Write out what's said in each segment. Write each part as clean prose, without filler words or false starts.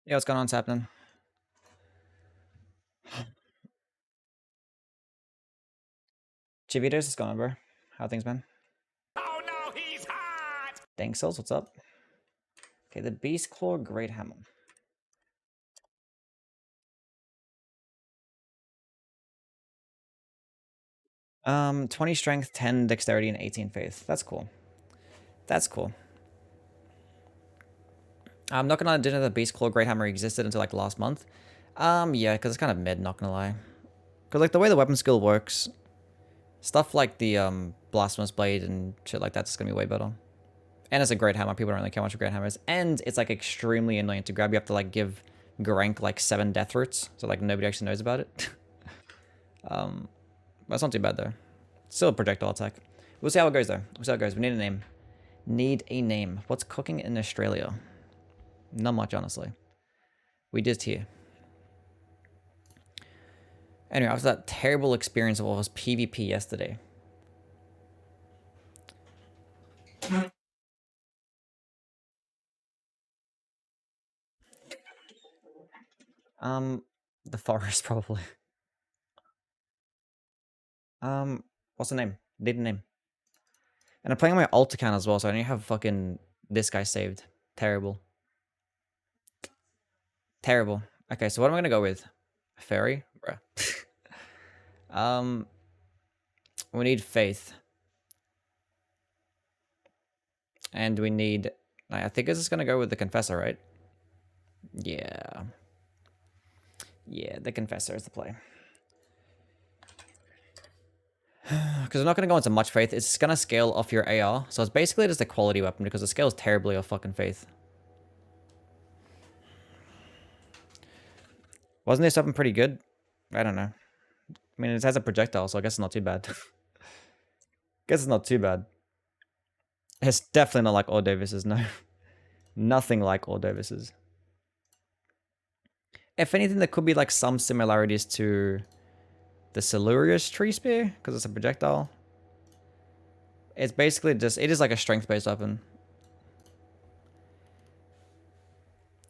Yeah, what's going on? What's happening? Chivitos, what's going on, bro? How things been? Oh no, he's hot! Dank Souls, what's up? Okay, the Beastclaw, Great Hammer. Um, 20 strength, 10 dexterity, and 18 faith. That's cool. That's cool. I'm not gonna didn't know the Beastclaw Great Hammer existed until like last month. Yeah, because it's kind of mid, not gonna lie. Because like the way the weapon skill works, stuff like the Blasphemous Blade and shit like that's gonna be way better. And it's a great hammer. People don't really care much for great hammers. And it's like extremely annoying to grab. You have to like give Garank like 7 death roots, so like nobody actually knows about it. That's not too bad though. Still a projectile attack. We'll see how it goes though. We'll see how it goes. We need a name. Need a name. What's cooking in Australia? Not much, honestly. We just here. Anyway, after that terrible experience of what was PvP yesterday. The forest probably. What's the name? Need a name. And I'm playing on my alt account as well, so I don't have fucking this guy saved. Terrible. Terrible. Okay, so what am I gonna go with? Fairy? Bruh. We need faith. And we need... I think this is gonna go with the Confessor, right? Yeah. Yeah, the Confessor is the play. Because I'm not going to go into much faith. It's going to scale off your AR. So it's basically just a quality weapon because it scales terribly off fucking faith. Wasn't this weapon pretty good? I don't know. I mean, it has a projectile, so I guess it's not too bad. Guess it's not too bad. It's definitely not like Ordovis's, no. Nothing like Ordovis's. If anything, there could be like some similarities to the Silurius tree spear, because it's a projectile. It's basically just, it is like a strength-based weapon.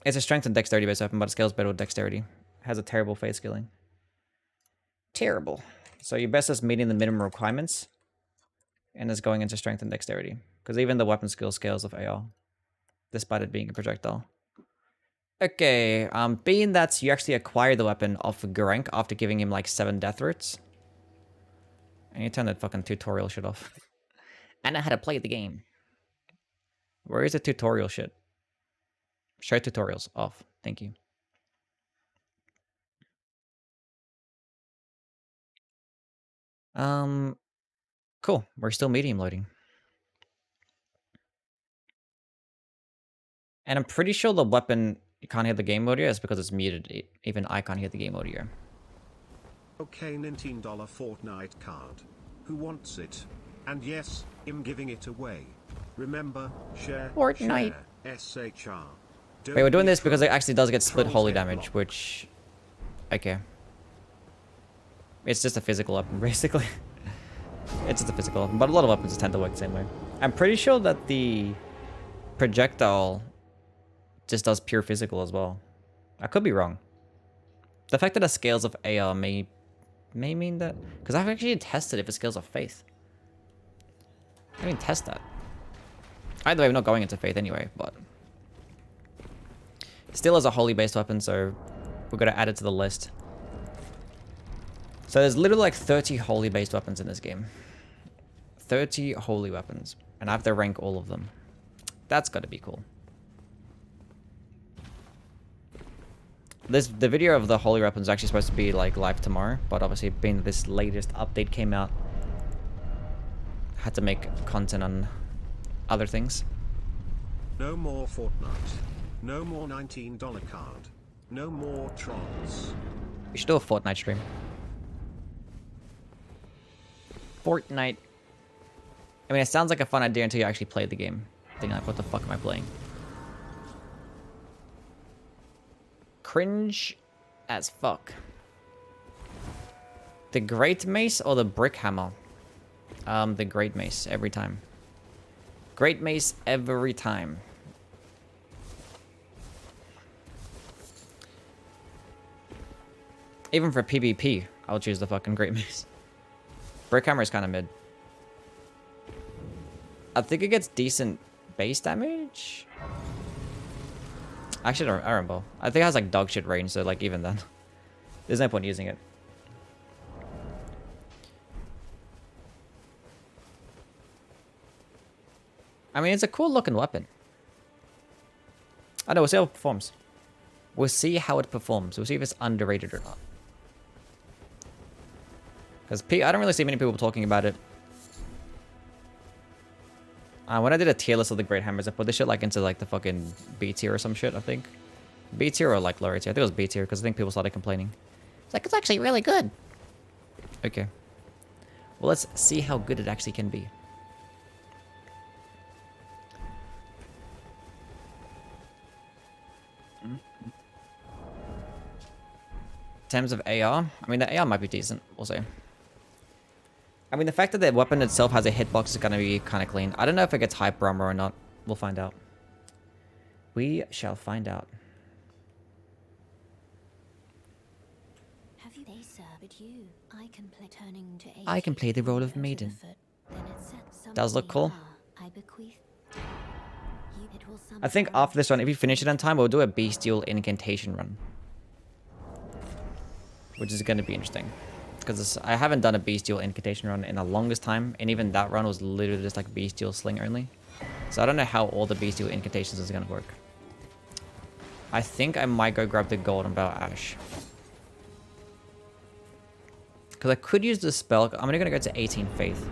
It's a strength and dexterity-based weapon, but it scales better with dexterity. It has a terrible phase scaling. Terrible. So your best is meeting the minimum requirements, and is going into strength and dexterity. Because even the weapon skill scales of AR, despite it being a projectile. Okay, being that you actually acquire the weapon off Garank after giving him like 7 death roots. And you turn that fucking tutorial shit off. I know how to play the game. Where is the tutorial shit? Show tutorials off. Thank you. Cool. We're still medium loading. And I'm pretty sure the weapon you can't hear the game audio is because it's muted. Even I can't hear the game audio. Okay, $19 Fortnite card. Who wants it? And yes, I'm giving it away. Remember, share, Fortnite. share, SHR. Wait, we're doing this because it actually does get split holy damage, which... Okay. It's just a physical weapon, basically. It's just a physical weapon, but a lot of weapons tend to work the same way. I'm pretty sure that the projectile just does pure physical as well. I could be wrong. The fact that it scales of AR may mean that... Because I've actually tested if it scales of faith. I didn't even test that. Either way, I'm not going into faith anyway, but... Still is a holy-based weapon, so we're going to add it to the list. So there's literally like 30 holy-based weapons in this game. 30 holy weapons. And I have to rank all of them. That's got to be cool. The video of the holy weapons is actually supposed to be like live tomorrow, but obviously being that this latest update came out, I had to make content on other things. No more Fortnite. No more $19 card. No more trolls. We should do a Fortnite stream. Fortnite. I mean, it sounds like a fun idea until you actually play the game. Thinking like, what the fuck am I playing? Cringe as fuck. The Great Mace or the Brick Hammer? The Great Mace every time. Great Mace every time. Even for PvP, I'll choose the fucking Great Mace. Brick Hammer is kind of mid. I think it gets decent base damage. Actually, I don't remember. I think it has like dog shit range, so like even then, there's no point using it. I mean, it's a cool looking weapon. I know, we'll see how it performs. We'll see how it performs. We'll see if it's underrated or not. Because I don't really see many people talking about it. When I did a tier list of the Great Hammers, I put this shit like into like the fucking B tier or some shit, I think. B tier or like lower tier. I think it was B tier because I think people started complaining. It's like, it's actually really good. Okay. Well, let's see how good it actually can be. In terms of AR, I mean, the AR might be decent, we'll see. I mean, the fact that the weapon itself has a hitbox is going to be kind of clean. I don't know if it gets hyper armor or not. We'll find out. We shall find out. Have you you? I can play the role of maiden. Does look cool. I think after this run, if you finish it on time, we'll do a Bestial Incantation run. Which is going to be interesting. Because I haven't done a Bestial Incantation run in the longest time. And even that run was literally just like Bestial Sling only. So I don't know how all the Bestial Incantations is going to work. I think I might go grab the Golden Bow Ash. Because I could use the spell. I'm only going to go to 18 Faith.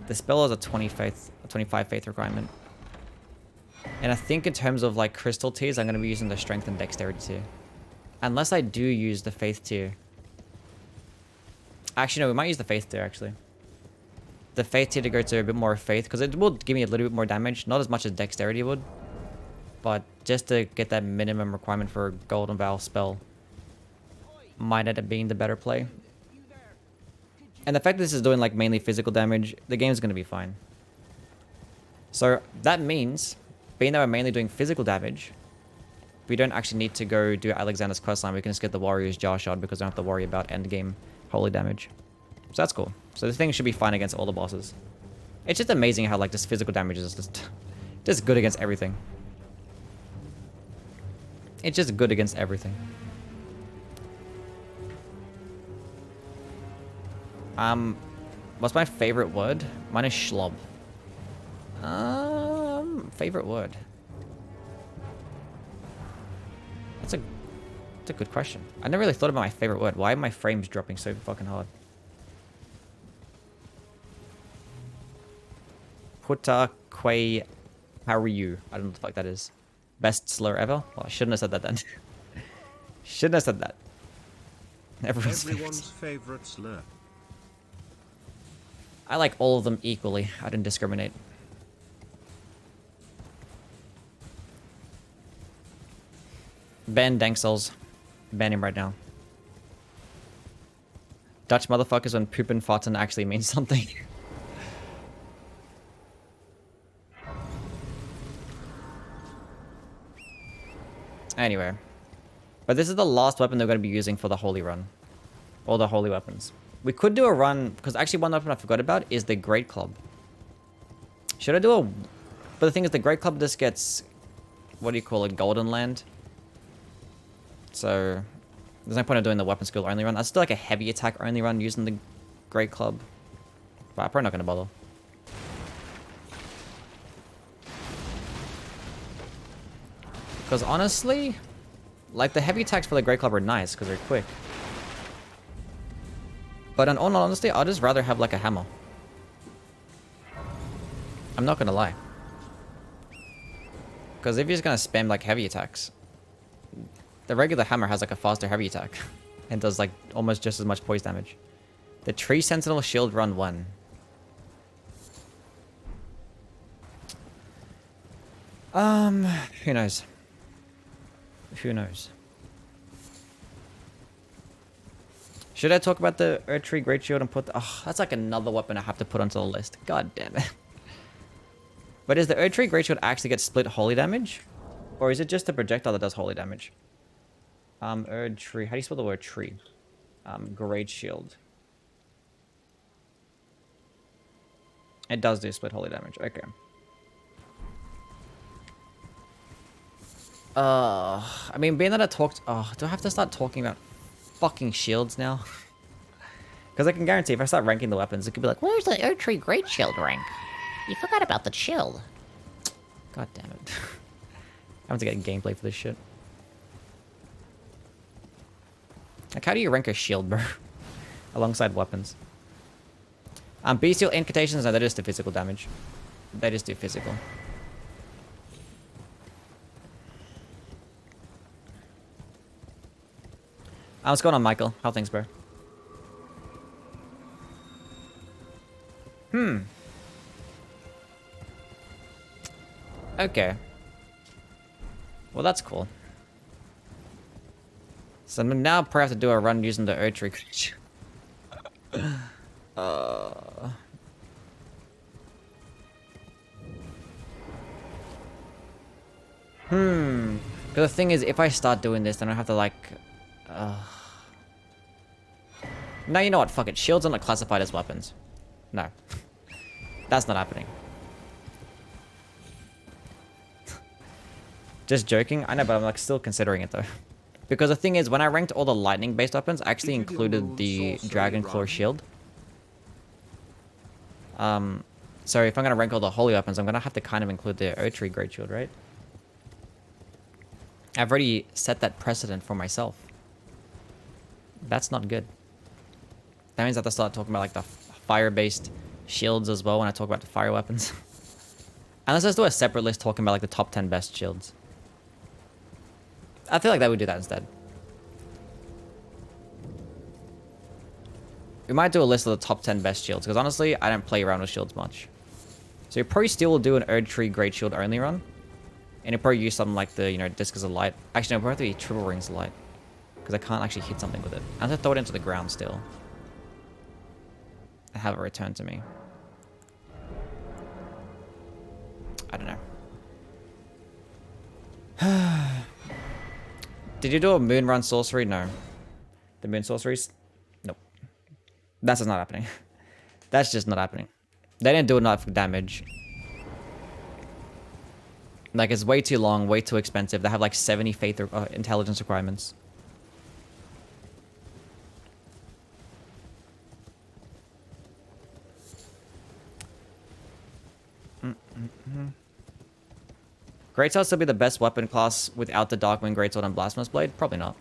The spell is a 25 Faith requirement. And I think in terms of like Crystal tiers, I'm going to be using the Strength and Dexterity tier. Unless I do use the Faith tier. Actually, no, we might use the Faith tier, actually. The Faith tier to go to a bit more Faith, because it will give me a little bit more damage. Not as much as Dexterity would. But just to get that minimum requirement for a Golden Bow spell might end up being the better play. And the fact that this is doing like mainly physical damage, the game's going to be fine. So that means, being that we're mainly doing physical damage, we don't actually need to go do Alexander's questline. We can just get the Warrior's Jar Shard because we don't have to worry about endgame holy damage. So that's cool. So this thing should be fine against all the bosses. It's just amazing how like this physical damage is just good against everything. It's just good against everything. What's my favorite word? Mine is schlob. Favorite word. That's a good question. I never really thought about my favorite word. Why are my frames dropping so fucking hard? Puta que pariu. I don't know what the fuck that is. Best slur ever? Well, I shouldn't have said that then. Shouldn't have said that. Everyone's favorite slur. I like all of them equally. I didn't discriminate. Ban Danksel's. Ban him right now. Dutch motherfuckers when poopin' fartin' actually means something. Anyway. But this is the last weapon they're going to be using for the holy run. All the holy weapons. We could do a run, because actually one weapon I forgot about is the Great Club. Should I do a... But the thing is, the Great Club just gets... What do you call it? Golden Land. So... There's no point of doing the weapon skill only run. That's still like a heavy attack only run using the Great Club. But I'm probably not going to bother. Because honestly... Like, the heavy attacks for the Great Club are nice, because they're quick. But in all honesty, I'd just rather have like a hammer. I'm not gonna lie. Because if you're just gonna spam like heavy attacks, the regular hammer has like a faster heavy attack. And does like almost just as much poise damage. The Tree Sentinel Shield Run 1. Who knows? Who knows? Should I talk about the Erdtree Great Shield and put... Oh, that's like another weapon I have to put onto the list. God damn it. But is the Erdtree Great Shield actually get split holy damage? Or is it just a projectile that does holy damage? Erdtree... How do you spell the word tree? Great Shield. It does do split holy damage. Okay. I mean, being that I talked... Oh, do I have to start talking about fucking shields now? Because I can guarantee if I start ranking the weapons, it could be like, Where's the Erdtree Great Shield rank? You forgot about the shield. God damn it. I have to get gameplay for this shit. Like, how do you rank a shield, bro? Alongside weapons. Bestial Incantations, no, they just do physical damage. They just do physical. What's going on, Michael? How things, bro? Okay. Well, that's cool. So now probably have to do a run using the Erdtree creature. Because the thing is, if I start doing this, then I have to like... No, you know what? Fuck it. Shields are not classified as weapons. No. That's not happening. Just joking. I know, but I'm like still considering it though. Because the thing is, when I ranked all the lightning-based weapons, I actually included the Dragon Claw shield. So if I'm gonna rank all the holy weapons, I'm gonna have to kind of include the Erdtree Great Shield, right? I've already set that precedent for myself. That's not good. That means I have to start talking about like the fire-based shields as well when I talk about the fire weapons. And let's just do a separate list talking about like the top 10 best shields. I feel like that would do that instead. We might do a list of the top 10 best shields, because honestly, I don't play around with shields much. So you probably still will do an Erdtree Great Shield only run. And you probably use something like the, you know, Discus of Light. Actually, no, probably have to be Triple Rings of Light. Because I can't actually hit something with it. I have to throw it into the ground still. And have it return to me. I don't know. Did you do a moon run sorcery? No. The moon sorceries? Nope. That's just not happening. That's just not happening. They didn't do enough damage. Like, it's way too long, way too expensive. They have like 70 faith intelligence requirements. Greatsword still be the best weapon class without the Darkwind Greatsword and Blasphemous Blade? Probably not.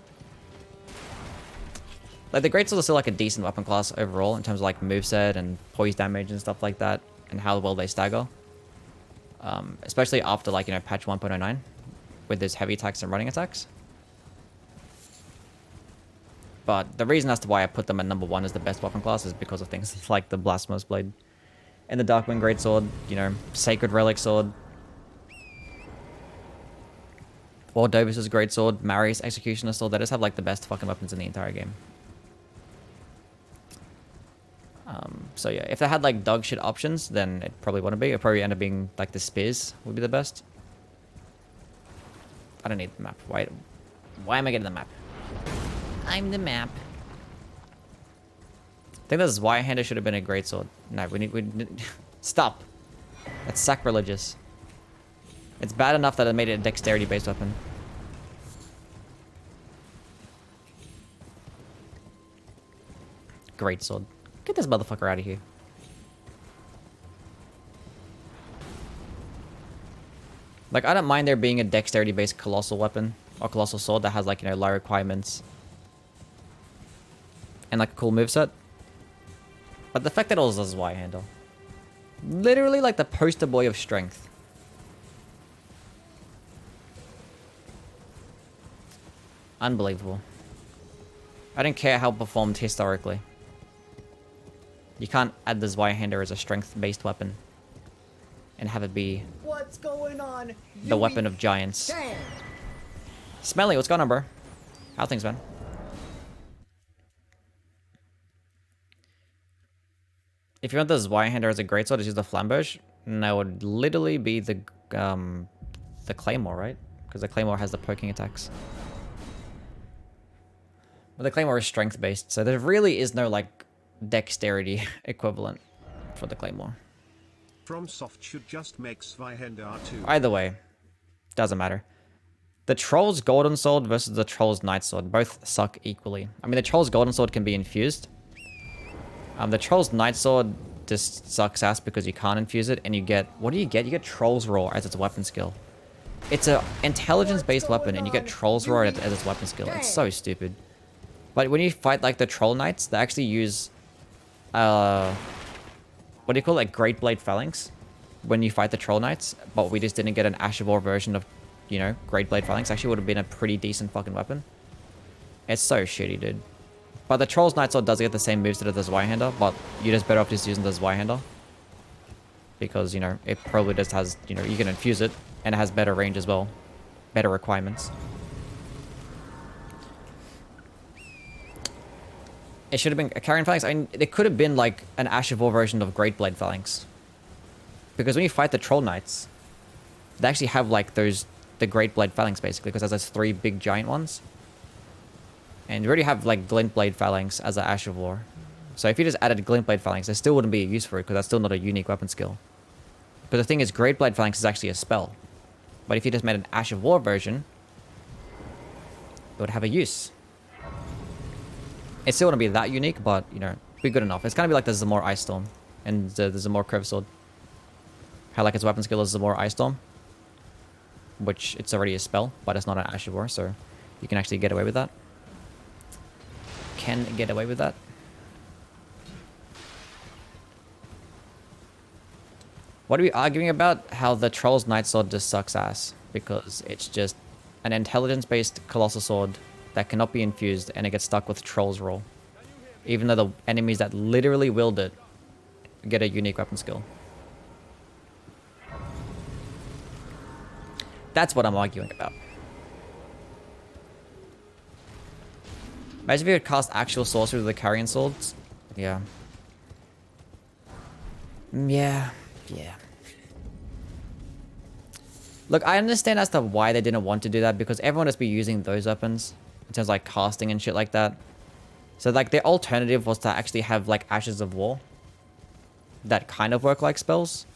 Like, the Greatsword is still like a decent weapon class overall in terms of like moveset and poise damage and stuff like that, and how well they stagger. Especially after like, you know, patch 1.09 with those heavy attacks and running attacks. But the reason as to why I put them at number 1 as the best weapon class is because of things like the Blasphemous Blade and the Darkwind Greatsword, you know, Sacred Relic Sword, Ordovis's Greatsword, Marius Executioner Sword. They just have like the best fucking weapons in the entire game. So yeah, if they had like dog shit options, then it probably wouldn't be. It'd probably end up being like the Spears would be the best. I don't need the map. Why am I getting the map? I'm the map. I think this Wire-Hander should have been a Greatsword. No, we need... Stop. That's sacrilegious. It's bad enough that it made it a dexterity-based weapon. Greatsword. Get this motherfucker out of here. Like, I don't mind there being a dexterity-based colossal weapon or colossal sword that has, like, you know, low requirements and, like, a cool moveset. But the fact that it also does Wire-Hander. Literally, like, the poster boy of strength. Unbelievable. I don't care how it performed historically. You can't add this Wire-Hander as a strength-based weapon and have it be What's going on? the weapon of giants. Damn. Smelly, what's going on, bro? How things, man? If you want this Wire-Hander as a greatsword, just use the Flamberge. No, it would literally be the Claymore, right? Because the Claymore has the poking attacks. But the Claymore is strength based, so there really is no like dexterity equivalent for the Claymore. FromSoft should just make Zweihander 2. Either way, doesn't matter. The Troll's Golden Sword versus the Troll's Night Sword both suck equally. I mean, the Troll's Golden Sword can be infused. The Troll's Night Sword just sucks ass because you can't infuse it, and you get... What do you get? You get Troll's Roar as its weapon skill. It's a intelligence-based weapon, and you get Troll's Roar as its weapon skill. It's so stupid. But when you fight, like, the Troll Knights, they actually use... what do you call it? Like, Great Blade Phalanx when you fight the Troll Knights, but we just didn't get an Ash of War version of, you know, Great Blade Phalanx. Actually would have been a pretty decent fucking weapon. It's so shitty, dude. But the Troll's Night Sword does get the same moves that the Zweihander, but you're just better off just using the Zweihander. Because, you know, it probably just has, you know, you can infuse it, and it has better range as well. Better requirements. It should have been a Carrion Phalanx. I mean, it could have been like an Ash of War version of Great Blade Phalanx. Because when you fight the Troll Knights, they actually have like the Great Blade Phalanx basically, because there's 3 big giant ones. And you already have like Glint Blade Phalanx as an Ash of War. So if you just added Glint Blade Phalanx, there still wouldn't be a use for it, because that's still not a unique weapon skill. But the thing is, Great Blade Phalanx is actually a spell. But if you just made an Ash of War version, it would have a use. It still wouldn't be that unique, but, you know, be good enough. It's kind of be like the Zamor Ice Storm and the Zamor Curve Sword. How, like, its weapon skill is Zamor Ice Storm, which it's already a spell, but it's not an Ash of War, so you can actually get away with that. Can get away with that. What are we arguing about? How the Troll's Night Sword just sucks ass, because it's just an intelligence-based Colossal Sword that cannot be infused, and it gets stuck with Troll's Roll. Even though the enemies that literally wield it get a unique weapon skill. That's what I'm arguing about. Imagine if you could cast actual sorcery with the Carrion Swords. Yeah. Yeah. Look, I understand as to why they didn't want to do that, because everyone has been using those weapons in terms of like casting and shit like that. So like the alternative was to actually have like Ashes of War that kind of work like spells.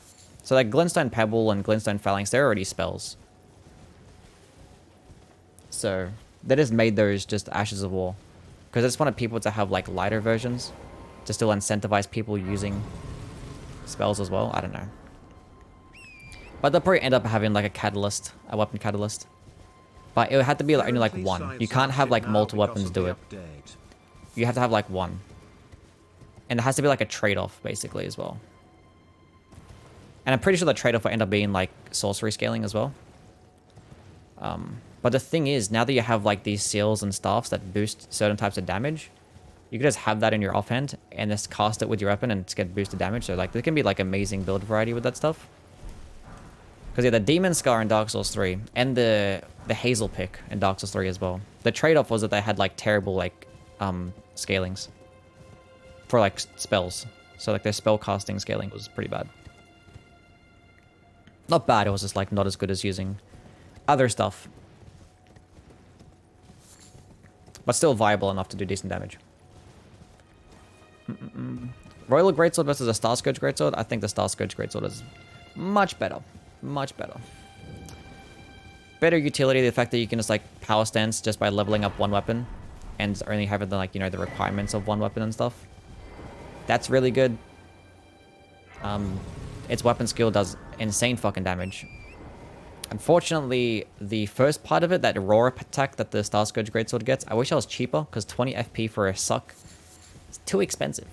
So like Glintstone Pebble and Glintstone Phalanx, they're already spells. So they just made those just Ashes of War, because I just wanted people to have like lighter versions to still incentivize people using spells as well. I don't know. But they'll probably end up having like a catalyst, a weapon catalyst. But it had to be like, only like one. You can't have like multiple weapons do it. You have to have like one. And it has to be like a trade-off basically as well. And I'm pretty sure the trade-off will end up being like sorcery scaling as well. But the thing is, now that you have like these seals and staffs that boost certain types of damage, you can just have that in your offhand and just cast it with your weapon and just get boosted damage. So like there can be like amazing build variety with that stuff. Because yeah, the Demon Scar in Dark Souls 3 and the Hazel Pick in Dark Souls 3 as well. The trade-off was that they had like terrible like scalings for like spells. So like their spell casting scaling was pretty bad. Not bad, it was just like not as good as using other stuff. But still viable enough to do decent damage. Royal Greatsword versus a Star Scourge Greatsword. I think the Star Scourge Greatsword is much better. Much better. Better utility, the fact that you can just like power stance just by leveling up one weapon and only having the like, you know, the requirements of one weapon and stuff. That's really good. Its weapon skill does insane fucking damage. Unfortunately, the first part of it, that roar attack that the Star Scourge Greatsword gets, I wish I was cheaper, because 20 FP for a suck is too expensive.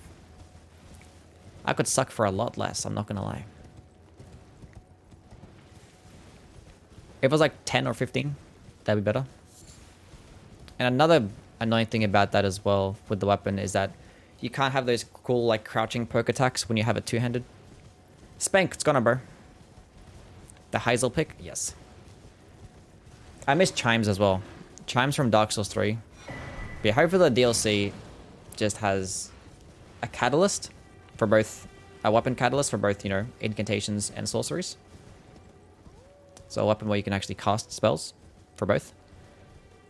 I could suck for a lot less, I'm not gonna lie. If it was like 10 or 15, that'd be better. And another annoying thing about that as well with the weapon is that you can't have those cool like crouching poke attacks when you have it two-handed. Spank, it's gonna burn. The Hazel Pick, yes. I miss Chimes as well. Chimes from Dark Souls 3. But yeah, hopefully the DLC just has a catalyst for both, a weapon catalyst for both, you know, incantations and sorceries. So a weapon where you can actually cast spells for both.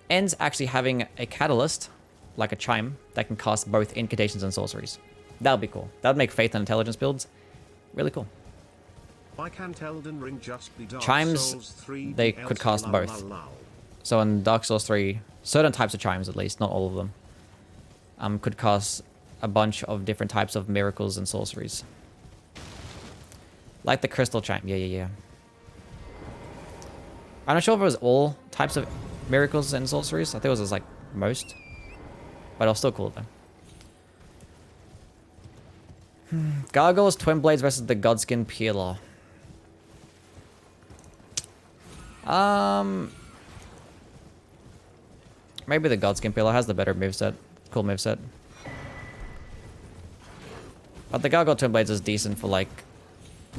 And actually having a catalyst like a chime that can cast both incantations and sorceries. That would be cool. That would make Faith and Intelligence builds really cool. Why can't Elden Ring just be Dark Chimes, Souls 3 they DLC? could cast both. So in Dark Souls 3, certain types of chimes at least, not all of them, could cast a bunch of different types of miracles and sorceries. Like the crystal chime. Yeah. I'm not sure if it was all types of miracles and sorceries. I think it was like most. But it was still cool though. Gargoyles, Twin Blades versus the Godskin Peeler. Maybe the Godskin Peeler has the better moveset. Cool moveset. But the Gargoyle Twin Blades is decent for like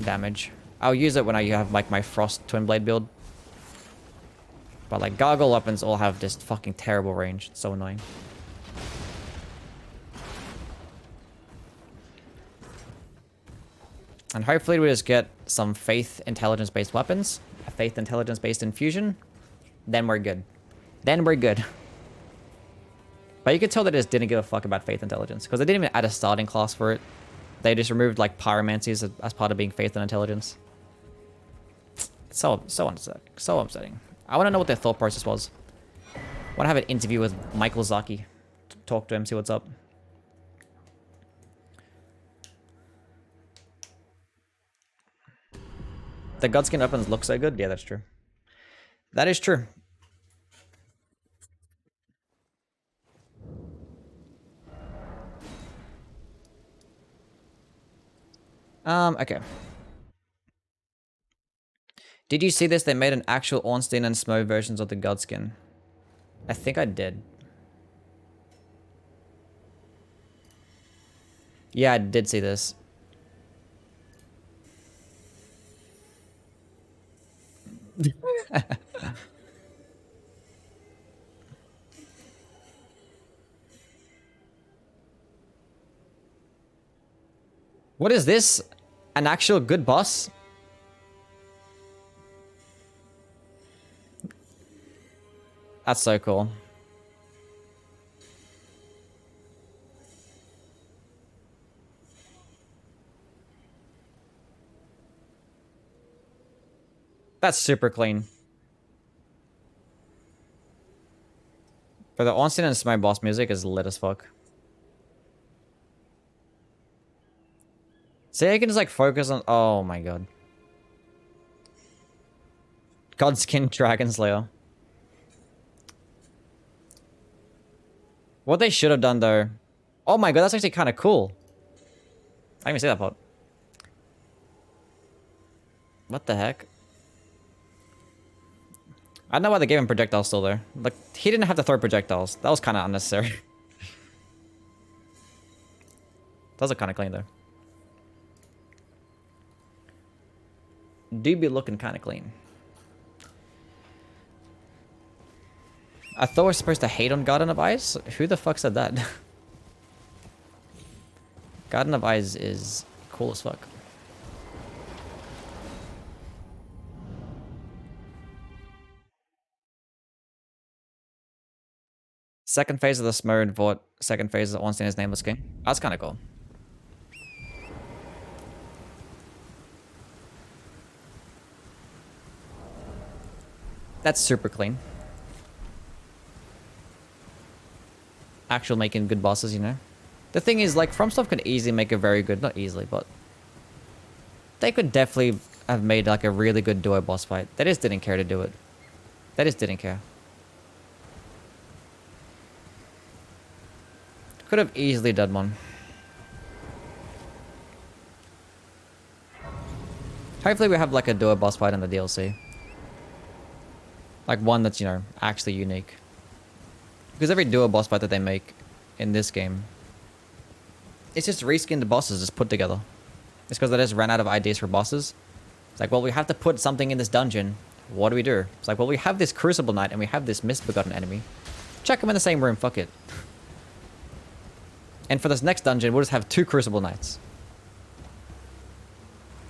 damage. I'll use it when I have like my Frost Twin Blade build. But like Gargoyle weapons all have this fucking terrible range. It's so annoying. And hopefully we just get some Faith Intelligence based weapons. A Faith Intelligence based infusion. Then we're good. Then we're good. But you could tell they just didn't give a fuck about Faith Intelligence. Because they didn't even add a starting class for it. They just removed like Pyromancies as part of being Faith and Intelligence. So upsetting. So upsetting. I want to know what their thought process was. I want to have an interview with Michael Zaki. Talk to him, see what's up. The Godskin weapons look so good. Yeah, that's true. That is true. Okay. Did you see this? They made an actual Ornstein and Smo versions of the Godskin. I think I did. Yeah, I did see this. What is this? An actual good boss? That's so cool. That's super clean. But the Ornstein and Smo boss music is lit as fuck. See, I can just like focus on... Oh my god. Godskin Dragon Slayer. What they should have done though... Oh my god, that's actually kind of cool. I didn't even see that part. What the heck? I don't know why they gave him projectiles still there. Like, he didn't have to throw projectiles. That was kind of unnecessary. Those are kind of clean though. Do be looking kind of clean. I thought we're supposed to hate on Garden of Ice? Who the fuck said that? Garden of Ice is cool as fuck. Second phase of the Smurd Vort. Second phase of Ornstein is Nameless King. That's kind of cool. That's super clean. Actual making good bosses, you know? The thing is, like, FromSoft could easily make a very good... Not easily, but... They could definitely have made, like, a really good duo boss fight. They just didn't care to do it. They just didn't care. Could have easily done one. Hopefully we have, like, a duo boss fight in the DLC. Like, one that's, you know, actually unique. Because every duo boss fight that they make in this game, it's just reskinned bosses just put together. It's because they just ran out of ideas for bosses. It's like, well, we have to put something in this dungeon. What do we do? It's like, well, we have this Crucible Knight and we have this Misbegotten enemy. Chuck them in the same room, fuck it. And for this next dungeon, we'll just have 2 Crucible Knights.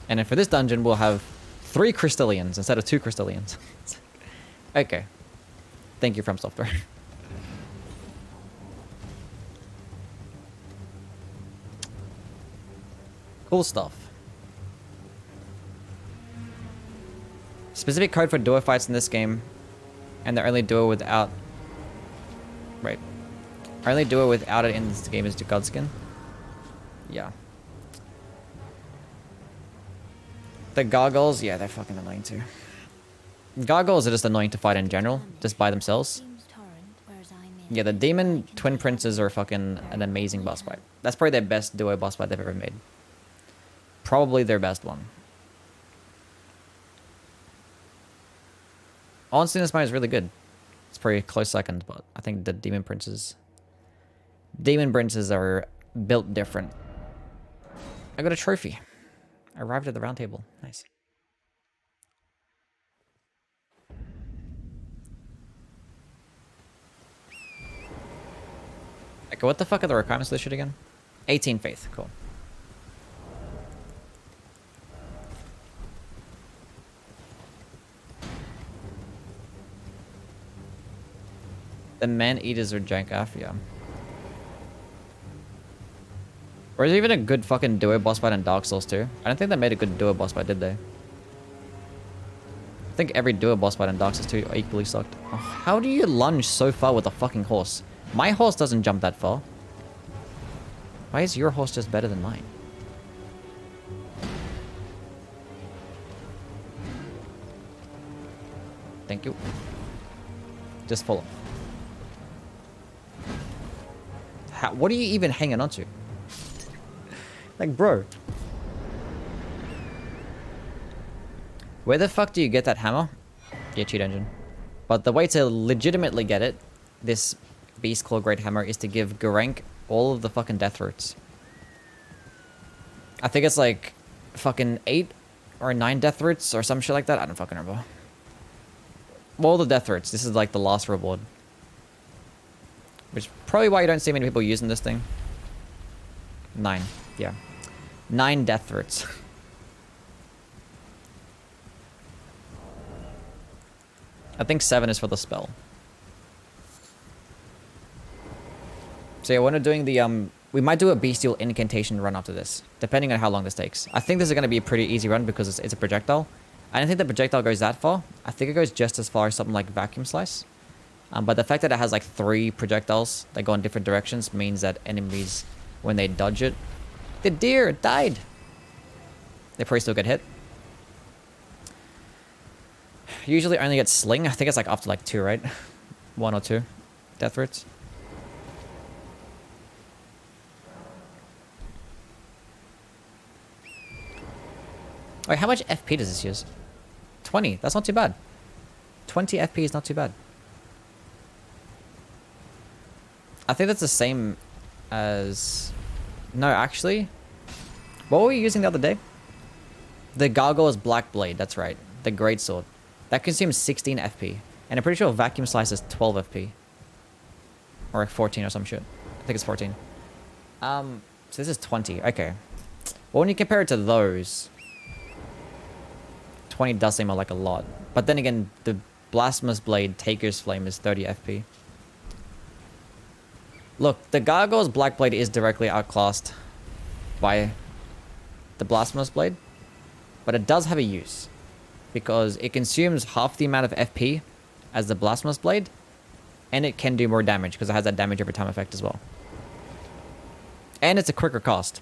And then for this dungeon, we'll have 3 Crystallians instead of 2 Crystallians. Okay. Thank you, From Software. Cool stuff. Specific code for duo fights in this game, and the only duo without... Right. Only duo without it in this game is the Godskin. Yeah. The gargoyles, yeah, they're fucking annoying too. Gargoyles are just annoying to fight in general, just by themselves. Yeah, the demon twin princes are fucking an amazing boss fight. That's probably their best duo boss fight they've ever made. Probably their best one. Honestly, this fight is really good. It's pretty close second, but I think the demon princes are built different. I got a trophy. I arrived at the round table. Nice. Okay, what the fuck are the requirements for this shit again? 18 faith. Cool. The man-eaters are jank after, yeah. Or is it even a good fucking duo boss fight in Dark Souls 2? I don't think they made a good duo boss fight, did they? I think every duo boss fight in Dark Souls 2 equally sucked. Oh, how do you lunge so far with a fucking horse? My horse doesn't jump that far. Why is your horse just better than mine? Thank you. Just fall off. What are you even hanging on to? Like, bro. Where the fuck do you get that hammer? Yeah, cheat engine. But the way to legitimately get it, this Beastclaw Great Hammer, is to give Garank all of the fucking death roots. I think it's like fucking 8 or 9 death roots or some shit like that. I don't fucking remember. All the death roots. This is like the last reward. Which is probably why you don't see many people using this thing. 9. Yeah. 9 death roots. I think 7 is for the spell. So yeah, when we're doing the, we might do a Bestial Incantation run after this, depending on how long this takes. I think this is going to be a pretty easy run because it's a projectile. I don't think the projectile goes that far. I think it goes just as far as something like Vacuum Slice. But the fact that it has like 3 projectiles that go in different directions means that enemies, when they dodge it... The deer died! They probably still get hit. Usually only get Sling. I think it's like after like 2, right? 1 or 2 death roots. Wait, how much FP does this use? 20. That's not too bad. 20 FP is not too bad. I think that's the same as... No, actually. What were we using the other day? The Gargoyle's Black Blade, that's right. The Great Sword. That consumes 16 FP. And I'm pretty sure Vacuum Slice is 12 FP. Or like 14 or some shit. I think it's 14. So this is 20. Okay. Well, when you compare it to those... 20 does seem like a lot. But then again, the Blasphemous Blade Taker's Flame is 30 FP. Look, the Gargoyle's Black Blade is directly outclassed by the Blasphemous Blade. But it does have a use. Because it consumes half the amount of FP as the Blasphemous Blade. And it can do more damage because it has that damage every time effect as well. And it's a quicker cast.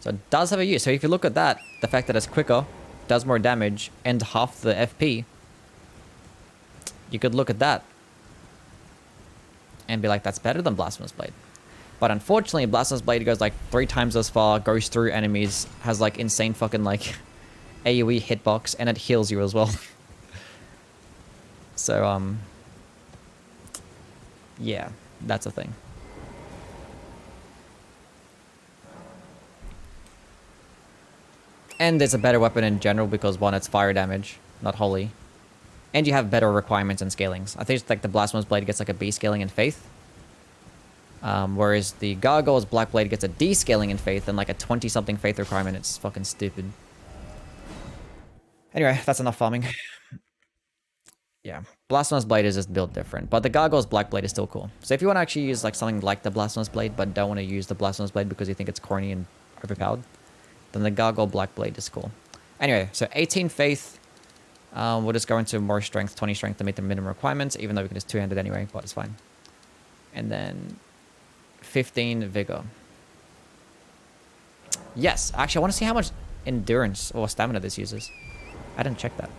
So it does have a use. So if you look at that, the fact that it's quicker, does more damage, and half the FP, you could look at that and be like, that's better than Blasphemous Blade. But unfortunately, Blasphemous Blade goes like 3 times as far, goes through enemies, has like insane fucking like AoE hitbox, and it heals you as well. So, yeah, that's a thing. And it's a better weapon in general because, one, it's fire damage, not holy. And you have better requirements and scalings. I think it's like the Blasphemous Blade gets like a B scaling in Faith. Whereas the Gargoyle's Black Blade gets a D scaling in Faith and like a 20-something Faith requirement. It's fucking stupid. Anyway, that's enough farming. Yeah, Blasphemous Blade is just built different. But the Gargoyle's Black Blade is still cool. So if you want to actually use like something like the Blasphemous Blade, but don't want to use the Blasphemous Blade because you think it's corny and overpowered. Then the Gargoyle Black Blade is cool. Anyway, so 18 Faith. We'll just go into more strength, 20 strength to meet the minimum requirements, even though we can just two-handed anyway, but it's fine. And then 15 Vigor. Yes, actually, I want to see how much endurance or stamina this uses. I didn't check that.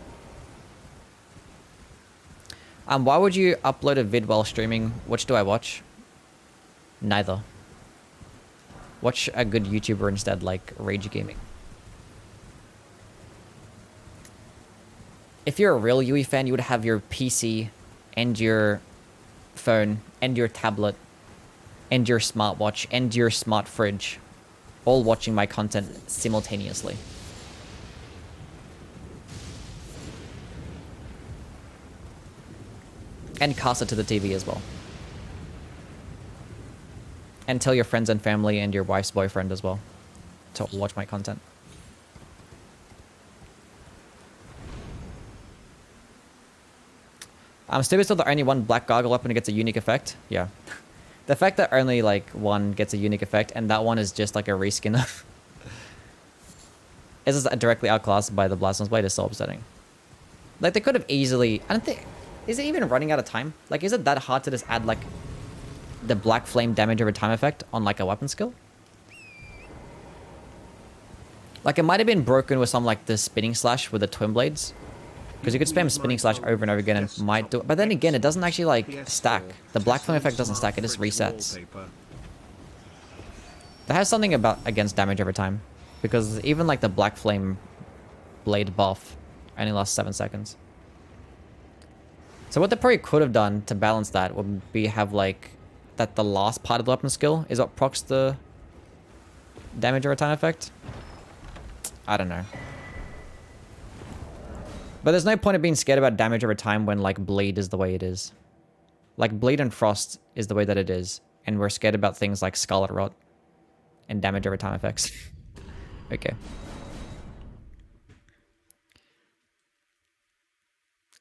Why would you upload a vid while streaming? Which do I watch? Neither. Watch a good YouTuber instead, like Rage Gaming. If you're a real Youwy fan, you would have your PC and your phone and your tablet and your smartwatch and your smart fridge all watching my content simultaneously. And cast it to the TV as well. And tell your friends and family and your wife's boyfriend as well to watch my content. Stupid still the only one black gargle weapon gets a unique effect. Yeah. The fact that only like one gets a unique effect and that one is just like a reskin of is directly outclassed by the Blasphemous Blade is so upsetting. Like they could have easily, I don't think, is it even running out of time? Like is it that hard to just add like the black flame damage over time effect on like a weapon skill? Like it might have been broken with some like the spinning slash with the twin blades. Because you could spam spinning slash over and over again and might do it. But then again, it doesn't actually like stack. The black flame effect doesn't stack, it just resets. That has something about against damage over time. Because even like the black flame blade buff only lasts 7 seconds. So what they probably could have done to balance that would be have like that the last part of the weapon skill is what procs the damage over time effect. I don't know. But there's no point of being scared about damage over time when, like, bleed is the way it is. Like, bleed and frost is the way that it is. And we're scared about things like scarlet rot and damage over time effects. Okay.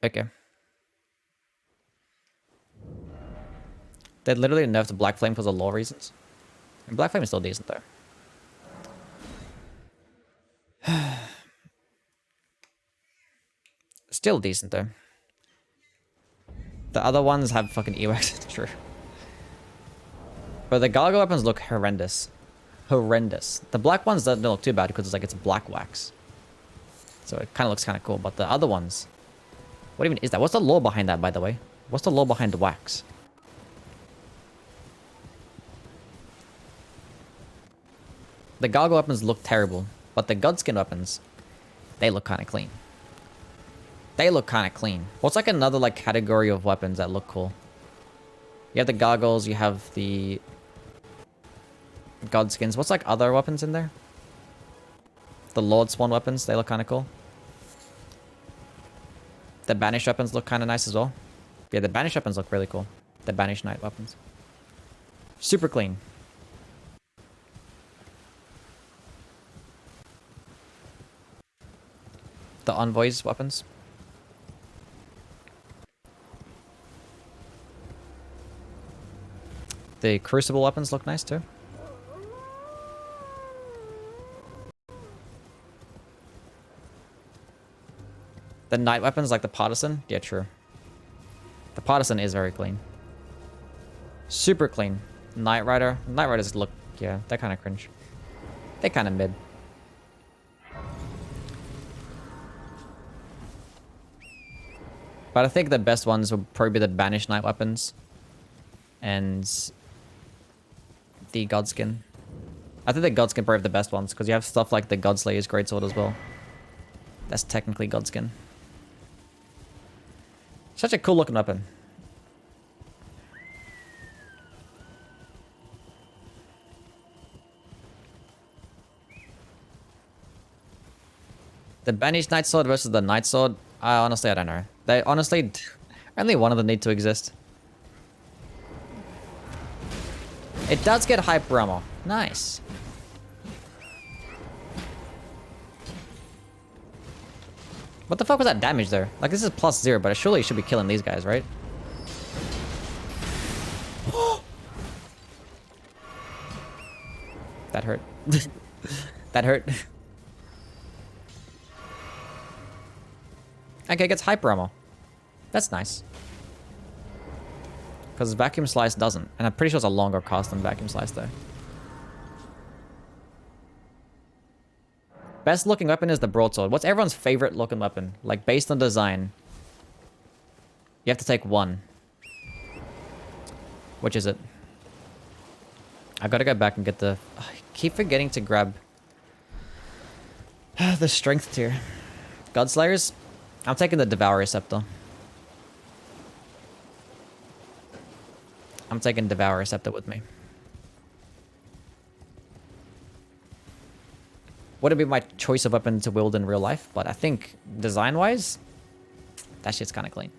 Okay. They literally nerfed Black Flame because of lore reasons. And Black Flame is still decent, though. Still decent, though. The other ones have fucking earwax, it's true. But the gargoyle weapons look horrendous. Horrendous. The black ones don't look too bad because it's like it's black wax. So it kind of looks kind of cool. But the other ones... What even is that? What's the lore behind that, by the way? What's the lore behind the wax? The gargoyle weapons look terrible. But the Godskin weapons, they look kind of clean. They look kind of clean. What's like another like category of weapons that look cool? You have the gargoyles, you have the Godskins. What's like other weapons in there? The Lord Spawn weapons, they look kind of cool. The Banished weapons look kind of nice as well. Yeah, the Banished weapons look really cool. The Banished Knight weapons. Super clean. The Envoy's weapons. The Crucible weapons look nice too. The Knight weapons like the Partisan. Yeah, true. The Partisan is very clean. Super clean. Knight Rider. Knight Riders look, yeah, they're kind of cringe. They're kind of mid. But I think the best ones would probably be the Banished Knight weapons. And the Godskin. I think the Godskin probably have the best ones, because you have stuff like the Godslayer's Greatsword as well. That's technically Godskin. Such a cool looking weapon. The Banished Knight Sword versus the Knight Sword? Honestly, I don't know. They honestly, only one of them need to exist. It does get hyper armor. Nice. What the fuck was that damage there? Like, this is +0, but surely it should be killing these guys, right? That hurt. That hurt. Okay, gets hyper ammo. That's nice. Because Vacuum Slice doesn't. And I'm pretty sure it's a longer cast than Vacuum Slice, though. Best looking weapon is the broadsword. What's everyone's favorite looking weapon? Like, based on design. You have to take one. Which is it? I've got to go back and get the... I keep forgetting to grab... the strength tier. Godslayers? I'm taking the Devourer Scepter. I'm taking Devourer Scepter with me. Wouldn't be my choice of weapon to wield in real life, but I think design-wise, that shit's kind of clean.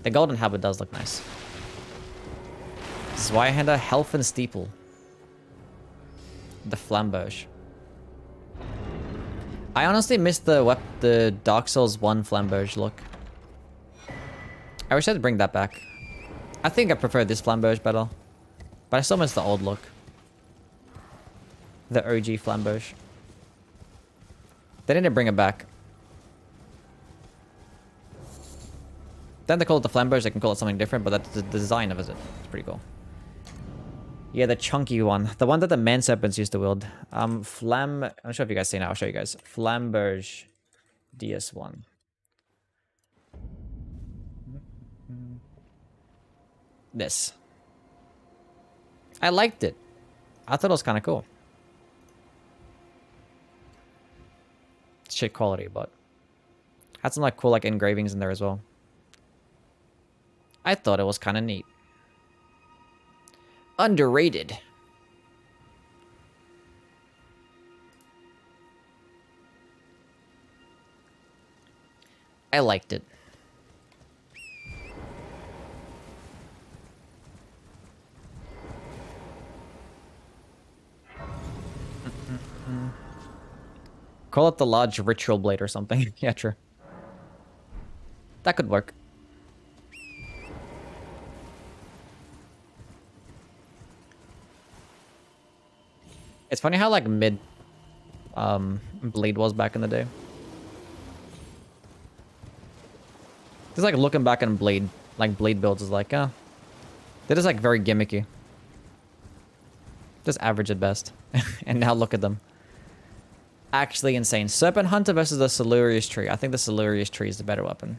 The Golden Halberd does look nice. Zweihander, Health and Steeple. The Flamberge. I honestly missed the Dark Souls 1 Flamberge look. I wish I'd bring that back. I think I prefer this Flamberge better. But I still miss the old look. The OG Flamberge. They need to bring it back. Then they call it the Flamberge, they can call it something different, but that's the design of it. It's pretty cool. Yeah, the chunky one. The one that the man serpents used to wield. I'm not sure if you guys see now, I'll show you guys. Flamberge DS1. This. I liked it. I thought it was kind of cool. Shit quality, but had some like cool like engravings in there as well. I thought it was kind of neat. Underrated. I liked it. Call it the large ritual blade or something. Yeah, true. That could work. It's funny how like mid Blade was back in the day. Just like looking back on Blade, like Blade builds is like, they're just like very gimmicky. Just average at best. And now look at them. Actually insane. Serpent Hunter versus the Silurius Tree. I think the Silurius Tree is the better weapon.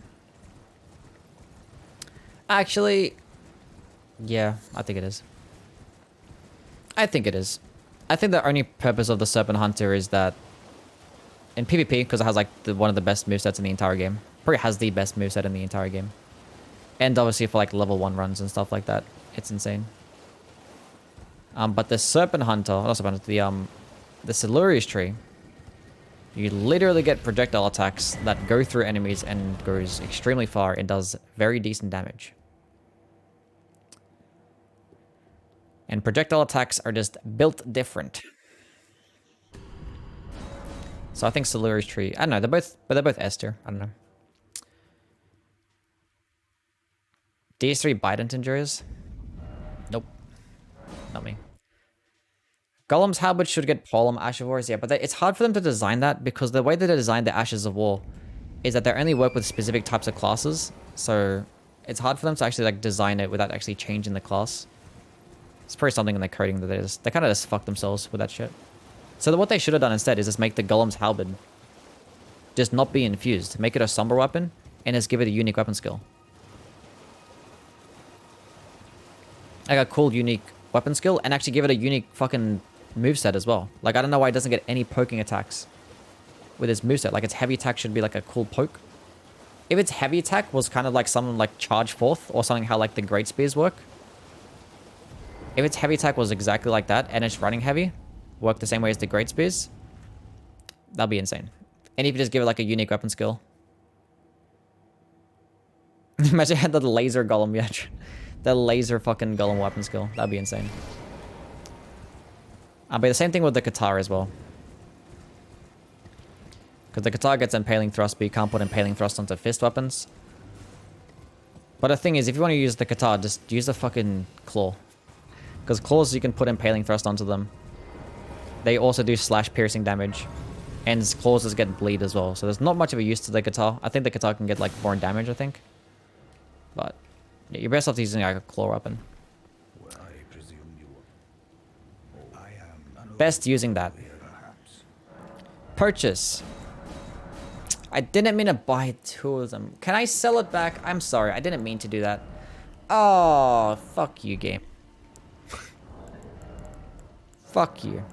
Actually, yeah, I think it is. I think it is. I think the only purpose of the Serpent Hunter is that in PvP, because it has like one of the best movesets in the entire game. Probably has the best moveset in the entire game. And obviously for like level 1 runs and stuff like that. It's insane. But the Serpent Hunter, also the Silurius Tree, you literally get projectile attacks that go through enemies and goes extremely far and does very decent damage. And projectile attacks are just built different. So I think Silurius Tree, I don't know, they're both S tier. I don't know. DS3 Bident Endurers? Nope. Not me. Golem's Halberd should get Polem Ash of Wars, yeah, but it's hard for them to design that because the way that they designed the Ashes of War is that they only work with specific types of classes. So it's hard for them to actually like design it without actually changing the class. It's probably something in the coding that they kind of just fuck themselves with that shit. So what they should have done instead is just make the Golem's Halberd just not be infused. Make it a somber weapon and just give it a unique weapon skill. Like a cool unique weapon skill and actually give it a unique fucking moveset as well. Like I don't know why it doesn't get any poking attacks with its moveset. Like its heavy attack should be like a cool poke. If its heavy attack was kind of like something like Charge Forth or something how like the Great Spears work. If its heavy attack was exactly like that and it's running heavy, work the same way as the Great Spears, that'd be insane. And if you just give it like a unique weapon skill. Imagine it had the laser golem, yeah. The laser fucking golem weapon skill. That'd be insane. But the same thing with the Katara as well. Because the Katara gets Impaling Thrust, but you can't put Impaling Thrust onto fist weapons. But the thing is, if you want to use the Katara, just use the fucking Claw. Because Claws, you can put Impaling Thrust onto them. they also do slash piercing damage. And his claws get bleed as well. So there's not much of a use to the guitar. I think the guitar can get like more damage, I think. But yeah, you're best off using like a claw weapon. Best using that. Purchase. I didn't mean to buy 2 of them. Can I sell it back? I'm sorry. I didn't mean to do that. Oh, fuck you, game. Fuck you.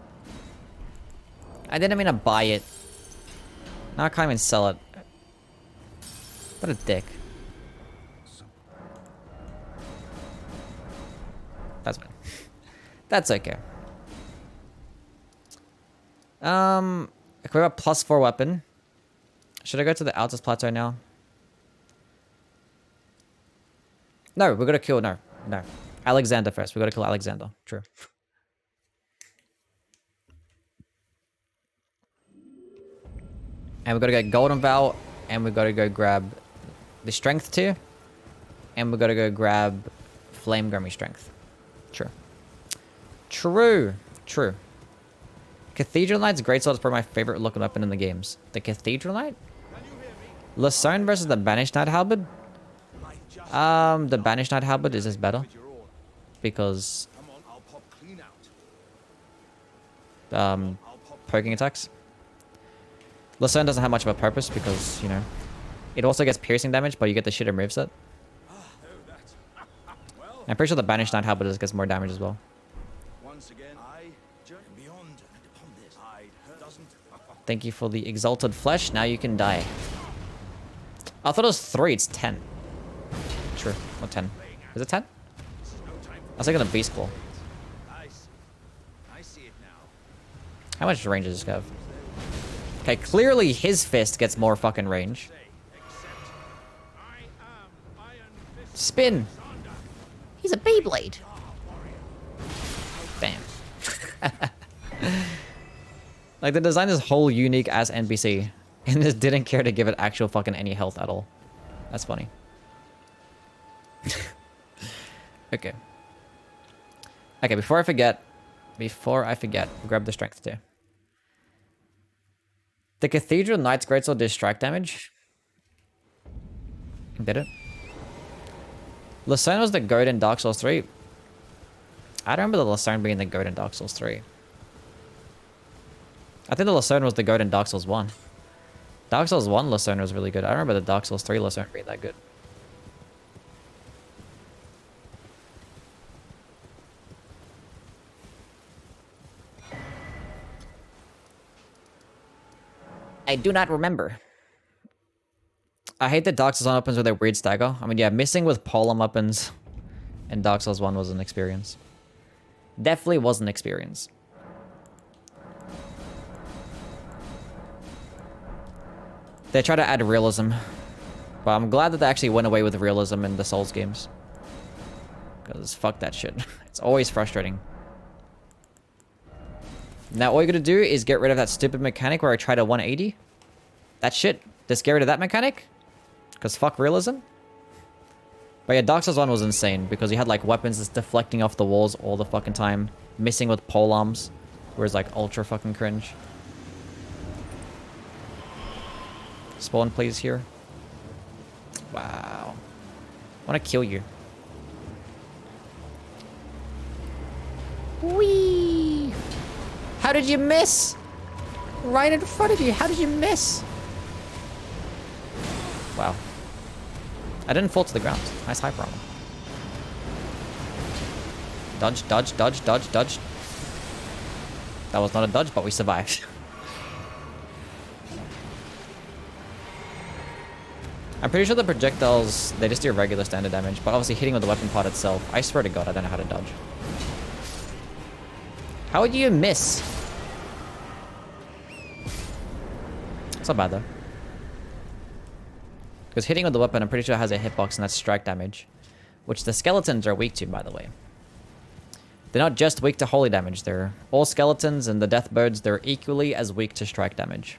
I didn't mean to buy it. Now I can't even sell it. What a dick. That's fine. That's okay. Equip a +4 weapon. Should I go to the Altus Plateau now? No, we're gonna kill... No. Alexander first. We gotta kill Alexander. True. And we gotta get Golden Vow, and we gotta go grab the Strength tier, and we gotta go grab Flame Gummy Strength. True. Cathedral Knight's Greatsword is probably my favorite looking weapon in the games. The Cathedral Knight? Lasone versus the Banished Knight Halberd? The Banished Knight Halberd is just better. Because... poking attacks. Lasone doesn't have much of a purpose because, you know... It also gets piercing damage, but you get the shit and moveset. I'm pretty sure the Banished Knight Halberd just gets more damage as well. Thank you for the Exalted Flesh. Now you can die. I thought it was 3. It's 10. True. Or 10. Is it 10? I was thinking of Beastclaw. How much range does this guy have? Okay, clearly his fist gets more fucking range. Spin! He's a Beyblade. Damn. Like, they designed this whole unique-ass NPC, and just didn't care to give it actual fucking any health at all. That's funny. Okay. Okay, before I forget, grab the Strength too. The Cathedral Knight's Greatsword did strike damage. Did it? Lasone was the goat in Dark Souls 3. I don't remember the Lasone being the goat in Dark Souls 3. I think the Lasone was the goat in Dark Souls 1. Dark Souls 1 Lasone was really good. I remember the Dark Souls 3 Lasone being that good. I do not remember. I hate the Dark Souls 1 weapons with their weird stagger. I mean, yeah, missing with polearm weapons in Dark Souls 1 was an experience. Definitely was an experience. They try to add realism. But I'm glad that they actually went away with realism in the Souls games. Because fuck that shit. It's always frustrating. Now all you gotta do is get rid of that stupid mechanic where I tried a 180. That shit. Just get rid of that mechanic. Because fuck realism. But yeah, Dark Souls 1 was insane. Because you had like weapons that's deflecting off the walls all the fucking time. Missing with polearms. Whereas like ultra fucking cringe. Spawn please here. Wow. I want to kill you. Whee! How did you miss? Right in front of you. How did you miss? Wow. I didn't fall to the ground. Nice hyper armor. Dodge, dodge, dodge, dodge, dodge. That was not a dodge, but we survived. I'm pretty sure the projectiles, they just do regular standard damage, but obviously hitting with the weapon part itself, I swear to god, I don't know how to dodge. How would you miss? It's not bad though. Because hitting with the weapon, I'm pretty sure it has a hitbox and that's strike damage. Which the skeletons are weak to, by the way. They're not just weak to holy damage, they're all skeletons and the death birds, they're equally as weak to strike damage.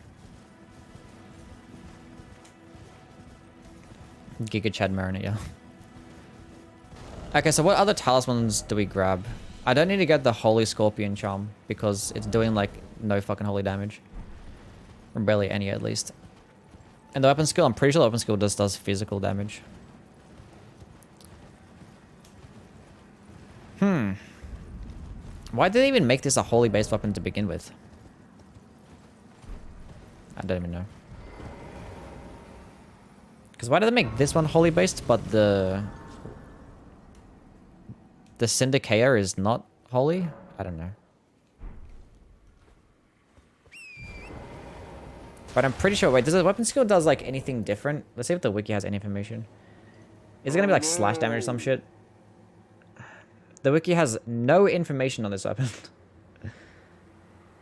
Giga Chad Mariner, yeah. Okay, so what other talismans do we grab? I don't need to get the Holy Scorpion Charm because it's doing like no fucking holy damage. Or barely any, at least. And the weapon skill, I'm pretty sure the weapon skill just does physical damage. Why did they even make this a holy based weapon to begin with? I don't even know. Because why did they make this one holy based, but the Syndicator is not holy? I don't know. But I'm pretty sure, wait, does the weapon skill does like anything different? Let's see if the wiki has any information. Is it gonna be like slash damage or some shit? The wiki has no information on this weapon.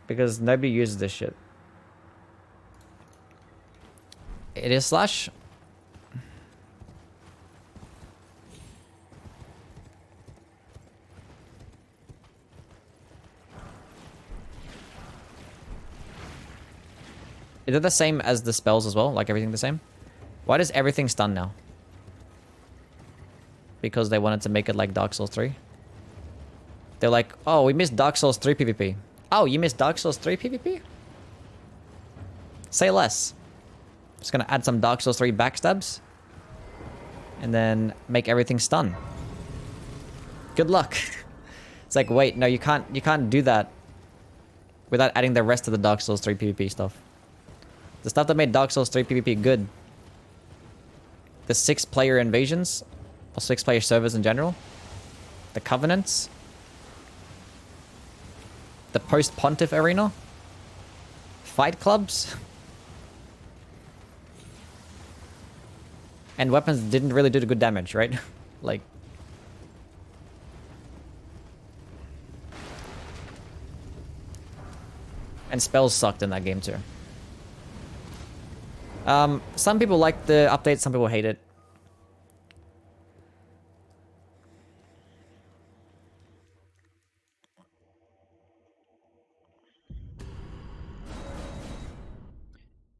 Because nobody uses this shit. It is slash. Is it the same as the spells as well? Like everything the same? Why does everything stun now? Because they wanted to make it like Dark Souls 3? They're like, oh, we missed Dark Souls 3 PvP. Oh, you missed Dark Souls 3 PvP? Say less. Just gonna add some Dark Souls 3 backstabs. And then make everything stun. Good luck. It's like, wait, no, you can't do that without adding the rest of the Dark Souls 3 PvP stuff. The stuff that made Dark Souls 3 PvP good. The 6-player invasions. Or 6-player servers in general. The Covenants. The post-Pontiff arena. Fight clubs. And weapons didn't really do good damage, right? Like... And spells sucked in that game too. Some people like the update, some people hate it.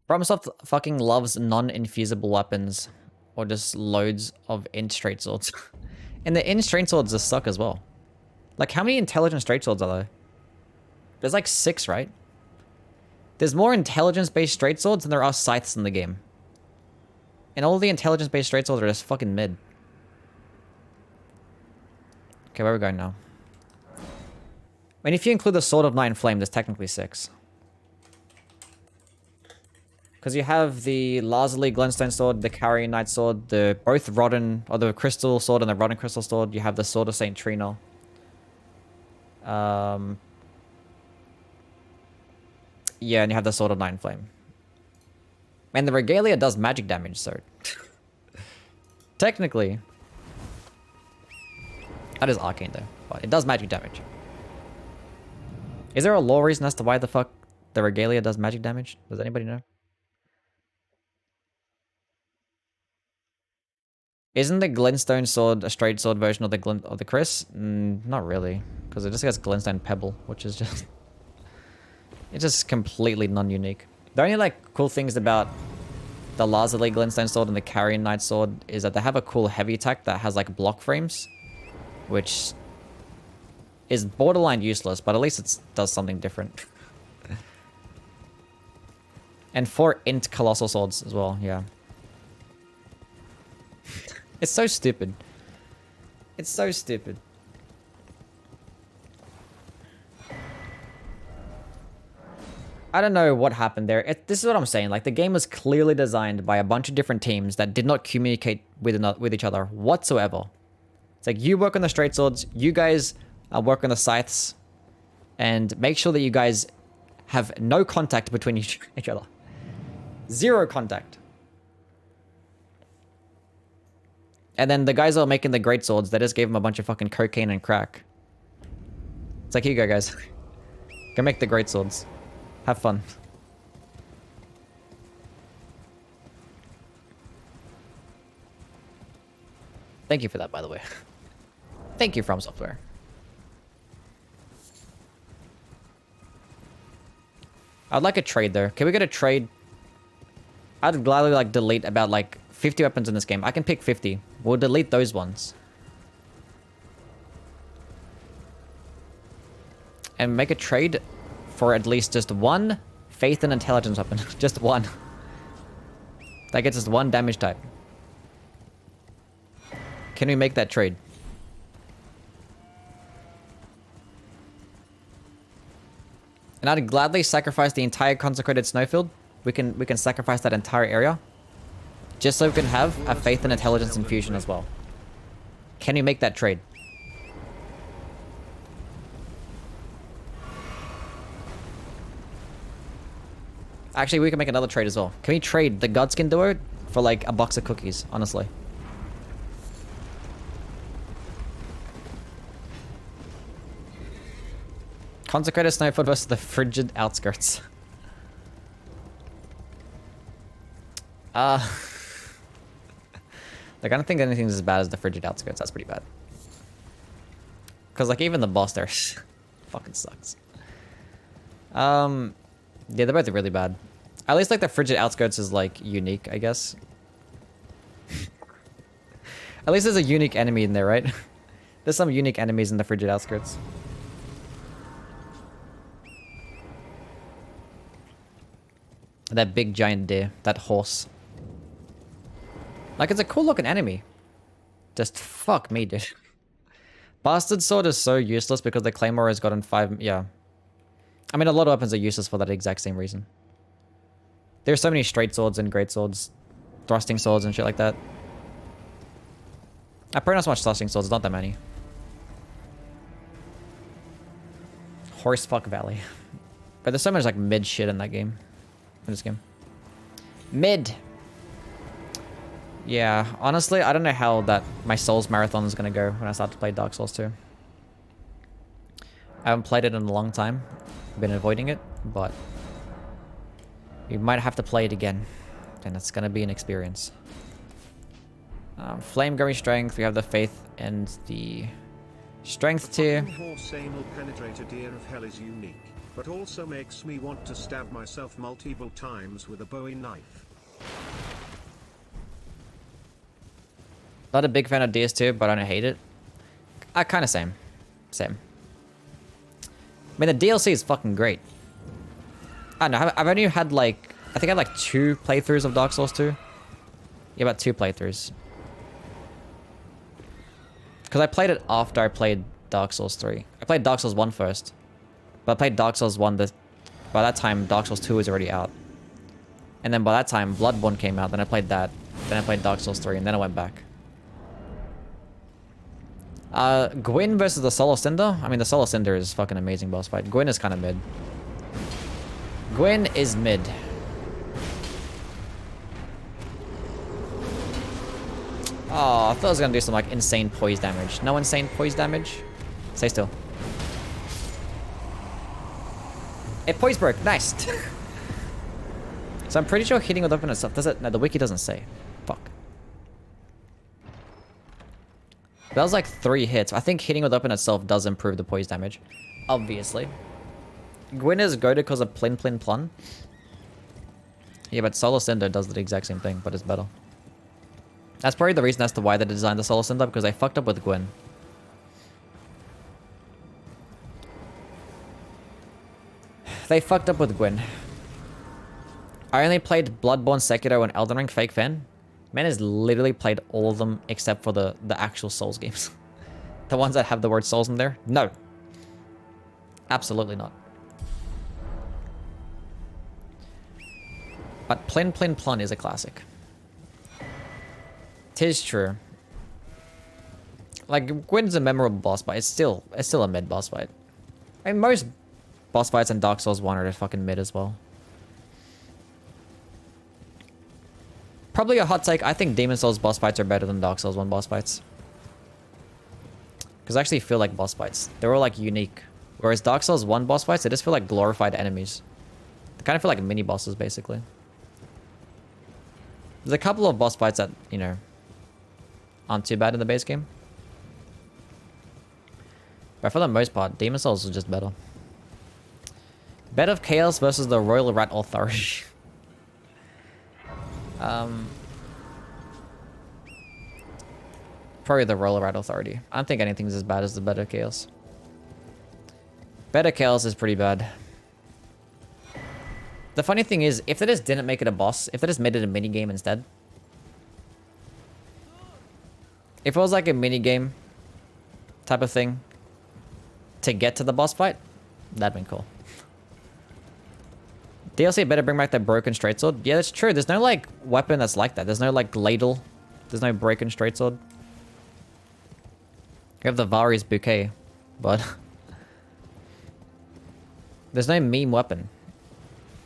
FromSoft fucking loves non-infusable weapons. Or just loads of int straight swords. And the int straight swords just suck as well. Like, how many intelligent straight swords are there? There's like 6, right? There's more intelligence-based straight swords than there are scythes in the game. And all the intelligence-based straight swords are just fucking mid. Okay, where are we going now? I mean, if you include the Sword of Nine Flame, there's technically 6. Because you have the Lazuli Glenstone Sword, the Carrion Knight Sword, the both Rodden, or the Crystal Sword and the Rodden Crystal Sword. You have the Sword of Saint Trina. Yeah, and you have the Sword of Nine Flame. And the Regalia does magic damage, so... Technically... That is arcane though, but it does magic damage. Is there a lore reason as to why the fuck the Regalia does magic damage? Does anybody know? Isn't the Glintstone Sword a straight sword version of the Chris? Not really, because it just has Glintstone Pebble, which is just... It's just completely non-unique. The only, like, cool things about the Lazuli Glintstone Sword and the Carrion Knight Sword is that they have a cool heavy attack that has, like, block frames, which is borderline useless, but at least it does something different. And 4 int Colossal Swords as well, yeah. It's so stupid. It's so stupid. I don't know what happened there. This is what I'm saying. Like, the game was clearly designed by a bunch of different teams that did not communicate with each other whatsoever. It's like, you work on the straight swords, you guys work on the scythes, and make sure that you guys have no contact between each other. Zero contact. And then the guys that are making the great swords, they just gave them a bunch of fucking cocaine and crack. It's like, here you go, guys. Go make the great swords. Have fun. Thank you for that, by the way. Thank you, From Software. I'd like a trade, though. Can we get a trade? I'd gladly, like, delete about, like, 50 weapons in this game. I can pick 50. We'll delete those ones. And make a trade for at least just one faith and intelligence weapon. Just one. That gets us one damage type. Can we make that trade? And I'd gladly sacrifice the entire consecrated snowfield. We can sacrifice that entire area. Just so we can have a faith and intelligence infusion as well. Can we make that trade? Actually, we can make another trade as well. Can we trade the Godskin duo for like a box of cookies, honestly? Consecrated Snowfield versus the Frigid Outskirts. Like, I don't think anything's as bad as the Frigid Outskirts. That's pretty bad. Because, like, even the boss there fucking sucks. Yeah, they're both really bad. At least, like, the Frigid Outskirts is, like, unique, I guess. At least there's a unique enemy in there, right? There's some unique enemies in the Frigid Outskirts. That big giant deer. That horse. Like, it's a cool looking enemy. Just fuck me, dude. Bastard Sword is so useless because the Claymore has gotten 5... Yeah. I mean, a lot of weapons are useless for that exact same reason. There's so many straight swords and great swords. Thrusting swords and shit like that. I probably not so much thrusting swords. Not that many. Horsefuck Valley. But there's so much, like, mid shit in that game. In this game. Mid! Yeah, honestly, I don't know how that my Souls marathon is gonna go when I start to play Dark Souls 2. I haven't played it in a long time. I've been avoiding it, but we might have to play it again. And it's gonna be an experience. Flame Gummy Strength, we have the Faith and the Strength tier. Horse anal penetrator deer of hell is unique, but also makes me want to stab myself multiple times with a Bowie knife. Not a big fan of DS2, but I don't hate it. I kind of same. Same. I mean, the DLC is fucking great. I don't know, I've only had like... I think I had like 2 playthroughs of Dark Souls 2. Yeah, about 2 playthroughs. Because I played it after I played Dark Souls 3. I played Dark Souls 1 first. But I played Dark Souls 1... By that time, Dark Souls 2 was already out. And then by that time, Bloodborne came out. Then I played that. Then I played Dark Souls 3. And then I went back. Gwyn versus the Soul of Cinder. I mean, the Soul of Cinder is fucking amazing boss fight. Gwyn is kind of mid. Gwyn is mid. Oh, I thought I was gonna do some like insane poise damage. No insane poise damage. Stay still. It poise broke. Nice. So I'm pretty sure hitting with weapon itself does it. No, the wiki doesn't say. Fuck. That was like 3 hits. I think hitting with weapon itself does improve the poise damage. Obviously. Gwyn is goated because of Plin Plin Plun. Yeah, but Solar Cinder does the exact same thing, but it's better. That's probably the reason as to why they designed the Solar Cinder, because they fucked up with Gwyn. They fucked up with Gwyn. I only played Bloodborne, Sekiro, and Elden Ring. Fake fan. Man has literally played all of them except for the actual Souls games. The ones that have the word Souls in there? No. Absolutely not. But Plin Plin Plun is a classic. 'Tis true. Like, Gwyn's a memorable boss fight. It's still a mid boss fight. I mean, most boss fights in Dark Souls 1 are fucking mid as well. Probably a hot take. I think Demon Souls boss fights are better than Dark Souls 1 boss fights. Because I actually feel like boss fights. They're all like unique. Whereas Dark Souls 1 boss fights, they just feel like glorified enemies. They kind of feel like mini bosses, basically. There's a couple of boss fights that, you know, aren't too bad in the base game. But for the most part, Demon Souls is just better. Bed of Chaos versus the Royal Rat Authority. Probably the Royal Rat Authority. I don't think anything's as bad as the Bed of Chaos. Bed of Chaos is pretty bad. The funny thing is, if they just didn't make it a boss, if they just made it a mini game instead, if it was like a mini game type of thing to get to the boss fight, that'd been cool. DLC better bring back that broken straight sword. Yeah, that's true. There's no like weapon that's like that. There's no like ladle. There's no broken straight sword. You have the Vari's bouquet, but there's no meme weapon.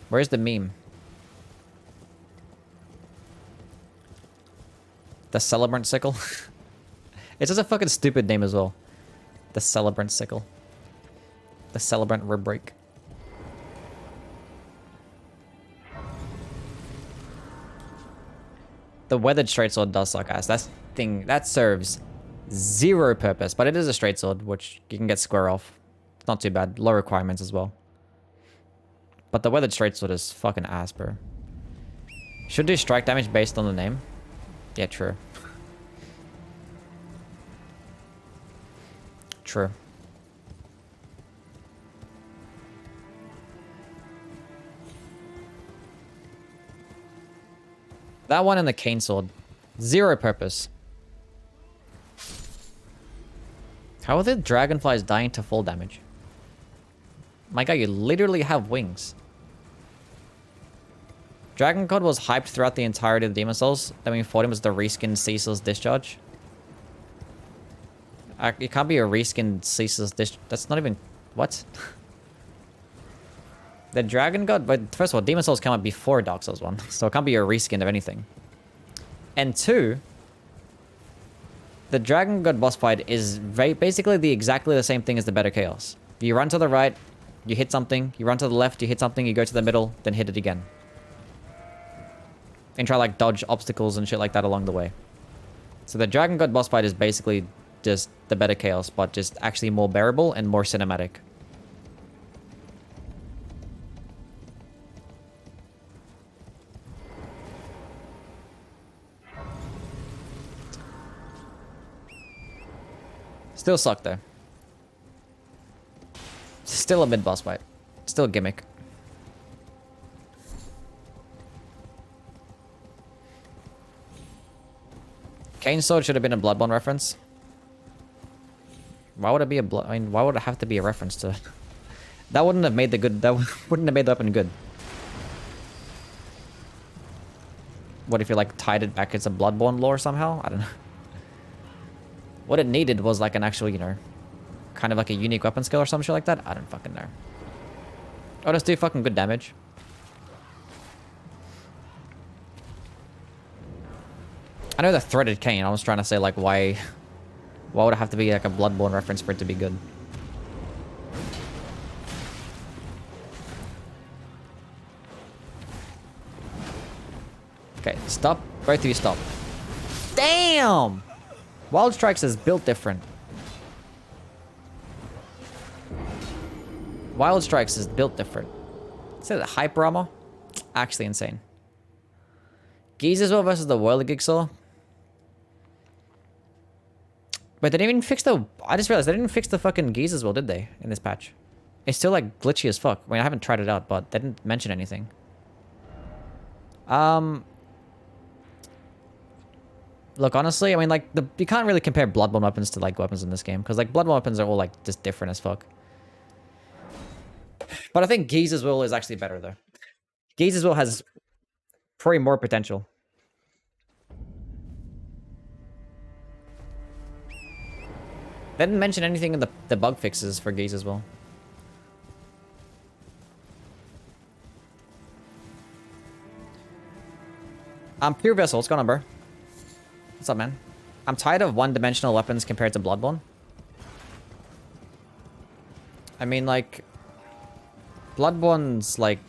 Where's the meme? The Celebrant Sickle? It's just a fucking stupid name as well. The Celebrant Sickle. The Celebrant Rib Break. The weathered straight sword does suck ass. That serves zero purpose, but it is a straight sword, which you can get square off. It's not too bad. Low requirements as well. But the weathered straight sword is fucking ass, bro. Should do strike damage based on the name. Yeah, true. True. That one and the cane sword. Zero purpose. How are the dragonflies dying to full damage? My guy, you literally have wings. Dragon God was hyped throughout the entirety of Demon Souls. Then we fought him as the reskinned Ceaseless Discharge. It can't be a reskinned Ceaseless Discharge. That's not even... What? The Dragon God... But first of all, Demon Souls came out before Dark Souls 1. So it can't be a reskin of anything. And 2... The Dragon God boss fight is basically exactly the same thing as the Better Chaos. You run to the right, you hit something. You run to the left, you hit something. You go to the middle, then hit it again. And try like dodge obstacles and shit like that along the way. So the Dragon God boss fight is basically just the Better Chaos, but just actually more bearable and more cinematic. Still suck though. Still a mid-boss fight. Still a gimmick. Cane Sword should have been a Bloodborne reference. Why would it be a I mean, why would it have to be a reference to... That wouldn't have made the good... That wouldn't have made the weapon good. What if you like tied it back into Bloodborne lore somehow? I don't know. What it needed was like an actual, you know, kind of like a unique weapon skill or some shit like that. I don't fucking know. Oh, just do fucking good damage. I know the threaded cane. I was trying to say like why would it have to be like a Bloodborne reference for it to be good? Okay, stop. Both of you stop. Damn! Wild Strikes is built different. Wild Strikes is built different. Is it hyper armor? Actually insane. Geezer's versus the Whirligig Saw. But they didn't even fix the... I just realized they didn't fix the fucking Geezer's did they? In this patch. It's still like glitchy as fuck. I mean, I haven't tried it out, but they didn't mention anything. Look, honestly, I mean, like, you can't really compare Bloodborne weapons to, like, weapons in this game. Because, like, Bloodborne weapons are all, like, just different as fuck. But I think Geezer's Will is actually better, though. Geezer's Will has probably more potential. They didn't mention anything in the bug fixes for Geezer's Will. Pure Vessel, what's going on, bro? What's up, man? I'm tired of one-dimensional weapons compared to Bloodborne. I mean, like... Bloodborne's, like...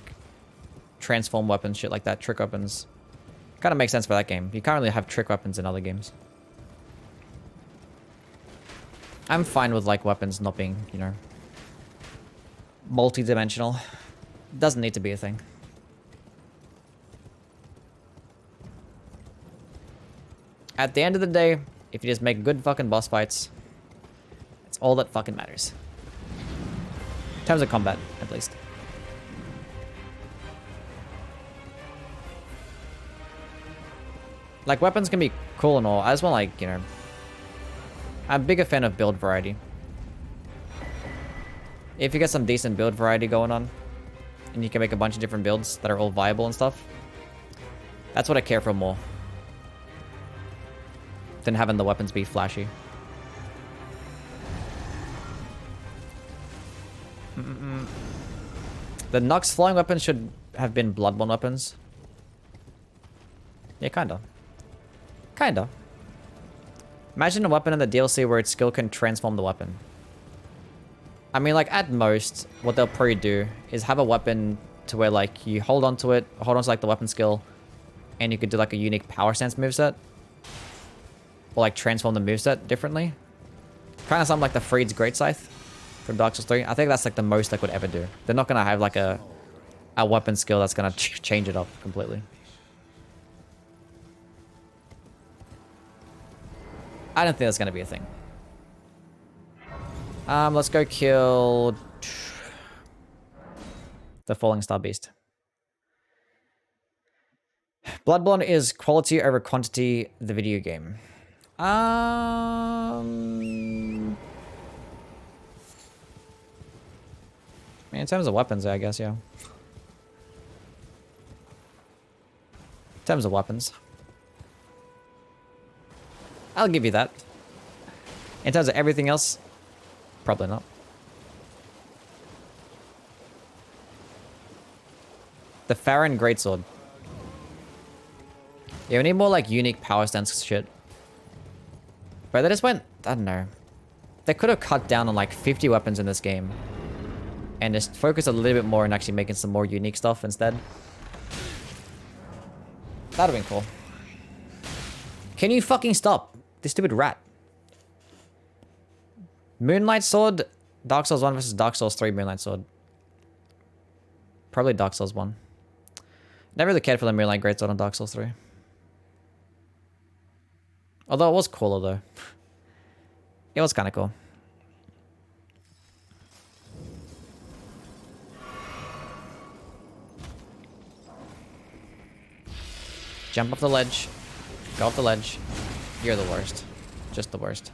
transform weapons, shit like that. Trick weapons. Kind of makes sense for that game. You can't really have trick weapons in other games. I'm fine with, like, weapons not being, you know... multi-dimensional. Doesn't need to be a thing. At the end of the day, if you just make good fucking boss fights, it's all that fucking matters. In terms of combat, at least. Like, weapons can be cool and all. I just want, like, you know... I'm a bigger fan of build variety. If you get some decent build variety going on, and you can make a bunch of different builds that are all viable and stuff, that's what I care for more than having the weapons be flashy. The Nux flying weapons should have been Bloodborne weapons. Yeah, kinda. Kinda. Imagine a weapon in the DLC where its skill can transform the weapon. I mean, like, at most, what they'll probably do is have a weapon to where, like, you hold on to it, hold on to, like, the weapon skill, and you could do, like, a unique power stance moveset. Or, like, transform the moveset differently. Kind of something like the Freed's Great Scythe from Dark Souls 3. I think that's, like, the most they could ever do. They're not going to have, like, a weapon skill that's going to change it up completely. I don't think that's going to be a thing. Let's go kill the Falling Star Beast. Bloodborne is quality over quantity, the video game. I mean, in terms of weapons, I guess, yeah. In terms of weapons. I'll give you that. In terms of everything else, probably not. The Farron Greatsword. Yeah, we need more, like, unique power stance shit. But they just went... I don't know. They could have cut down on, like, 50 weapons in this game. And just focus a little bit more on actually making some more unique stuff instead. That'd have been cool. Can you fucking stop? This stupid rat. Moonlight Sword. Dark Souls 1 versus Dark Souls 3 Moonlight Sword. Probably Dark Souls 1. Never really cared for the Moonlight Greatsword on Dark Souls 3. Although it was cooler though. It was kind of cool. Jump off the ledge. Go off the ledge. You're the worst. Just the worst.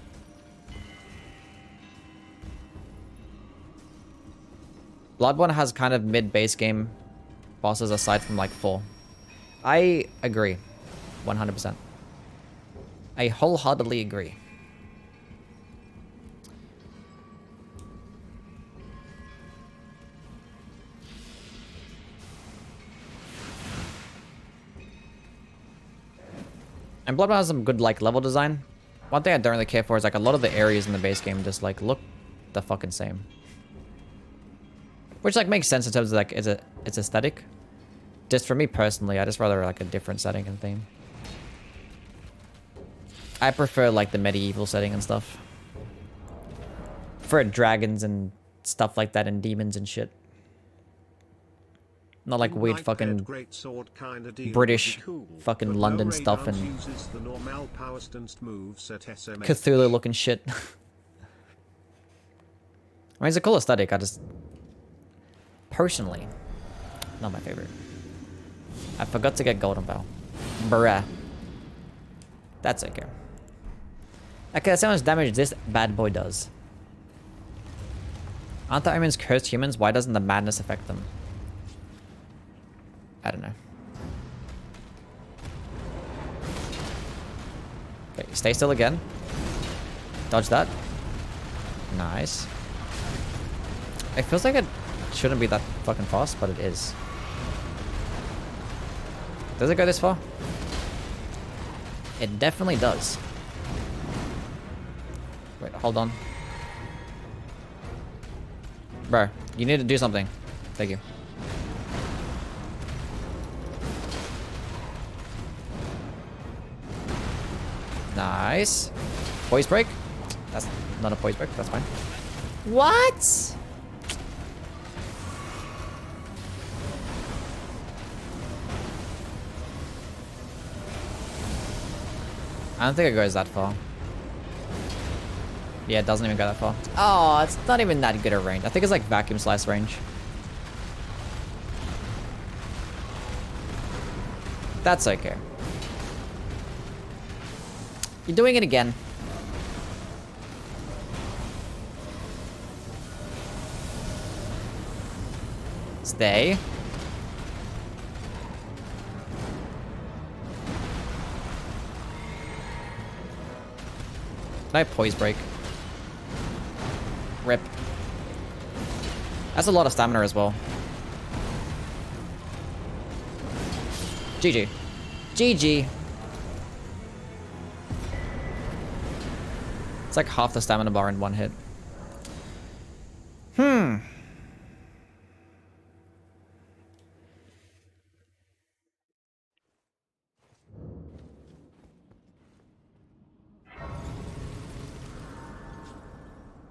Bloodborne has kind of mid-base game bosses aside from like 4. I agree. 100%. I wholeheartedly agree. And Bloodborne has some good, like, level design. One thing I don't really care for is, like, a lot of the areas in the base game just, like, look the fucking same. Which, like, makes sense in terms of, like, it's aesthetic. Just for me personally, I just rather, like, a different setting and theme. I prefer, like, the medieval setting and stuff. For dragons and stuff like that and demons and shit. Not like weird fucking British fucking London stuff and Cthulhu looking shit. I mean, it's a cool aesthetic. I just... Personally, not my favorite. I forgot to get Golden Bow. Bruh. That's okay. Okay, that's how much damage this bad boy does. Aren't the omens cursed humans? Why doesn't the madness affect them? I don't know. Okay, stay still again. Dodge that. Nice. It feels like it shouldn't be that fucking fast, but it is. Does it go this far? It definitely does. Wait, hold on. Bro, you need to do something. Thank you. Nice. Poise break. That's not a poise break. That's fine. What? I don't think it goes that far. Yeah, it doesn't even go that far. Oh, it's not even that good a range. I think it's like vacuum slice range. That's okay. You're doing it again. Stay. Can I poise break? Rip. That's a lot of stamina as well. GG. GG. It's like half the stamina bar in one hit.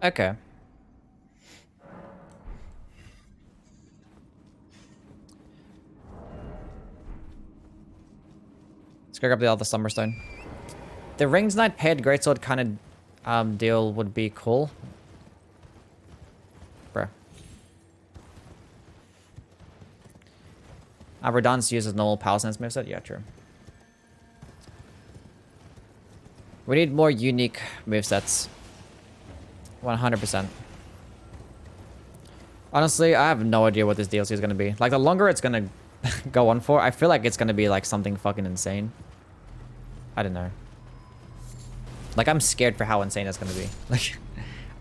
Okay. Let's go grab the other Summerstone. The Rings Knight paired Greatsword kind of deal would be cool. Bruh. Radance uses normal power sense moveset? Yeah, true. We need more unique movesets. 100%. Honestly, I have no idea what this DLC is going to be. Like, the longer it's going to go on for, I feel like it's going to be, like, something fucking insane. I don't know. Like, I'm scared for how insane it's going to be. Like,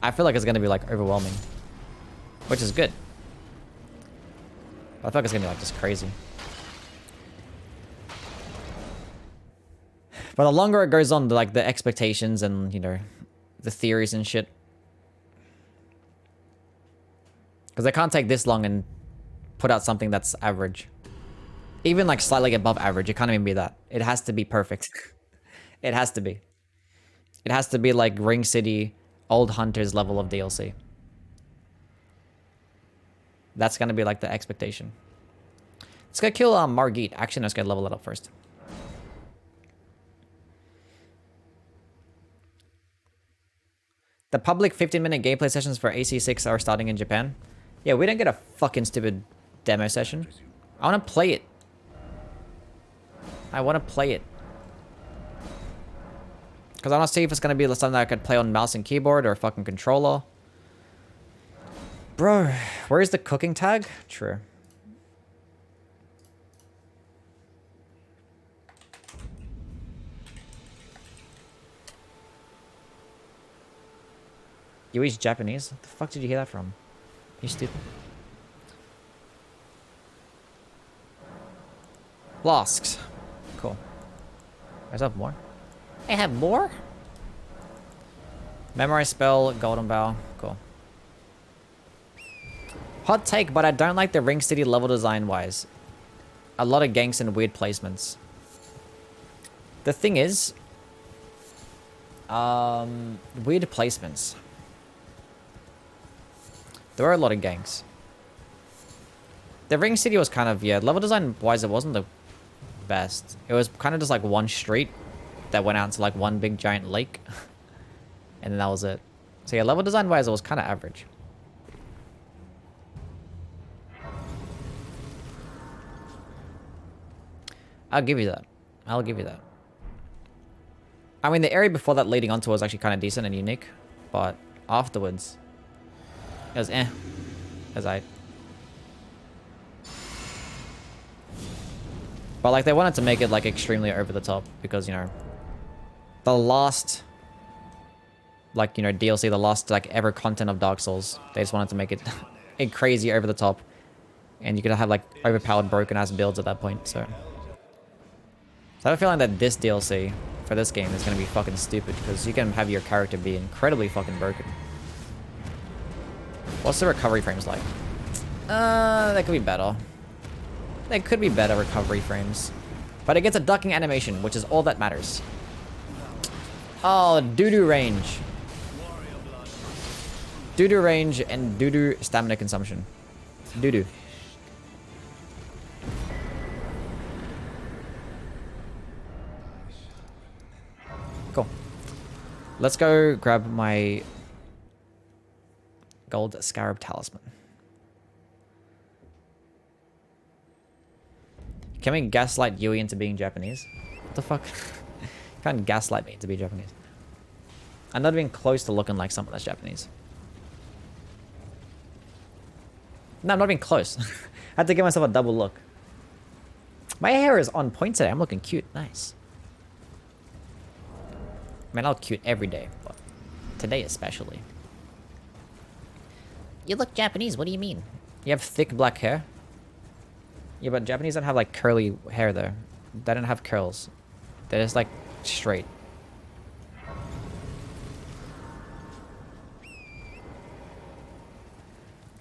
I feel like it's going to be, like, overwhelming. Which is good. But I feel like it's going to be, like, just crazy. But the longer it goes on, like, the expectations and, you know, the theories and shit. Because they can't take this long and put out something that's average. Even, like, slightly above average. It can't even be that. It has to be perfect. It has to be. It has to be, like, Ring City, Old Hunters level of DLC. That's gonna be, like, the expectation. Let's go kill Margit. Actually, let's go level it up first. The public 15-minute gameplay sessions for AC6 are starting in Japan. Yeah, we didn't get a fucking stupid demo session. I want to play it. I want to play it. Because I want to see if it's going to be something that I could play on mouse and keyboard or fucking controller. Bro, where is the cooking tag? True. Youwy's Japanese? What the fuck did you hear that from? You stupid. Flasks. Cool. Guys have more? I have more? Memorize spell, golden bow. Cool. Hot take, but I don't like the Ring City level design wise. A lot of ganks and weird placements. The thing is, weird placements. There were a lot of ganks. The Ring City was kind of, yeah, level design wise, it wasn't the best. It was kind of just like one street that went out to like one big giant lake. And then that was it. So yeah, level design wise, it was kind of average. I'll give you that. I'll give you that. I mean, the area before that leading onto it was actually kind of decent and unique. But afterwards, it was eh. It was aight. But like, they wanted to make it like extremely over the top because, you know, the last, like, you know, DLC, the last like ever content of Dark Souls, they just wanted to make it crazy over the top. And you could have like overpowered broken ass builds at that point, so. I have a feeling that this DLC for this game is going to be fucking stupid because you can have your character be incredibly fucking broken. What's the recovery frames like? That could be better. There could be better recovery frames. But it gets a ducking animation, which is all that matters. Oh, doo-doo range. Doo-doo range and doo-doo stamina consumption. Doo-doo. Cool. Let's go grab my gold scarab talisman. Can we gaslight Youwy into being Japanese? What the fuck? Can't gaslight me to be Japanese. I'm not even close to looking like someone that's Japanese. No, I'm not even close. I had to give myself a double look. My hair is on point today. I'm looking cute. Nice. Man, I look cute every day, but today especially. You look Japanese, what do you mean? You have thick black hair? Yeah, but Japanese don't have like curly hair though. They don't have curls. They're just like straight.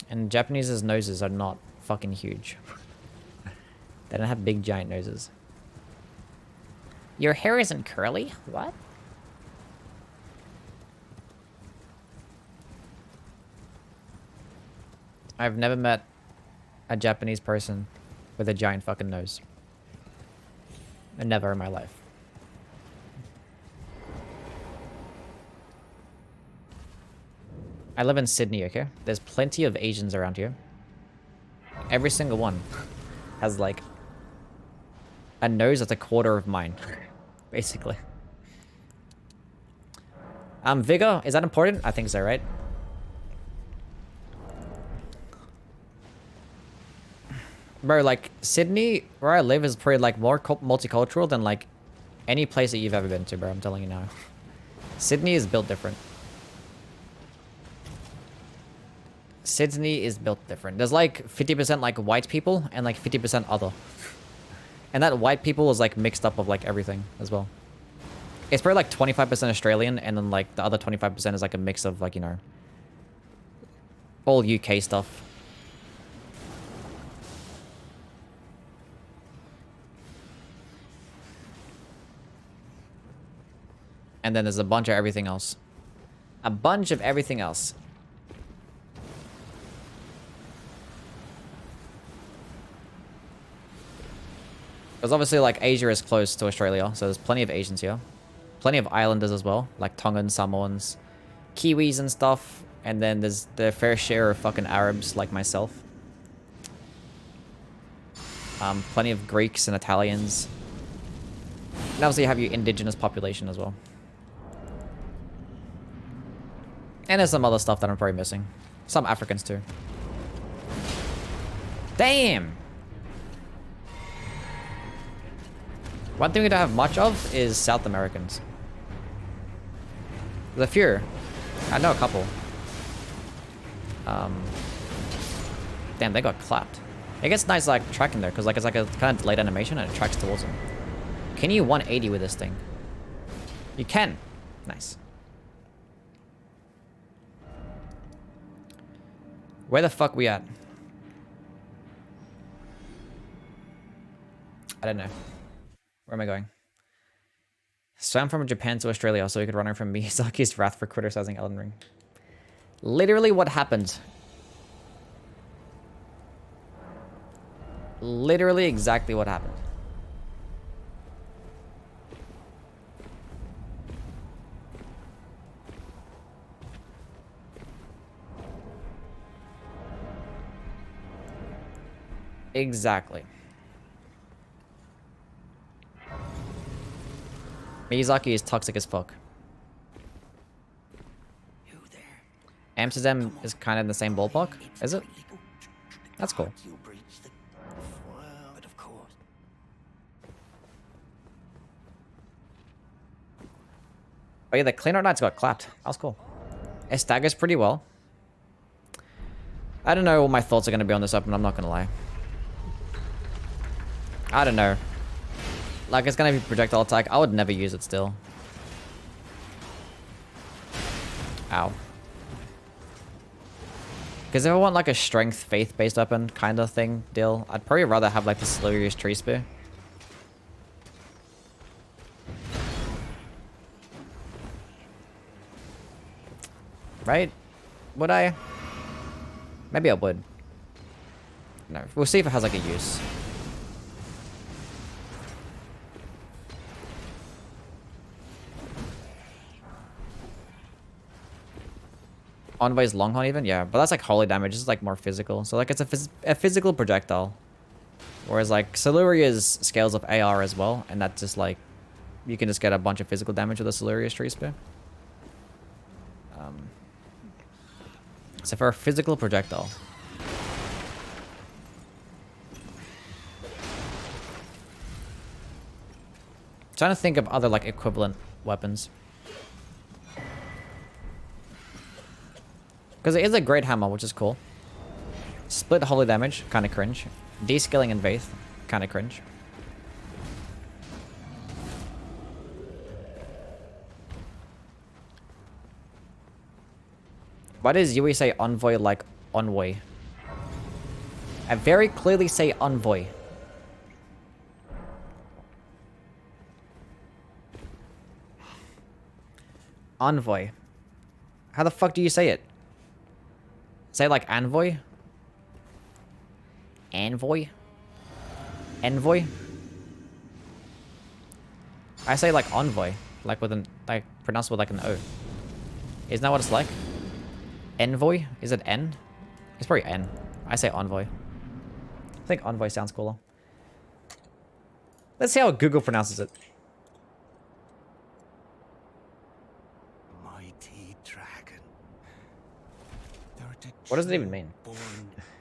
And Japanese's noses are not fucking huge. They don't have big giant noses. Your hair isn't curly? What? I've never met a Japanese person with a giant fucking nose. Never in my life. I live in Sydney, okay? There's plenty of Asians around here. Every single one has like a nose that's a quarter of mine, basically. Vigor, is that important? I think so, right? Bro, like, Sydney, where I live, is pretty, like, more multicultural than, like, any place that you've ever been to, bro. I'm telling you now. Sydney is built different. Sydney is built different. There's, like, 50%, like, white people and, like, 50% other. And that white people is, like, mixed up of, like, everything as well. It's probably, like, 25% Australian, and then, like, the other 25% is, like, a mix of, like, you know, all UK stuff. And then there's a bunch of everything else. A bunch of everything else. Because obviously, like, Asia is close to Australia, so there's plenty of Asians here. Plenty of islanders as well, like Tongans, Samoans, Kiwis and stuff. And then there's the fair share of fucking Arabs like myself. Plenty of Greeks and Italians. And obviously you have your indigenous population as well. And there's some other stuff that I'm probably missing. Some Africans too. Damn! One thing we don't have much of is South Americans. There's a few. I know a couple. Damn, they got clapped. It gets nice, like, tracking there, because, like, it's like a kind of delayed animation and it tracks towards them. Can you 180 with this thing? You can. Nice. Where the fuck we at? I don't know. Where am I going? Swam from Japan to Australia so he could run away from Miyazaki's wrath for criticizing Elden Ring. Literally what happened. Literally exactly what happened. Exactly. Miyazaki is toxic as fuck. Amsterdam is kind of in the same ballpark, is it? That's cool. Oh yeah, the Clean Art Knights got clapped. That was cool. It staggers pretty well. I don't know what my thoughts are going to be on this open, I'm not going to lie. I don't know. Like, it's going to be projectile attack. I would never use it still. Ow. Because if I want, like, a strength, faith-based weapon kind of thing deal, I'd probably rather have, like, the Silurius Tree Spear. Right? Would I? Maybe I would. No, we'll see if it has, like, a use. Envoy's Longhorn even? Yeah, but that's like holy damage. This is like more physical. So like it's a physical projectile. Whereas like Siluria's scales up AR as well. And that just like you can just get a bunch of physical damage with a Silurius Tree Spear. So for a physical projectile. Trying to think of other like equivalent weapons. Because it is a great hammer, which is cool. Split holy damage, kind of cringe. Descaling and Vaith, kind of cringe. Why does Youwy say envoy like envoy? I very clearly say envoy. Envoy. How the fuck do you say it? Say it like envoy? Envoy? Envoy? I say like envoy. Like with an, like pronounced with like an O. Isn't that what it's like? Envoy? Is it N? It's probably N. I say envoy. I think envoy sounds cooler. Let's see how Google pronounces it. Mighty dragon. What does it even mean? Born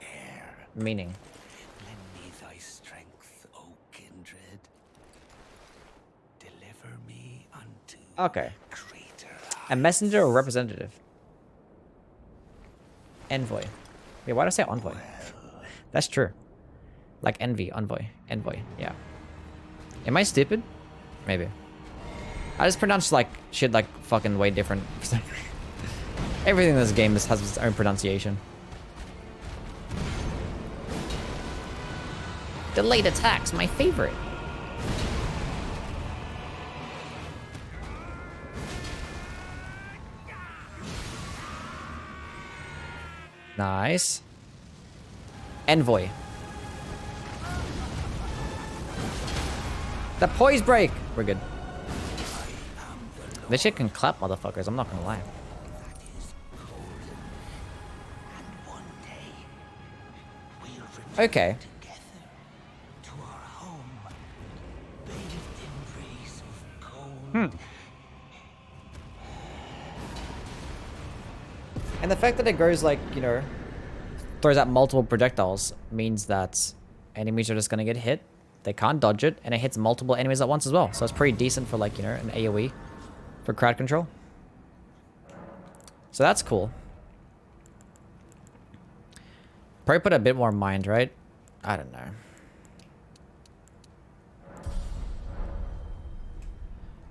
heir. Meaning. Lend me thy strength, O kindred. Deliver me unto Okay. greater A messenger or representative? Envoy. Wait, why did I say envoy? That's true. Like envy, envoy. Envoy, yeah. Am I stupid? Maybe. I just pronounce like shit like fucking way different. Everything in this game has its own pronunciation. Delayed attacks, my favorite. Nice. Envoy. The poise break! We're good. This shit can clap, motherfuckers. I'm not gonna lie. Okay. And the fact that it goes like, you know, throws out multiple projectiles means that enemies are just gonna get hit. They can't dodge it, and it hits multiple enemies at once as well. So it's pretty decent for like, you know, an AoE for crowd control. So that's cool. Probably put a bit more mind, right? I don't know.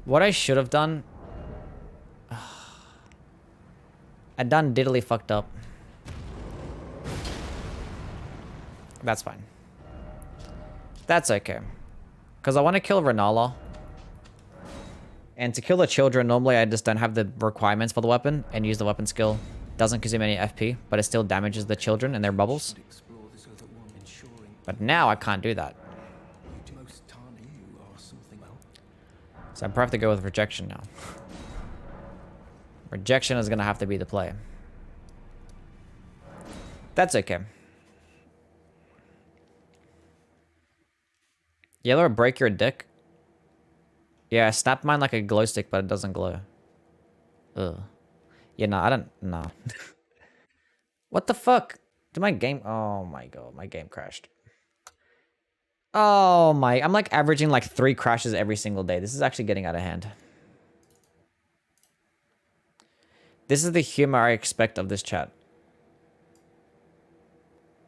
What I should have done... I done diddly fucked up. That's fine. That's okay. Because I want to kill Renala. And to kill the children, normally I just don't have the requirements for the weapon and use the weapon skill. Doesn't consume any FP, but it still damages the children and their bubbles. But now I can't do that. So I probably have to go with rejection now. Rejection is going to have to be the play. That's okay. Yellow break your dick? Yeah, I snapped mine like a glow stick, but it doesn't glow. Ugh. Yeah, no, I don't... No. What the fuck? Did my game... Oh my god, my game crashed. Oh my... I'm like averaging like 3 crashes every single day. This is actually getting out of hand. This is the humor I expect of this chat.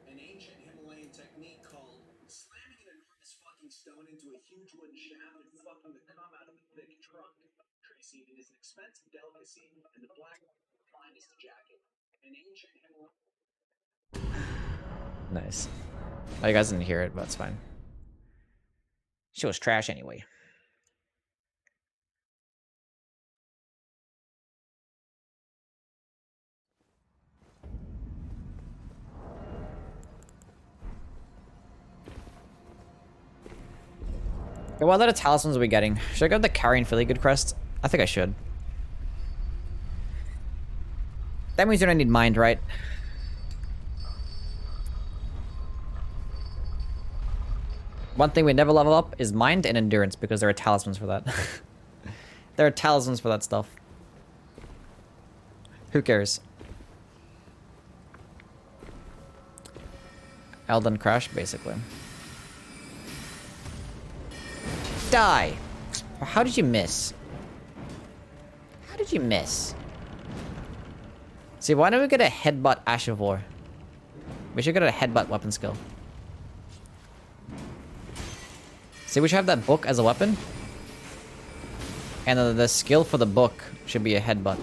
An ancient Himalayan technique called slamming an enormous fucking stone into a huge wooden shaft and fucking the cum out of a thick trunk. Tracy, it is an expensive delicacy, and the black finest jacket. An ancient Himalayan... Nice. Oh, you guys didn't hear it, but it's fine. She was trash anyway. Okay, what other talismans are we getting? Should I go with the Carrion Philly Good crest? I think I should. That means you don't need mind, right? One thing we never level up is mind and endurance because there are talismans for that. There are talismans for that stuff. Who cares? Elden Crash, basically. Die! How did you miss? How did you miss? See, why don't we get a headbutt Ash of War? We should get a headbutt weapon skill. See, we should have that book as a weapon. And the skill for the book should be a headbutt.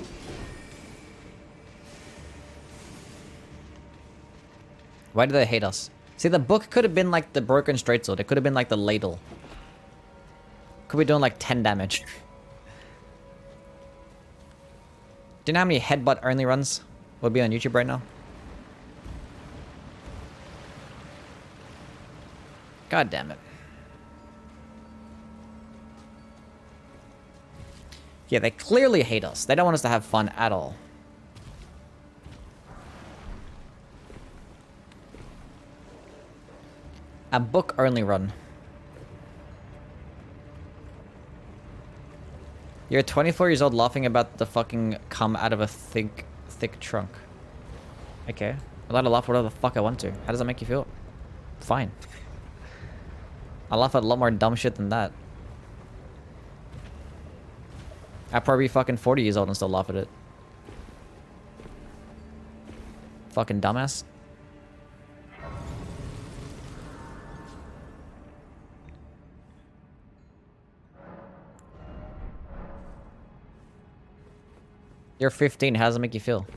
Why do they hate us? See, the book could have been like the broken straight sword. It could have been like the ladle. Could be doing like 10 damage. Do you know how many headbutt only runs would be on YouTube right now? God damn it. Yeah, they clearly hate us. They don't want us to have fun at all. A book only run. You're 24 years old laughing about the fucking cum out of a thick trunk. Okay. I'm allowed to laugh whatever the fuck I want to. How does that make you feel? Fine. I laugh at a lot more dumb shit than that. I'd probably be fucking 40 years old and still laugh at it. Fucking dumbass. You're 15, how does it make you feel?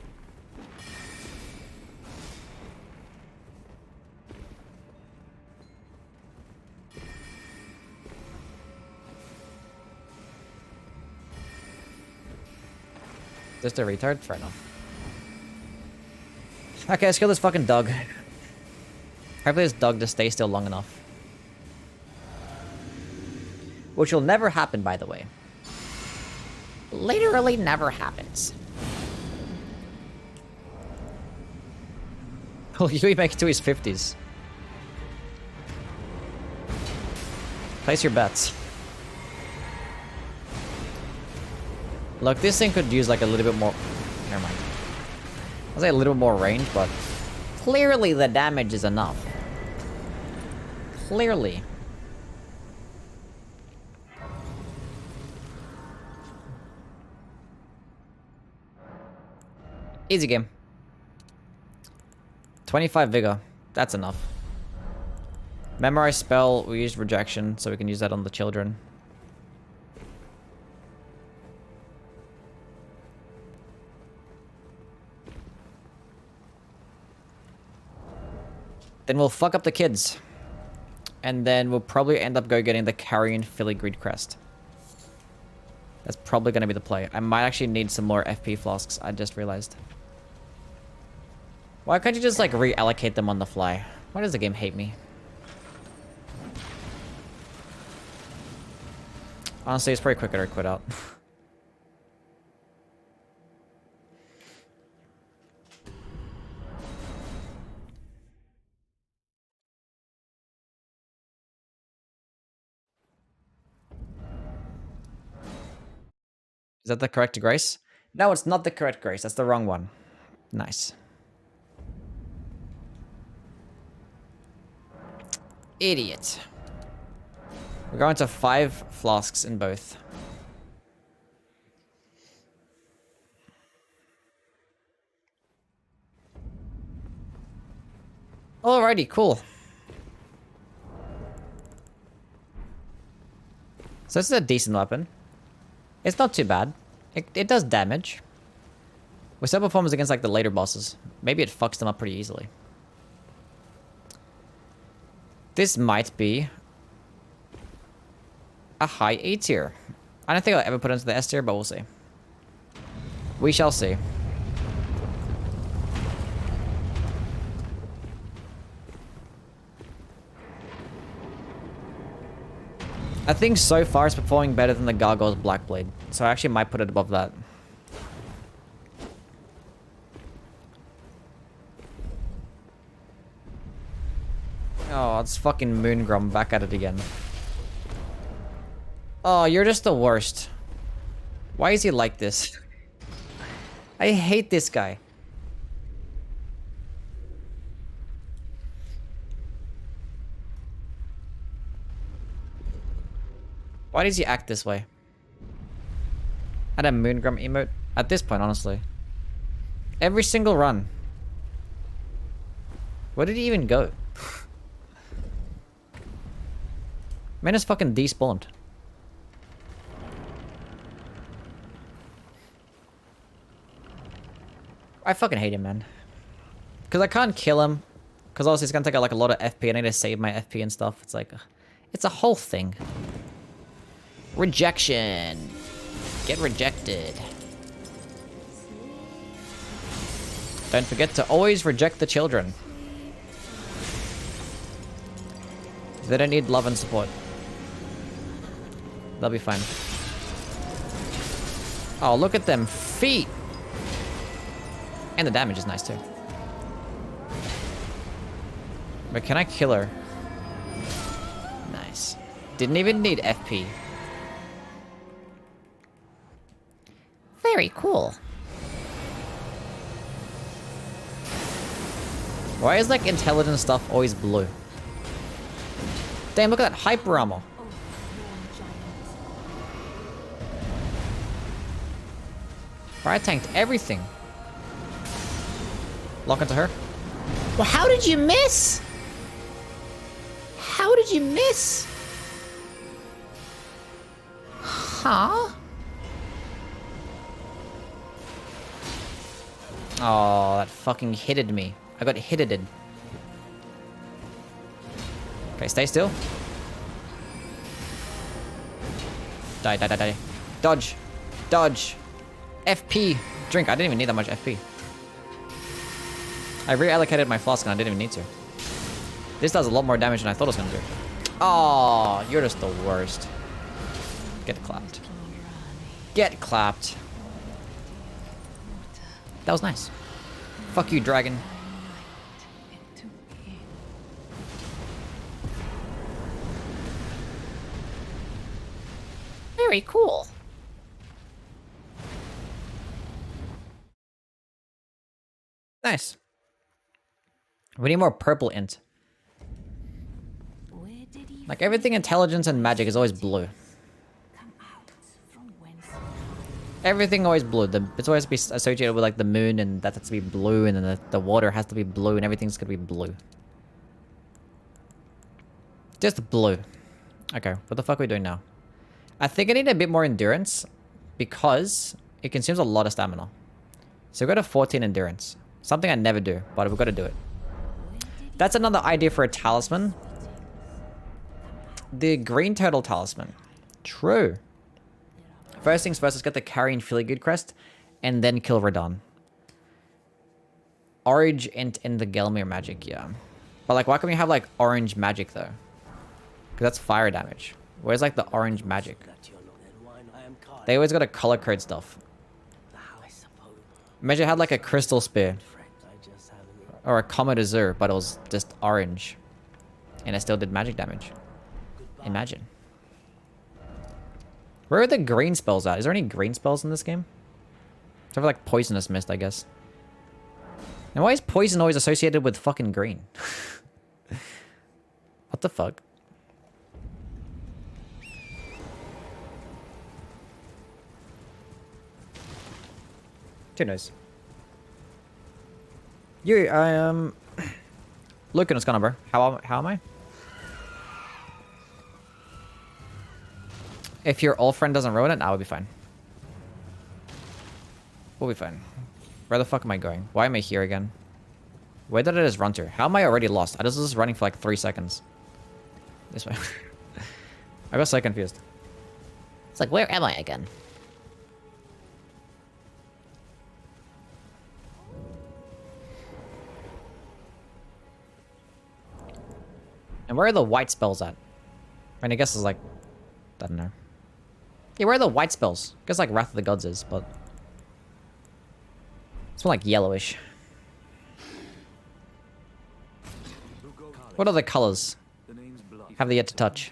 Just a retard? Fair enough. Okay, let's kill this fucking dog. Hopefully this dog just stays still long enough. Which will never happen, by the way. Literally never happens. Will Youwy make it to his 50s? Place your bets. Look, this thing could use like a little bit more... Never mind. I'll say a little bit more range, but... Clearly the damage is enough. Clearly. Easy game. 25 vigor. That's enough. Memorize spell. We used rejection, so we can use that on the children. Then we'll fuck up the kids. And then we'll probably end up getting the Carrion Filigree Crest. That's probably going to be the play. I might actually need some more FP flasks, I just realized. Why can't you just, like, reallocate them on the fly? Why does the game hate me? Honestly, it's pretty quicker to quit out. Is that the correct grace? No, it's not the correct grace. That's the wrong one. Nice. Idiot. We're going to 5 flasks in both. Alrighty, cool. So this is a decent weapon. It's not too bad. It does damage. We still performs against like the later bosses. Maybe it fucks them up pretty easily. This might be a high A tier. I don't think I'll ever put it into the S tier, but we'll see. We shall see. I think so far it's performing better than the Gargoyle's Blackblade. So I actually might put it above that. Oh, it's fucking Moongrum back at it again. Oh, you're just the worst. Why is he like this? I hate this guy. Why does he act this way? Add a Moongrum emote? At this point, honestly. Every single run. Where did he even go? Man is fucking despawned. I fucking hate him, man. Because I can't kill him. Because obviously it's going to take like a lot of FP. I need to save my FP and stuff. It's like... It's a whole thing. Rejection. Get rejected. Don't forget to always reject the children. They don't need love and support. They'll be fine. Oh, look at them feet! And the damage is nice too. But can I kill her? Nice. Didn't even need FP. Very cool. Why is like intelligent stuff always blue? Damn, look at that hyper armor. I tanked everything. Lock into her. Well, how did you miss? How did you miss? Huh? Oh, that fucking hitted me. I got hitted. Okay, stay still. Die, die, die, die. Dodge. Dodge. FP. Drink. I didn't even need that much FP. I reallocated my flask and I didn't even need to. This does a lot more damage than I thought it was going to do. Oh, you're just the worst. Get clapped. Get clapped. That was nice. Fuck you, dragon. Very cool. Nice. We need more purple int. Like everything intelligence and magic is always blue. Everything always blue. It's always be associated with like the moon and that has to be blue and then the water has to be blue and everything's gonna be blue. Just blue. Okay, what the fuck are we doing now? I think I need a bit more endurance because it consumes a lot of stamina. So we got a 14 endurance. Something I never do, but we've got to do it. That's another idea for a talisman. The green turtle talisman. True. First things first, let's get the carrying Feely Good crest and then kill Radon. Orange int in the Gelmir magic, yeah. But like, why can't we have like orange magic though? Because that's fire damage. Where's like the orange magic? They always got to color code stuff. Imagine it had like a crystal spear. Or a Comet Azure, but it was just orange. And it still did magic damage. Imagine. Where are the green spells at? Is there any green spells in this game? Except for like Poisonous Mist, I guess. And why is poison always associated with fucking green? What the fuck? Who knows? You, I am... Luke and Scanner, bro. How am I? If your old friend doesn't ruin it, I will be fine. We'll be fine. Where the fuck am I going? Why am I here again? Where did I just run to? How am I already lost? I was just running for like 3 seconds. This way. I got so confused. It's like, where am I again? And where are the white spells at? I mean, I guess it's like... I don't know. Yeah, where are the white spells? I guess like Wrath of the Gods is, but... It's more like yellowish. What are the colors? Have they yet to touch?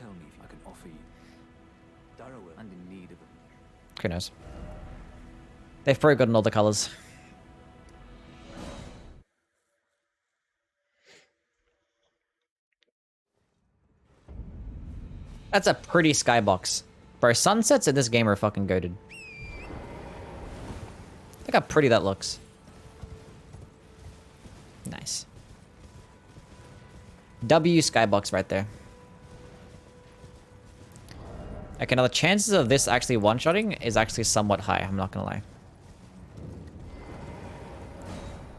Who knows? They've probably gotten all the colors. That's a pretty skybox. Bro, sunsets in this game are fucking goated. Look how pretty that looks. Nice. W skybox right there. Okay, now the chances of this actually one-shotting is actually somewhat high, I'm not gonna lie.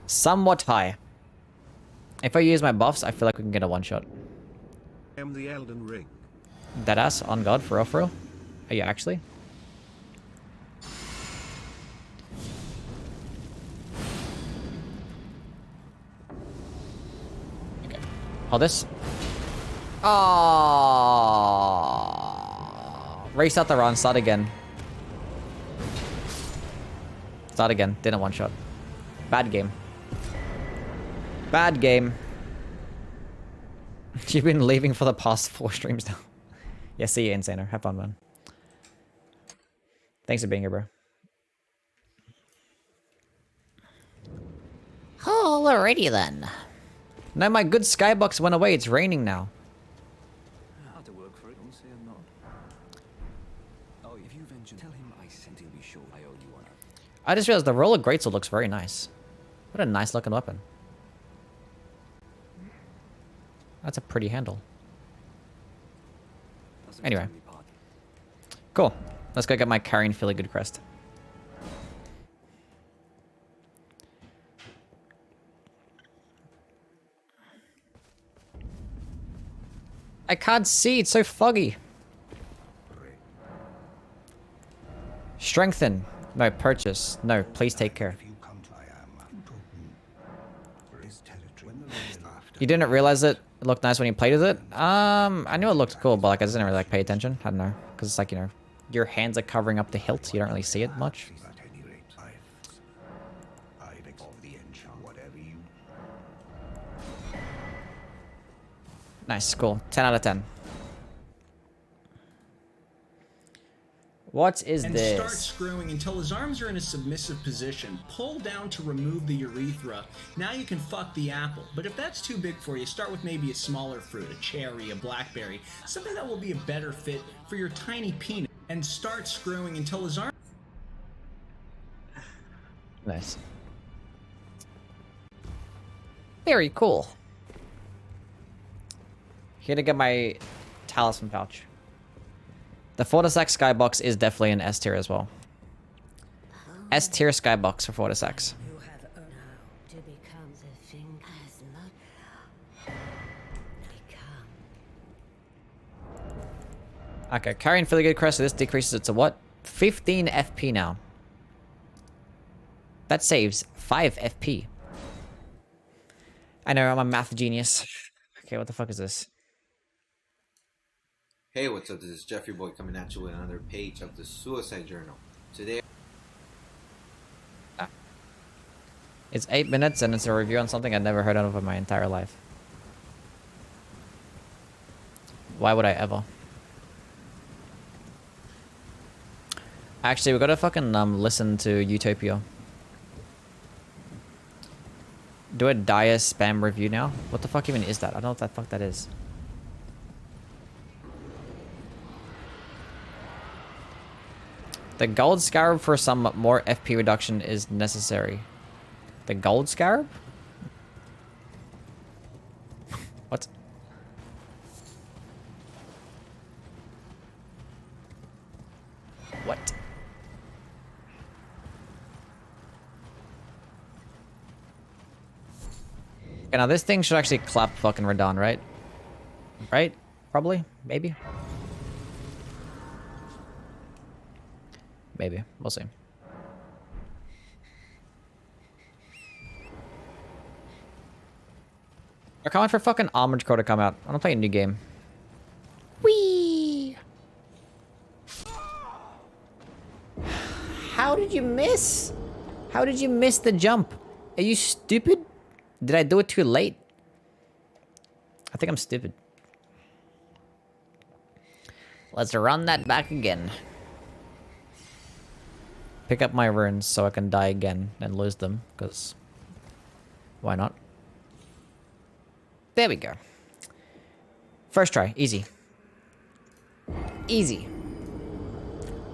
Somewhat high. If I use my buffs, I feel like we can get a one-shot. am the Elden Ring. Deadass, on God, for real? Are you actually? Okay. Hold this. Oh, restart the run, start again. Start again, didn't one-shot. Bad game. Bad game. You've been leaving for the past 4 streams now. Yeah, see you, Insaner. Have fun, man. Thanks for being here, bro. Alrighty then. No, my good skybox went away. It's raining now. I had to work for it, don't say I'm not. Oh, if you venture, tell him I sent him. Be sure I owe you one. I just realized the roller greatsword looks very nice. What a nice looking weapon. That's a pretty handle. Anyway. Cool. Let's go get my carrying Philly good crest. I can't see. It's so foggy. Strengthen. No, purchase. No, please take care. You didn't realize it looked nice when you played with it? I knew it looked cool, but like I just didn't really like pay attention. I don't know, because it's like, you know, your hands are covering up the hilt. You don't really see it much. Nice, cool. 10 out of 10. What is And this? start screwing until his arms are in a submissive position. Pull down to remove the urethra. Now you can fuck the apple. But if that's too big for you, start with maybe a smaller fruit, a cherry, a blackberry, something that will be a better fit for your tiny penis. And start screwing until his arms... Nice. Very cool. Here to get my talisman pouch. The Fortisax skybox is definitely an S tier as well. S tier skybox for Fortisax. You have now to become the thing as much become. Okay, carrying Philly good crest, so this decreases it to what? 15 FP now. That saves 5 FP. I know, I'm a math genius. Okay, what the fuck is this? Hey, what's up? This is Jeffrey Boy coming at you with another page of the Suicide Journal. Today, It's 8 minutes and it's a review on something I've never heard of in my entire life. Why would I ever? Actually, we gotta fucking listen to Utopia. Do a dire spam review now? What the fuck even is that? I don't know what the fuck that is. The gold scarab for some more FP reduction is necessary. The gold scarab? What? What? Okay, now this thing should actually clap fucking Radon, right? Right? Probably? Maybe? Maybe. We'll see. I can't wait for fucking Armored Core to come out. I want to play a new game. Whee! How did you miss? How did you miss the jump? Are you stupid? Did I do it too late? I think I'm stupid. Let's run that back again. Pick up my runes so I can die again and lose them, because why not? There we go. First try, easy. Easy.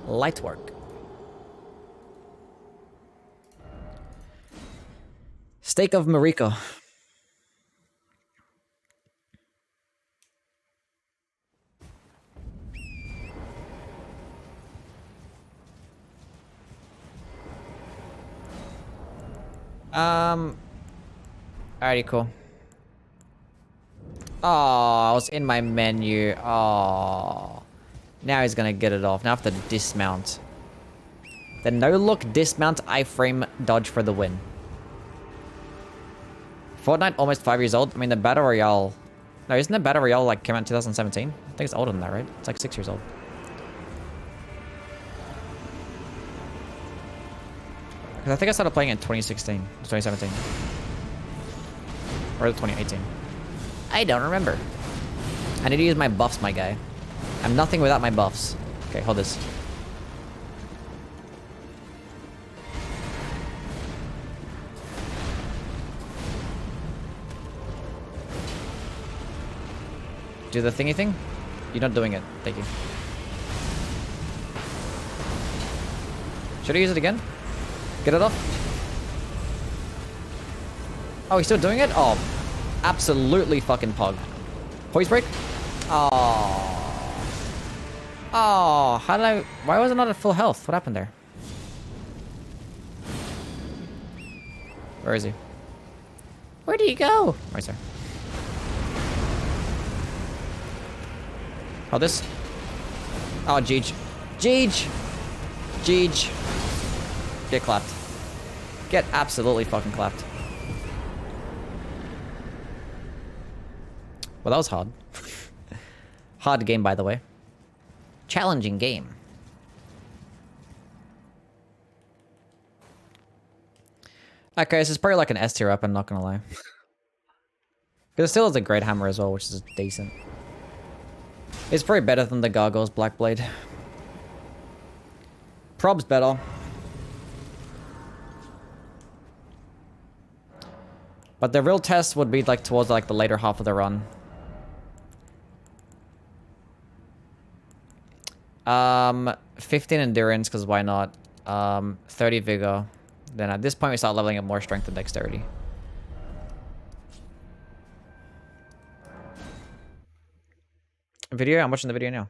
Light work. Stake of Mariko. Alrighty, cool. Oh, I was in my menu. Oh. Now he's gonna get it off. Now I have to dismount. The no-look dismount iframe dodge for the win. Fortnite almost 5 years old. I mean, the Battle Royale... No, isn't the Battle Royale, like, came out in 2017? I think it's older than that, right? It's like 6 years old. Because I think I started playing in 2016. 2017. Or 2018. I don't remember. I need to use my buffs, my guy. I'm nothing without my buffs. Okay, hold this. Do the thingy thing? You're not doing it. Thank you. Should I use it again? Get it off? Oh, he's still doing it? Oh, absolutely fucking pog. Poise break? Oh. Oh, how did I... Why was it not at full health? What happened there? Where is he? Where did he go? Right there. Oh, this? Oh, Jeej. Jeej! Jeej. Get clapped. Get absolutely fucking clapped. Well, that was hard. Hard game, by the way. Challenging game. Okay, this is probably like an S tier up, I'm not gonna lie. Because it still has a great hammer as well, which is decent. It's probably better than the Gargoyle's Blackblade. Prob's better. But the real test would be like towards like the later half of the run. 15 endurance, because why not? 30 vigor. Then at this point we start leveling up more strength and dexterity. Video? I'm watching the video now.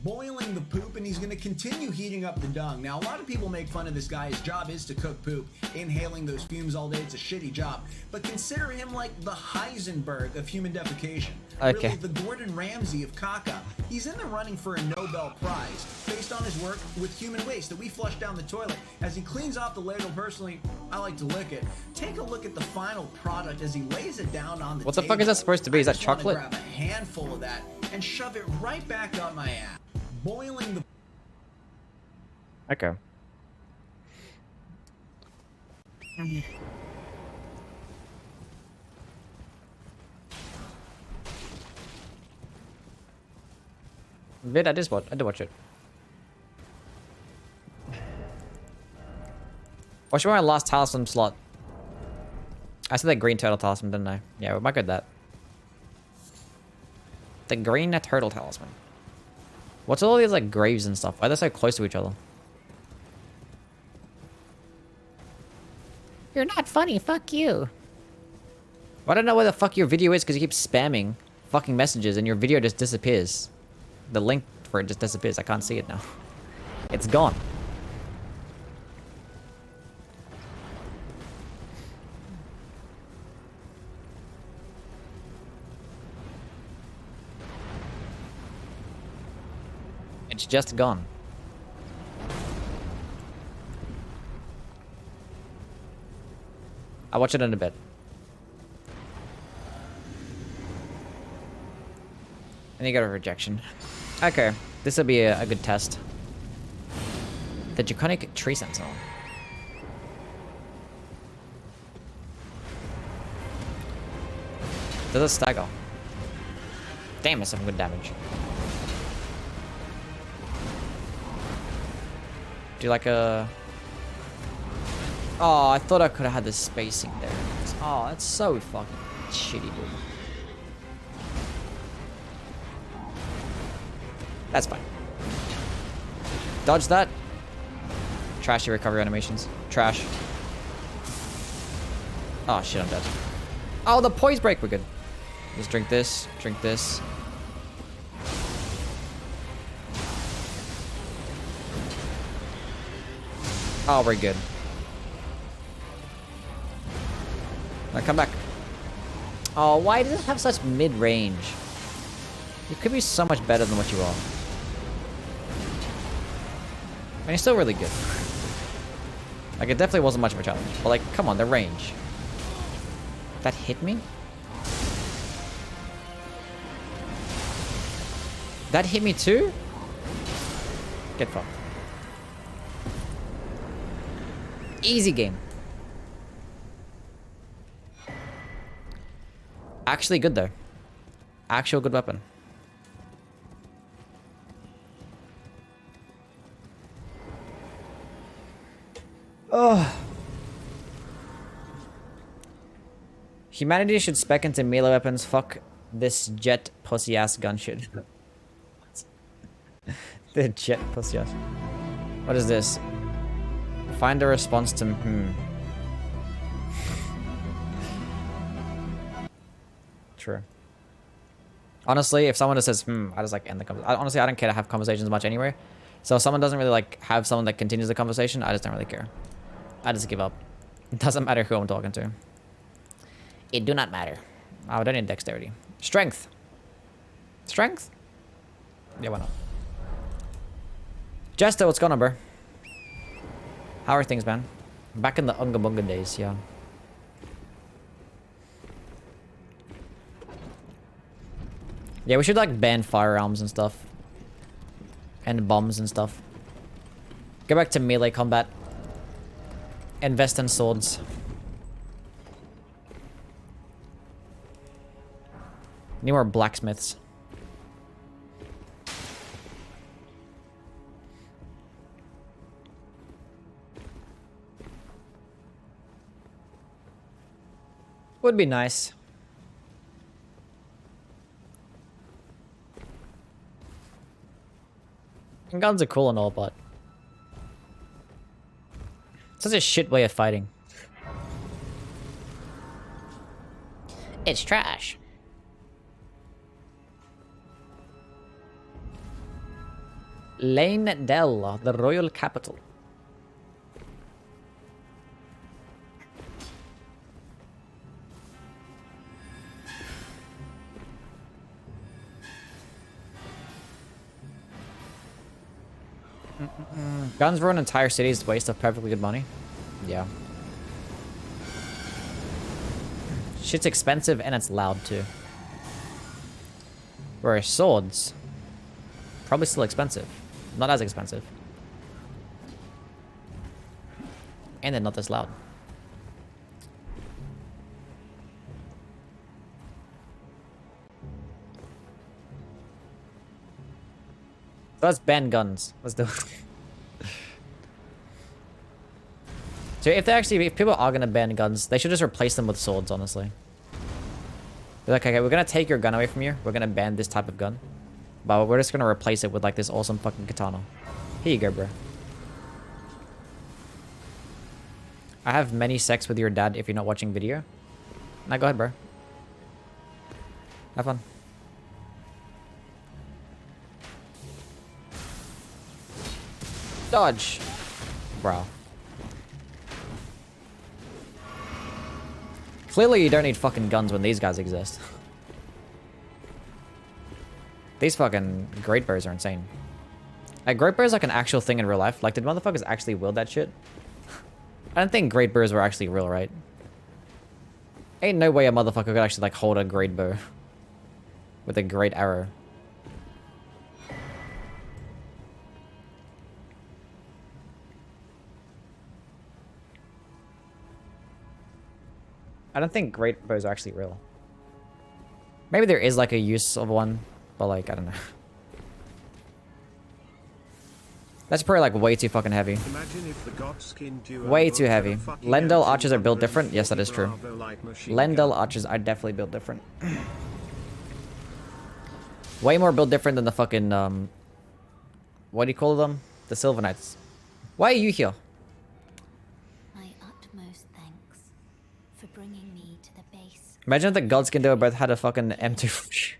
Boiling the poop, and he's going to continue heating up the dung. Now, a lot of people make fun of this guy. His job is to cook poop. Inhaling those fumes all day, it's a shitty job. But consider him like the Heisenberg of human defecation. Okay. Really, the Gordon Ramsay of caca. He's in the running for a Nobel Prize based on his work with human waste that we flush down the toilet. As he cleans off the ladle, personally, I like to lick it. Take a look at the final product as he lays it down on the What the table. fuck is that supposed to be? Is that I just wanna chocolate? grab a handful of that and shove it right back up my ass. Boiling the... Okay. Vid, I did watch it. What's my last talisman slot? I said the green turtle talisman, didn't I? Yeah, we might get that. The green turtle talisman. What's all these like graves and stuff? Why are they so close to each other? You're not funny, fuck you. I don't know where the fuck your video is because you keep spamming fucking messages and your video just disappears. The link for it just disappears. I can't see it now. It's gone. It's just gone. I'll watch it in a bit. And you got a rejection. Okay, this will be a good test. The Draconic Tree Sentinel. Does it stagger? Damn, that's some good damage. Do like a... Oh, I thought I could have had the spacing there. Oh, that's so fucking shitty, dude. That's fine. Dodge that. Trash your recovery animations. Trash. Oh shit, I'm dead. Oh, the poise break, we're good. Just drink this, drink this. Oh, we're good. Now come back. Oh, why does it have such mid-range? You could be so much better than what you are. And you're still really good. Like, it definitely wasn't much of a challenge. But, like, come on, the range. That hit me? That hit me too? Get fucked. Easy game. Actually good, though. Actual good weapon. Oh. Humanity should spec into melee weapons. Fuck this jet pussy ass gun shit. The jet pussy ass. What is this? Find a response to True. Honestly, if someone just says I just like end the conversation. Honestly, I don't care to have conversations much anyway. So if someone doesn't really like have someone that continues the conversation, I just don't really care. I just give up. It doesn't matter who I'm talking to. It do not matter. Oh, I don't need dexterity. Strength. Strength? Yeah, why not? Jester, what's going on, bro? How are things, man? Back in the Unga Bunga days, yeah. Yeah, we should like ban firearms and stuff. And bombs and stuff. Go back to melee combat. Invest in swords. Need more blacksmiths. Would be nice. And guns are cool and all, but such a shit way of fighting. It's trash. Lane Dell, the royal capital. Guns for an entire city is a waste of perfectly good money. Yeah. Shit's expensive and it's loud too. Whereas swords, probably still expensive. Not as expensive. And they're not as loud. So let's ban guns. Let's do it. So if people are gonna ban guns, they should just replace them with swords, honestly. They're like, okay, we're gonna take your gun away from you. We're gonna ban this type of gun. But we're just gonna replace it with like this awesome fucking katana. Here you go, bro. I have many sex with your dad if you're not watching video. Nah, go ahead, bro. Have fun. Dodge. Bro. Clearly you don't need fucking guns when these guys exist. These fucking great bows are insane. Like, great bows like an actual thing in real life. Like, did motherfuckers actually wield that shit? I don't think great bows were actually real, right? Ain't no way a motherfucker could actually like hold a great bow with a great arrow. I don't think great bows are actually real. Maybe there is like a use of one, but like, I don't know. That's probably like way too fucking heavy. Imagine if the God-skin duo Way too booked heavy. a fucking Lendl anti archers are built 150 different. Yes, that is true. Bravo light machine Lendl gun. archers are definitely built different. Way more built different than the fucking what do you call them? The Silver Knights. Why are you here? My utmost thanks for bringing me to the base. Imagine if the Godskin duo both had a fucking M2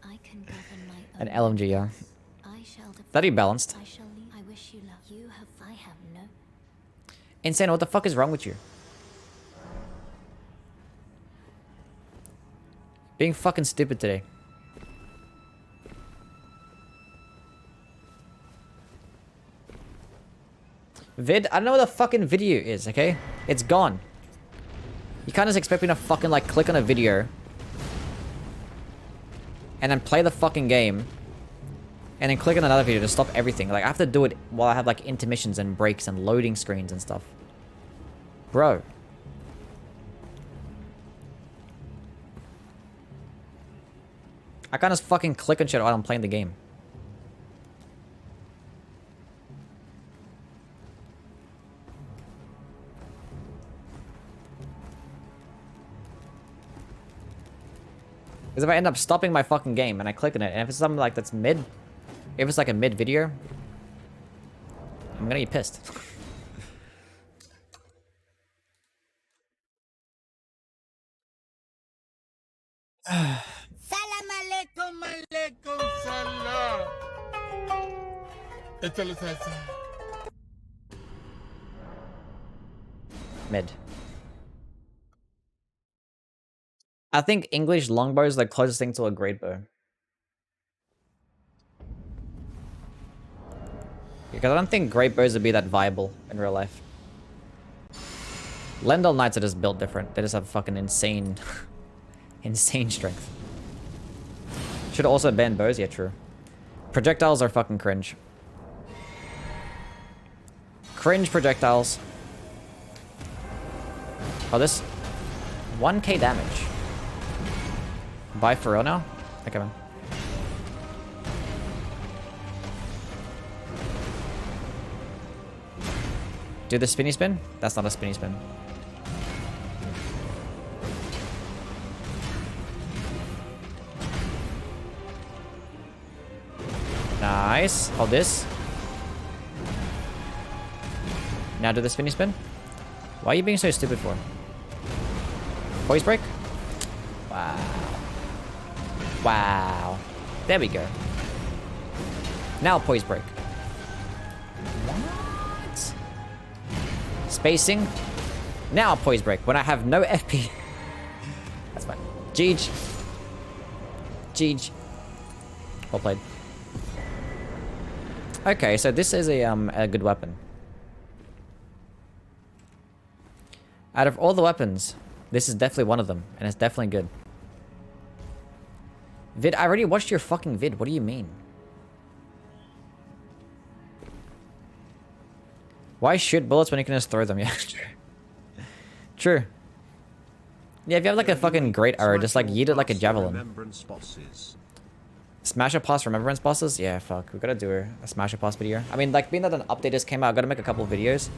I can govern my an own LMG, yeah. life. I shall That'd be balanced. I shall leave. I wish you luck. You have. I have no. Insane, what the fuck is wrong with you? Being fucking stupid today. Vid, I don't know what the fucking video is, okay? It's gone. You can't just expect me to fucking like click on a video and then play the fucking game and then click on another video to stop everything. Like I have to do it while I have like intermissions and breaks and loading screens and stuff. Bro. I can't just fucking click on shit while I'm playing the game. Because if I end up stopping my fucking game and I click on it, and if it's something like that's mid, if it's like a mid video, I'm gonna be pissed. Salam alaikum, alaikum salam. Échale salsa. Mid. I think English longbow is the closest thing to a great bow. Because I don't think great bows would be that viable in real life. Lendl Knights are just built different. They just have fucking insane, insane strength. Should also ban bows? Yeah, true. Projectiles are fucking cringe. Cringe projectiles. Oh, this 1k damage. Buy for real now? Okay, man. Do the spinny spin? That's not a spinny spin. Nice. Hold this. Now do the spinny spin. Why are you being so stupid for? Poise break? Wow. Wow. There we go. Now poise break. What? Spacing. Now poise break when I have no FP. That's fine. Jeej. Jeej. Well played. Okay, so this is a good weapon. Out of all the weapons, this is definitely one of them, and it's definitely good. Vid, I already watched your fucking vid. What do you mean? Why shoot bullets when you can just throw them? Yeah, true. True. Yeah, if you have like a fucking great arrow, just like yeet it like a javelin. Smasher Pass Remembrance bosses? Yeah, fuck. We gotta do a Smasher Pass video. I mean, like, being that an update just came out, I gotta make a couple of videos.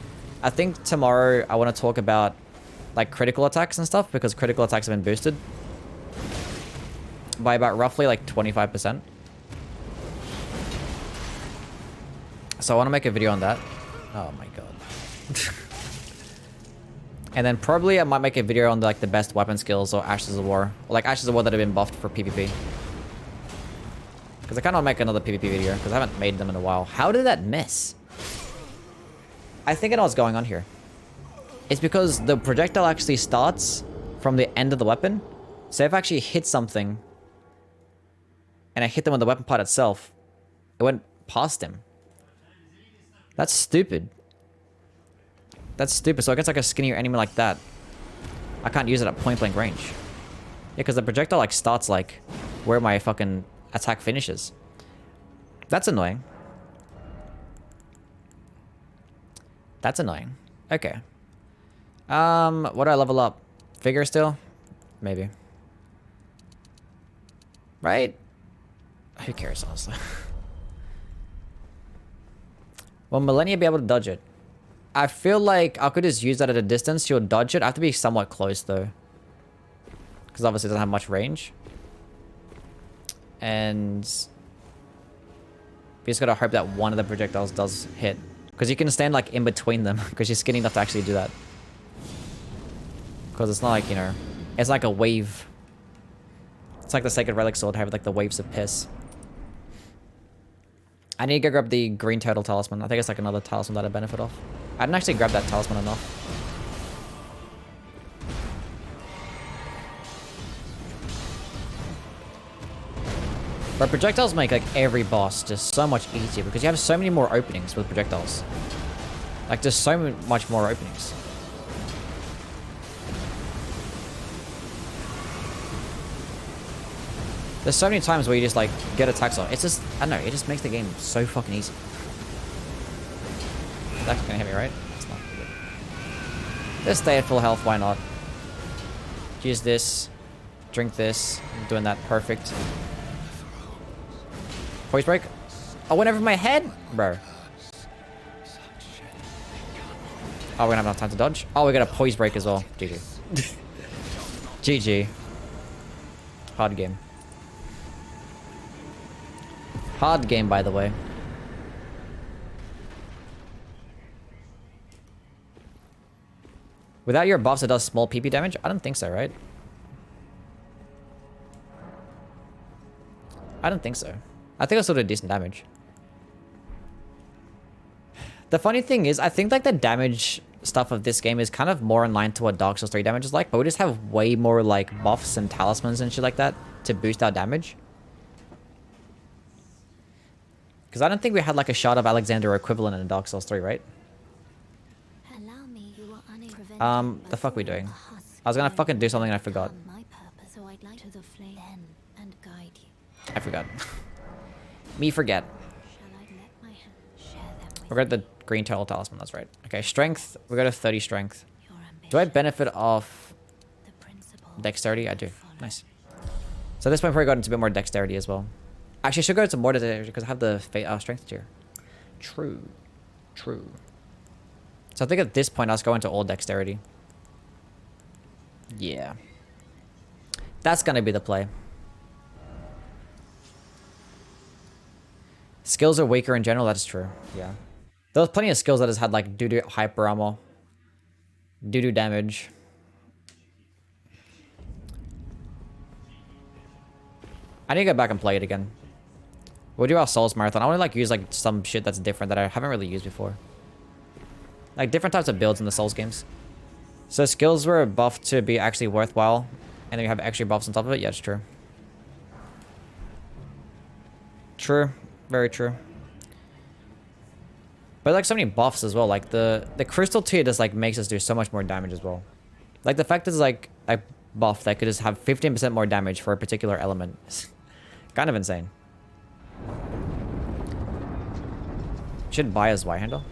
I think tomorrow I want to talk about, like, critical attacks and stuff, because critical attacks have been boosted by about roughly, like, 25%. So I want to make a video on that. Oh my god. And then probably I might make a video on, like, the best weapon skills or Ashes of War. Or, like, Ashes of War that have been buffed for PvP. Because I kind of want to make another PvP video, because I haven't made them in a while. How did that miss? I think I know what's going on here. It's because the projectile actually starts from the end of the weapon. So if I actually hit something, and I hit them on the weapon part itself, it went past him. That's stupid. That's stupid. So against like a skinnier enemy like that, I can't use it at point blank range. Yeah, because the projectile like starts like where my fucking attack finishes. That's annoying. That's annoying. Okay. What do I level up? Figure still? Maybe. Right? Who cares, honestly? Will Millennia be able to dodge it? I feel like I could just use that at a distance. She'll dodge it. I have to be somewhat close though. Because obviously it doesn't have much range. And we just gotta hope that one of the projectiles does hit. Because you can stand like in between them. Because she's skinny enough to actually do that. Because it's not like, you know, it's like a wave. It's like the Sacred Relic Sword have like the waves of piss. I need to go grab the green turtle talisman. I think it's like another talisman that I benefit off. I didn't actually grab that talisman enough. But projectiles make like every boss just so much easier because you have so many more openings with projectiles. Like just so much more openings. There's so many times where you just like get attacks on. It's just, I don't know, it just makes the game so fucking easy. That's gonna hit me, right? It's not good. Let's stay at full health, why not? Use this. Drink this. I'm doing that perfect. Poise break. Oh, went over my head? Bro. Oh, we're gonna have enough time to dodge. Oh, we got a poise break as well. GG. GG. Hard game. Hard game, by the way. Without your buffs, it does small PP damage? I don't think so, right? I don't think so. I think it'll still do decent damage. The funny thing is, I think like the damage stuff of this game is kind of more in line to what Dark Souls 3 damage is like, but we just have way more like buffs and talismans and shit like that to boost our damage. Because I don't think we had like a Shard of Alexander equivalent in Dark Souls 3, right? The fuck we doing? I was gonna fucking do something and I forgot. I forgot. Me forget. We got the green turtle talisman, that's right. Okay, strength. We got a 30 strength. Do I benefit off dexterity? I do. Nice. So at this point, probably got into a bit more dexterity as well. Actually, I should go to more dexterity because I have the strength tier. True. True. So I think at this point, I'll just go into all dexterity. Yeah. That's going to be the play. Skills are weaker in general, that is true. Yeah. There was plenty of skills that has had like doo-doo hyper armor. Doo-doo damage. I need to go back and play it again. We'll do our Souls Marathon. I want to like use like some shit that's different that I haven't really used before. Like different types of builds in the Souls games. So skills were buffed to be actually worthwhile. And then you have extra buffs on top of it. Yeah, it's true. True. Very true. But like so many buffs as well. Like the crystal tier just like makes us do so much more damage as well. Like the fact that it's like a buff that could just have 15% more damage for a particular element. It's kind of insane. Should buy a Y handle.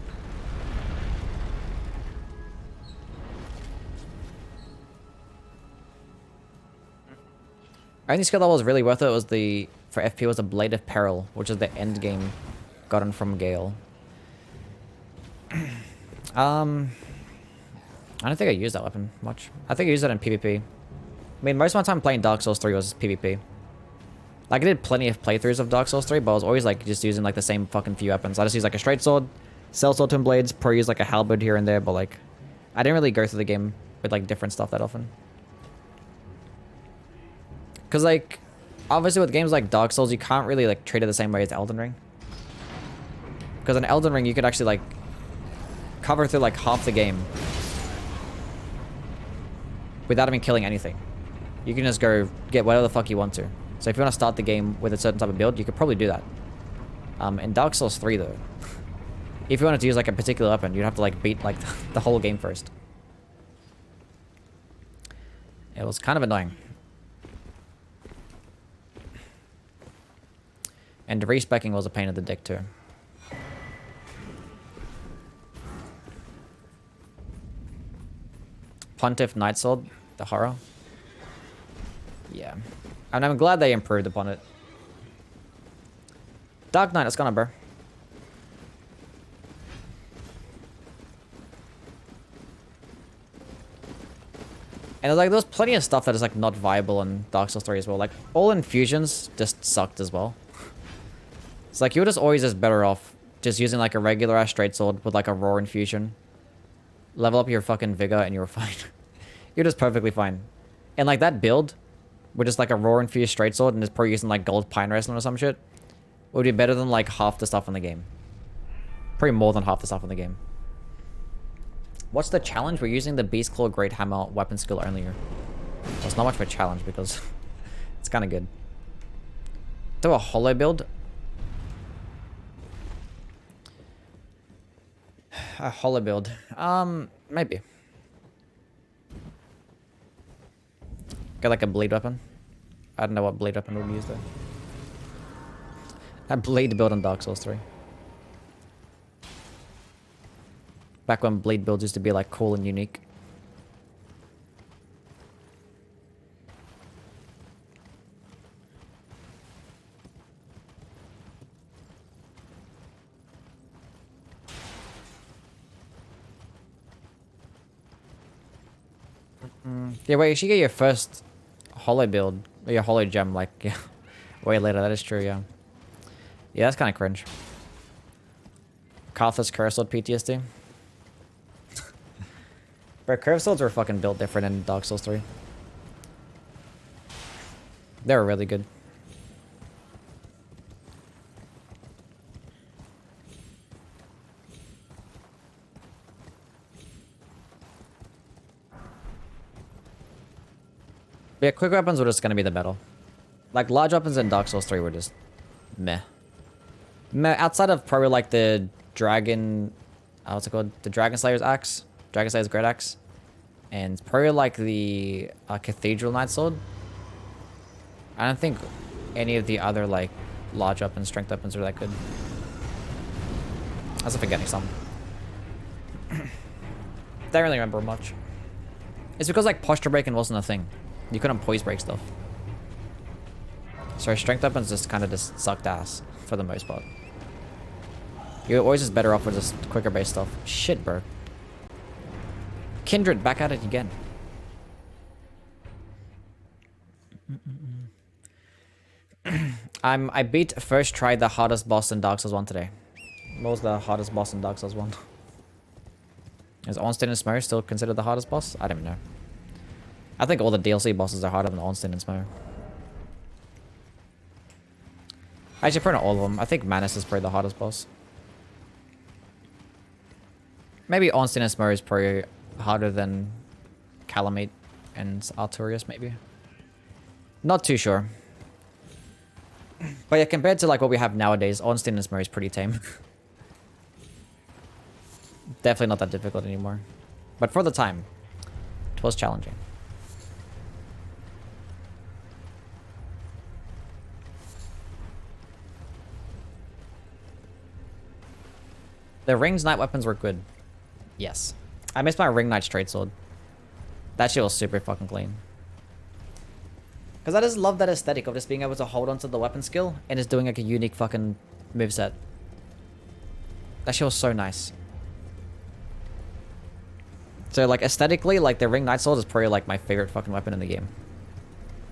Only skill that was really worth it was the, for FP was the Blade of Peril, which is the end game gotten from Gale. I don't think I used that weapon much. I think I used it in PvP. I mean, most of my time playing Dark Souls 3 was PvP. Like, I did plenty of playthroughs of Dark Souls 3, but I was always, like, just using, like, the same fucking few weapons. I just use, like, a straight sword, sellsword, twin blades, probably use, like, a halberd here and there, but, like, I didn't really go through the game with, like, different stuff that often. Because, like, obviously with games like Dark Souls, you can't really, like, treat it the same way as Elden Ring. Because in Elden Ring, you could actually, like, cover through, like, half the game without even killing anything. You can just go get whatever the fuck you want to. So if you want to start the game with a certain type of build, you could probably do that. In Dark Souls 3, though, if you wanted to use, like, a particular weapon, you'd have to, like, beat, like, the whole game first. It was kind of annoying. And respecking was a pain in the dick, too. Pontiff Nightsword, the horror. Yeah. And I'm glad they improved upon it. Dark Knight, it's gone, bro. And like, there's plenty of stuff that is like not viable in Dark Souls 3 as well. Like, all infusions just sucked as well. It's like, you're just always just better off just using like a regular ass straight sword with like a raw infusion. Level up your fucking vigor and you're fine. You're just perfectly fine. And like that build, with just like a raw infused straight sword and just probably using like gold pine wrestling or some shit, would be better than like half the stuff in the game. Probably more than half the stuff in the game. What's the challenge? We're using the Beastclaw Greathammer weapon skill only here. Well, it's not much of a challenge because it's kind of good. Do a hollow build. A hollow build. Maybe. Get like a bleed weapon. I don't know what bleed weapon would use though. A blade build on Dark Souls 3. Back when blade builds used to be like cool and unique. Yeah, wait, you should get your first hollow build, or your hollow gem, like, yeah, way later. That is true, yeah. Yeah, that's kind of cringe. Carthus Curse Sword PTSD. Bro, curve swords were fucking built different in Dark Souls 3. They were really good. But yeah, quick weapons were just gonna be the battle. Like, large weapons in Dark Souls 3 were just meh. Meh, outside of probably like the dragon... what's it called? The Dragon Slayer's axe? Dragon Slayer's Great Axe. And probably like the Cathedral Knight Sword. I don't think any of the other like large weapons, strength weapons are that good. I was forgetting some. Don't really remember much. It's because like posture breaking wasn't a thing. You couldn't poise break stuff. So strength weapons just kind of just sucked ass for the most part. You're always just better off with just quicker base stuff. Shit, bro. Kindred, back at it again. I beat first try the hardest boss in Dark Souls 1 today. What was the hardest boss in Dark Souls 1? Is Ornstein and Smough still considered the hardest boss? I don't know. I think all the DLC bosses are harder than Ornstein and Smough. Actually, probably not all of them. I think Manus is probably the hardest boss. Maybe Ornstein and Smough is probably harder than Calamite and Arturius, maybe. Not too sure. But yeah, compared to like what we have nowadays, Ornstein and Smough is pretty tame. Definitely not that difficult anymore. But for the time, it was challenging. The Ring's Knight weapons were good. Yes. I missed my Ring Knight straight sword. That shit was super fucking clean. Because I just love that aesthetic of just being able to hold onto the weapon skill and just doing like a unique fucking moveset. That shit was so nice. So like aesthetically, like the Ring Knight sword is probably like my favorite fucking weapon in the game.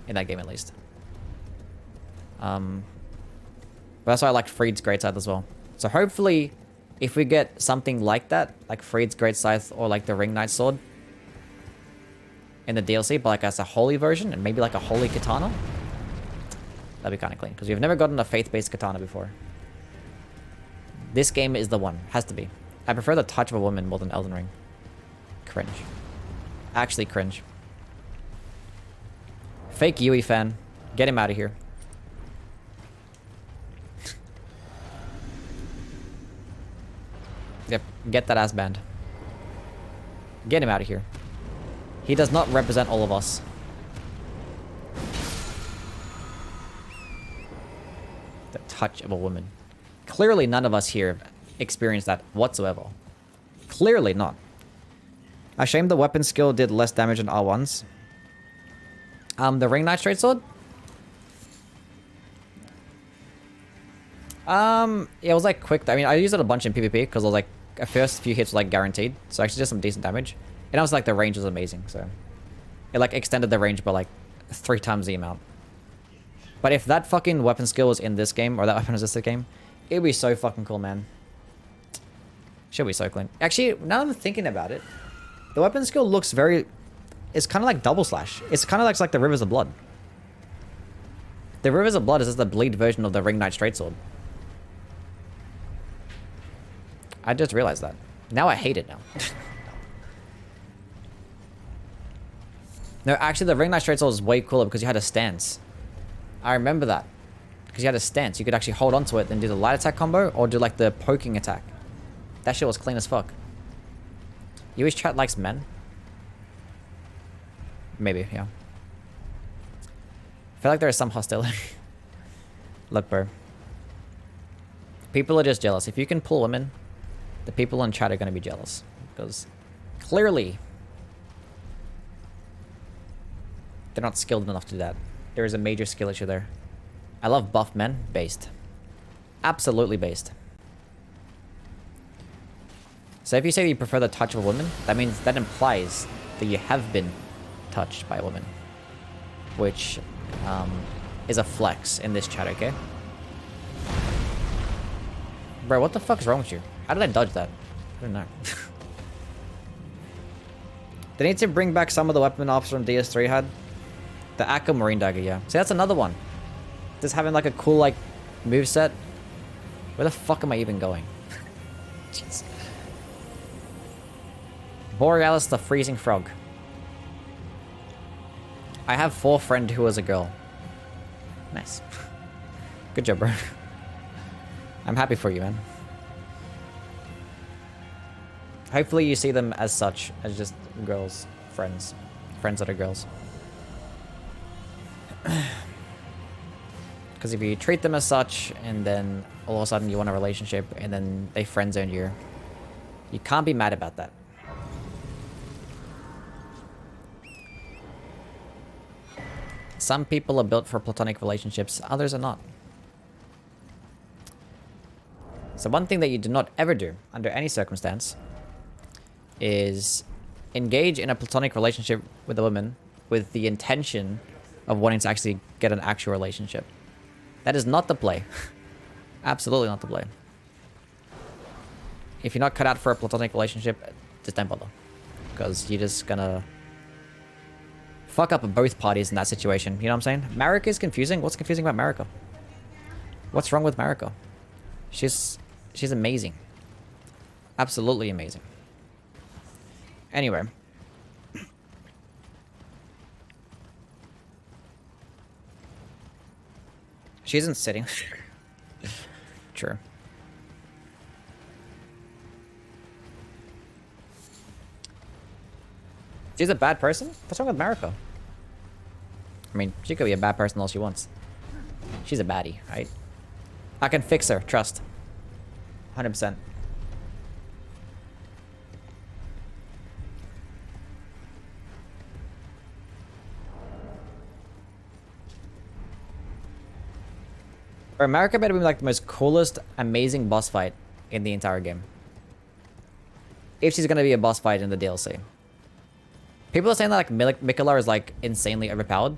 In that game at least. But that's why I like Freed's Great Scythe as well. So hopefully, if we get something like that, like Freed's Great Scythe or like the Ring Knight sword in the DLC, but like as a holy version and maybe like a holy katana, that'd be kind of clean because we've never gotten a faith-based katana before. This game is the one. Has to be. I prefer the touch of a woman more than Elden Ring. Cringe. Actually cringe. Fake Youwy fan. Get him out of here. Yep, get that ass banned. Get him out of here. He does not represent all of us. The touch of a woman. Clearly none of us here have experienced that whatsoever. Clearly not. A shame the weapon skill did less damage than R1's. The Ring Knight straight sword? Yeah, it was like quick. I mean, I used it a bunch in PvP because I was like, the first few hits were like guaranteed. So I actually did some decent damage. And also like the range was amazing, so. It like extended the range by like 3 times the amount. But if that fucking weapon skill was in this game, or that weapon was in this game, it'd be so fucking cool, man. Should be so clean. Actually, now I'm thinking about it, the weapon skill looks very... It's kind of like double slash. It's kind of like the Rivers of Blood. The Rivers of Blood is just the bleed version of the Ring Knight Straight-Sword. I just realized that. Now I hate it now. No, actually the Ring Knight Straight-Sword is way cooler because you had a stance. I remember that. Because you had a stance. You could actually hold onto it and do the light attack combo or do like the poking attack. That shit was clean as fuck. Youwy's chat likes men? Maybe, yeah. I feel like there is some hostility. Look, bro. People are just jealous. If you can pull women, the people in chat are going to be jealous. Because clearly, they're not skilled enough to do that. There is a major skill issue there. I love buff men. Based. Absolutely based. So if you say you prefer the touch of a woman, that means that implies that you have been touched by a woman. Which is a flex in this chat, okay? Bro, what the fuck is wrong with you? How did I dodge that? I don't know. They need to bring back some of the weapon ops from DS3 had. The Akko Marine Dagger, yeah. See, that's another one. Just having like a cool like moveset. Where the fuck am I even going? Jeez. Borealis the Freezing Frog. I have 4 friend who was a girl. Nice. Good job, bro. I'm happy for you, man. Hopefully you see them as such, as just girls, friends. Friends that are girls. Because if you treat them as such, and then all of a sudden you want a relationship, and then they friend-zone you, you can't be mad about that. Some people are built for platonic relationships, others are not. So one thing that you do not ever do, under any circumstance, is engage in a platonic relationship with a woman with the intention of wanting to actually get an actual relationship. That is not the play. Absolutely not the play. If you're not cut out for a platonic relationship, just don't bother. Because you're just gonna fuck up both parties in that situation. You know what I'm saying? Marika is confusing. What's confusing about Marika? What's wrong with Marika? She's amazing. Absolutely amazing. Anyway. She isn't sitting. True. She's a bad person? What's wrong with Mariko? I mean, she could be a bad person all she wants. She's a baddie, right? I can fix her, trust. 100%. Bro, Marika better be like the most coolest, amazing boss fight in the entire game. If she's gonna be a boss fight in the DLC. People are saying that like Mikola is like insanely overpowered.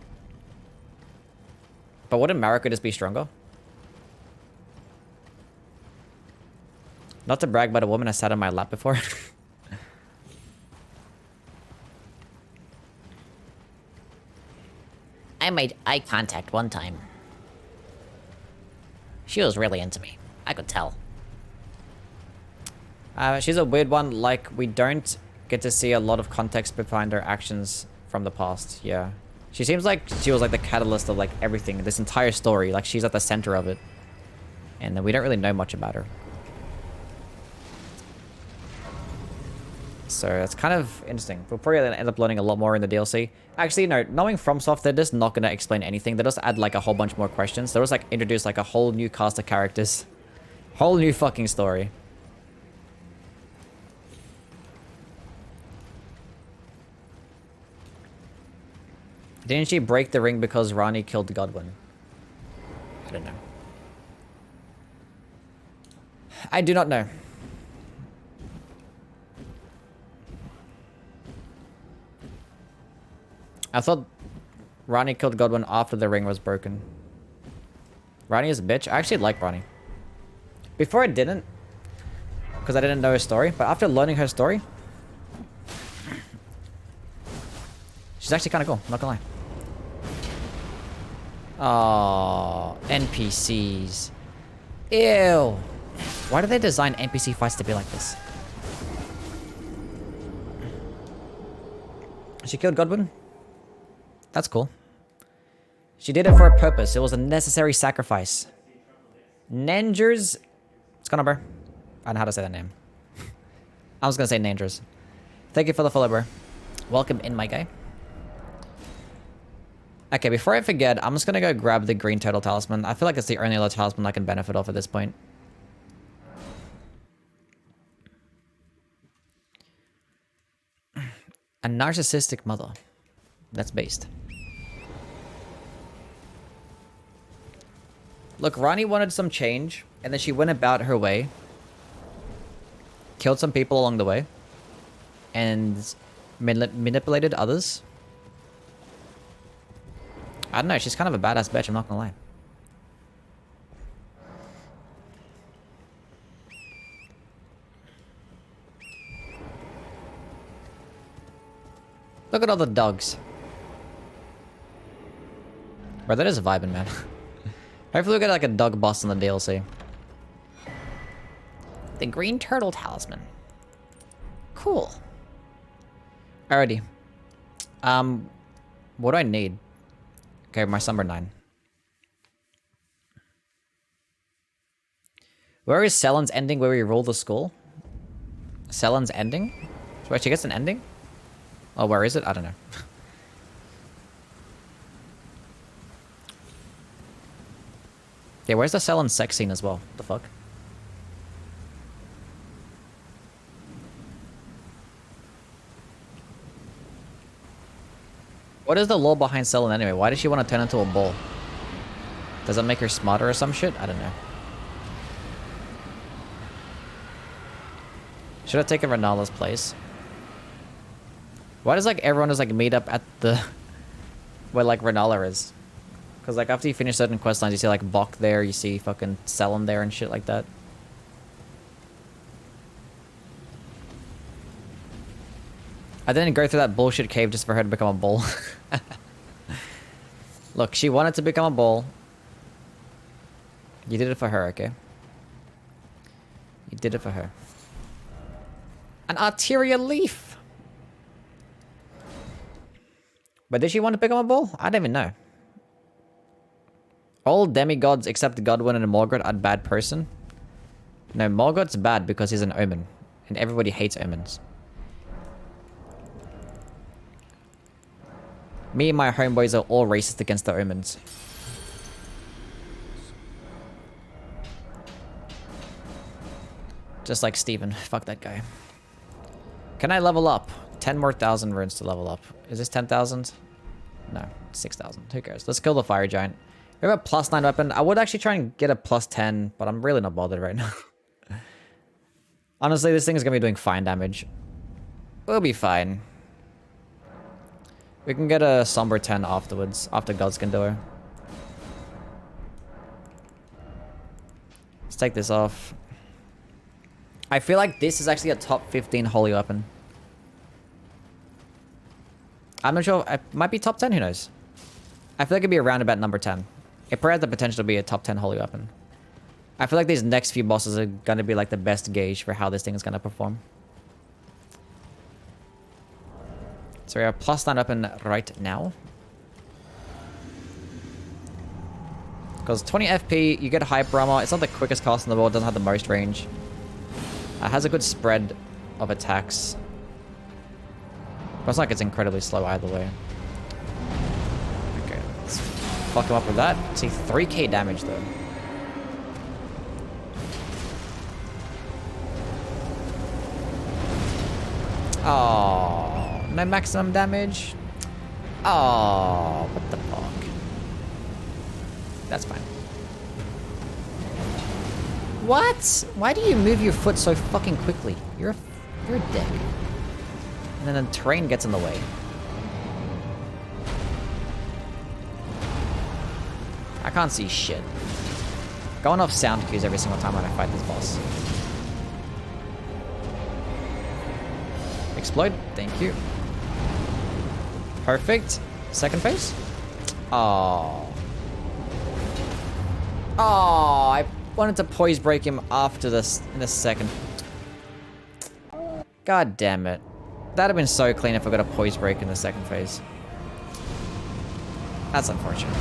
But wouldn't Marika just be stronger? Not to brag, but a woman has sat on my lap before. I made eye contact one time. She was really into me. I could tell. She's a weird one. Like, we don't get to see a lot of context behind her actions from the past. Yeah. She seems like she was like the catalyst of like everything. This entire story. Like, she's at the center of it. And we don't really know much about her. So it's kind of interesting. We'll probably end up learning a lot more in the DLC. Actually, no, knowing FromSoft, they're just not going to explain anything. They just add like a whole bunch more questions. They'll just like introduce like a whole new cast of characters. Whole new fucking story. Didn't she break the ring because Rani killed Godwin? I don't know. I do not know. I thought Ronnie killed Godwin after the ring was broken. Ronnie is a bitch. I actually like Ronnie. Before I didn't. Because I didn't know her story. But after learning her story. She's actually kind of cool. Not gonna lie. Oh, NPCs. Ew. Why do they design NPC fights to be like this? She killed Godwin? That's cool. She did it for a purpose. It was a necessary sacrifice. Nangers. What's going on, bro? I don't know how to say that name. I was gonna say Nangers. Thank you for the follow, bro. Welcome in, my guy. Okay, before I forget, I'm just gonna go grab the green turtle talisman. I feel like it's the only other talisman I can benefit off at this point. A narcissistic mother. That's based. Look, Ronnie wanted some change, and then she went about her way. Killed some people along the way. And manipulated others. I don't know, she's kind of a badass bitch, I'm not gonna lie. Look at all the dogs. Bro, that is vibing, man. Hopefully we get like a dog boss in the DLC. The green turtle talisman. Cool. Alrighty. What do I need? Okay, my number 9. Where is Sellen's ending where we rule the school? Sellen's ending? Wait, she gets an ending? Oh, where is it? I don't know. Yeah, where's the Sellen sex scene as well? The fuck? What is the lore behind Sellen anyway? Why does she want to turn into a bull? Does that make her smarter or some shit? I don't know. Should have taken Renala's place. Why does like everyone just like meet up at the where like Renala is? Because like after you finish certain quest lines, you see like Bok there, you see fucking Sellen there and shit like that. I didn't go through that bullshit cave just for her to become a bull. Look, she wanted to become a bull. You did it for her, okay? You did it for her. An arterial leaf! But did she want to become a bull? I don't even know. All demigods except Godwin and Morgoth are bad person? No, Morgoth's bad because he's an omen. And everybody hates omens. Me and my homeboys are all racist against the omens. Just like Steven. Fuck that guy. Can I level up? 10 more thousand runes to level up. Is this 10,000? No, 6,000. Who cares? Let's kill the fire giant. We have a +9 weapon. I would actually try and get a +10, but I'm really not bothered right now. Honestly, this thing is going to be doing fine damage. We'll be fine. We can get a Somber 10 afterwards, after God's Gandor. Let's take this off. I feel like this is actually a top 15 holy weapon. I'm not sure. It might be top 10, who knows? I feel like it'd be around about number 10. It probably has the potential to be a top 10 holy weapon. I feel like these next few bosses are going to be like the best gauge for how this thing is going to perform. So we have +9 weapon right now. Because 20 FP, you get hyper armor. It's not the quickest cast in the world, doesn't have the most range. It has a good spread of attacks. But it's not like it's incredibly slow either way. Okay, let's fuck him up with that. See, 3k damage though. Oh, no maximum damage. Oh, what the fuck? That's fine. What? Why do you move your foot so fucking quickly? You're a dick. And then the terrain gets in the way. I can't see shit. Going off sound cues every single time when I fight this boss. Explode. Thank you. Perfect. Second phase. Oh. Oh, I wanted to poise break him after this in a second. God damn it. That'd have been so clean if I got a poise break in the second phase. That's unfortunate.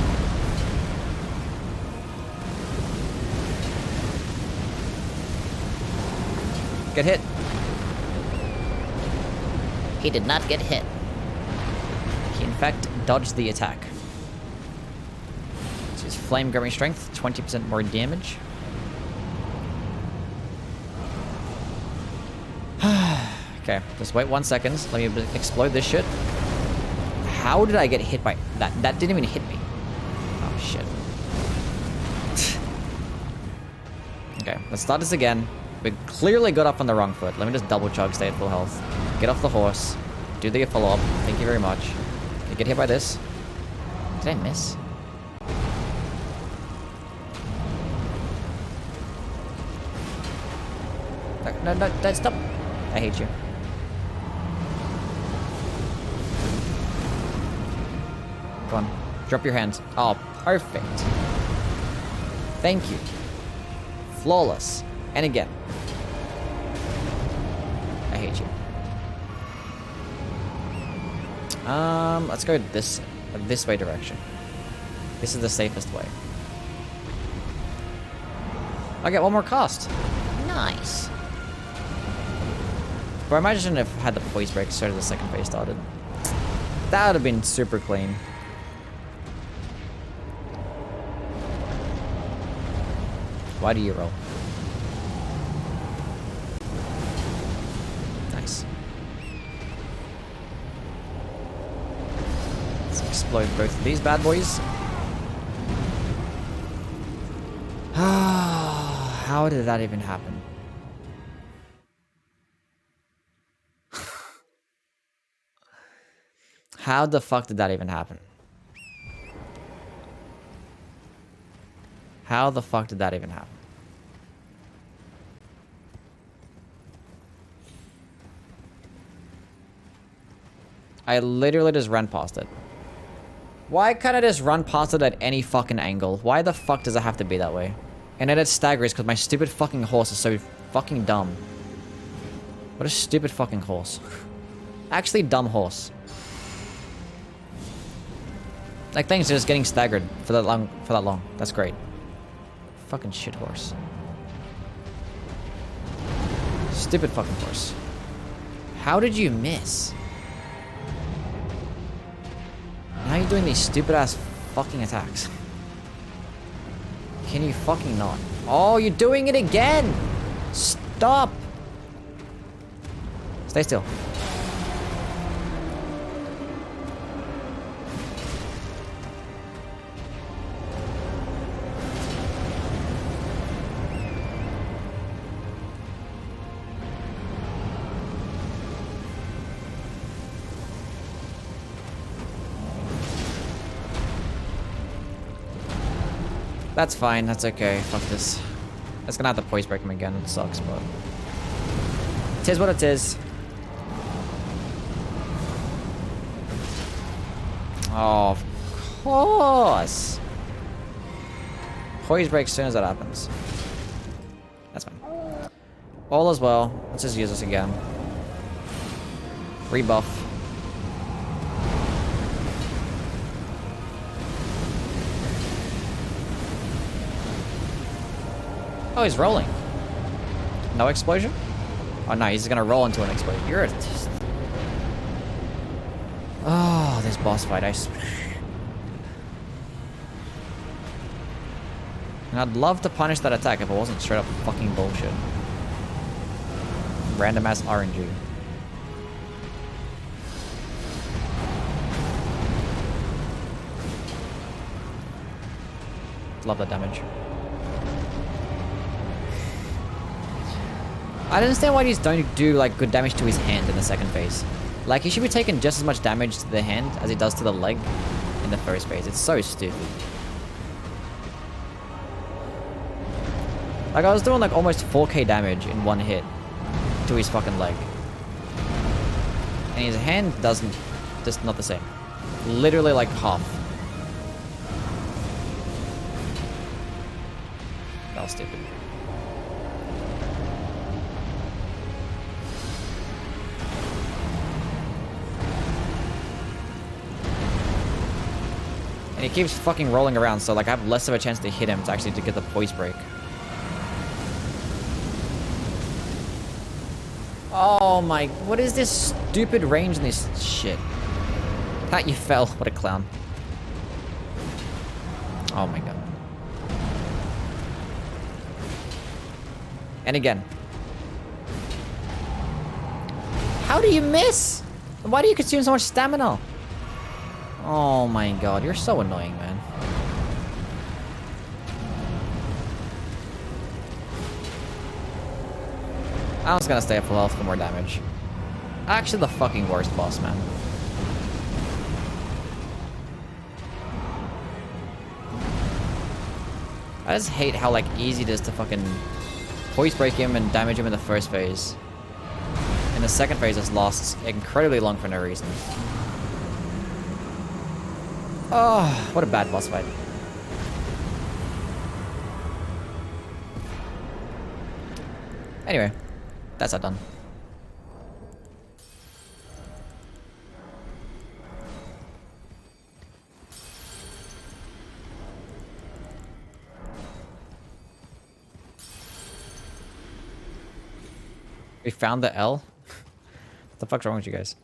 Get hit. He did not get hit. He in fact dodged the attack. So his flame growing strength, 20% more damage. Okay, just wait 1 second. Let me explode this shit. How did I get hit by that? That didn't even hit me. Oh shit. Okay, let's start this again. We clearly got up on the wrong foot. Let me just double chug, stay at full health. Get off the horse. Do the follow-up. Thank you very much. You get hit by this. Did I miss? No, stop. I hate you. Go on. Drop your hands. Oh, perfect. Thank you. Flawless. And again. I hate you. Let's go this way direction. This is the safest way. I get one more cast. Nice. But I might shouldn't have had the poise break so the second phase started. That would have been super clean. Why do you roll? Nice. Let's explode both of these bad boys. How did that even happen? How the fuck did that even happen? How the fuck did that even happen? I literally just ran past it. Why can't I just run past it at any fucking angle? Why the fuck does it have to be that way? And then it staggers because my stupid fucking horse is so fucking dumb. What a stupid fucking horse. Actually dumb horse. Like things are just getting staggered for that long. That's great. Fucking shit horse. Stupid fucking horse. How did you miss? Now you're doing these stupid ass fucking attacks. Can you fucking not? Oh, you're doing it again! Stop! Stay still. That's fine, that's okay. Fuck this. I'm just gonna have to poise break him again. It sucks, but... it is what it is. Oh, of course! Poise break as soon as that happens. That's fine. All as well. Let's just use this again. Rebuff. Oh, he's rolling. No explosion? Oh no, he's gonna roll into an explosion. You're a... oh, this boss fight, I swear. And I'd love to punish that attack if it wasn't straight up fucking bullshit. Random ass RNG. Love that damage. I don't understand why these don't do like good damage to his hand in the second phase. Like he should be taking just as much damage to the hand as he does to the leg in the first phase. It's so stupid. Like, I was doing like almost 4k damage in one hit to his fucking leg. And his hand doesn't, just not the same. Literally like half. That was stupid. And he keeps fucking rolling around, so like I have less of a chance to hit him to actually to get the poise break. Oh my, what is this stupid range in this shit? That you fell, what a clown. Oh my god. And again. How do you miss? Why do you consume so much stamina? Oh my god, you're so annoying, man. I'm just gonna stay at full health for more damage. Actually, the fucking worst boss, man. I just hate how, like, easy it is to fucking poise break him and damage him in the first phase. In the second phase, just lasts incredibly long for no reason. Oh, what a bad boss fight. Anyway, that's that done. We found the L? What the fuck's wrong with you guys?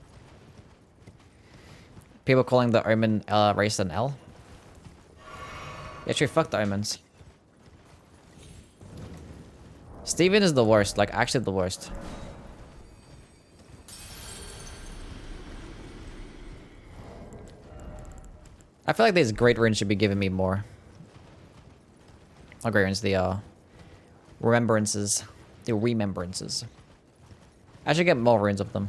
People calling the Omen race an L? Yeah, sure, fuck the Omens. Steven is the worst, like actually the worst. I feel like these great runes should be giving me more. Not great runes, the remembrances. The remembrances. I should get more runes of them.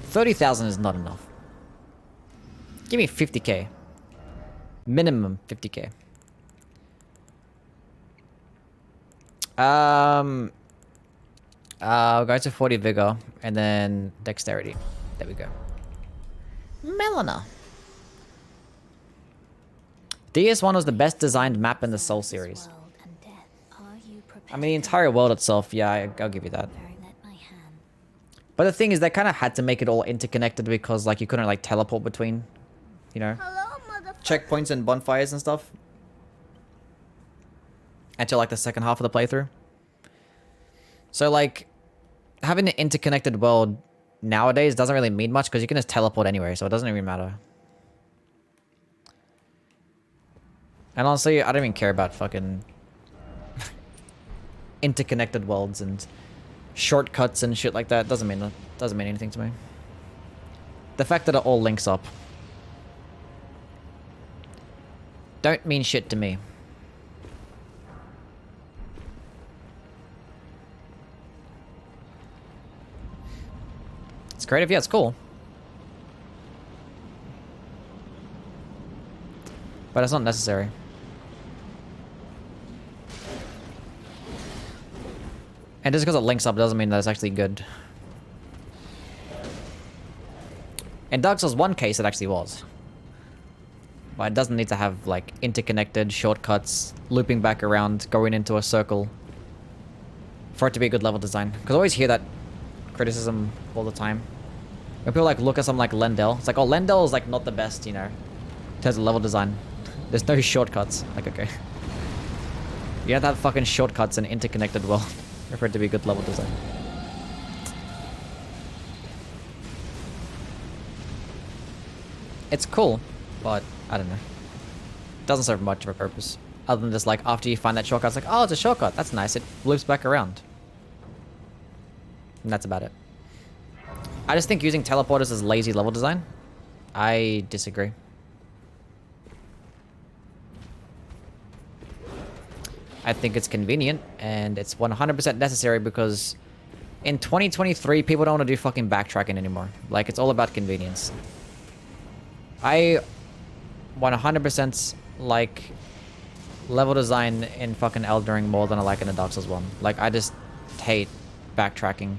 30,000 is not enough. Give me 50k. Minimum 50k. I'll go to 40 vigor and then dexterity. There we go. Melina. DS1 was the best designed map in the Soul series. I mean, the entire world itself, yeah, I'll give you that. But the thing is, they kind of had to make it all interconnected because, like, you couldn't, like, teleport between, you know, checkpoints and bonfires and stuff. Until, like, the second half of the playthrough. So, like, having an interconnected world nowadays doesn't really mean much because you can just teleport anywhere, so it doesn't even matter. And honestly, I don't even care about fucking interconnected worlds and shortcuts and shit like that. Doesn't mean anything to me. The fact that it all links up don't mean shit to me. It's creative, yeah, it's cool. But it's not necessary. And just because it links up doesn't mean that it's actually good. In Dark Souls 1 case, it actually was. But it doesn't need to have, like, interconnected shortcuts, looping back around, going into a circle for it to be a good level design. Because I always hear that criticism all the time. When people, like, look at something like Lendel, it's like, oh, Lendel is, like, not the best, you know, in terms of level design. There's no shortcuts. Like, okay. You have to have fucking shortcuts and interconnected world for it to be good level design. It's cool, but I don't know. It doesn't serve much of a purpose. Other than just like, after you find that shortcut, it's like, oh, it's a shortcut. That's nice. It loops back around. And that's about it. I just think using teleporters is lazy level design. I disagree. I think it's convenient, and it's 100% necessary because in 2023, people don't want to do fucking backtracking anymore. Like, it's all about convenience. I 100% like level design in fucking Elden Ring more than I like in the Dark Souls 1. Like, I just hate backtracking.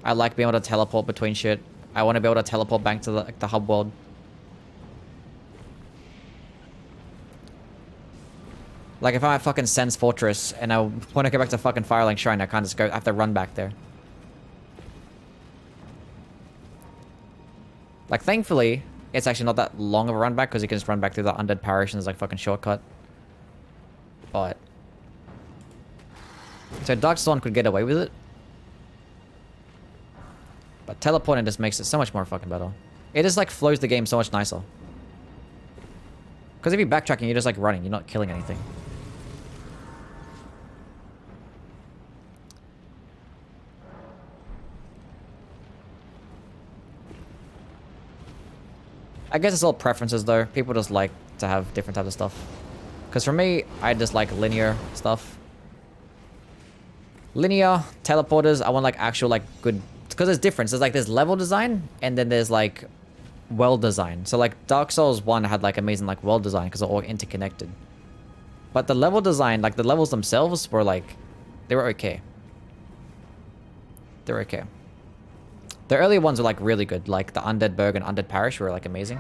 I like being able to teleport between shit. I want to be able to teleport back to the hub world. Like, if I'm at fucking Sen's Fortress and I want to go back to fucking Firelink Shrine, I can't just go. I have to run back there. Like, thankfully, it's actually not that long of a run back because you can just run back through the Undead Parish and there's like fucking shortcut. But so Dark Souls 1 could get away with it. But teleporting just makes it so much more fucking better. It just like flows the game so much nicer. Because if you're backtracking, you're just like running. You're not killing anything. I guess it's all preferences though. People just like to have different types of stuff. Because for me, I just like linear stuff. Linear, teleporters, I want like actual like good... Because there's difference. There's like there's level design and then there's like world design. So like Dark Souls 1 had like amazing like world design because they're all interconnected. But the level design, like the levels themselves were like... They were okay. They're okay. The earlier ones were like really good, like the Undead Burg and Undead Parish were like amazing.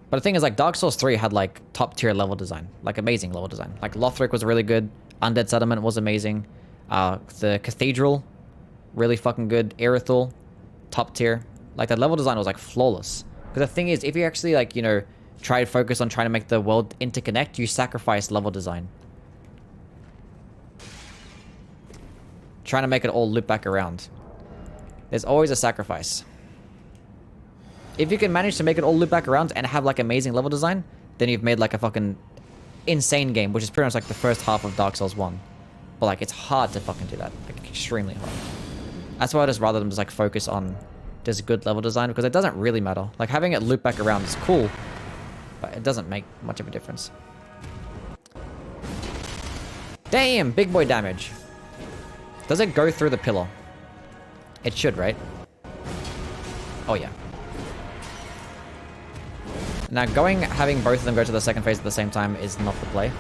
But the thing is like Dark Souls 3 had like top tier level design, like amazing level design. Like Lothric was really good, Undead Settlement was amazing, the Cathedral, really fucking good, Irithel, top tier. Like that level design was like flawless. Because the thing is, if you actually like, you know, try to focus on trying to make the world interconnect, you sacrifice level design. Trying to make it all loop back around. There's always a sacrifice. If you can manage to make it all loop back around and have like amazing level design, then you've made like a fucking insane game, which is pretty much like the first half of Dark Souls 1. But like it's hard to fucking do that. Like extremely hard. That's why I just rather than just like focus on just good level design because it doesn't really matter. Like having it loop back around is cool, but it doesn't make much of a difference. Damn, big boy damage. Does it go through the pillar? It should, right? Oh, yeah. Now, having both of them go to the second phase at the same time is not the play.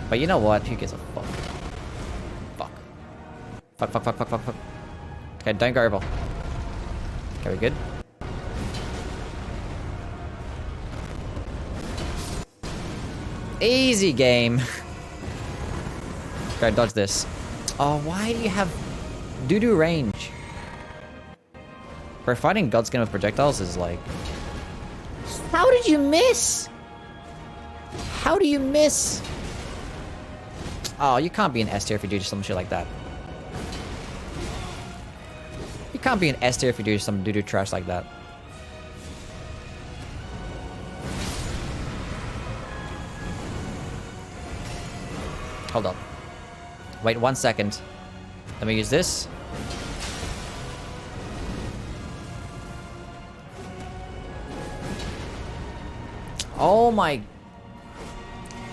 But you know what? Who gives a fuck? Fuck. Fuck, fuck, fuck, fuck, fuck, fuck. Okay, don't go over. Okay, we good? Easy game. Go dodge this. Oh, why do you have doo-doo range? Bro, fighting Godskin with projectiles is like... How did you miss? How do you miss? Oh, you can't be an S tier if you do some shit like that. You can't be an S tier if you do some doo-doo trash like that. Hold up. Wait 1 second. Let me use this. Oh my...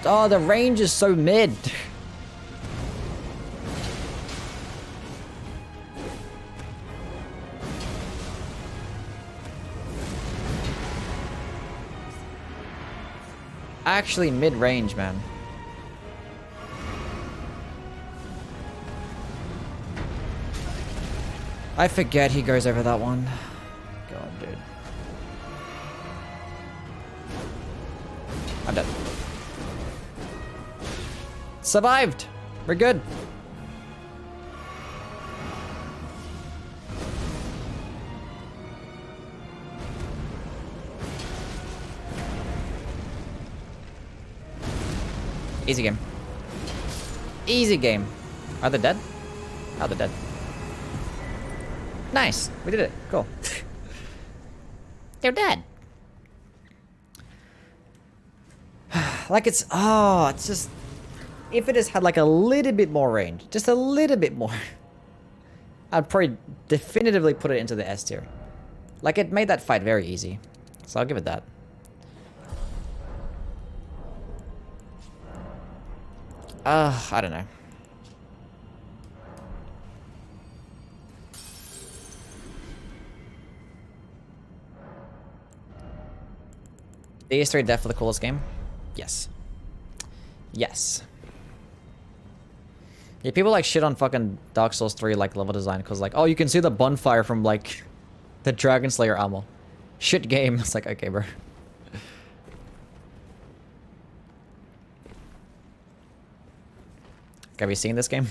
Oh, the range is so mid. Actually mid-range, man. I forget he goes over that one. God, dude. I'm dead. Survived! We're good. Easy game. Easy game. Are they dead? Oh, they're dead. Nice. We did it. Cool. They're dead. Like it's... Oh, it's just... If it has had like a little bit more range. Just a little bit more. I'd probably definitively put it into the S tier. Like it made that fight very easy. So I'll give it that. I don't know. DS3 definitely the coolest game. Yes. Yes. Yeah, people like shit on fucking Dark Souls 3 like level design because like, oh, you can see the bonfire from like the Dragon Slayer armor. Shit game. It's like, okay, bro. Have you seen this game?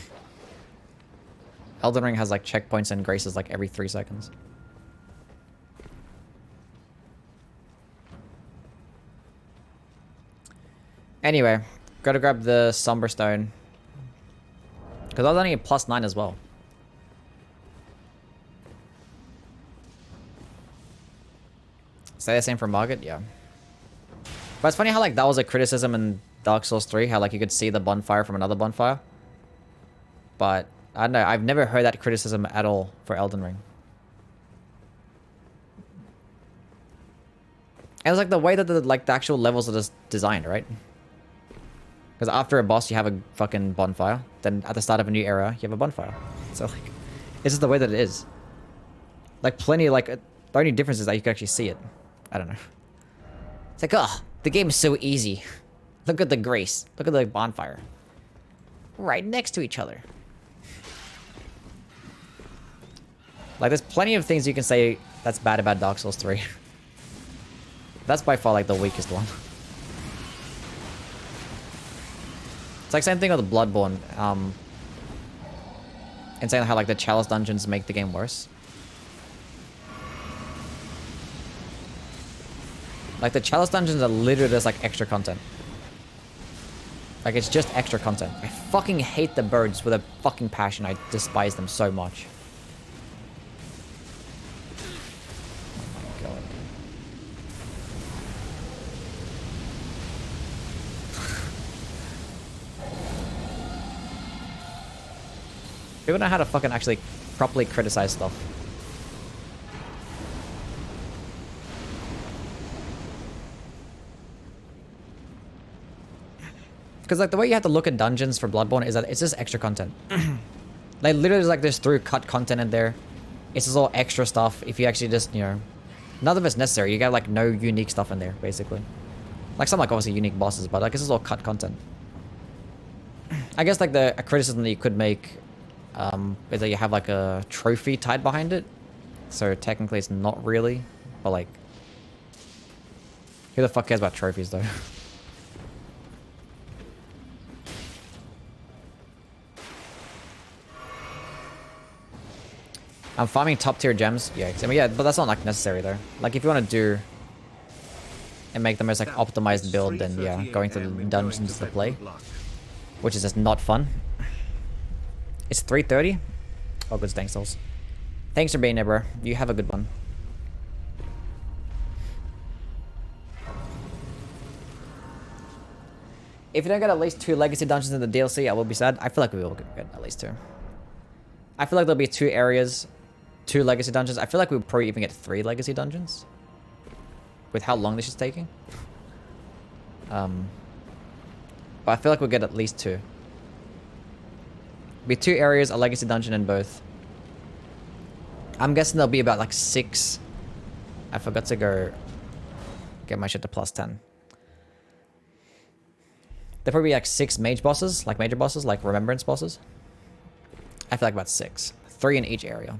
Elden Ring has like checkpoints and graces like every 3 seconds. Anyway, gotta grab the Somber Stone. Because I was only a +9 as well. Say the same for Margit? Yeah. But it's funny how like that was a criticism in Dark Souls 3, how like you could see the bonfire from another bonfire. But I don't know, I've never heard that criticism at all for Elden Ring. And it's like the way that the actual levels are just designed, right? Because after a boss you have a fucking bonfire, then at the start of a new era you have a bonfire. So like, it's just the way that it is. Like plenty, like the only difference is that you can actually see it. I don't know. It's like, oh, the game is so easy. Look at the grace. Look at the bonfire. Right next to each other. Like, there's plenty of things you can say that's bad about Dark Souls 3. That's by far, like, the weakest one. It's like same thing with Bloodborne. And saying how, like, the Chalice dungeons make the game worse. Like, the Chalice dungeons are literally just, like, extra content. Like, it's just extra content. I fucking hate the birds with a fucking passion. I despise them so much. Oh my god. People know how to fucking actually properly criticize stuff. Because like the way you have to look at dungeons for Bloodborne is that it's just extra content. Like literally like there's through cut content in there. It's just all extra stuff. If you actually just, you know, none of it's necessary. You got like no unique stuff in there basically. Like some like obviously unique bosses, but like this is all cut content. I guess like a criticism that you could make is that you have like a trophy tied behind it. So technically it's not really, but like who the fuck cares about trophies though? I'm farming top tier gems. Yeah, I mean, yeah, but that's not like necessary though. Like if you want to do and make the most like optimized build, then yeah, going through the dungeons is the play, which is just not fun. It's 3:30. Oh, good, thanks, Souls. Thanks for being there, bro. You have a good one. If you don't get at least 2 legacy dungeons in the DLC, I will be sad. I feel like we will get at least 2. I feel like there'll be 2 areas, 2 legacy dungeons. I feel like we'll probably even get 3 legacy dungeons. With how long this is taking. But I feel like we'll get at least 2. Be 2 areas, a legacy dungeon in both. I'm guessing there'll be about like 6. I forgot to go get my shit to +10. There'll probably be like 6 mage bosses, like major bosses, like remembrance bosses. I feel like about 6. 3 in each area.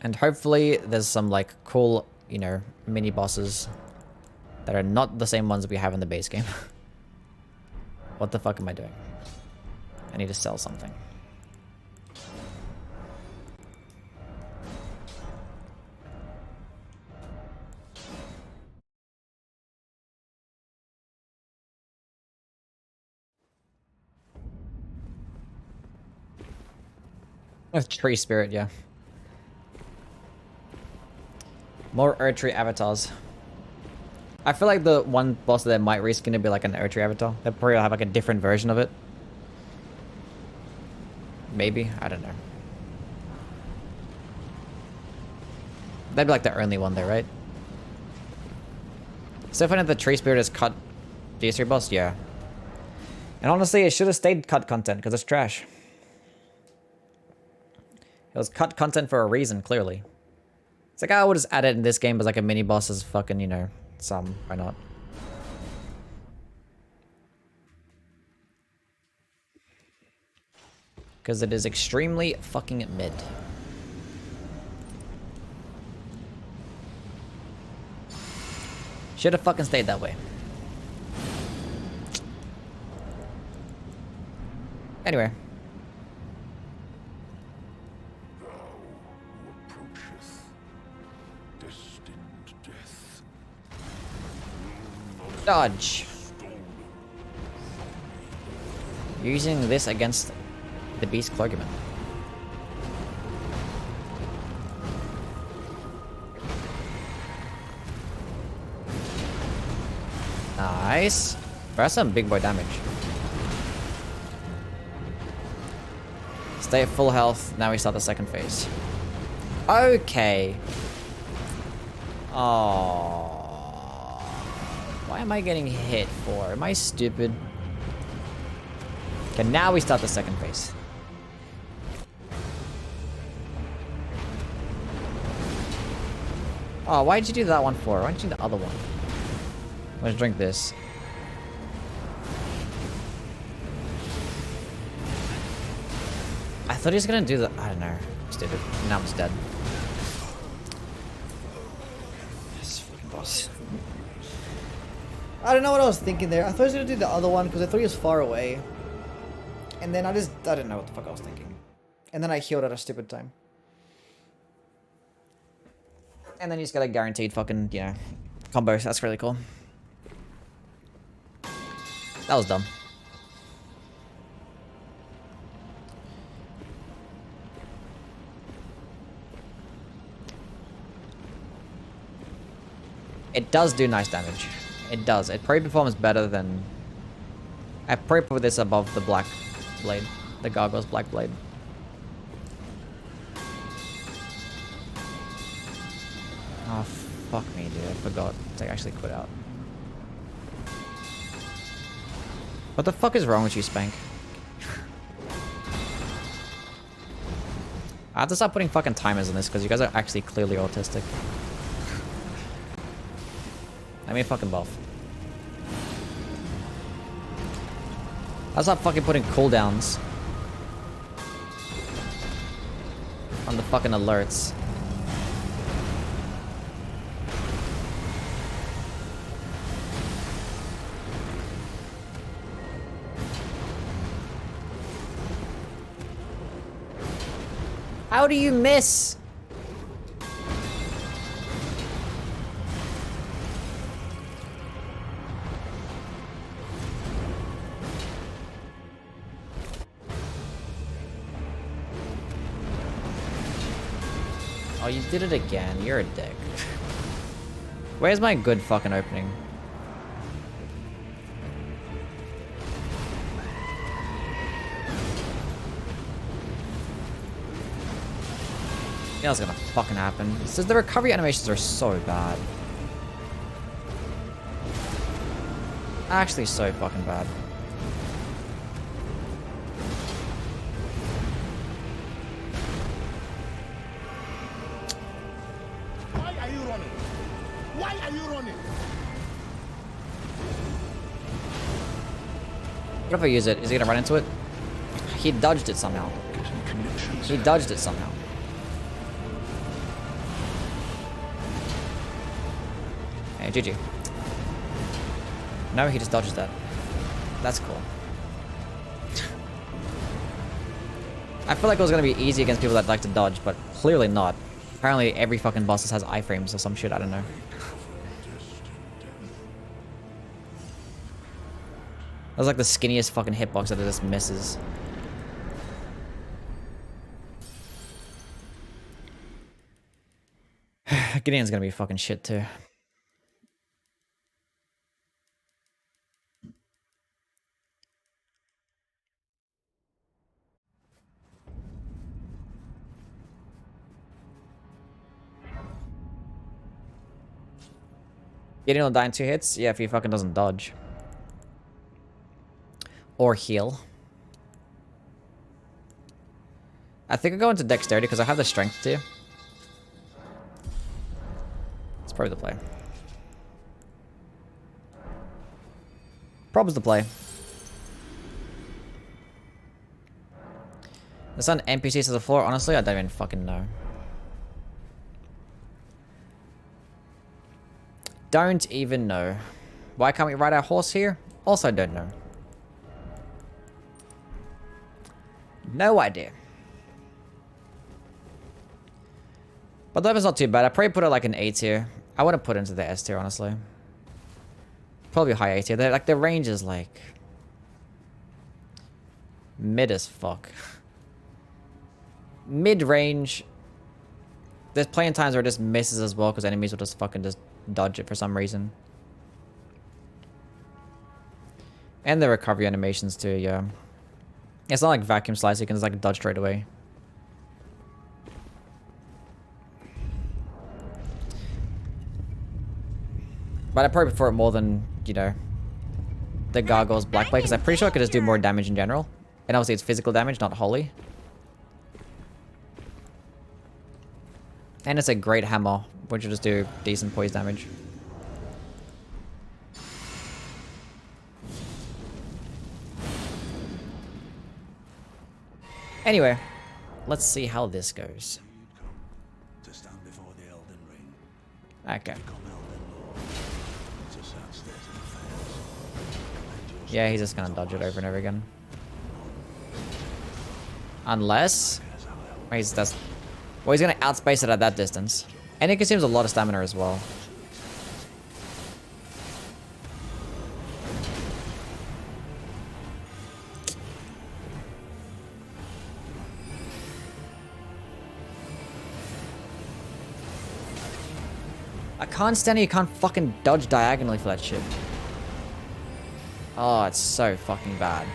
And hopefully there's some like cool, you know, mini bosses that are not the same ones we have in the base game. What the fuck am I doing? I need to sell something. With tree spirit, yeah. More Erdtree avatars. I feel like the one boss that might reskin to be like an Erdtree avatar. They'll probably have like a different version of it. Maybe, I don't know. That'd be like the only one there, right? So funny that the tree spirit is cut DS3 boss, yeah. And honestly, it should have stayed cut content because it's trash. It was cut content for a reason, clearly. It's like I would just add it in this game as like a mini boss as fucking, you know, some. Why not? Because it is extremely fucking mid. Should have fucking stayed that way. Anyway. Dodge. Using this against the Beastclaw. Nice. That's some big boy damage. Stay at full health. Now we start the second phase. Okay. Oh. Why am I getting hit for? Am I stupid? Okay, now we start the second phase. Oh, why did you do that one for? Why didn't you do the other one? Let's drink this. I thought he was gonna do the... I don't know. Stupid. Now I'm just dead. This fucking boss. I don't know what I was thinking there. I thought he was gonna do the other one because I thought he was far away. And then I didn't know what the fuck I was thinking. And then I healed at a stupid time. And then you just got a guaranteed fucking, you know, combos. That's really cool. That was dumb. It does do nice damage. It does. It probably performs better than... I probably put this above the black blade. The Gargoyle's black blade. Oh, fuck me, dude. I forgot to actually quit out. What the fuck is wrong with you, Spank? I have to start putting fucking timers in this because you guys are actually clearly autistic. Let me fucking buff. I'll start fucking putting cooldowns on the fucking alerts. How do you miss? Oh, you did it again. You're a dick. Where's my good fucking opening? You know what's gonna fucking happen. It says the recovery animations are so bad. Actually so fucking bad. Why are you running? Why are you running? What if I use it? Is he gonna run into it? He dodged it somehow. He dodged it somehow. Hey, GG. No, he just dodges that. That's cool. I feel like it was gonna be easy against people that like to dodge, but clearly not. Apparently every fucking boss has iframes or some shit, I don't know. That was like the skinniest fucking hitbox that it just misses. Gideon's gonna be fucking shit too. Gideon will die in 2 hits? Yeah, if he fucking doesn't dodge. Or heal. I think I'll go into dexterity because I have the strength too. Probably the play. Probably the play. There's not NPCs to the floor. Honestly, I don't even fucking know. Don't even know. Why can't we ride our horse here? Also don't know. No idea. But the weapon's not too bad. I probably put it like an A tier. I wouldn't put it into the S tier, honestly. Probably high A tier. Like the range is like mid as fuck. Mid range. There's plenty of times where it just misses as well because enemies will just fucking just dodge it for some reason. And the recovery animations too, yeah. It's not like vacuum slice, you can just like dodge straight away. But I probably prefer it more than, you know, the Gargoyle's Black Blade, because I'm pretty sure I could just do more damage in general. And obviously it's physical damage, not holy. And it's a great hammer, which will just do decent poise damage. Anyway, let's see how this goes. To stand before the Elden Ring. Okay. Become Elden Lord. To sad state of affairs. Yeah, he's just gonna dodge it over and over again. Unless... He's gonna outspace it at that distance. And it consumes a lot of stamina as well. I can't stand it, you can't fucking dodge diagonally for that shit. Oh, it's so fucking bad.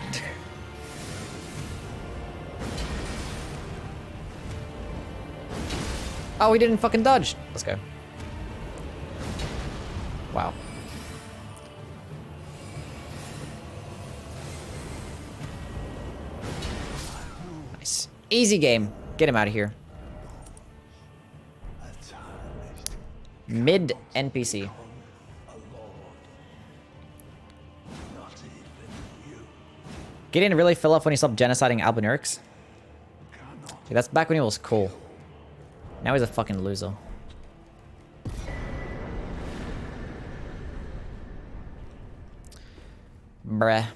Oh, he didn't fucking dodge. Let's go. Wow. Nice. Easy game. Get him out of here. Mid NPC. Gideon really fell off when he stopped genociding Albinurics. Yeah, that's back when he was cool. Now he's a fucking loser. Bruh.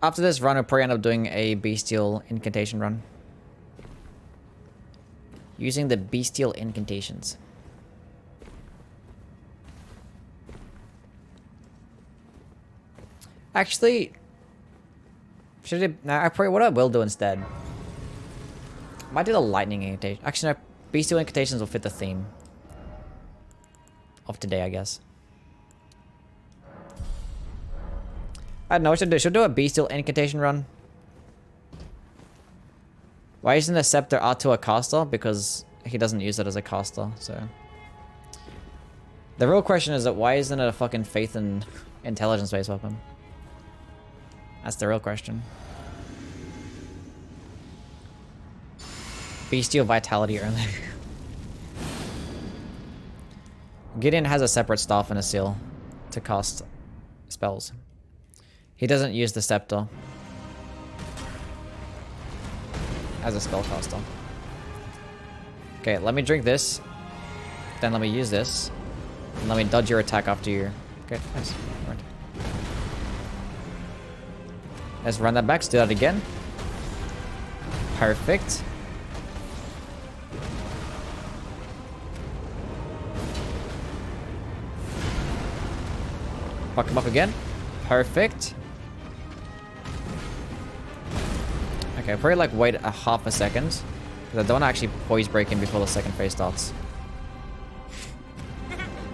After this run, I'll probably end up doing a Bestial Incantation run. Using the Bestial Incantations. Actually, should it? Nah, I probably what I will do instead. Might do the lightning incantation. Actually, no, Bestial Incantations will fit the theme of today, I guess. I don't know what should do. Should do a Bestial Incantation run. Why isn't the Scepter R2 a caster? Because he doesn't use it as a caster, so. The real question is that why isn't it a fucking faith and intelligence based weapon? That's the real question. Bestial Vitality only. Gideon has a separate staff and a seal to cast spells. He doesn't use the Scepter as a spellcaster. Okay, let me drink this. Then let me use this. And let me dodge your attack after you. Okay, nice. Right. Let's run that back. Let's do that again. Perfect. Fuck him up again. Perfect. Okay, I'll probably like wait a half a second. Because I don't want to actually poise break him before the second phase starts.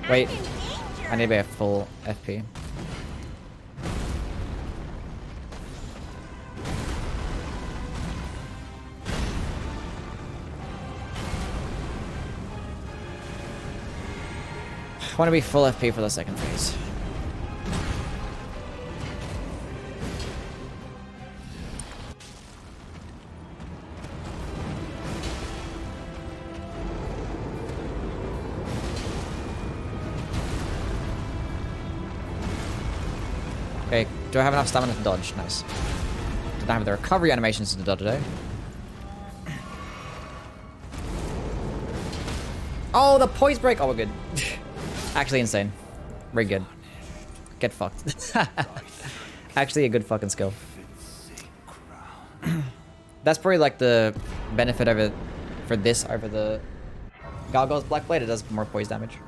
Wait. I need to be a full FP. I want to be full FP for the second phase. Okay, do I have enough stamina to dodge? Nice. Did I have the recovery animations to dodge today? Oh, the poise break! Oh, we're good. Actually insane. Very good. Get fucked. Actually a good fucking skill. That's probably like the benefit over for this over the Gargoyle's Black Blade. It does more poise damage.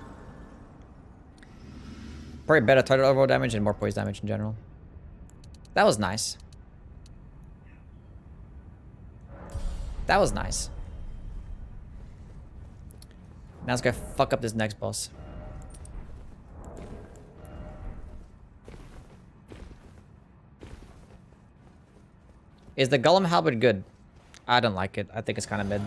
Probably better total overall damage and more poise damage in general. That was nice. That was nice. Now let's go fuck up this next boss. Is the Golem Halberd good? I don't like it. I think it's kind of mid.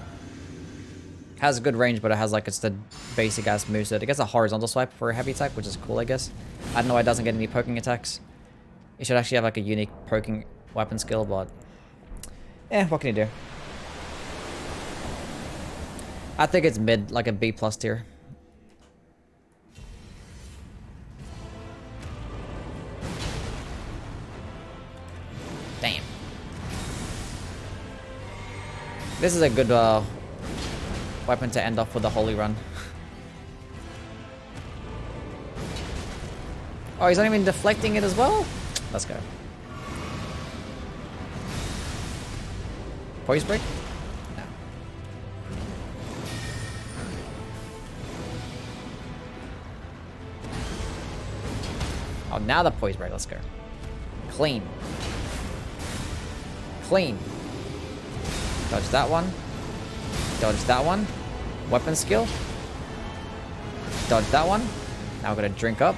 Has good range, but it has like it's the basic ass moveset. It gets a horizontal swipe for a heavy attack, which is cool, I guess. I don't know why it doesn't get any poking attacks. It should actually have like a unique poking weapon skill, but what can you do? I think it's mid, like a B+ tier. Damn. This is a good weapon to end off with the holy run. Oh, he's not even deflecting it as well? Let's go. Poise break? No. Oh, now the poise break. Let's go. Clean. Clean. Dodge that one. Dodge that one. Weapon skill. Dodge that one. Now we're gonna drink up.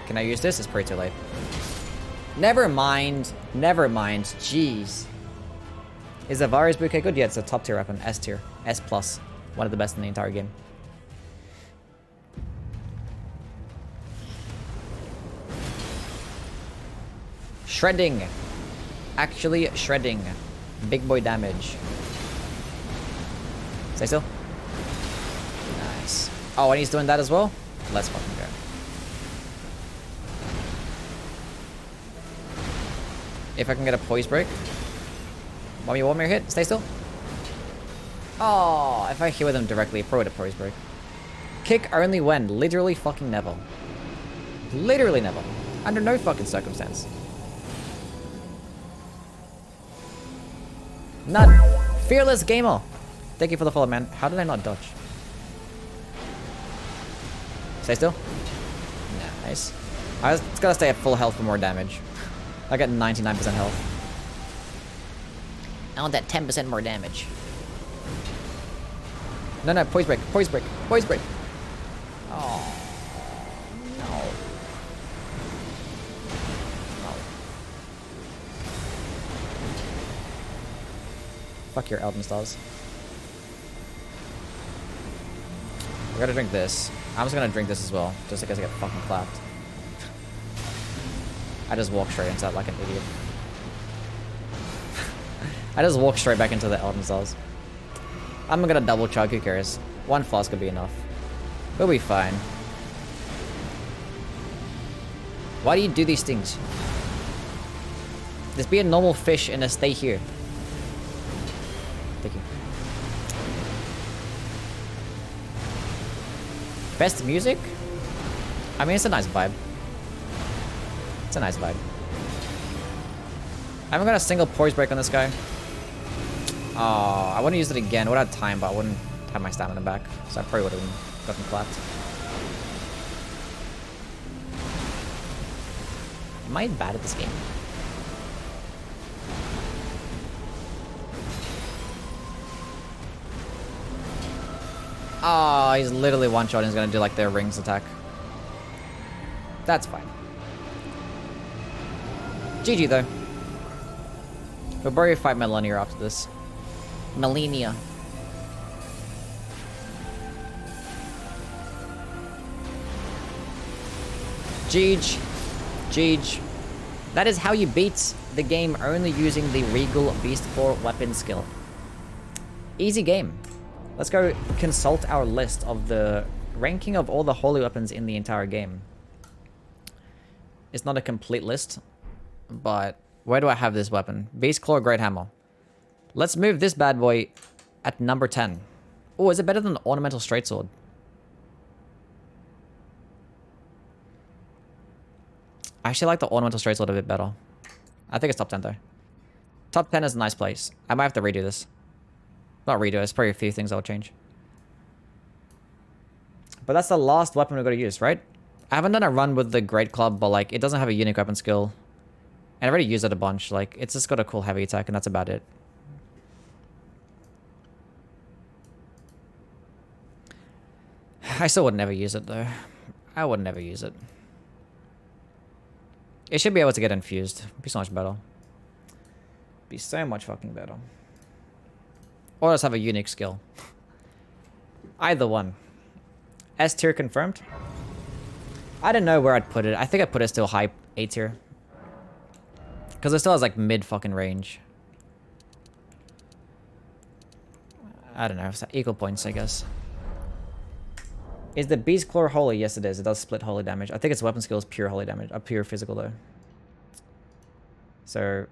Can I use this? It's pretty too late. Never mind. Never mind. Jeez. Is Avari's Bouquet good? Yeah, it's a top tier weapon. S tier. S+. One of the best in the entire game. Shredding. Actually shredding. Big boy damage. Stay still. Nice. Oh, and he's doing that as well? Let's fucking go. If I can get a poise break. Want me one more hit? Stay still. Oh, if I hit with him directly, probably a poise break. Kick only when? Literally fucking never. Literally never. Under no fucking circumstance. None. Fearless Gamer. Thank you for the follow, man. How did I not dodge? Stay still. Nice. I just gotta stay at full health for more damage. I got 99% health. I want that 10% more damage. No, poise break, poise break, poise break. Oh, no. No. Fuck your Elden Stars. I gotta drink this. I'm just gonna drink this as well, just in case I get fucking clapped. I just walk straight into that like an idiot. I just walk straight back into the Elden Stars. I'm gonna double chug, who cares? One flask could be enough. We'll be fine. Why do you do these things? Just be a normal fish and just stay here. Thank you. Best music? I mean, it's a nice vibe. It's a nice vibe. I haven't got a single poise break on this guy. Oh, I want to use it again. I would have time, but I wouldn't have my stamina back. So I probably would have gotten clapped. Am I bad at this game? Oh, he's literally one-shot and he's going to do like their rings attack. That's fine. GG though. We'll probably fight Melania after this. Melania. Jeej. Jeej. That is how you beat the game only using the Regal Beastclaw weapon skill. Easy game. Let's go consult our list of the ranking of all the holy weapons in the entire game. It's not a complete list, but where do I have this weapon? Beastclaw, Greathammer. Let's move this bad boy at number 10. Oh, is it better than the Ornamental Straight Sword? I actually like the Ornamental Straight Sword a bit better. I think it's top 10 though. Top 10 is a nice place. I might have to redo this. Not redo, it's probably a few things I'll change. But that's the last weapon we're going to use, right? I haven't done a run with the Great Club, but like, it doesn't have a unique weapon skill. And I already used it a bunch. Like, it's just got a cool heavy attack, and that's about it. I still would never use it, though. I would never use it. It should be able to get infused. It'd be so much better. Be so much fucking better. Or just have a unique skill. Either one. S tier confirmed. I don't know where I'd put it. I think I'd put it still high A tier. Because it still has like mid fucking range. I don't know. It's equal points, I guess. Is the Beastclaw holy? Yes, it is. It does split holy damage. I think its weapon skill is pure holy damage. Pure physical, though. So...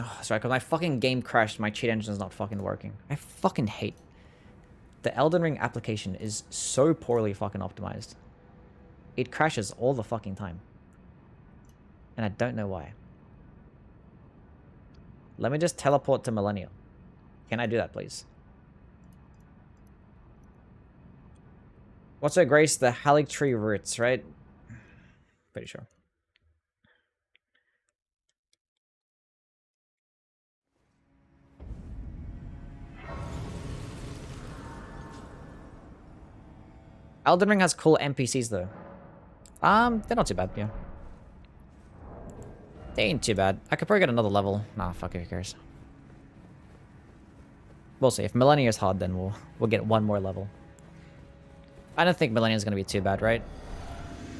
Oh, that's right, because my fucking game crashed. My cheat engine is not fucking working. I fucking hate... The Elden Ring application is so poorly fucking optimized. It crashes all the fucking time. And I don't know why. Let me just teleport to Millennial. Can I do that, please? What's her grace? The Haligtree roots, right? Pretty sure. Elden Ring has cool NPCs though. They're not too bad, yeah. They ain't too bad. I could probably get another level. Nah, fuck it, who cares? We'll see. If Millennia is hard, then we'll get one more level. I don't think Millennia is gonna be too bad, right?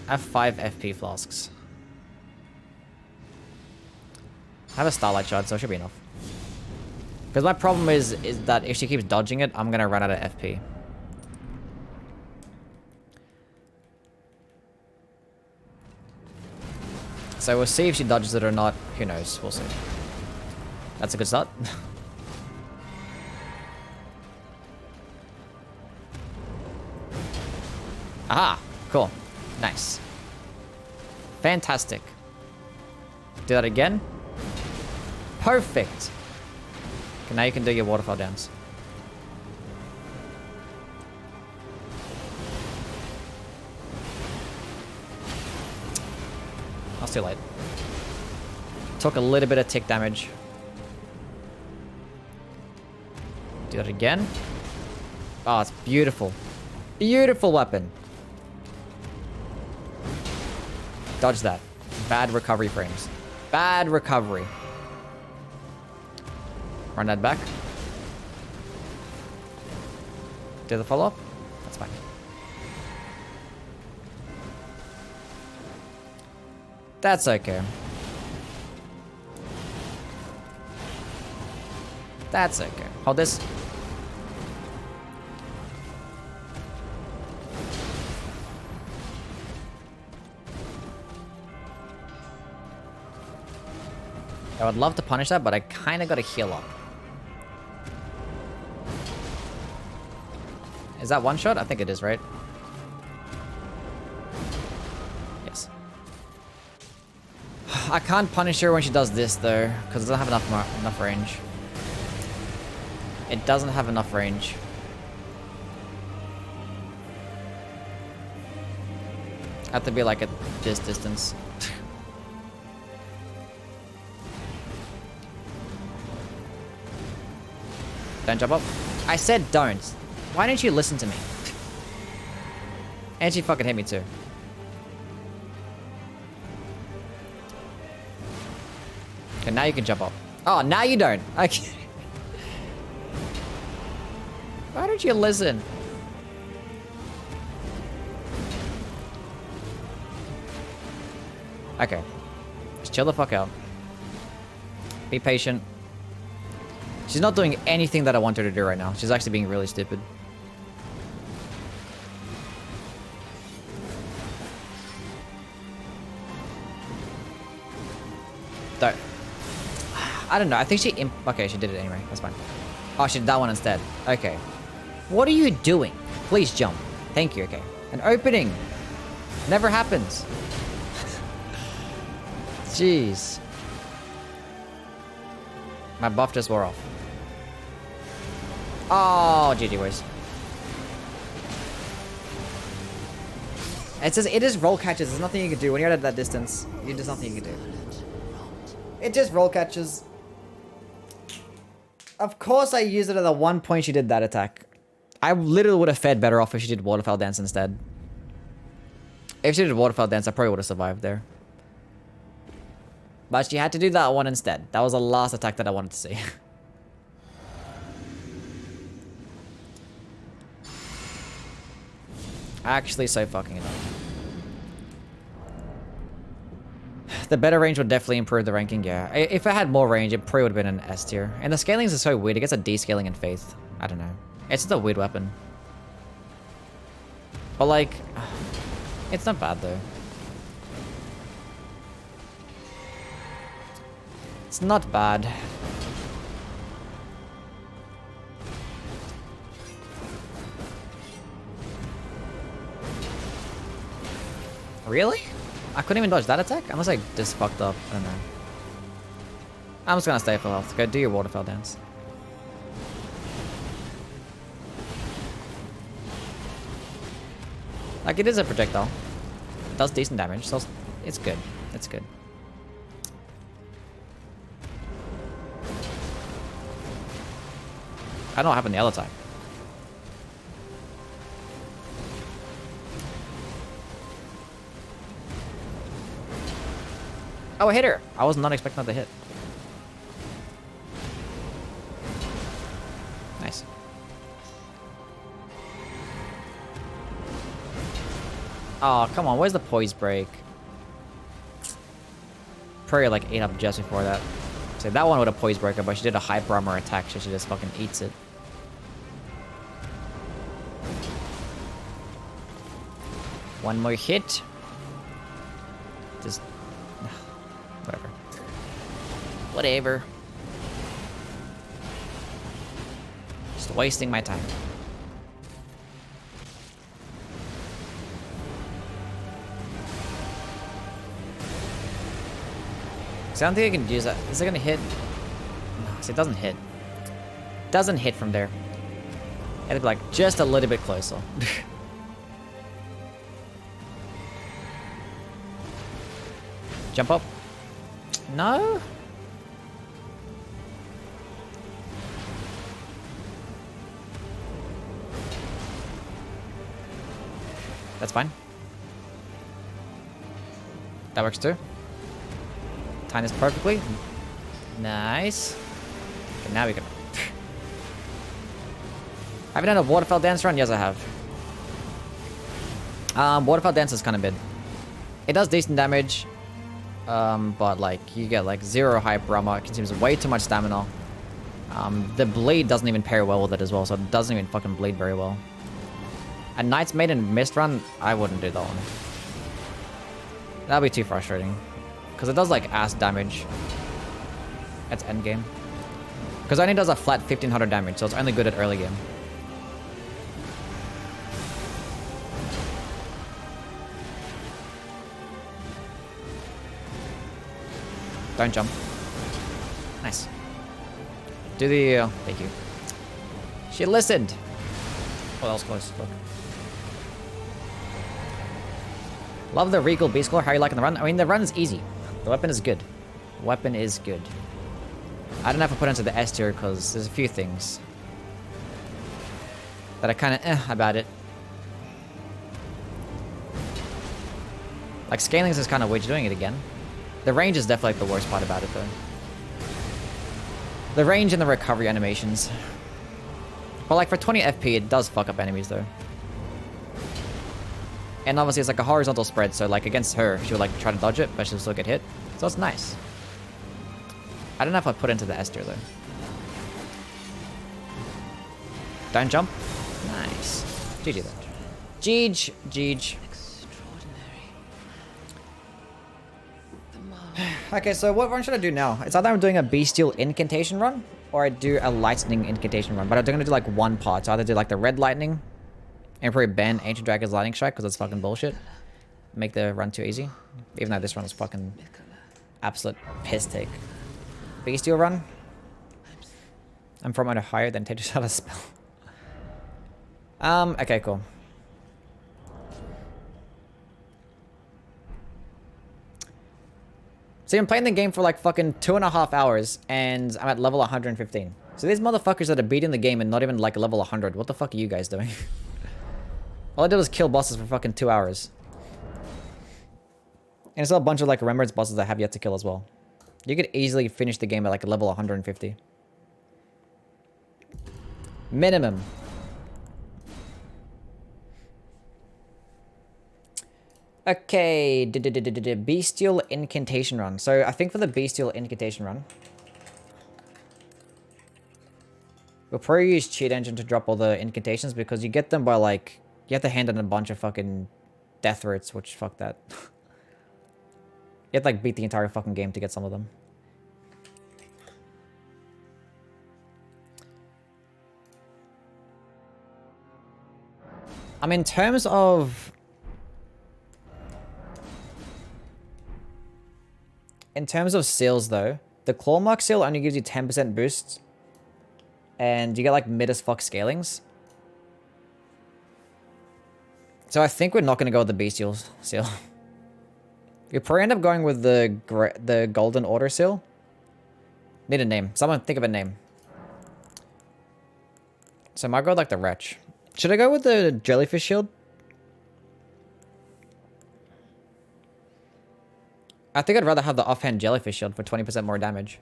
I have 5 FP flasks. I have a Starlight Shard, so it should be enough. Because my problem is that if she keeps dodging it, I'm gonna run out of FP. So we'll see if she dodges it or not. Who knows? We'll see. That's a good start. Aha! Cool. Nice. Fantastic. Do that again. Perfect! Okay, now you can do your waterfall dance. That's too late. Took a little bit of tick damage. Do that again. Oh, it's beautiful. Beautiful weapon. Dodge that. Bad recovery frames. Bad recovery. Run that back. Do the follow-up? That's fine. That's okay. That's okay. Hold this. I would love to punish that, but I kind of got to heal up. Is that one shot? I think it is, right? Yes. I can't punish her when she does this, though, because it doesn't have enough range. It doesn't have enough range. I have to be like at this distance. Don't jump up. I said don't. Why didn't you listen to me? And she fucking hit me too. Okay, now you can jump up. Oh, now you don't. Okay. Why don't you listen? Okay. Just chill the fuck out. Be patient. She's not doing anything that I want her to do right now. She's actually being really stupid. I don't know. I think she... Okay, she did it anyway. That's fine. Oh, she did that one instead. Okay. What are you doing? Please jump. Thank you. Okay. An opening. Never happens. Jeez. My buff just wore off. Oh, GG boys. It says it is roll catches. There's nothing you can do when you're at that distance. There's nothing you can do. It just roll catches. Of course I used it at the one point she did that attack. I literally would have fed better off if she did Waterfowl Dance instead. If she did Waterfowl Dance, I probably would have survived there. But she had to do that one instead. That was the last attack that I wanted to see. Actually so fucking annoying. The better range would definitely improve the ranking, yeah. If I had more range, it probably would have been an S tier. And the scalings are so weird, it gets a descaling in Faith. I don't know. It's just a weird weapon. But like, it's not bad though. It's not bad. Really? I couldn't even dodge that attack? I must like just fucked up. I don't know. I'm just gonna stay full health. Go do your Waterfowl Dance. Like, it is a projectile. It does decent damage, so it's good. It's good. I don't know what happened the other time. Oh, I hit her. I was not expecting that to hit. Nice. Oh, come on. Where's the poise break? Probably like 8 up just before that. So that one would have poise breaker, but she did a hyper armor attack, so she just fucking eats it. One more hit. Just... whatever. Whatever. Just wasting my time. I don't think I can use that. Is it gonna hit? No, see, it doesn't hit. Doesn't hit from there. It'd be like just a little bit closer. Jump up. No? That's fine. That works too. Time this perfectly. Nice. Okay, now we can... Have you done a Waterfowl Dance run? Yes, I have. Waterfowl Dance is kind of mid. It does decent damage. But like, you get like 0 hyper armor. It consumes way too much stamina. The bleed doesn't even pair well with it as well, so it doesn't even fucking bleed very well. A Knight's Maiden Mist run, I wouldn't do that one. That'd be too frustrating. Because it does like ass damage. That's endgame. Because it only does a flat 1500 damage, so it's only good at early game. Don't jump. Nice. Do the... thank you. She listened. Oh, that was close. Fuck. Love the Regal Beastclaw. How are you liking the run? I mean, the run is easy. The weapon is good. The weapon is good. I don't know if I put it into the S tier because there's a few things that I kind of about it. Like, scalings is kind of weird. You're doing it again. The range is definitely like the worst part about it, though. The range and the recovery animations. But like for 20 FP, it does fuck up enemies, though. And obviously it's like a horizontal spread, so like against her, she would like try to dodge it, but she'll still get hit. So it's nice. I don't know if I put it into the S tier, though. Don't jump. Nice. GG then. GG. Okay, so what run should I do now? It's either I'm doing a Bestial Incantation run, or I do a Lightning Incantation run. But I'm gonna do like one part. So I either do like the Red Lightning, and probably ban Ancient Dragon's Lightning Strike, because it's fucking bullshit. Make the run too easy. Even though this run is fucking absolute piss take. Bestial run. I'm from higher than Tetris had a spell. Okay, cool. So I'm playing the game for like fucking 2.5 hours, and I'm at level 115. So these motherfuckers that are beating the game and not even like level 100, what the fuck are you guys doing? All I did was kill bosses for fucking 2 hours. And it's still a bunch of like remembrance bosses I have yet to kill as well. You could easily finish the game at like a level 150. Minimum. Okay, Bestial Incantation run. So I think for the Bestial Incantation run, we'll probably use Cheat Engine to drop all the incantations, because you get them by like, you have to hand in a bunch of fucking death roots, which fuck that. You have to like beat the entire fucking game to get some of them. I mean, in terms of seals though, the Claw Mark seal only gives you 10% boost, and you get like mid as fuck scalings. So I think we're not going to go with the Bestial seal. You probably end up going with the Golden Order seal. Need a name. Someone think of a name. So I might go with like the Wretch. Should I go with the Jellyfish shield? I think I'd rather have the offhand Jellyfish shield for 20% more damage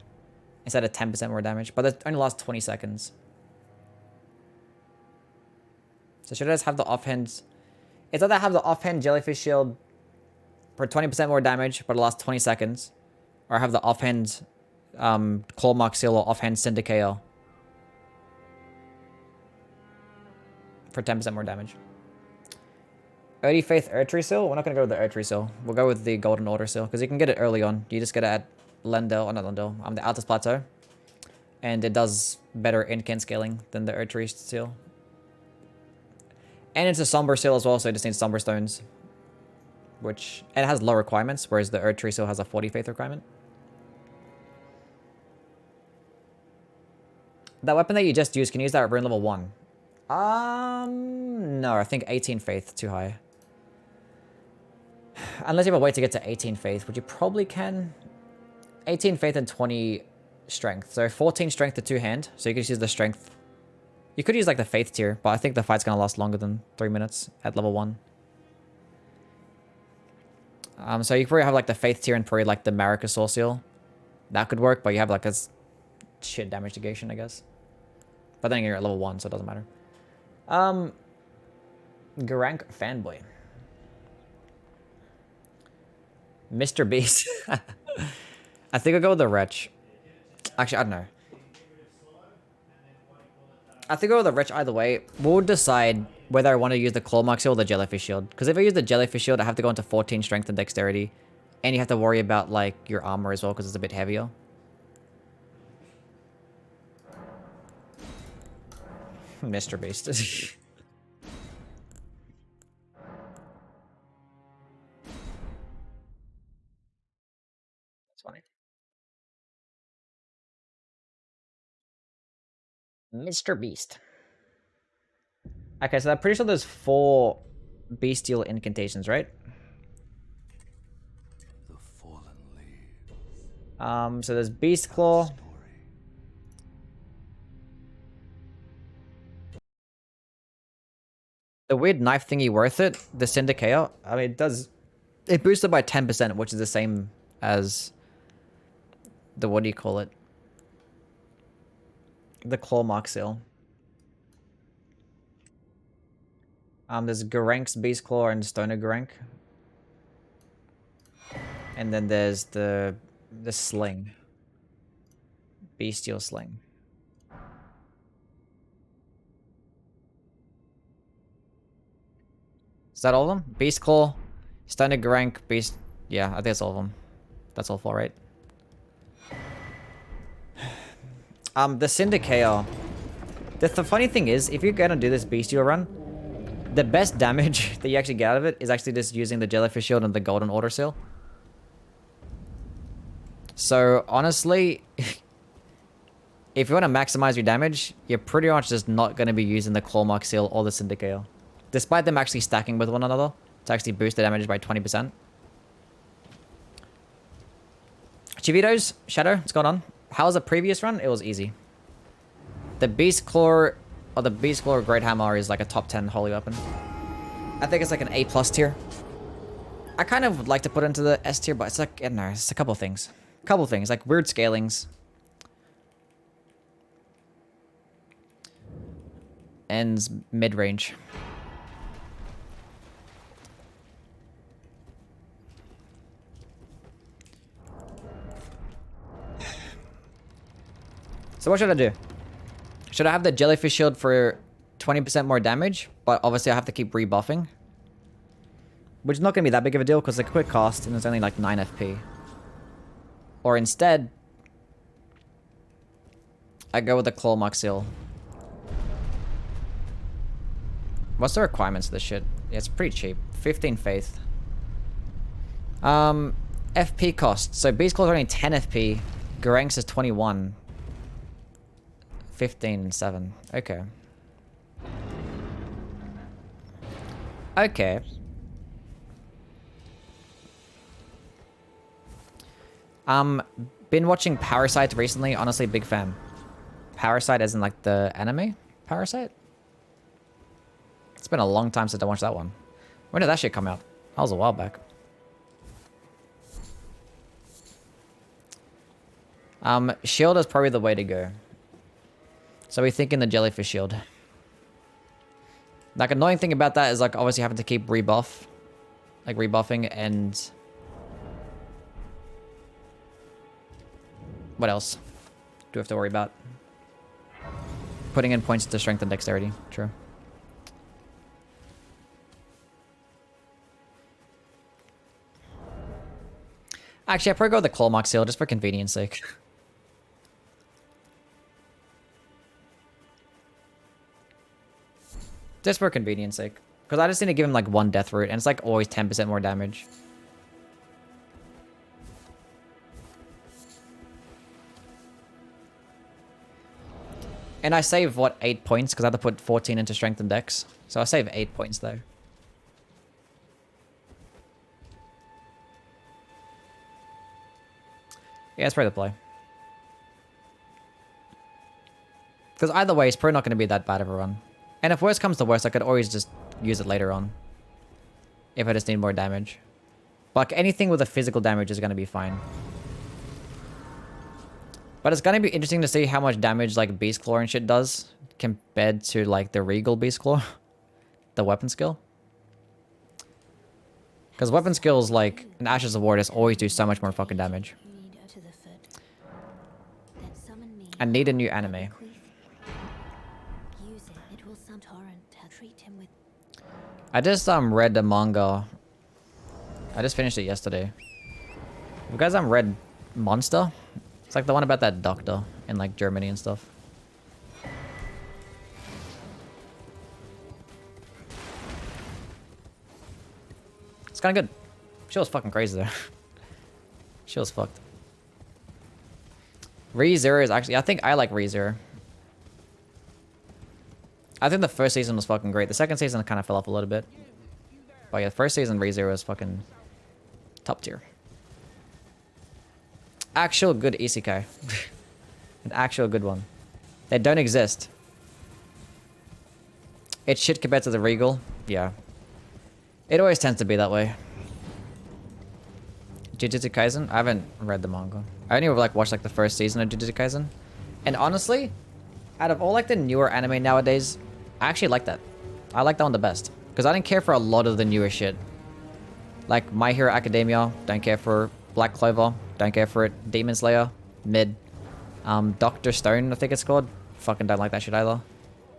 instead of 10% more damage, but it only lasts 20 seconds. So should I just have the offhand? It's either have the offhand Jellyfish shield for 20% more damage, but it lasts 20 seconds, or have the offhand Claw Mark seal or offhand Syndicator for 10% more damage. Early Faith Erdtree seal? We're not going to go with the Erdtree seal. We'll go with the Golden Order seal, because you can get it early on. You just get it at Lendel, or not Lendel, the Altus Plateau. And it does better incant scaling than the Erdtree seal. And it's a Somber seal as well, so it just needs Somber Stones. Which, it has low requirements, whereas the Erdtree seal has a 40 Faith requirement. That weapon that you just used, can you use that at rune level 1? No, I think 18 Faith, too high. Unless you have a way to get to 18 Faith, which you probably can. 18 Faith and 20 Strength. So 14 Strength to 2 hand, so you can just use the Strength. You could use like the Faith tier, but I think the fight's going to last longer than 3 minutes at level 1. So you probably have like the Faith tier and probably like the Marikasaur seal. That could work, but you have like a shit damage negation, I guess. But then you're at level 1, so it doesn't matter. Garank Fanboy. Mr. Beast. I think I'll go with the Wretch. Actually, I don't know. I think I'll go with the Wretch either way. We'll decide whether I want to use the Claw Mark seal or the Jellyfish shield. Because if I use the Jellyfish shield, I have to go into 14 strength and dexterity. And you have to worry about like your armor as well, because it's a bit heavier. Mr. Beast. It's funny. Mr. Beast. Okay, so I'm pretty sure there's 4 Bestial Incantations, right? The fallen leaves. So there's Beastclaw. The weird knife thingy worth it? The Syndicator? I mean, it does... It boosted by 10%, which is the same as the... What do you call it? The Claw Mark seal. There's Garank's Beastclaw and Stoner Garank. And then there's the Sling. Bestial Sling. Is that all of them? Beastclaw, Stoner Garank, Beast... Yeah, I think that's all of them. That's all 4, right? The Syndicator. The funny thing is, if you're gonna do this Bestial run, the best damage that you actually get out of it is actually just using the Jellyfish Shield and the Golden Order Seal. So, honestly, if you want to maximize your damage, you're pretty much just not going to be using the Clawmark Seal or the Syndicator. Despite them actually stacking with one another to actually boost the damage by 20%. Chivitos, Shadow, what's going on? How was the previous run? It was easy. The Beastclaw, or the Beastclaw Greathammer is like a top 10 holy weapon. I think it's like an A+ tier. I kind of would like to put it into the S tier, but it's like, I don't know, it's a couple things. Couple things, like weird scalings. And mid-range. So what should I do? Should I have the Jellyfish Shield for 20% more damage? But obviously I have to keep rebuffing. Which is not going to be that big of a deal because it's a quick cast and it's only like 9 FP. Or instead, I go with the Clawmark Seal. What's the requirements of this shit? Yeah, it's pretty cheap. 15 Faith. FP cost. So Beastclaw is only 10 FP. Garanx is 21. 15 and 7. Okay. Okay. Been watching Parasite recently. Honestly, big fan. Parasite as in like the anime? Parasite? It's been a long time since I watched that one. When did that shit come out? That was a while back. Shield is probably the way to go. So we're thinking the Jellyfish Shield. Like, annoying thing about that is, like, obviously having to keep rebuff. Like, rebuffing and... What else do we have to worry about? Putting in points to strength and dexterity. True. Actually, I'd probably go with the Clawmark Seal just for convenience sake. Just for convenience sake. Because I just need to give him like one death root, and it's like always 10% more damage. And I save, what, 8 points? Because I have to put 14 into strength and dex. So I save 8 points though. Yeah, it's probably the play. Because either way, it's probably not going to be that bad of a run. And if worst comes to worst, I could always just use it later on. If I just need more damage. But like, anything with a physical damage is going to be fine. But it's going to be interesting to see how much damage like Beastclaw and shit does compared to like the Regal Beastclaw. The weapon skill. Because weapon skills like in Ashes of War just always do so much more fucking damage. I need a new anime. I just read the manga. I just finished it yesterday. You guys read Monster? It's like the one about that doctor in like Germany and stuff. It's kind of good. She was fucking crazy there. She was fucked. ReZero is actually... I think I like ReZero. I think the first season was fucking great. The second season kind of fell off a little bit. But yeah, the first season ReZero is fucking top tier. Actual good isekai. An actual good one. They don't exist. It's shit compared to the Regal. Yeah. It always tends to be that way. Jujutsu Kaisen? I haven't read the manga. I only like watched like the first season of Jujutsu Kaisen. And honestly, out of all like the newer anime nowadays, I actually like that. I like that one the best. Because I didn't care for a lot of the newer shit. Like My Hero Academia, don't care for Black Clover, don't care for it. Demon Slayer, mid. Dr. Stone, I think it's called. Fucking don't like that shit either.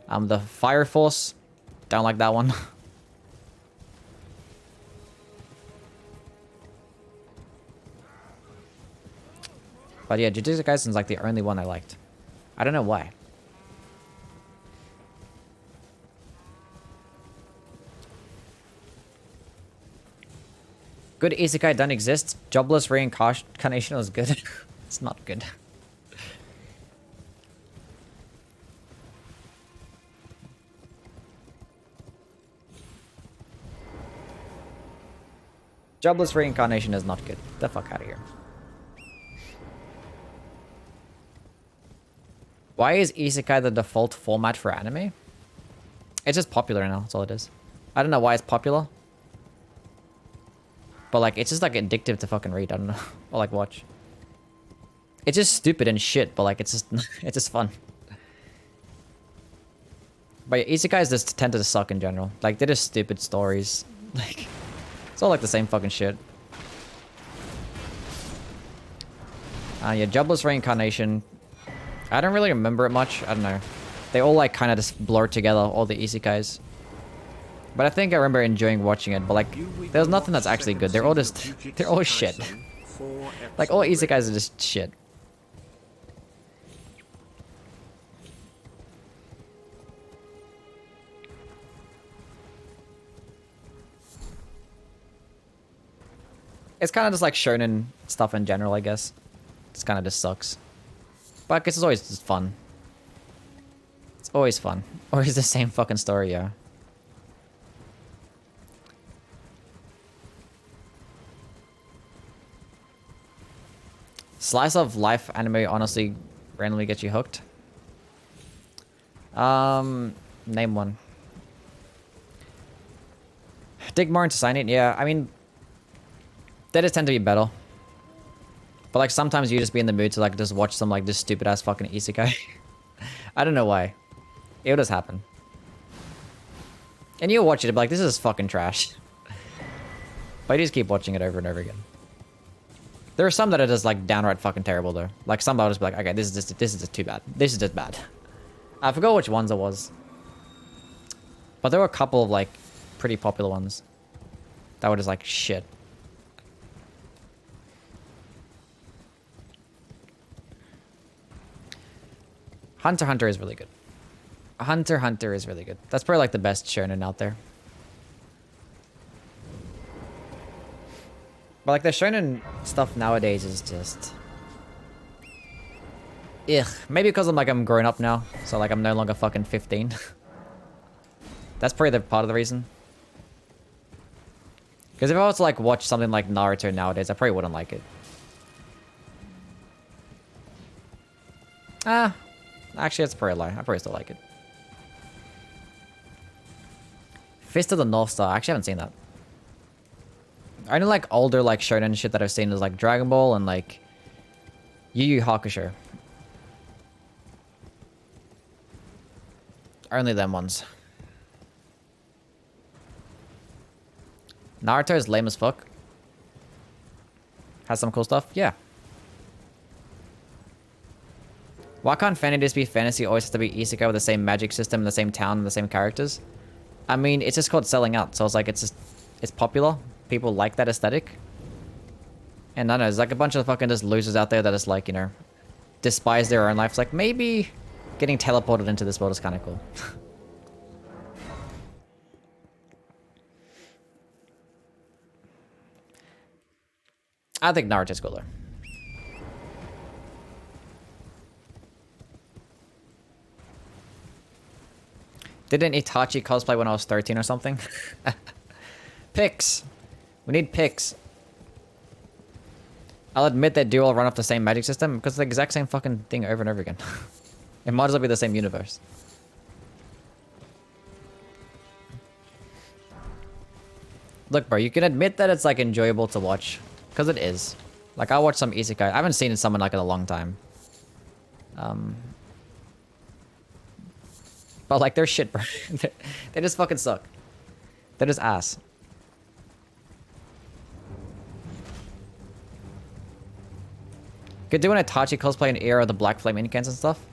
The Fire Force, don't like that one. But yeah, Jujutsu Kaisen's like the only one I liked. I don't know why. Good isekai don't exist. Jobless reincarnation is good. It's not good. Jobless reincarnation is not good. Get the fuck out of here. Why is isekai the default format for anime? It's just popular now, that's all it is. I don't know why it's popular. But like, it's just like addictive to fucking read, I don't know. Or like watch. It's just stupid and shit, but like, it's just, it's just fun. But yeah, isekais just tend to suck in general. Like, they're just stupid stories. Like, it's all like the same fucking shit. Yeah, jobless reincarnation. I don't really remember it much. I don't know. They all like kind of just blur together, all the isekais. But I think I remember enjoying watching it. But like, there's nothing that's actually good. They're all just, they're all shit. Like all isekais are just shit. It's kind of just like shonen stuff in general, I guess. It's kind of just sucks. But I guess it's always just fun. It's always fun. Always the same fucking story, yeah. Slice of life anime honestly randomly gets you hooked. Name one. Dig more into Sign It, yeah. I mean, they just tend to be better. But like sometimes you just be in the mood to like just watch some like this stupid ass fucking isekai. I don't know why. It'll just happen. And you'll watch it and be like, this is fucking trash. But you just keep watching it over and over again. There are some that are just like downright fucking terrible though. Like some that I'll just be like, okay, this is just too bad. This is just bad. I forgot which ones it was. But there were a couple of like pretty popular ones that were just like shit. Hunter x Hunter is really good. Hunter x Hunter is really good. That's probably like the best shonen out there. But like the shonen stuff nowadays is just... Ugh. Maybe because I'm grown up now. So like I'm no longer fucking 15. That's probably the part of the reason. Because if I was to like watch something like Naruto nowadays, I probably wouldn't like it. Actually, that's probably a lie. I probably still like it. Fist of the North Star. I actually haven't seen that. I only like older like shonen shit that I've seen is like Dragon Ball and like Yu Yu Hakusho. Only them ones. Naruto is lame as fuck. Has some cool stuff? Yeah. Why can't fantasy be fantasy? Always has to be isekai with the same magic system, the same town, and the same characters. I mean, it's just called selling out. So it's like, it's popular. People like that aesthetic. And I don't know, there's like a bunch of fucking just losers out there that just like, you know, despise their own life. It's like, maybe getting teleported into this world is kind of cool. I think Naruto's cooler. Didn't Itachi cosplay when I was 13 or something? Pics. We need pics. I'll admit that do all run off the same magic system because it's the exact same fucking thing over and over again. It might as well be the same universe. Look, bro, you can admit that it's like enjoyable to watch because it is. Like I watched some isekai. I haven't seen someone like in a long time. But like they're shit, bro. They just fucking suck. They're just ass. Could do an Itachi cosplay in Era of the Black Flame Incans and stuff.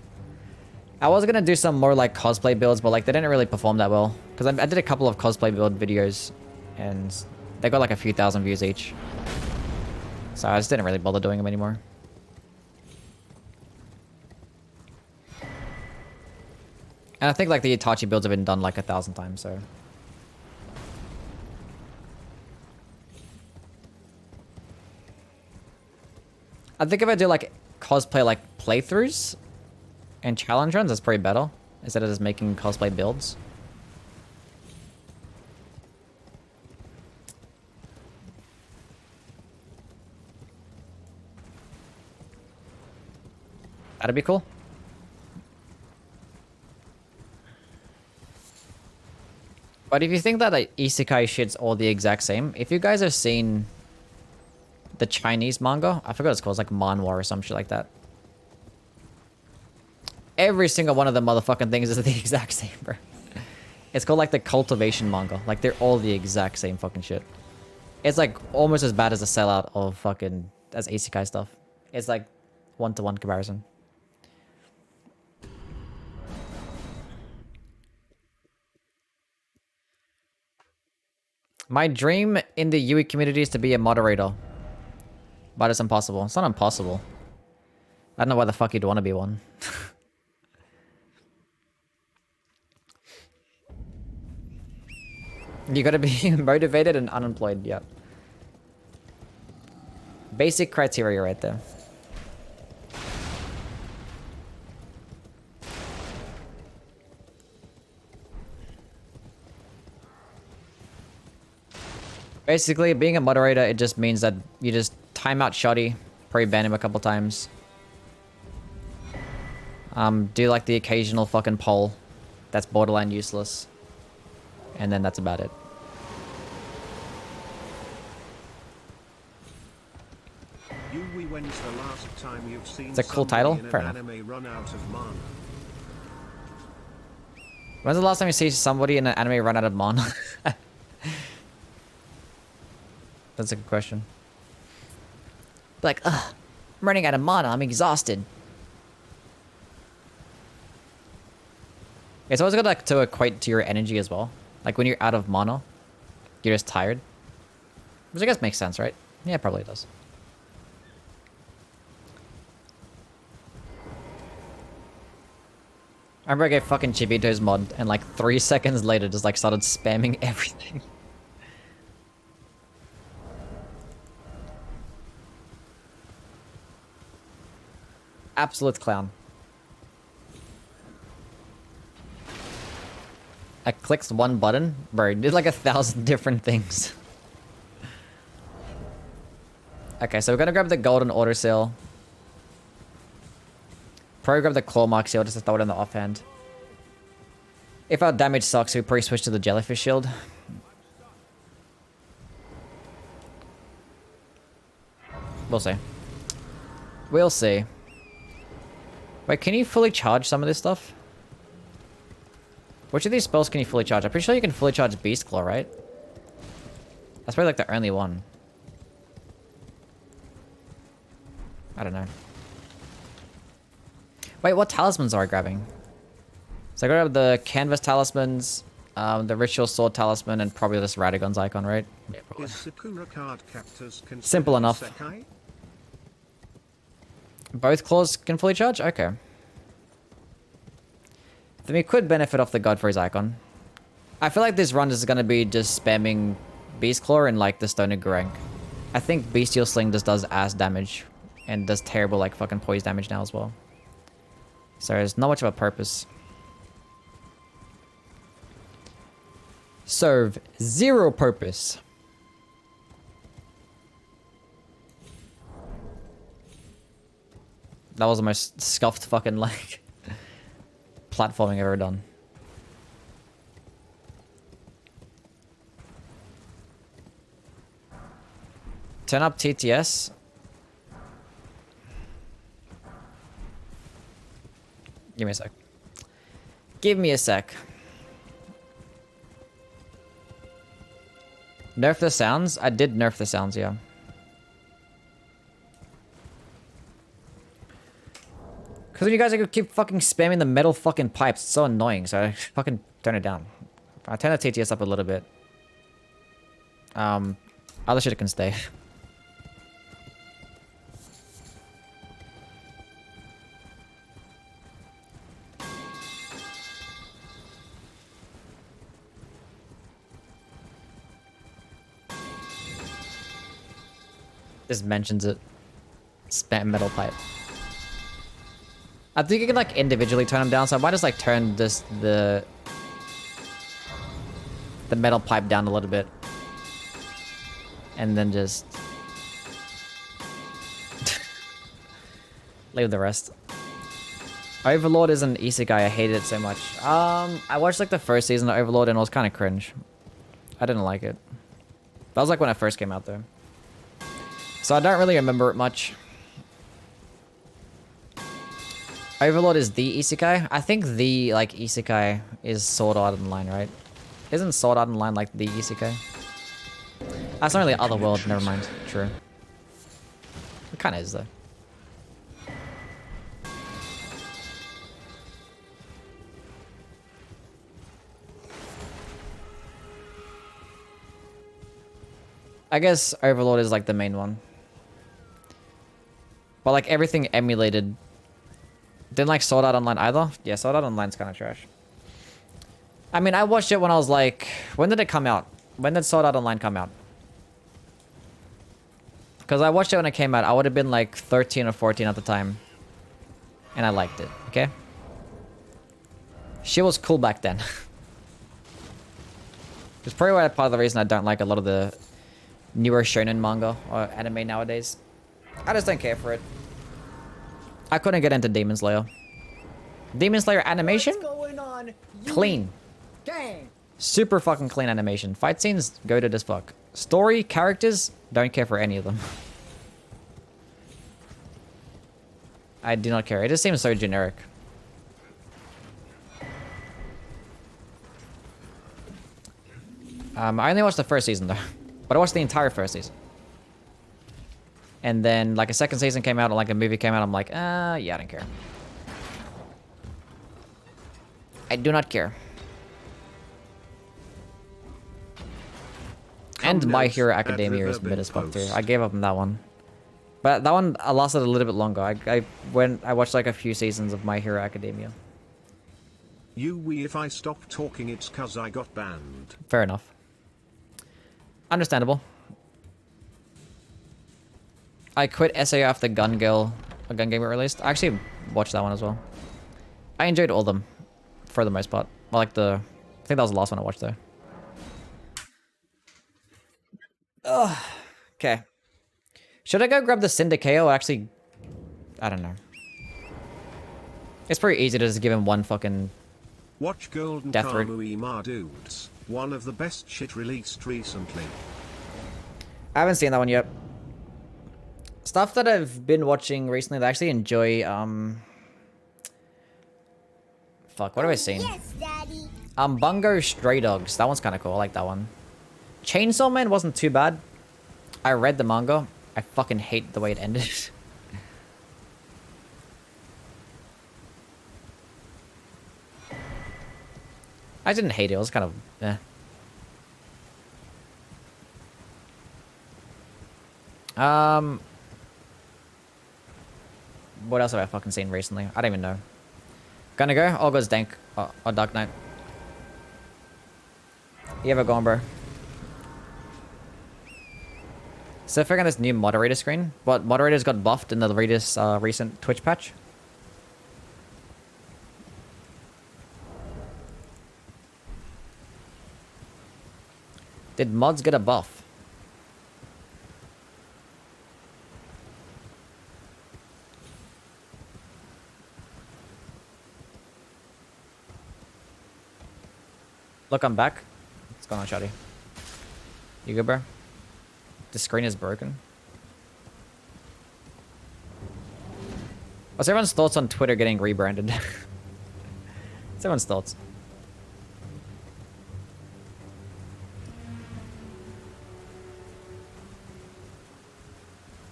I was gonna do some more like cosplay builds, but like they didn't really perform that well. Because I did a couple of cosplay build videos and they got like a few thousand views each. So I just didn't really bother doing them anymore. And I think like the Itachi builds have been done like 1,000 times, so. I think if I do like cosplay like playthroughs and challenge runs, that's probably better. Instead of just making cosplay builds. That'd be cool. But if you think that like, isekai shit's all the exact same, if you guys have seen the Chinese manga, I forgot what it's called, it's like manhwa or some shit like that. Every single one of the motherfucking things is the exact same, bro. It's called like the cultivation manga. Like they're all the exact same fucking shit. It's like almost as bad as the sellout of fucking as isekai stuff. It's like 1-to-1 comparison. My dream in the Youwy community is to be a moderator. But it's impossible. It's not impossible. I don't know why the fuck you'd want to be one. You gotta be motivated and unemployed, yep. Basic criteria right there. Basically, being a moderator, it just means that you just time out Shoddy, probably ban him a couple times. Do like the occasional fucking poll that's borderline useless. And then that's about it. Youwy, when's the last time you've seen It's a cool title. somebody in Fair an enough. anime run out of mana? When's the last time you see somebody in an anime run out of mana? That's a good question. Like, ugh, I'm running out of mana. I'm exhausted. It's always good like to equate to your energy as well. Like when you're out of mana, you're just tired. Which I guess makes sense, right? Yeah, it probably does. I remember I gave fucking Chibito's mod and like 3 seconds later just like started spamming everything. Absolute clown. I clicked one button, bro, it did like 1,000 different things. Okay, so we're gonna grab the golden order seal. Probably grab the claw mark seal just to throw it in the offhand. If our damage sucks, we probably switch to the jellyfish shield. We'll see. We'll see. Wait, can you fully charge some of this stuff? Which of these spells can you fully charge? I'm pretty sure you can fully charge Beastclaw, right? That's probably like the only one. I don't know. Wait, what talismans are I grabbing? So I grab the canvas talismans, the ritual sword talisman, and probably this Radagon's icon, right? Yeah, probably. Is Sakura card captors Simple enough. Sekai? Both claws can fully charge? Okay. Then we could benefit off the Godfrey's icon. I feel like this run is going to be just spamming Beastclaw and like the Stone of Gurrank. I think Bestial Sling just does ass damage and does terrible like fucking poise damage now as well. So there's not much of a purpose. Serve zero purpose. That was the most scuffed fucking like platforming I've ever done. Turn up TTS. Give me a sec. Give me a sec. Nerf the sounds? I did nerf the sounds, yeah. Because when you guys keep fucking spamming the metal fucking pipes, it's so annoying, so I fucking turn it down. I turn the TTS up a little bit. Other shit can stay. Just mentions it. Spam metal pipe. I think you can like individually turn them down, so I might just like turn this the metal pipe down a little bit. And then just leave the rest. Overlord is an isekai. I hated it so much. I watched like the first season of Overlord and it was kind of cringe. I didn't like it. That was like when it first came out though. So I don't really remember it much. Overlord is the isekai. I think the like isekai is Sword Art Online, right? Isn't Sword Art Online like the isekai? That's not really Otherworld. Never mind. True. It kind of is though. I guess Overlord is like the main one. But like everything emulated. Didn't like Sword Art Online either? Yeah, Sword Art Online's kind of trash. I mean, I watched it when I was like... When did it come out? When did Sword Art Online come out? Because I watched it when it came out. I would have been like 13 or 14 at the time. And I liked it, okay? She was cool back then. It's probably why part of the reason I don't like a lot of the newer shonen manga or anime nowadays. I just don't care for it. I couldn't get into Demon Slayer. Demon Slayer animation? What's going on? Clean. Dang. Super fucking clean animation. Fight scenes, goated as fuck. Story, characters, don't care for any of them. I do not care. It just seems so generic. I only watched the first season though. But I watched the entire first season. And then like a second season came out and like a movie came out. I'm like, yeah, I don't care. I do not care. And My Hero Academia is mid as fuck too. I gave up on that one. But that one I lasted a little bit longer. I watched like a few seasons of My Hero Academia. Youwy, if I stop talking it's cause I got banned. Fair enough. Understandable. I quit SAO after Gun Game released. I actually watched that one as well. I enjoyed all of them, for the most part. I like I think that was the last one I watched though. Ugh. Okay. Should I go grab the Syndicate or actually... I don't know. It's pretty easy to just give him one fucking... Watch Golden Death Road. Kamui Ma Dudes, one of the best shit released recently. I haven't seen that one yet. Stuff that I've been watching recently that I actually enjoy, fuck, what have I seen? Yes, Daddy. Bungo Stray Dogs. That one's kind of cool. I like that one. Chainsaw Man wasn't too bad. I read the manga. I fucking hate the way it ended. I didn't hate it. It was kind of, eh. What else have I fucking seen recently? I don't even know. Gonna go? All goes Dank or Dark Knight. You ever gone, bro? So figuring this new moderator screen. What moderators got buffed in the recent Twitch patch? Did mods get a buff? Look, I'm back. What's going on, Shotty? You good, bro? The screen is broken. What's everyone's thoughts on Twitter getting rebranded? What's everyone's thoughts?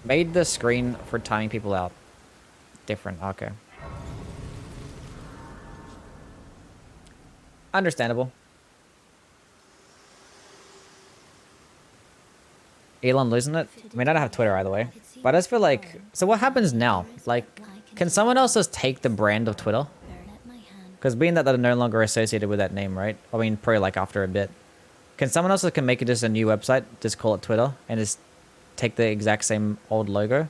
Made the screen for timing people out. Different, okay. Understandable. Elon losing it? I mean, I don't have Twitter either way. But I just feel like... So what happens now? Like, can someone else just take the brand of Twitter? Because being that they're no longer associated with that name, right? I mean, probably like after a bit. Can someone else that can make it just a new website, just call it Twitter, and just take the exact same old logo.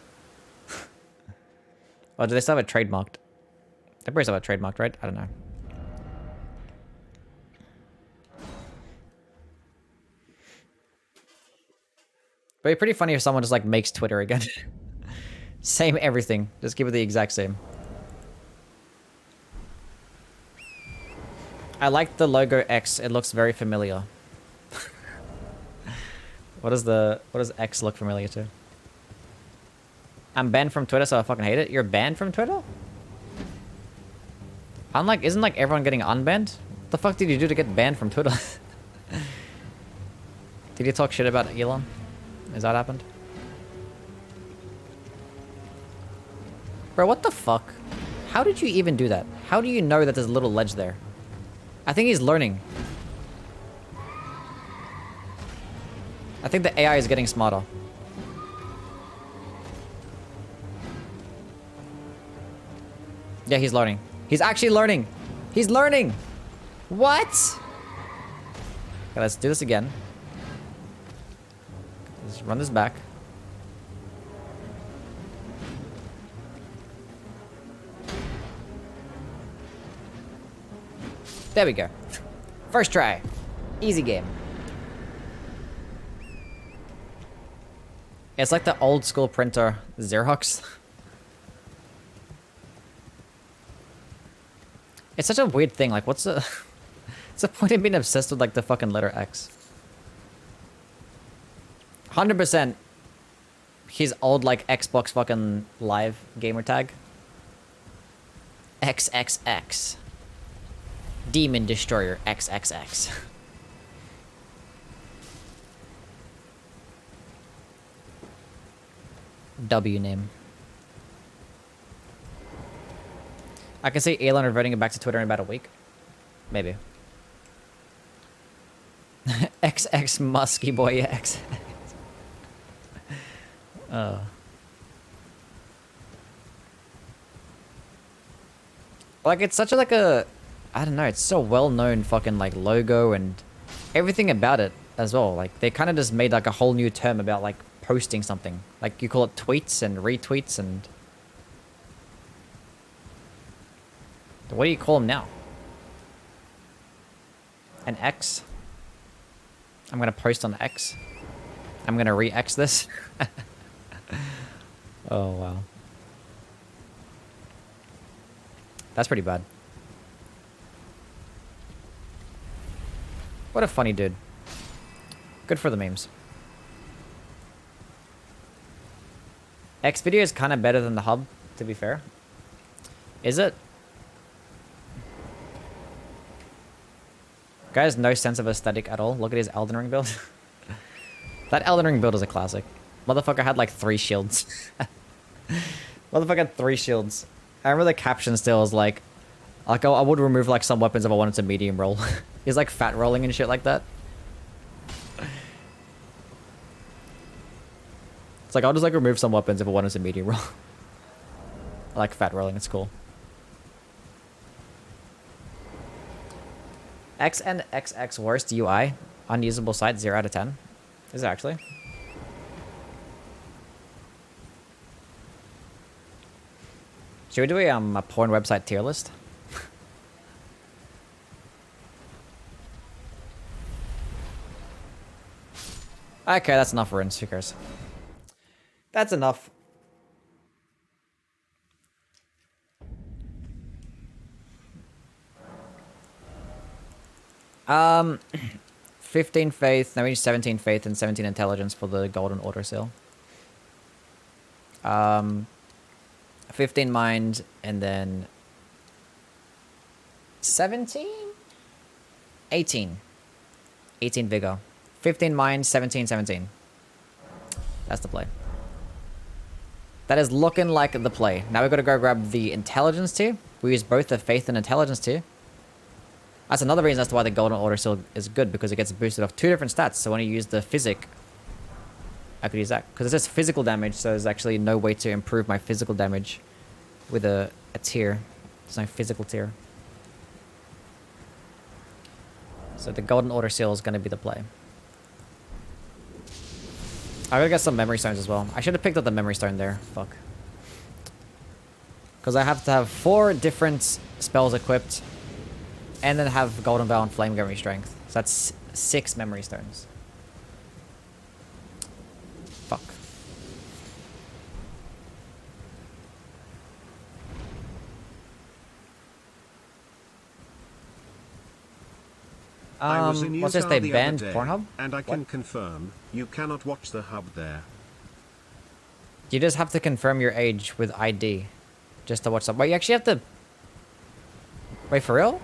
Or do they still have it trademarked? They probably still have it trademarked, right? I don't know. But it'd be pretty funny if someone just like makes Twitter again. Same everything. Just give it the exact same. I like the logo X. It looks very familiar. What does X look familiar to? I'm banned from Twitter, so I fucking hate it. You're banned from Twitter? Unlike, isn't like everyone getting unbanned? What the fuck did you do to get banned from Twitter? Did you talk shit about Elon? Is that happened? Bro, what the fuck? How did you even do that? How do you know that there's a little ledge there? I think he's learning. I think the AI is getting smarter. Yeah, he's learning. He's actually learning. He's learning. What? Okay, let's do this again. Let's run this back. There we go. First try. Easy game. It's like the old school printer Xerox. It's such a weird thing. Like, what's the point in being obsessed with like the fucking letter X? 100% his old like Xbox fucking live gamer tag. XXX. Demon Destroyer XXX. W name. I can see Elon reverting it back to Twitter in about a week. Maybe. XX Musky Boy X. Like, it's such a, like a... I don't know, it's so well-known fucking, like, logo and everything about it as well. Like, they kind of just made, like, a whole new term about, like, posting something. Like, you call it tweets and retweets and... What do you call them now? An X? I'm gonna post on X. I'm gonna re-X this. Oh, wow. That's pretty bad. What a funny dude. Good for the memes. X video is kind of better than the hub, to be fair. Is it? Guy has no sense of aesthetic at all. Look at his Elden Ring build. That Elden Ring build is a classic. Motherfucker had like 3 shields. Motherfucker had 3 shields. I remember the caption still was like I would remove like some weapons if I wanted to medium roll. He's like fat rolling and shit like that. It's like I'll just like remove some weapons if I wanted to medium roll. I like fat rolling, it's cool. X and XX worst UI. Unusable site 0 out of 10. Is it actually? Should we do a porn website tier list? Okay, that's enough for runes. Who cares? That's enough. Um, 15 faith, no, 17 faith and 17 intelligence for the golden order seal. 15 mind and then 17? 18 vigor. 15 mind, 17. That's the play. That is looking like the play. Now we've got to go grab the intelligence tier. We use both the faith and intelligence tier. That's another reason as to why the golden order seal is good, because it gets boosted off 2 different stats. So when you use the physic, I could use that. Because it says physical damage, so there's actually no way to improve my physical damage with a tier. There's no physical tier. So the golden order seal is going to be the play. I gotta get some memory stones as well. I should have picked up the memory stone there. Fuck. Because I have to have 4 different spells equipped. And then have Golden Veil and Flame Giving me strength. So that's 6 memory stones. Fuck. I was in what's this? Utah They the banned other day, Pornhub? and I can confirm you cannot watch the hub there. You just have to confirm your age with ID. Just to watch something. Wait, you actually have to... Wait, for real?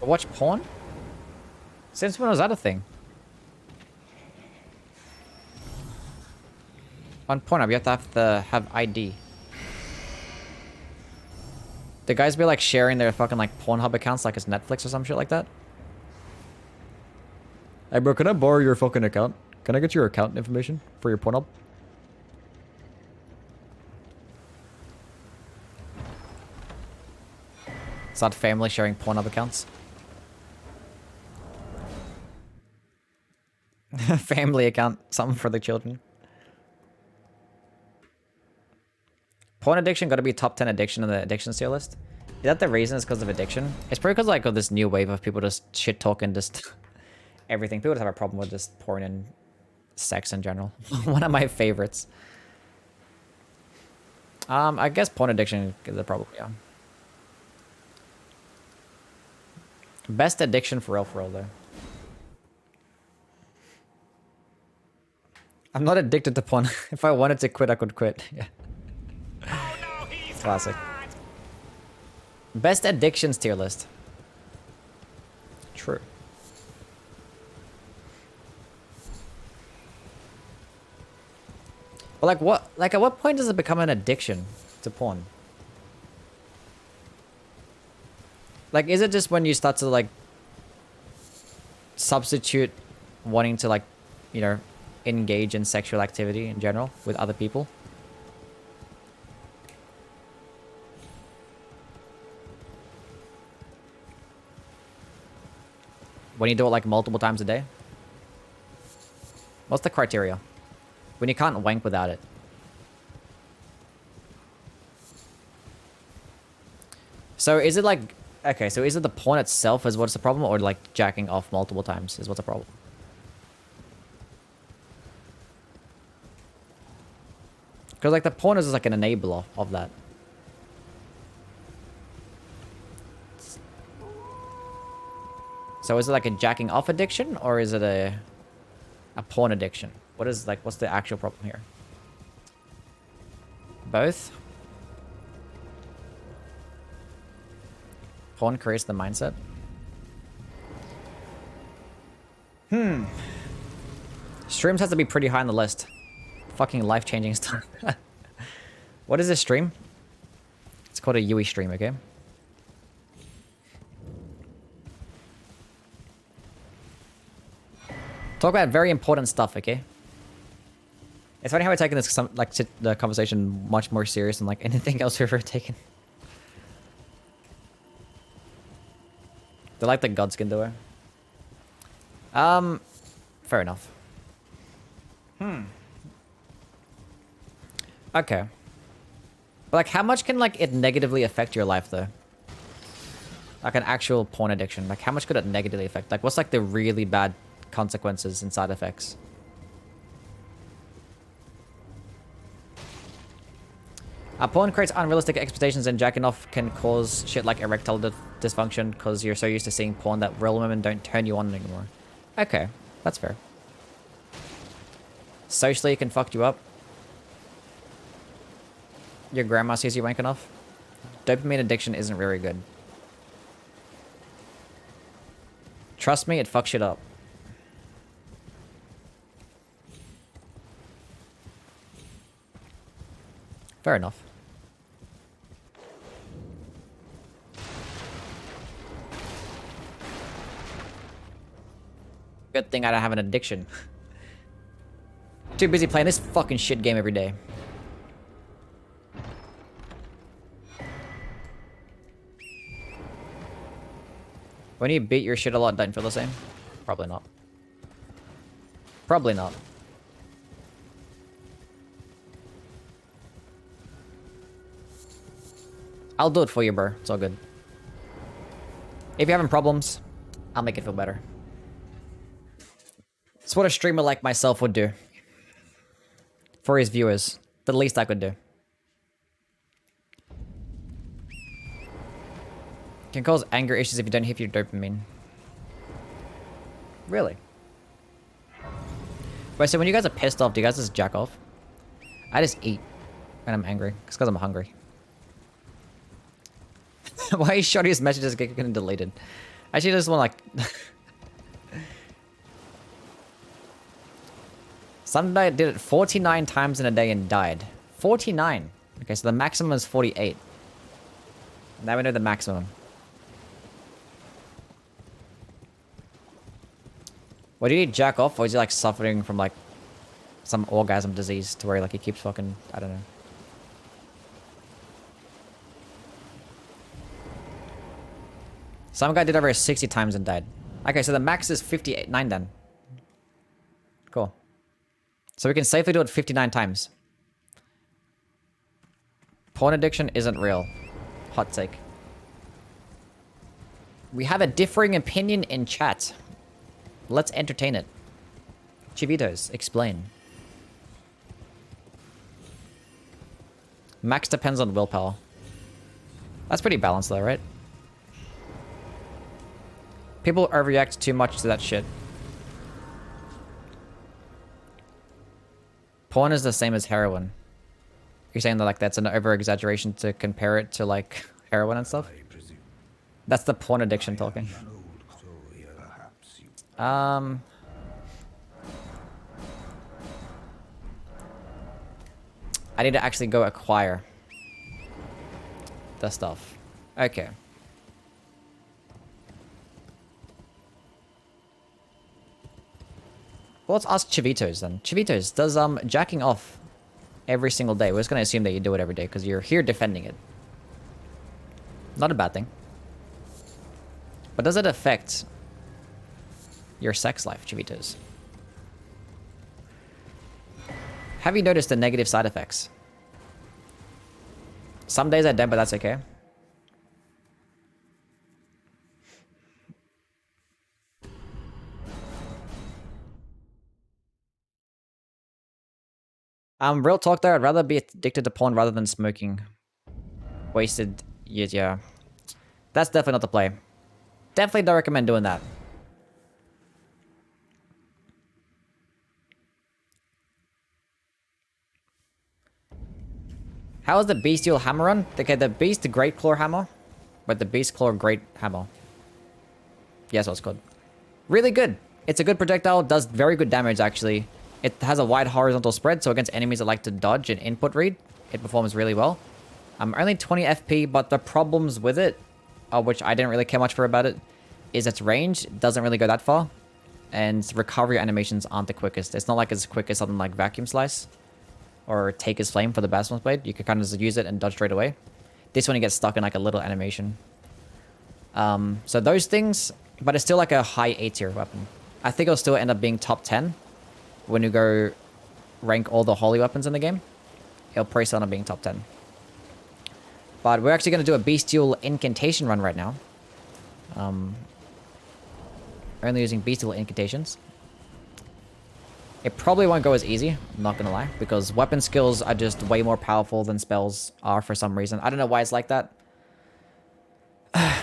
Watch porn? Since when was that a thing? On Pornhub, you have to have ID. The guys be like sharing their fucking like Pornhub accounts like it's Netflix or some shit like that. Hey bro, can I borrow your fucking account? Can I get your account information for your Pornhub? It's not family sharing Pornhub accounts. Family account, something for the children. Porn addiction got to be top 10 addiction on the addiction tier list. Is that the reason? It's because of addiction? It's probably because like of this new wave of people just shit talking just everything. People just have a problem with just porn and sex in general. One of my favorites. I guess porn addiction is the problem, yeah. Best addiction for real though. I'm not addicted to porn. If I wanted to quit, I could quit. Yeah. Classic. Best addictions tier list. True. But like what? Like at what point does it become an addiction to porn? Like, is it just when you start to like substitute wanting to like, you know, engage in sexual activity in general with other people? When you do it like multiple times a day? What's the criteria? When you can't wank without it. So is it like... Okay, so is it the porn itself is what's the problem? Or like jacking off multiple times is what's the problem? Because like the porn is just like an enabler of that. So is it like a jacking off addiction or is it a porn addiction? What is like, what's the actual problem here? Both? Porn creates the mindset? Streams has to be pretty high on the list. Fucking life-changing stuff. What is this stream? It's called a Youwy stream, okay? Talk about very important stuff, okay? It's funny how we're taking this the conversation much more serious than like anything else we've ever taken. They like the godskin though. Fair enough. Okay. But like how much can like it negatively affect your life though? Like an actual porn addiction. Like how much could it negatively affect? Like what's like the really bad consequences and side effects? Porn creates unrealistic expectations and jacking off can cause shit like erectile dysfunction because you're so used to seeing porn that real women don't turn you on anymore. Okay, that's fair. Socially, it can fuck you up. Your grandma sees you wanking off. Dopamine addiction isn't very good. Trust me, it fucks shit up. Fair enough. Good thing I don't have an addiction. Too busy playing this fucking shit game every day. When you beat your shit a lot, don't feel the same? Probably not. Probably not. I'll do it for you, bro. It's all good. If you're having problems, I'll make it feel better. It's what a streamer like myself would do. For his viewers. The least I could do. Can cause anger issues if you don't hit your dopamine. Really? Wait, so when you guys are pissed off, do you guys just jack off? I just eat when I'm angry. It's because I'm hungry. Why is Shotty's messages getting deleted? Actually, just want like... Some guy did it 49 times in a day and died. 49! Okay, so the maximum is 48. Now we know the maximum. What, did he jack off, or is he like suffering from like some orgasm disease to where like he keeps fucking, I don't know. Some guy did over 60 times and died. Okay, so the max is 59 then. Cool. So we can safely do it 59 times. Porn addiction isn't real. Hot take. We have a differing opinion in chat. Let's entertain it. Chivitos, explain. Max depends on willpower. That's pretty balanced though, right? People overreact too much to that shit. Porn is the same as heroin. You're saying that like that's an over-exaggeration to compare it to like heroin and stuff? That's the porn addiction talking. I need to actually go acquire the stuff. Okay. Well, let's ask Chivitos then. Chivitos, does jacking off every single day? We're just gonna assume that you do it every day because you're here defending it. Not a bad thing. But does it affect your sex life, Chivitos? Have you noticed the negative side effects? Some days I don't, but that's okay. Real talk though, I'd rather be addicted to porn rather than smoking. Wasted years, yeah. That's definitely not the play. Definitely don't recommend doing that. How is the Bestial hammer run? Okay, the Beast Great Claw hammer, but the Beastclaw Great Hammer. Yeah, that's what it's called. Really good. It's a good projectile, does very good damage actually. It has a wide horizontal spread, so against enemies that like to dodge and input read, it performs really well. Only 20 FP, but the problems with it, which I didn't really care much for about it, is its range doesn't really go that far. And recovery animations aren't the quickest. It's not like as quick as something like Vacuum Slice or Taker's Flame for the Bestial's Blade. You can kind of just use it and dodge straight away. This one you get stuck in like a little animation. So those things, but it's still like a high A tier weapon. I think it'll still end up being top 10 when you go rank all the holy weapons in the game. It'll probably still end up being top 10. But we're actually going to do a Bestial Incantation run right now. Only using Bestial Incantations. It probably won't go as easy, I'm not going to lie, because weapon skills are just way more powerful than spells are for some reason. I don't know why it's like that.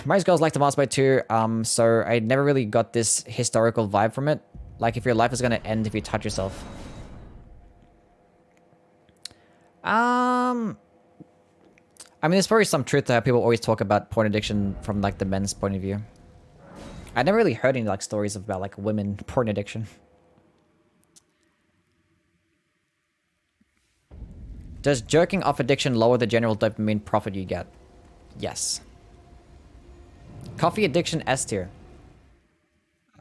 Most girls like to Master Blade too, so I never really got this historical vibe from it. Like, if your life is going to end if you touch yourself. I mean, there's probably some truth to how people always talk about porn addiction from, like, the men's point of view. I never really heard any, like, stories about, like, women porn addiction. Does jerking off addiction lower the general dopamine profit you get? Yes. Coffee addiction S tier.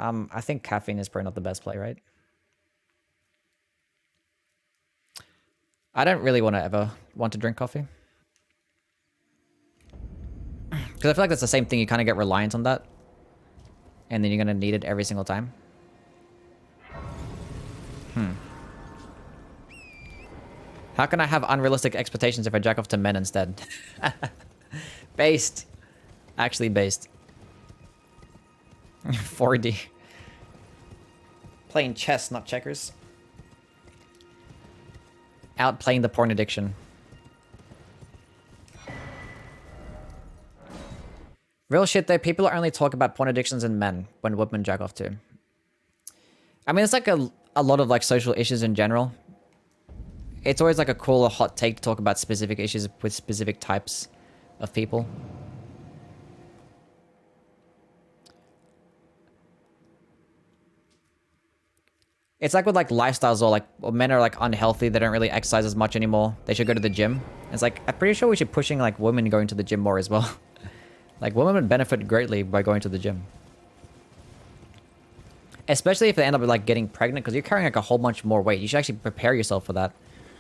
I think caffeine is probably not the best play, right? I don't really ever want to drink coffee. Because I feel like that's the same thing. You kind of get reliant on that. And then you're going to need it every single time. How can I have unrealistic expectations if I jack off to men instead? Based. Actually based. 4D. Playing chess, not checkers. Outplaying the porn addiction. Real shit though, people only talk about porn addictions in men when women jack off too. I mean, it's like a lot of like social issues in general. It's always like a cool hot take to talk about specific issues with specific types of people. It's like with like lifestyles or like men are like unhealthy. They don't really exercise as much anymore. They should go to the gym. It's like, I'm pretty sure we should pushing like women going to the gym more as well. Like women would benefit greatly by going to the gym. Especially if they end up like getting pregnant because you're carrying like a whole bunch more weight. You should actually prepare yourself for that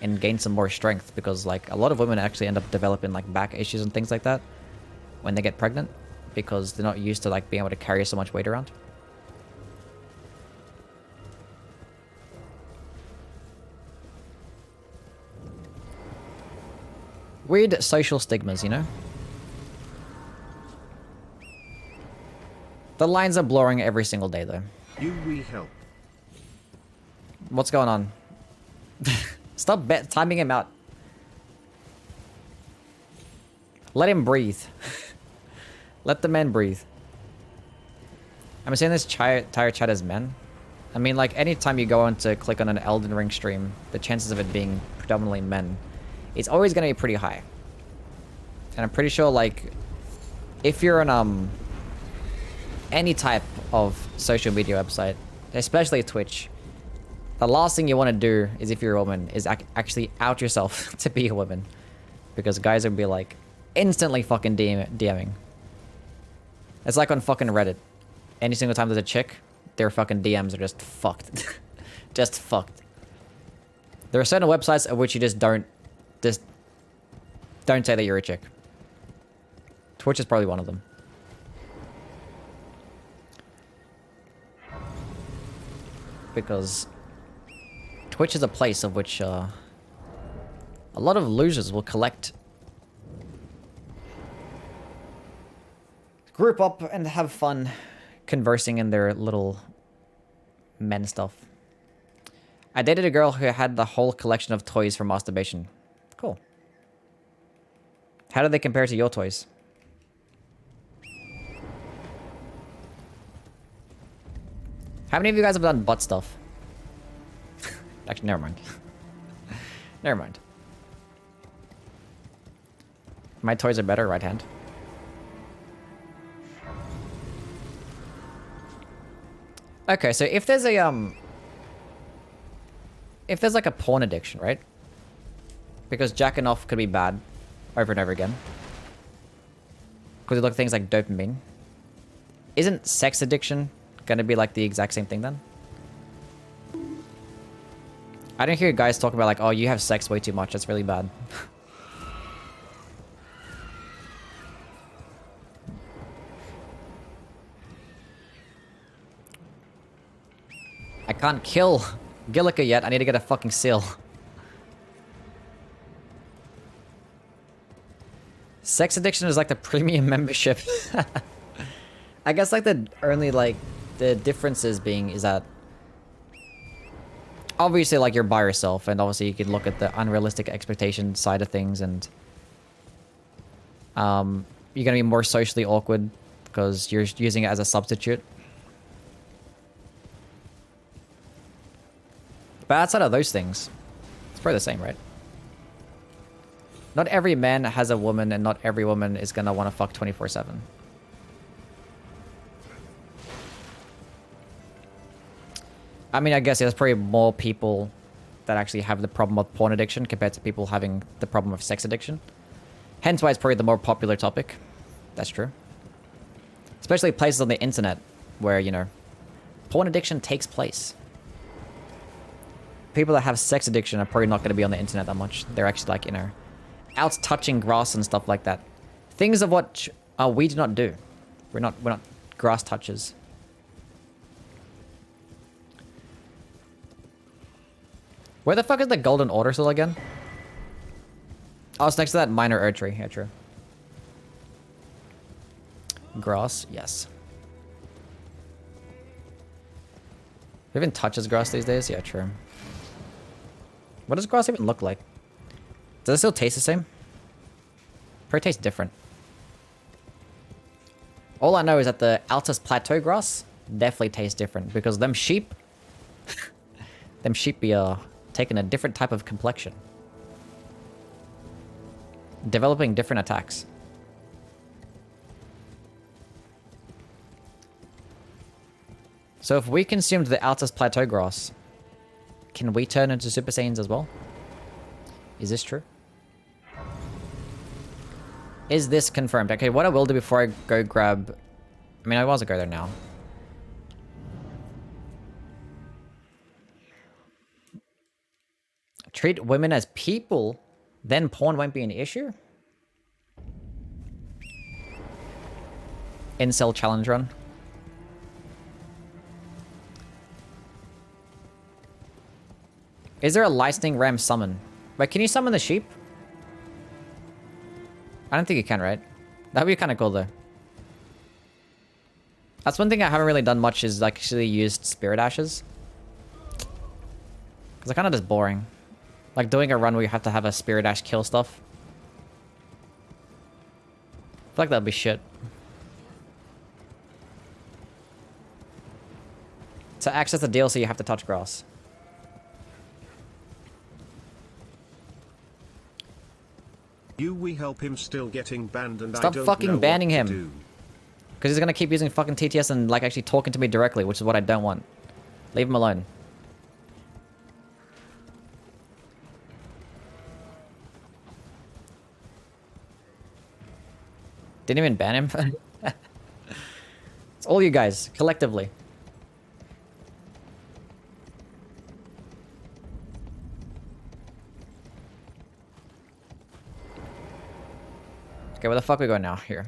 and gain some more strength because like a lot of women actually end up developing like back issues and things like that when they get pregnant because they're not used to like being able to carry so much weight around. Weird social stigmas, you know? The lines are blurring every single day, though. Youwy help. What's going on? Stop timing him out. Let him breathe. Let the men breathe. I'm saying this entire chat as men. I mean, like, anytime you go on to click on an Elden Ring stream, the chances of it being predominantly men, it's always going to be pretty high. And I'm pretty sure, like, if you're on, any type of social media website, especially Twitch, the last thing you want to do is, if you're a woman, is actually out yourself to be a woman. Because guys would be, like, instantly fucking DMing. It's like on fucking Reddit. Any single time there's a chick, their fucking DMs are just fucked. Just fucked. There are certain websites at which you just don't say that you're a chick. Twitch is probably one of them. Because Twitch is a place of which a lot of losers will collect. Group up and have fun conversing in their little men stuff. I dated a girl who had the whole collection of toys for masturbation. Cool. How do they compare to your toys? How many of you guys have done butt stuff? Actually, never mind. Never mind. My toys are better, right hand. Okay, so if there's a if there's like a porn addiction, right? Because jacking off could be bad over and over again. Because you look at things like dopamine. Isn't sex addiction gonna be like the exact same thing then? I don't hear guys talk about like, oh, you have sex way too much, that's really bad. I can't kill Gillica yet, I need to get a fucking seal. Sex addiction is like the premium membership. I guess like the only like the differences being is that obviously like you're by yourself and obviously you can look at the unrealistic expectation side of things and you're gonna be more socially awkward because you're using it as a substitute. But outside of those things, it's probably the same, right? Not every man has a woman and not every woman is gonna want to fuck 24/7. I mean, I guess there's probably more people that actually have the problem of porn addiction compared to people having the problem of sex addiction. Hence why it's probably the more popular topic. That's true. Especially places on the internet where, you know, porn addiction takes place. people that have sex addiction are probably not going to be on the internet that much. They're actually like, you know, out touching grass and stuff like that. Things of what we do not do. We're not grass touchers. Where the fuck is the golden order still again? Oh, it's next to that minor Erd tree. Yeah, true. Grass, yes. Who even touches grass these days? Yeah, true. What does grass even look like? Does it still taste the same? Probably tastes different. All I know is that the Altus Plateau grass definitely tastes different because them sheep be taking a different type of complexion. Developing different attacks. So if we consumed the Altus Plateau grass, can we turn into Super Saiyans as well? Is this true? Is this confirmed? Okay, what I will do before I go grab... I mean, I was go there now. Treat women as people, then porn won't be an issue? Incel challenge run. Is there a lightning ram summon? Wait, can you summon the sheep? I don't think you can, right? That would be kind of cool, though. That's one thing I haven't really done much is like actually used spirit ashes. Because they're kind of just boring. Like doing a run where you have to have a spirit ash kill stuff. I feel like that'd be shit. To access the DLC, you have to touch grass. Youwy help him still getting banned and Stop I don't fucking know banning what to him. do. Because he's gonna keep using fucking TTS and like actually talking to me directly, which is what I don't want. Leave him alone. Didn't even ban him. It's all you guys, collectively. Okay, where the fuck are we going now? Here.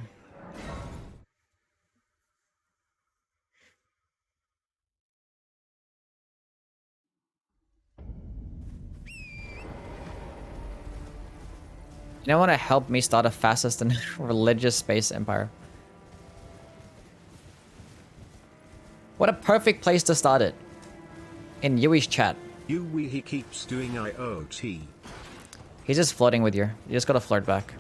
You want to help me start a fastest and religious space empire? What a perfect place to start it. In Yui's chat. Youwy, he keeps doing IoT. He's just flirting with you. You just gotta flirt back.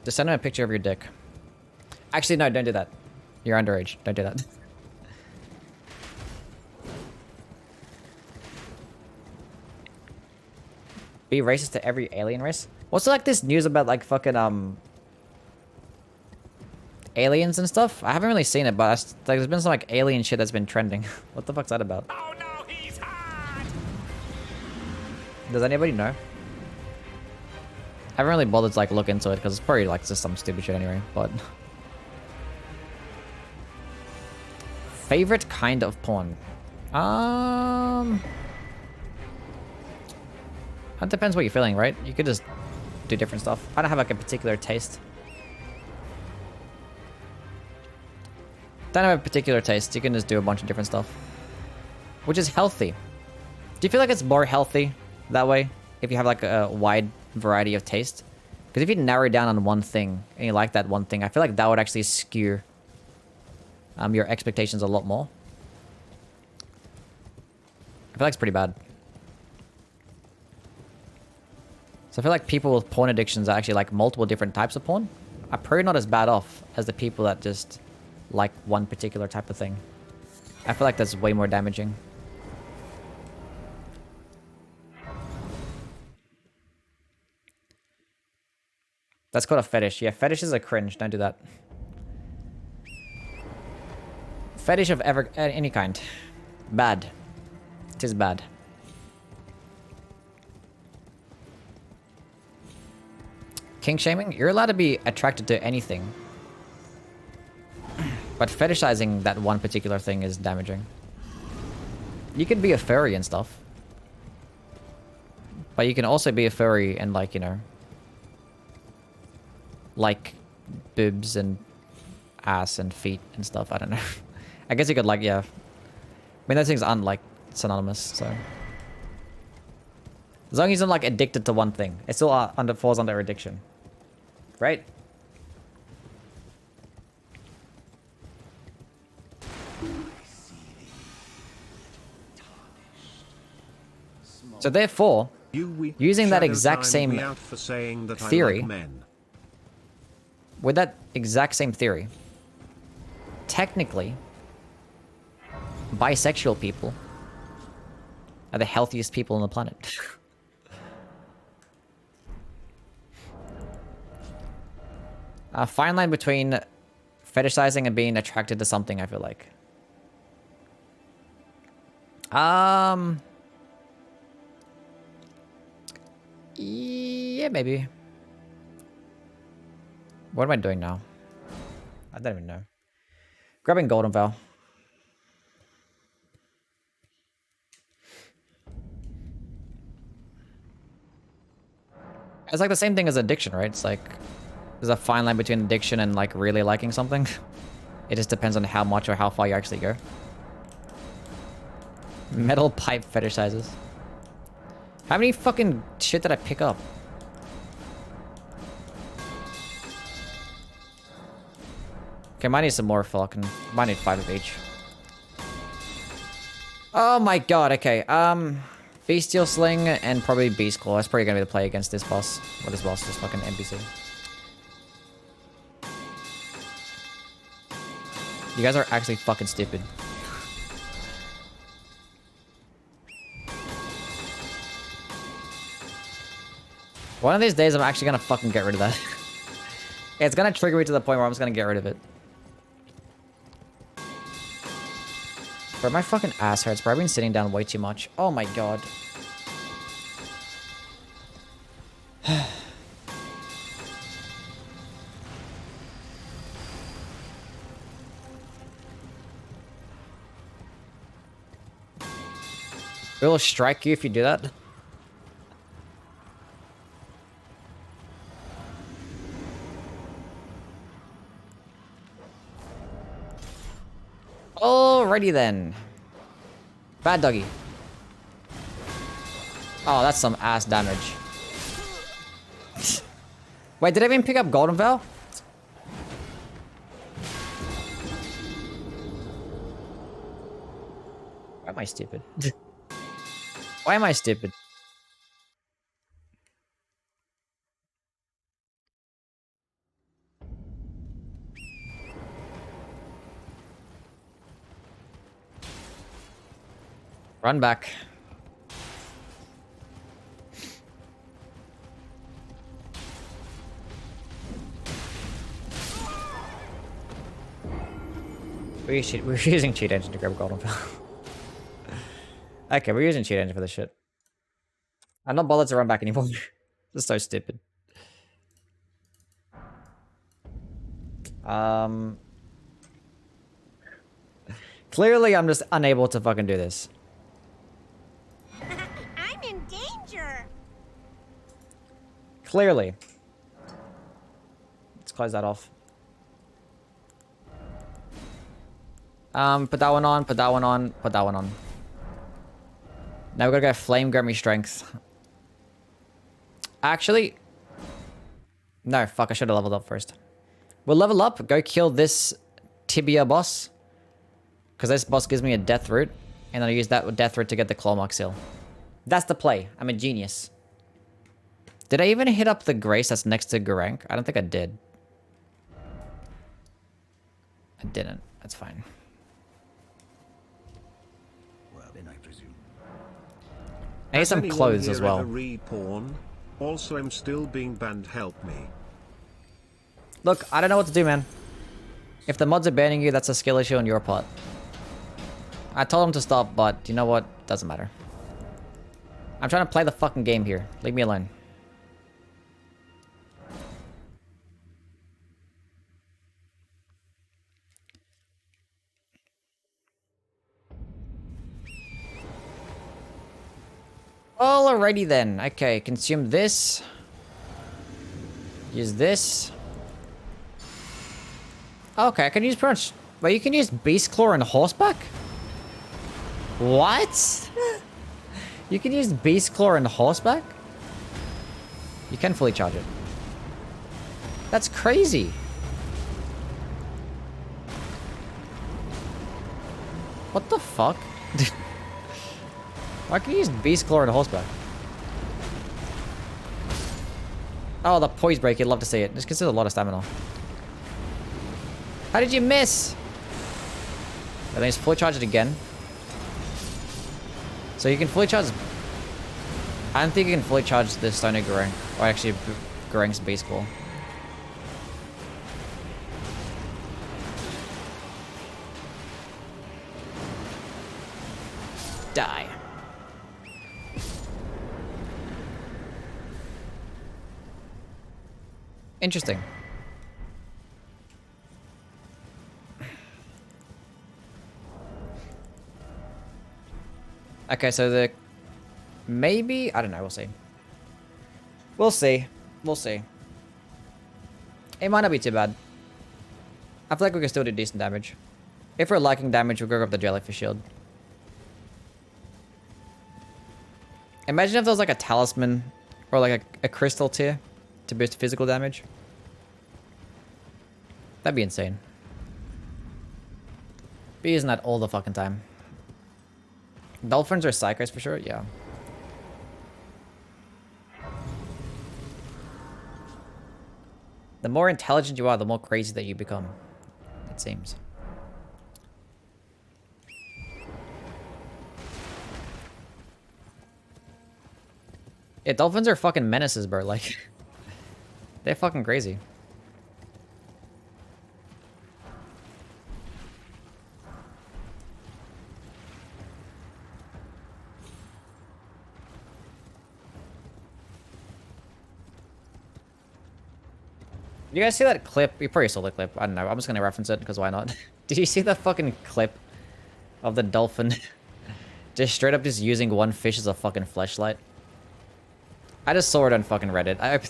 Just send him a picture of your dick. Actually, no, don't do that. You're underage. Don't do that. Be racist to every alien race? What's like this news about like fucking aliens and stuff? I haven't really seen it, but like there's been some like alien shit that's been trending. What the fuck's that about? Oh no, he's hot! Does anybody know? I haven't really bothered to like look into it because it's probably like just some stupid shit anyway, but... Favorite kind of porn? That depends what you're feeling, right? You could just do different stuff. I don't have like a particular taste. Don't have a particular taste. You can just do a bunch of different stuff. Which is healthy. Do you feel like it's more healthy that way? If you have like a wide variety of taste? Because if you narrow down on one thing, and you like that one thing, I feel like that would actually skew your expectations a lot more. I feel like it's pretty bad. So I feel like people with porn addictions are actually like multiple different types of porn. Are probably not as bad off as the people that just like one particular type of thing. I feel like that's way more damaging. That's called a fetish. Yeah, fetishes are cringe. Don't do that. Fetish of any kind. Bad. It is bad. Kink shaming? You're allowed to be attracted to anything. But fetishizing that one particular thing is damaging. You can be a furry and stuff. But you can also be a furry and like, you know, like boobs and ass and feet and stuff. I don't know. I guess you could like, yeah. I mean, those things aren't like synonymous, so. As long as you're not like addicted to one thing, it still falls under addiction. Right? So therefore, using that exact same theory, with that exact same theory, technically, bisexual people are the healthiest people on the planet. A fine line between fetishizing and being attracted to something, I feel like. Yeah, maybe. What am I doing now? I don't even know. Grabbing Golden Vow. It's like the same thing as addiction, right? It's like there's a fine line between addiction and like really liking something. It just depends on how much or how far you actually go. Metal pipe fetishizes. How many fucking shit did I pick up? Okay, might need some more fucking. Might need 5 of each. Oh my god, okay. Bestial Sling and probably Beastclaw. That's probably gonna be the play against this boss. What is boss? This fucking NPC. You guys are actually fucking stupid. One of these days, I'm actually gonna fucking get rid of that. It's gonna trigger me to the point where I'm just gonna get rid of it. Bro, my fucking ass hurts, bro. I've been sitting down way too much. Oh my god. Will strike you if you do that? Alrighty then. Bad doggy. Oh, that's some ass damage. Wait, did I even pick up Golden Veil? Why am I stupid? Why am I stupid? Run back. We're using cheat engine to grab Golden Veil. Okay, we're using cheat engine for this shit. I'm not bothered to run back anymore. This is so stupid. Clearly, I'm just unable to fucking do this. I'm in danger. Clearly. Let's close that off. Put that one on, put that one on, put that one on. Now we're gonna go Flame Grammy Strength. Actually... No, fuck, I should have leveled up first. We'll level up, go kill this Tibia boss. Because this boss gives me a Death Root. And then I use that Death Root to get the Claw Mark Seal. That's the play. I'm a genius. Did I even hit up the Grace that's next to Garank? I don't think I did. I didn't. That's fine. Well, then I presume. I need some clothes as well. Reporn? Also, I'm still being banned. Help me. Look, I don't know what to do, man. If the mods are banning you, that's a skill issue on your part. I told them to stop, but you know what? Doesn't matter. I'm trying to play the fucking game here. Leave me alone. Alrighty then. Okay, consume this. Use this. Okay, I can use pretty much... But you can use Beastclaw and Horseback? What? You can use Beastclaw and Horseback? You can fully charge it. That's crazy. What the fuck? Why can you use Beastclaw and Horseback? Oh, the poise break. You'd love to see it. This considers a lot of stamina. How did you miss? And then just fully charge it again. So you can fully charge... I don't think you can fully charge the Stoner Goreng. Or actually, Goreng's Beastclaw. Die. Interesting. Okay, so the... Maybe... I don't know, we'll see. We'll see. We'll see. It might not be too bad. I feel like we can still do decent damage. If we're liking damage, we'll go up the Jellyfish Shield. Imagine if there was like a talisman or like a crystal tier to boost physical damage. That'd be insane. Be using that all the fucking time. Dolphins are psychos for sure, yeah. The more intelligent you are, the more crazy that you become. It seems. Yeah, dolphins are fucking menaces, bro. Like, they're fucking crazy. You guys see that clip? You probably saw the clip. I don't know. I'm just gonna reference it because why not? Did you see the fucking clip of the dolphin just straight up just using one fish as a fucking fleshlight? I just saw it on fucking Reddit. I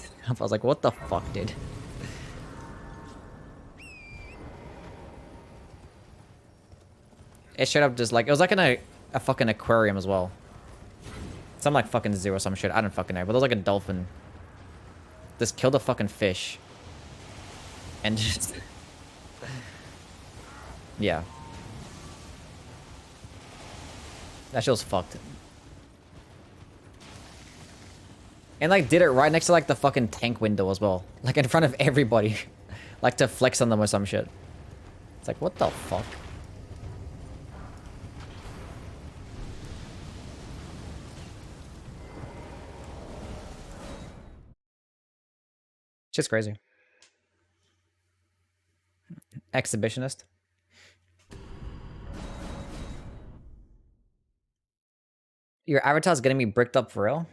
was like, what the fuck, dude? It straight up just like, it was like in a fucking aquarium as well. Some like fucking zoo or some shit. I don't fucking know. But there was like a dolphin. Just killed a fucking fish. And just... yeah. That shit was fucked. And like did it right next to like the fucking tank window as well. Like in front of everybody. Like to flex on them or some shit. It's like, what the fuck? Just crazy. Exhibitionist. Your avatar's getting me bricked up for real?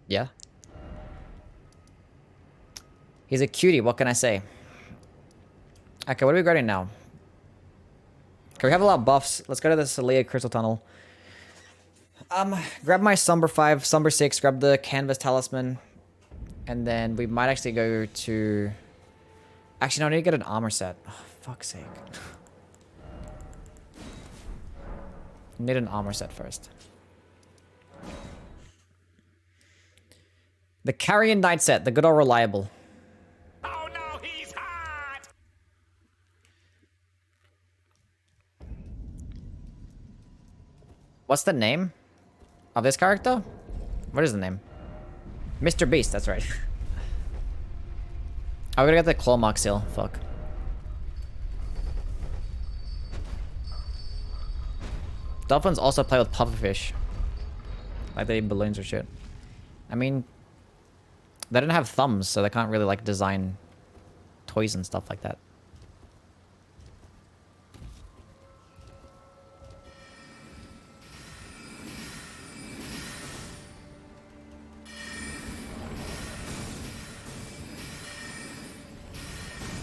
Yeah. He's a cutie, what can I say? Okay, what are we grabbing now? Okay, we have a lot of buffs. Let's go to the Celia Crystal Tunnel. Grab my Somber 5, Somber 6, grab the Canvas Talisman. And then we might actually go to... Actually, no, I need to get an armor set. Oh, fuck's sake. Need an armor set first. The Carrion Knight set, the good old reliable. Oh no, he's hot! What's the name of this character? What is the name? Mr. Beast, that's right. I'm gonna get the claw mark seal. Fuck. Dolphins also play with pufferfish. Like they eat balloons or shit. I mean, they don't have thumbs, so they can't really like design toys and stuff like that.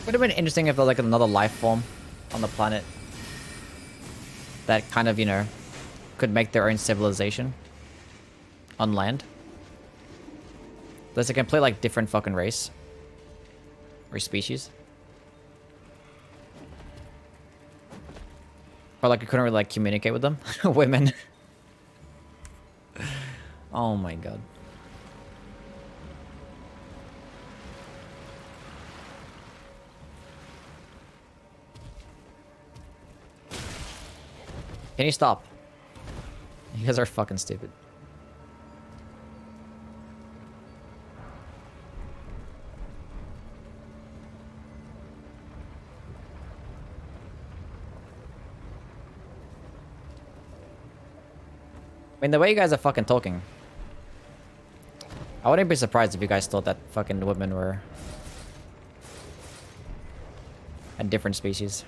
Would have been interesting if there was like another life form on the planet. that kind of, you know, could make their own civilization on land. There's a complete, like, different fucking race. Or species. But, like, I couldn't really, like, communicate with them. Women. Oh my god. Can you stop? You guys are fucking stupid. I mean, the way you guys are fucking talking, I wouldn't be surprised if you guys thought that fucking women were a different species.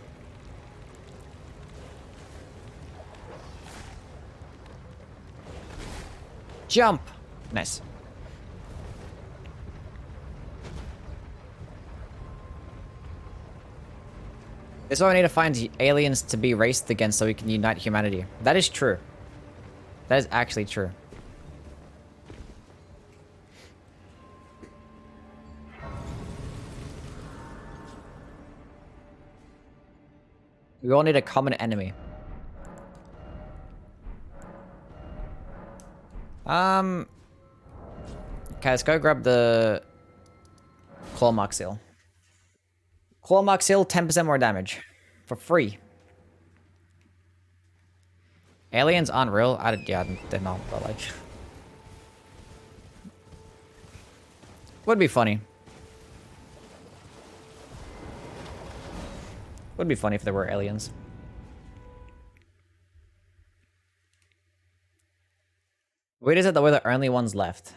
Jump! Nice. This is why we need to find aliens to be raced against so we can unite humanity. That is true. That is actually true. We all need a common enemy. Okay, let's go grab the Claw Mark Seal. Claw Mark Seal, 10% more damage. For free. Aliens aren't real. Yeah, they're not, but like... Would be funny. Would be funny if there were aliens. Wait, is it that we're the only ones left?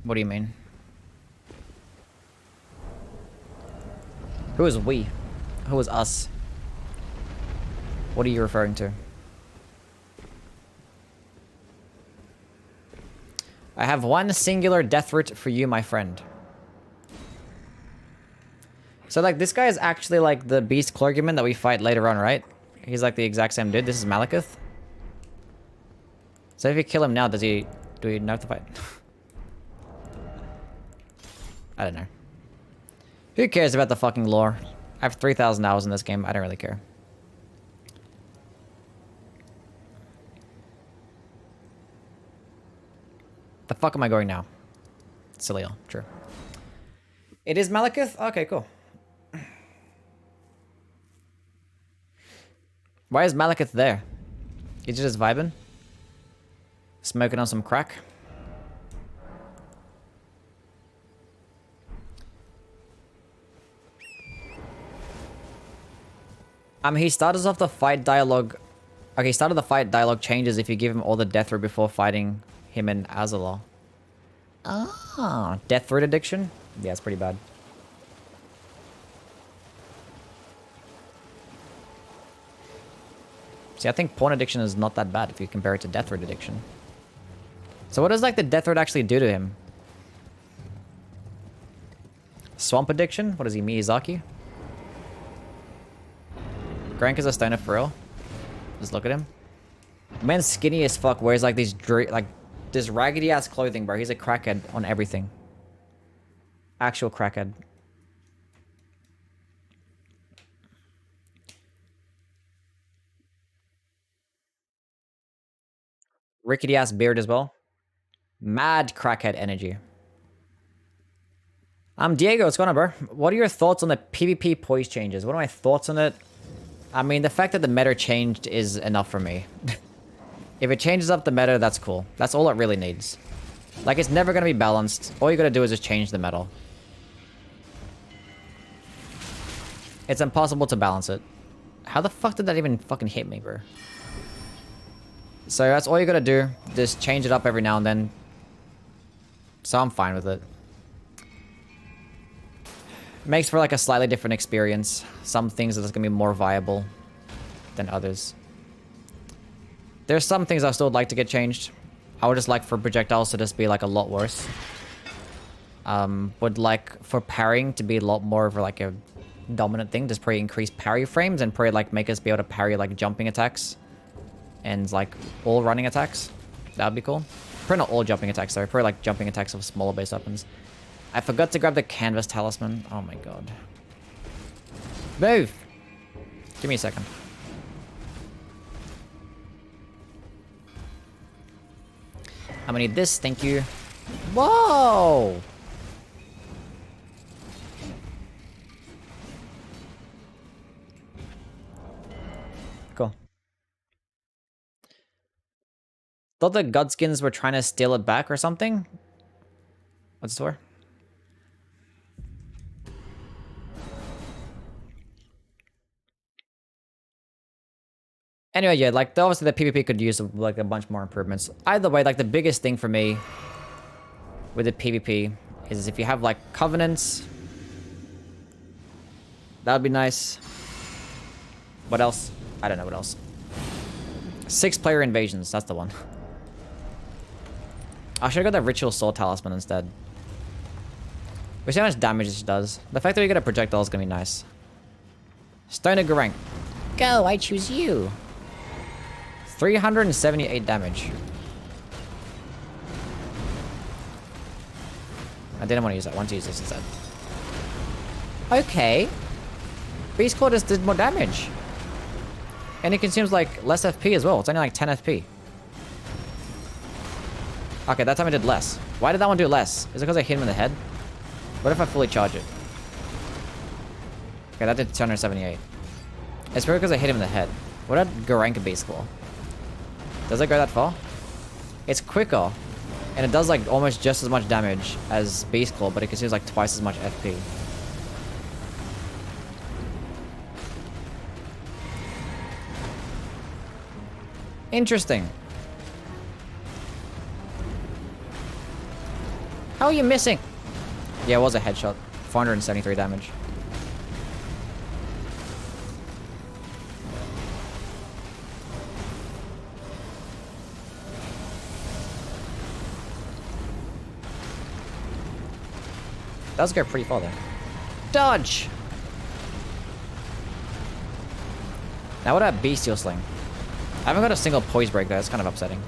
What do you mean? Who is we? Who is us? What are you referring to? I have one singular death route for you, my friend. So, like, this guy is actually, like, the Beast Clergyman that we fight later on, right? He's, like, the exact same dude. This is Malekith. So if you kill him now, do we know to fight? I don't know. Who cares about the fucking lore? I have 3,000 hours in this game. I don't really care. The fuck am I going now? Celestial, true. It is Malekith? Okay, cool. Why is Malekith there? He's just vibing? Smoking on some crack? He started off the fight dialogue... Okay, started the fight dialogue changes if you give him all the death route before fighting him in Azalor. Ah, death route addiction? Yeah, it's pretty bad. See, I think porn addiction is not that bad if you compare it to death route addiction. So what does, like, the death route actually do to him? Swamp addiction? What is he, Miyazaki? Grank is a stoner for real. Just look at him. Man's skinny as fuck, wears like these this raggedy ass clothing, bro. He's a crackhead on everything. Actual crackhead. Rickety ass beard as well. Mad crackhead energy. Diego, what's going on, bro? What are your thoughts on the PvP poise changes? What are my thoughts on it? I mean, the fact that the meta changed is enough for me. If it changes up the meta, that's cool. That's all it really needs. Like, it's never going to be balanced. All you got to do is just change the meta. It's impossible to balance it. How the fuck did that even fucking hit me, bro? So that's all you got to do. Just change it up every now and then. So I'm fine with it. Makes for like a slightly different experience. Some things are just gonna be more viable than others. There's some things I still would like to get changed. I would just like for projectiles to just be like a lot worse. Would like for parrying to be a lot more of like a dominant thing. Just probably increase parry frames and probably like make us be able to parry like jumping attacks and like all running attacks. That would be cool. Probably not all jumping attacks though. Probably like jumping attacks of smaller base weapons. I forgot to grab the canvas talisman. Oh my god. Move! Give me a second. I'm gonna need this, thank you. Whoa! Cool. Thought the Godskins were trying to steal it back or something? What's this for? Anyway, yeah, like, obviously the PvP could use, like, a bunch more improvements. Either way, like, the biggest thing for me with the PvP is if you have, like, Covenants. That would be nice. What else? I don't know what else. 6-player invasions, that's the one. I should have got the Ritual Sword Talisman instead. We see how much damage this does. The fact that we get a projectile is gonna be nice. Stone of Garank. Go, I choose you. 378 damage. I didn't want to use that. I want to use this instead. Okay. Beastclaw just did more damage. And it consumes like less FP as well. It's only like 10 FP. Okay, that time I did less. Why did that one do less? Is it because I hit him in the head? What if I fully charge it? Okay, that did 278. It's probably because I hit him in the head. What did Garank Beastclaw? Does it go that far? It's quicker. And it does like almost just as much damage as Beastclaw, but it consumes like twice as much FP. Interesting. How are you missing? Yeah, it was a headshot. 473 damage. That was going pretty far there. Dodge! Now what about Bestial Sling? I haven't got a single poise break there, it's kind of upsetting.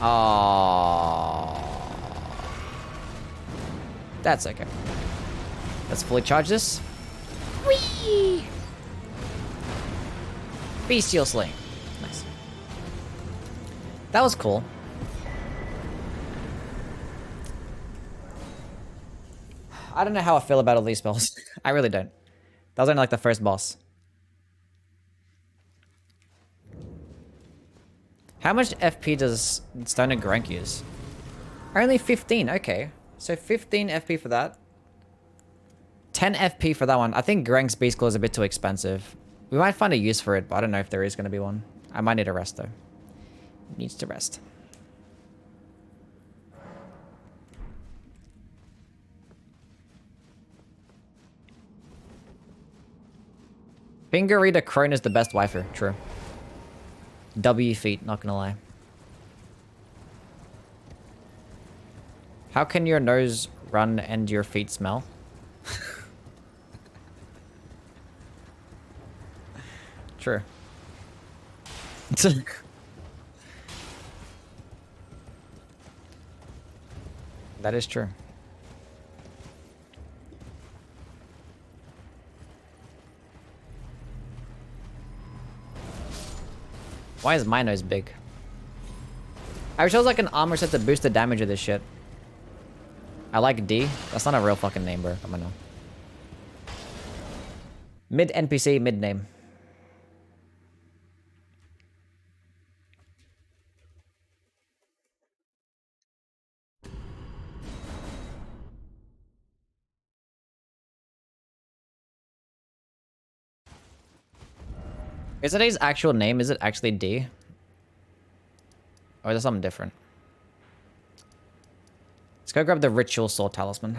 Oh, that's okay. Let's fully charge this. Whee! Bestial Sling. Nice. That was cool. I don't know how I feel about all these spells. I really don't. That was only like the first boss. How much FP does Stone of Garank use? Only 15, okay. So 15 FP for that. 10 FP for that one. I think Garank's Beastclaw is a bit too expensive. We might find a use for it, but I don't know if there is going to be one. I might need a rest though. Needs to rest. Finger Reader Crone is the best waifu. True. W feet, not gonna lie. How can your nose run and your feet smell? True. That is true. Why is my nose big? I wish I was like an armor set to boost the damage of this shit. I like D. That's not a real fucking name, bro. Come on now. Mid NPC, mid name. Is it his actual name? Is it actually D? Or is it something different? Let's go grab the Ritual Sword Talisman.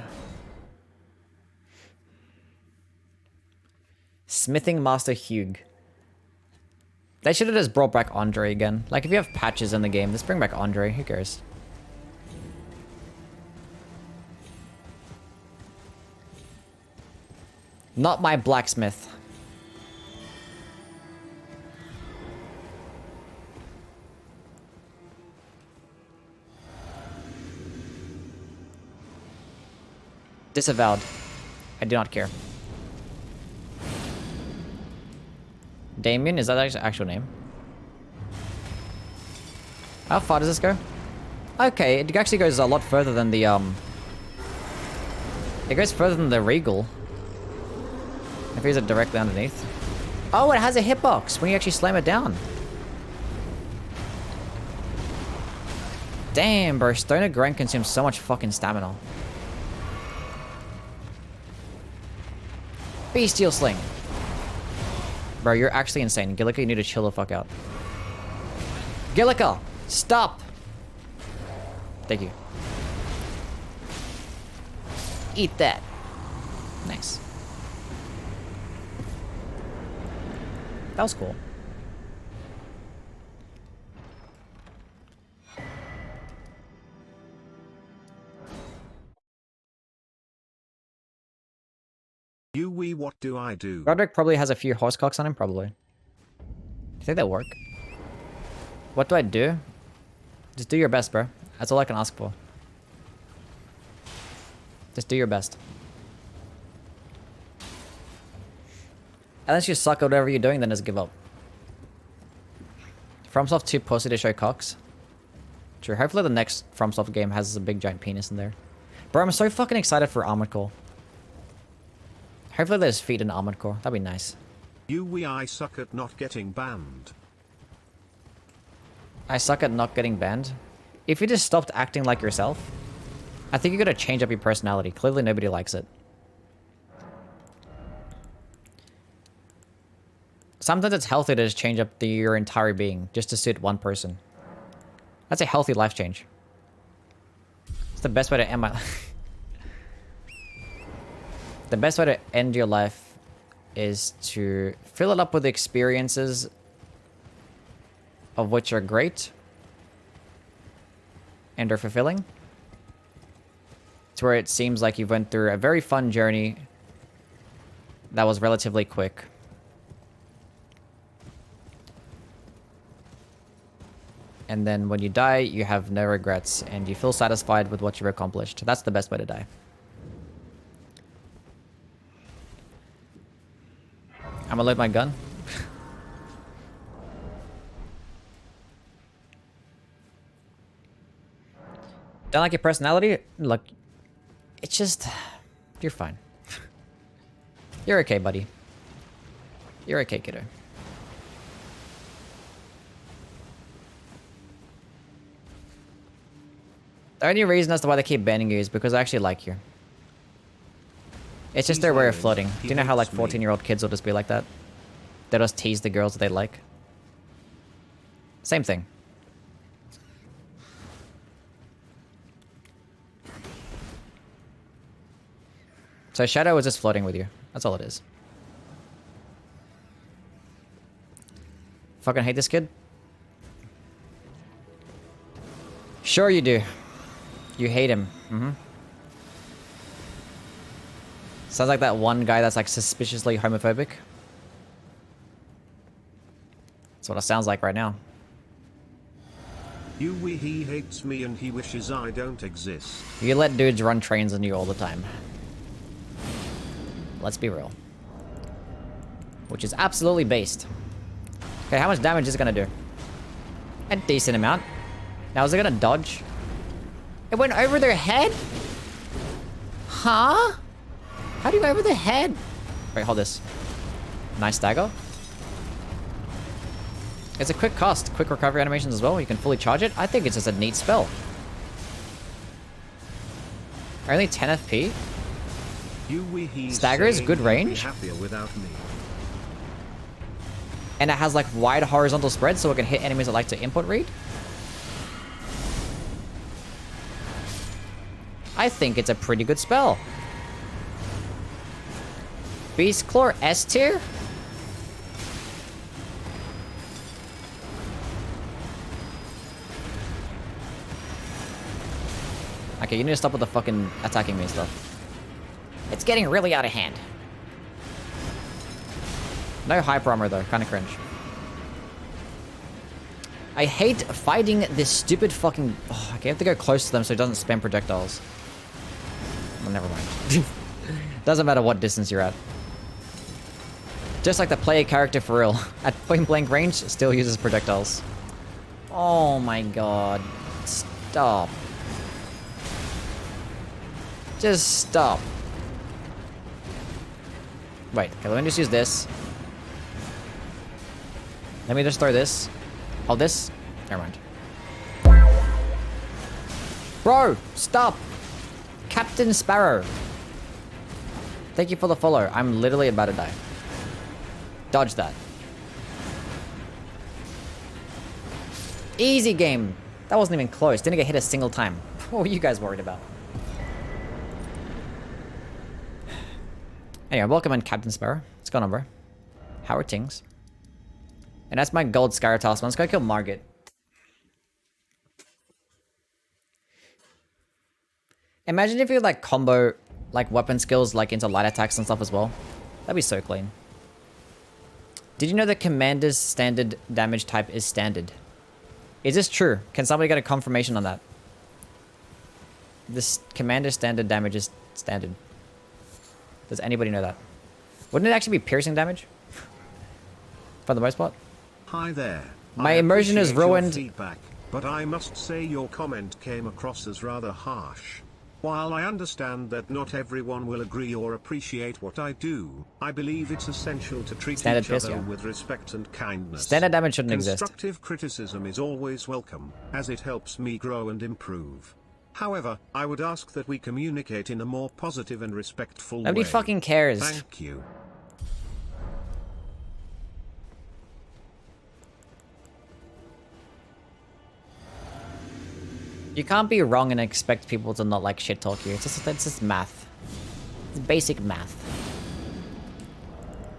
Smithing Master Hugh. They should have just brought back Andre again. Like, if you have patches in the game, let's bring back Andre. Who cares? Not my blacksmith. Disavowed. I do not care. Damien, is that his actual name? How far does this go? Okay, it actually goes a lot further than the, It goes further than the Regal. If he's directly underneath. Oh, it has a hitbox when you actually slam it down. Damn, bro. Stoner Grind consumes so much fucking stamina. Bestial Sling. Bro, you're actually insane. Gillica, you need to chill the fuck out. Gillica, stop! Thank you. Eat that. Nice. That was cool. Youwy, what do I do? Roderick probably has a few horsecocks on him, probably. Do you think that'll work? What do I do? Just do your best, bro. That's all I can ask for. Just do your best. Unless you suck at whatever you're doing, then just give up. FromSoft too pussy to show cocks. True. Hopefully the next FromSoft game has a big giant penis in there. Bro, I'm so fucking excited for Armored Core. Hopefully there's feet in Armored Core. That'd be nice. Youwy, I suck at not getting banned. I suck at not getting banned. If you just stopped acting like yourself, I think you gotta change up your personality. Clearly nobody likes it. Sometimes it's healthy to just change up your entire being just to suit one person. That's a healthy life change. It's the best way to end my life. The best way to end your life is to fill it up with experiences of which are great and are fulfilling. To where it seems like you went through a very fun journey that was relatively quick. And then when you die, you have no regrets and you feel satisfied with what you've accomplished. That's the best way to die. I'm gonna load my gun. Don't like your personality? Look, it's just... You're fine. You're okay, buddy. You're okay, kiddo. The only reason as to why they keep banning you is because I actually like you. It's just their way of floating. Do you know how like 14-year-old kids will just be like that? They'll just tease the girls that they like. Same thing. So Shadow is just floating with you. That's all it is. Fucking hate this kid? Sure you do. You hate him. Mm-hmm. Sounds like that one guy that's like suspiciously homophobic. That's what it sounds like right now. Youwy, he hates me and he wishes I don't exist. You let dudes run trains on you all the time. Let's be real. Which is absolutely based. Okay, how much damage is it gonna do? A decent amount. Now is it gonna dodge? It went over their head? Huh? How do you go over the head? Wait, hold this. Nice dagger. It's a quick cast, quick recovery animations as well. You can fully charge it. I think it's just a neat spell. Only 10 FP. Stagger is good range. Happier without me. And it has like wide horizontal spread so it can hit enemies that like to input read. I think it's a pretty good spell. Beastclaw S tier? Okay, you need to stop with the fucking attacking me and stuff. It's getting really out of hand. No hyper armor though, kind of cringe. I hate fighting this stupid fucking... Oh, okay, I have to go close to them so it doesn't spam projectiles. Well, never mind. Doesn't matter what distance you're at. Just like the player character for real. At point blank range, still uses projectiles. Oh my god. Stop. Just stop. Wait, okay, let me just use this. Let me just throw this. Oh, this? Never mind. Bro, stop! Captain Sparrow. Thank you for the follow. I'm literally about to die. Dodge that. Easy game. That wasn't even close. Didn't get hit a single time. What were you guys worried about? Anyway, welcome in, Captain Sparrow. What's going on, bro? How are things? And that's my gold Scaratas. Let's go kill Margit. Imagine if you like combo like weapon skills like into light attacks and stuff as well. That'd be so clean. Did you know that Commander's standard damage type is standard? Is this true? Can somebody get a confirmation on that? This Commander standard damage is standard. Does anybody know that? Wouldn't it actually be piercing damage? For the most part? Hi there. My I immersion is appreciate your ruined. feedback, but I must say your comment came across as rather harsh. While I understand that not everyone will agree or appreciate what I do, I believe it's essential to treat Standard each piss, other yeah. with respect and kindness. Standard damage shouldn't exist. Constructive criticism is always welcome, as it helps me grow and improve. However, I would ask that we communicate in a more positive and respectful way. Nobody fucking cares. Thank you. You can't be wrong and expect people to not like shit talk you. It's just math. It's basic math.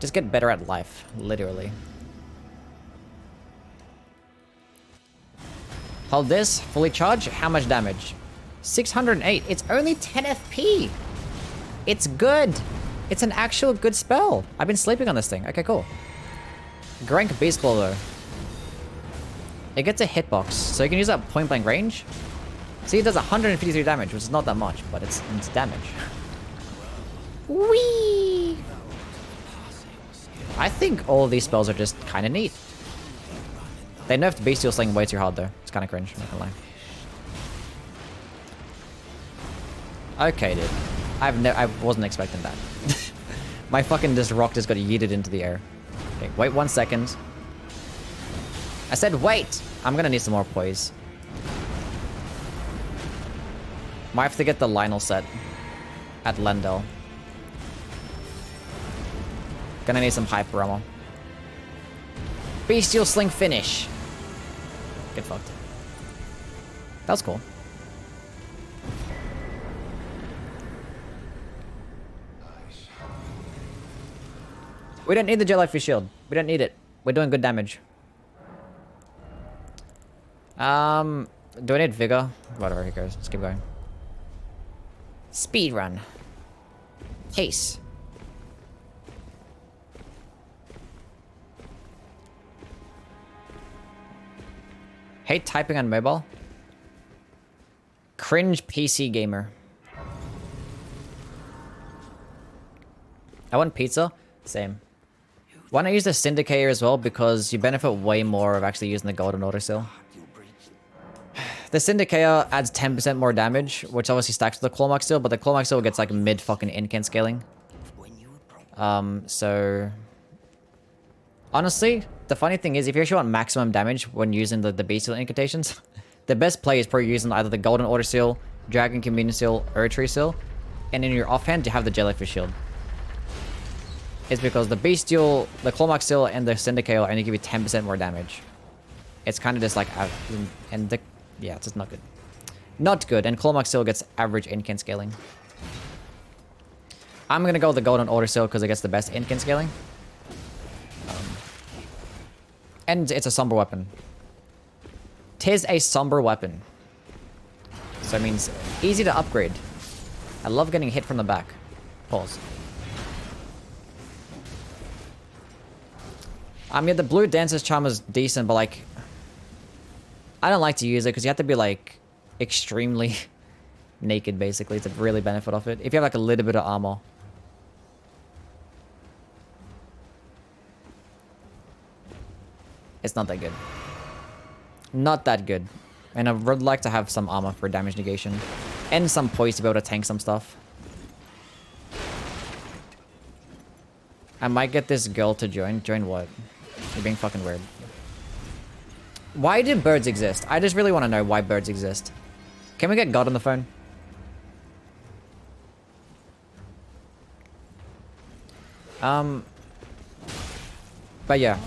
Just get better at life, literally. Hold this, fully charge. How much damage? 608. It's only 10 FP. It's good. It's an actual good spell. I've been sleeping on this thing. Okay, cool. Grank Beastclaw though. It gets a hitbox, so you can use that at point blank range. See, it does 153 damage, which is not that much, but it's damage. Whee! I think all of these spells are just kind of neat. They nerfed Bestial Sling way too hard though. It's kind of cringe, I'm not gonna lie. Okay, dude. I wasn't expecting that. My fucking this rock just got yeeted into the air. Okay, wait 1 second. I said wait! I'm gonna need some more poise. Might have to get the Lionel set at Lendel. Gonna need some hyper ammo. Bestial Sling finish. Get fucked. That was cool. We don't need the Jellyfish Shield. We don't need it. We're doing good damage. Do I need Vigor? Whatever, who cares? Let's keep going. Speed run. Pace. Hate typing on mobile. Cringe PC gamer. I want pizza. Same. Why not use the Syndicator as well? Because you benefit way more of actually using the golden autosil. The Syndicator adds 10% more damage, which obviously stacks with the Clawmark Seal, but the Clawmark Seal gets like mid fucking incant scaling. So honestly, the funny thing is if you actually want maximum damage when using the Bestial Incantations, the best play is probably using either the Golden Order Seal, Dragon Communion Seal, Erdtree Seal, and in your offhand you have the Jellyfish Shield. It's because the Bestial, the Clawmark Seal, and the Syndicator only give you 10% more damage. It's kind of just like, yeah, it's just not good. Not good, and Clawmark Seal gets average incant scaling. I'm gonna go with the Golden Order Seal because it gets the best incant scaling. And it's a somber weapon. Tis a somber weapon. So it means easy to upgrade. I love getting hit from the back. Pause. I mean, the blue Dancer's Charm is decent, but like, I don't like to use it because you have to be like extremely naked basically to really benefit off it. If you have like a little bit of armor. It's not that good. Not that good. And I would like to have some armor for damage negation. And some poise to be able to tank some stuff. I might get this girl to join. Join what? You're being fucking weird. Why do birds exist? I just really want to know why birds exist. Can we get God on the phone? But yeah.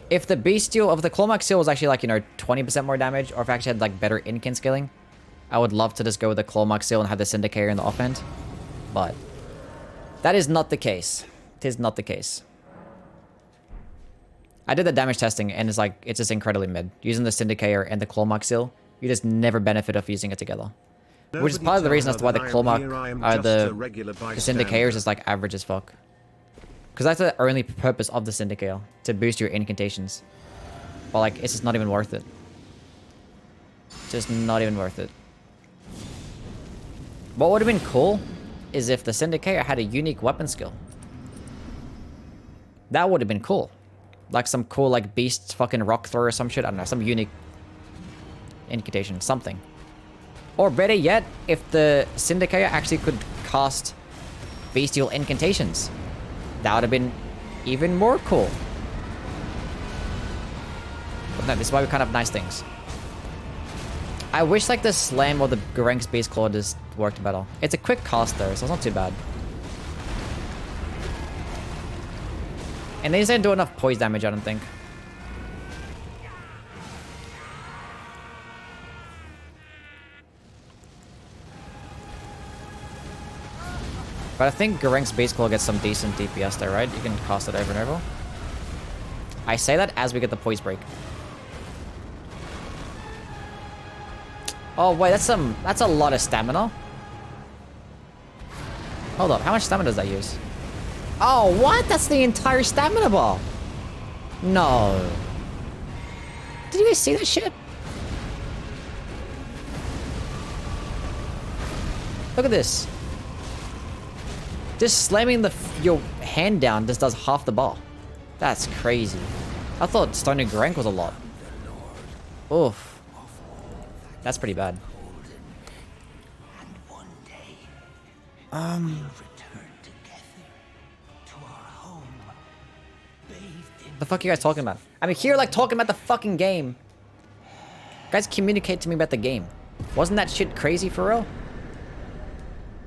If the Bestial, if the Clawmark Seal was actually like, you know, 20% more damage, or if I actually had like better Incan scaling, I would love to just go with the Clawmark Seal and have the Syndicator in the offhand. But that is not the case. It is not the case. I did the damage testing and it's like, it's just incredibly mid. Using the Syndicator and the Clawmark Seal, you just never benefit off using it together. Which is part of the reason as to why the Clawmark, the Syndicator is just like average as fuck. Because that's the only purpose of the Syndicator, to boost your incantations. But like, it's just not even worth it. Just not even worth it. What would have been cool is if the Syndicator had a unique weapon skill. That would have been cool. Like some cool like beast fucking rock throw or some shit. I don't know, some unique incantation, something. Or better yet, if the Syndicator actually could cast bestial incantations. That would have been even more cool. But no, this is why we can't have nice things. I wish like the slam or the Garank's Beastclaw just worked better. It's a quick cast though, so it's not too bad. And these don't do enough poise damage, I don't think. But I think Garank's Beastclaw gets some decent DPS there, right? You can cast it over and over. I say that as we get the poise break. Oh wait, that's a lot of stamina. Hold up, how much stamina does that use? Oh, what? That's the entire stamina bar. No. Did you guys see that shit? Look at this. Just slamming your hand down just does half the bar. That's crazy. I thought stoning Garank was a lot. Oof. That's pretty bad. The fuck are you guys talking about? I'm here like talking about the fucking game. Guys, communicate to me about the game. Wasn't that shit crazy for real?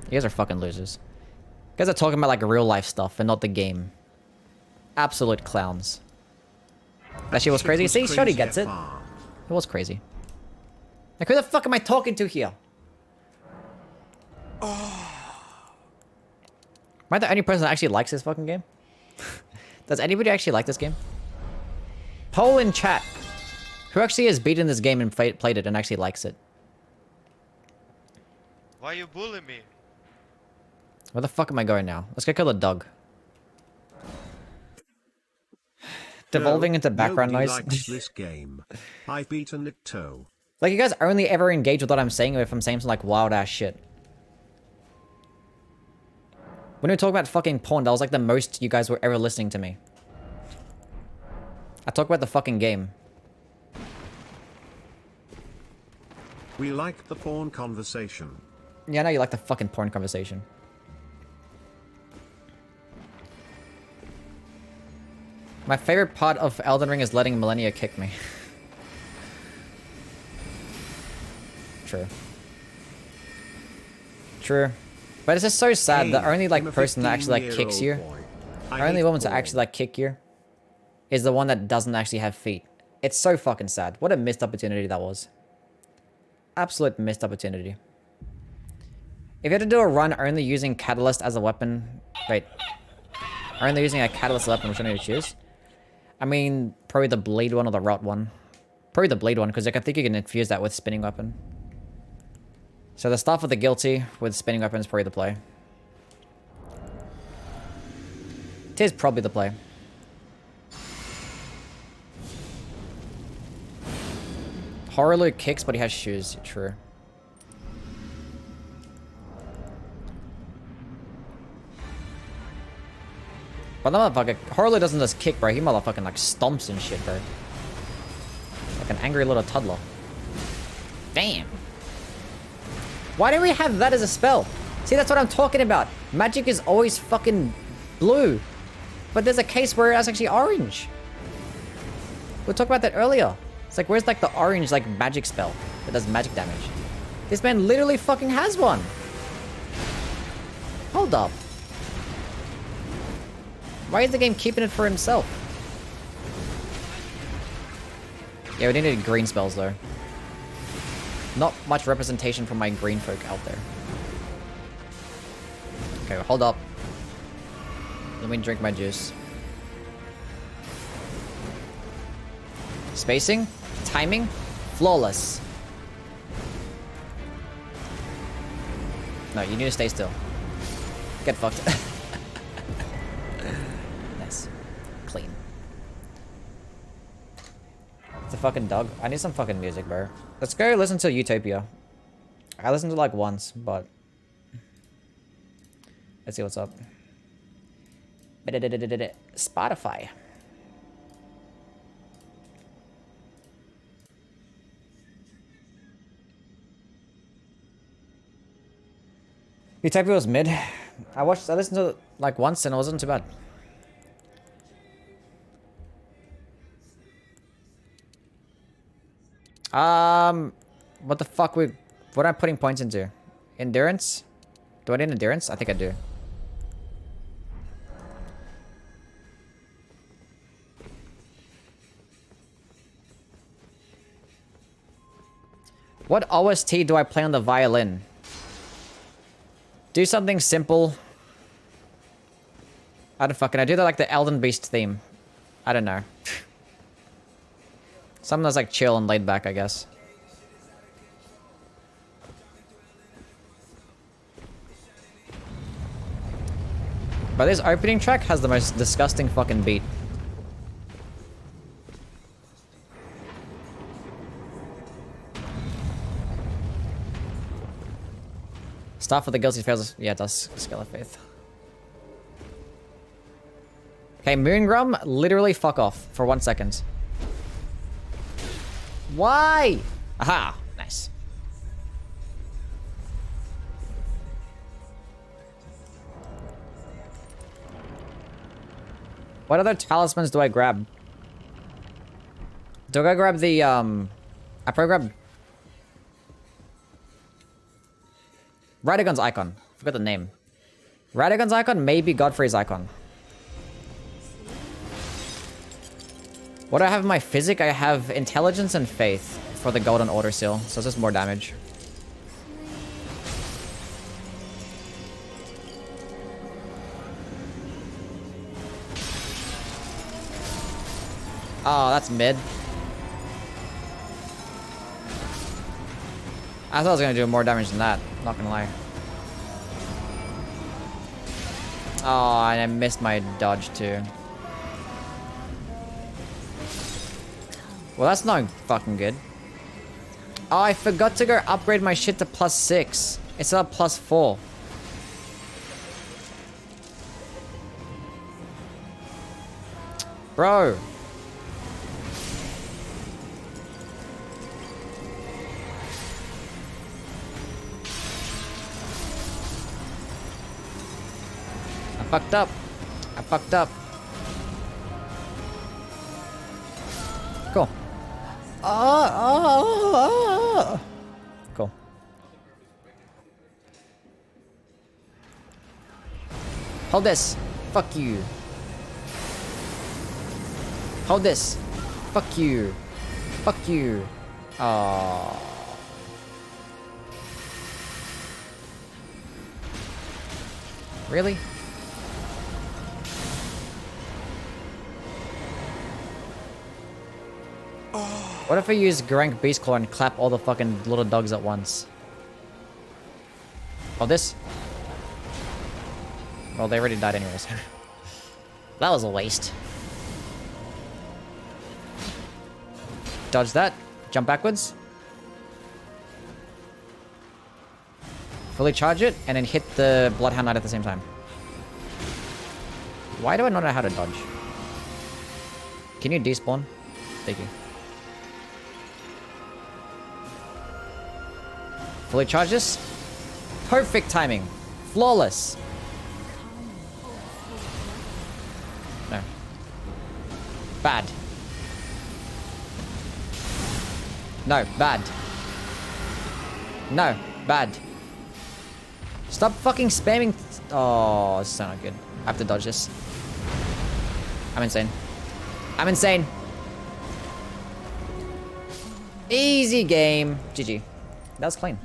You guys are fucking losers. You guys are talking about like real life stuff and not the game. Absolute clowns. That shit was crazy. See, Shoddy gets it. It was crazy. Like, who the fuck am I talking to here? Am I the only person that actually likes this fucking game? Does anybody actually like this game? Poll in chat. Who actually has beaten this game and played it and actually likes it? Why you bullying me? Where the fuck am I going now? Let's go kill a dog. Devolving into background noise. Likes this game. I've beaten it too. Like, you guys only ever engage with what I'm saying if I'm saying some like wild ass shit. When we talk about fucking porn, that was like the most you guys were ever listening to me. I talk about the fucking game. We like the porn conversation. Yeah, I know you like the fucking porn conversation. My favorite part of Elden Ring is letting Millennia kick me. True. True. But it's just so sad. Hey, the only like I'm a person that actually like kicks you, 15-year-old boy. the only woman to actually like kick you, is the one that doesn't actually have feet. It's so fucking sad. What a missed opportunity that was. Absolute missed opportunity. If you had to do a run only using Catalyst as a weapon, wait, only using a Catalyst weapon, which one do you choose? I mean, probably the Bleed one or the Rot one. Probably the Bleed one, because like, I think you can infuse that with Spinning Weapon. So the Staff of the Guilty with Spinning Weapon is probably the play. It is probably the play. Horror kicks, but he has shoes. True. But the motherfucker, Horror doesn't just kick, bro. He motherfucking like stomps and shit, bro. Like an angry little toddler. Damn. Why don't we have that as a spell? See, that's what I'm talking about. Magic is always fucking blue. But there's a case where it's actually orange. We talked about that earlier. It's like, where's like the orange like magic spell that does magic damage? This man literally fucking has one. Hold up. Why is the game keeping it for himself? Yeah, we needed green spells though. Not much representation from my green folk out there. Okay, well, hold up. Let me drink my juice. Spacing, timing, flawless. No, you need to stay still. Get fucked. Nice. Clean. It's a fucking dog. I need some fucking music, bro. Let's go listen to Utopia. I listened to it like once, but... Let's see what's up. Spotify. Utopia was mid. I listened to it like once and it wasn't too bad. What the fuck what am I putting points into? Endurance? Do I need endurance? I think I do. What OST do I play on the violin? Do something simple. I don't fucking... I do that like the Elden Beast theme. I don't know. Something that's like chill and laid back, I guess. But this opening track has the most disgusting fucking beat. Staff for the guilty fails. Yeah, it does. Scale of Faith. Okay, Moongrum, literally fuck off for 1 second. Why? Aha! Nice. What other talismans do I grab? Do I grab the, I probably grab... Radagon's icon. Forgot the name. Radagon's icon, maybe Godfrey's icon. What do I have in my physic? I have intelligence and faith for the golden order seal, so it's just more damage. Oh, that's mid. I thought I was gonna do more damage than that, not gonna lie. Oh, and I missed my dodge too. Well, that's not fucking good. Oh, I forgot to go upgrade my shit to +6. It's at +4. Bro. I fucked up. I fucked up. Cool. Cool. Hold this. Fuck you. Hold this. Fuck you. Fuck you. Oh. Really? What if I use Grank Beastclaw and clap all the fucking little dogs at once? Oh, this? Well, they already died anyways. That was a waste. Dodge that. Jump backwards. Fully charge it, and then hit the Bloodhound Knight at the same time. Why do I not know how to dodge? Can you despawn? Thank you. Fully charge this. Perfect timing. Flawless. No. Bad. No, bad. No, bad. Stop fucking spamming. Oh, this is so not good. I have to dodge this. I'm insane. I'm insane. Easy game. GG. That was clean.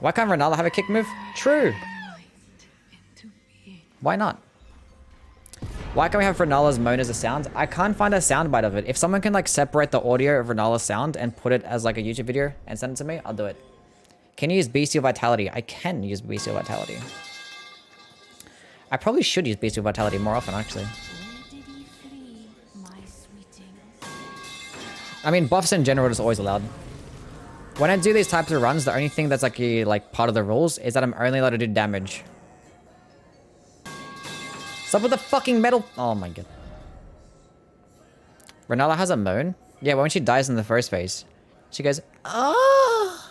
Why can't Ronaldo have a kick move? True. Why not? Why can't we have Ronaldo's moan as a sound? I can't find a soundbite of it. If someone can like separate the audio of Ronaldo's sound and put it as like a YouTube video and send it to me, I'll do it. Can you use Bestial Vitality? I can use Bestial Vitality. I probably should use Bestial Vitality more often, actually. I mean, buffs in general is always allowed. When I do these types of runs, the only thing that's like part of the rules is that I'm only allowed to do damage. Stop with the fucking metal. Oh my god. Ronaldo has a moan? Yeah, when she dies in the first phase, she goes, ah.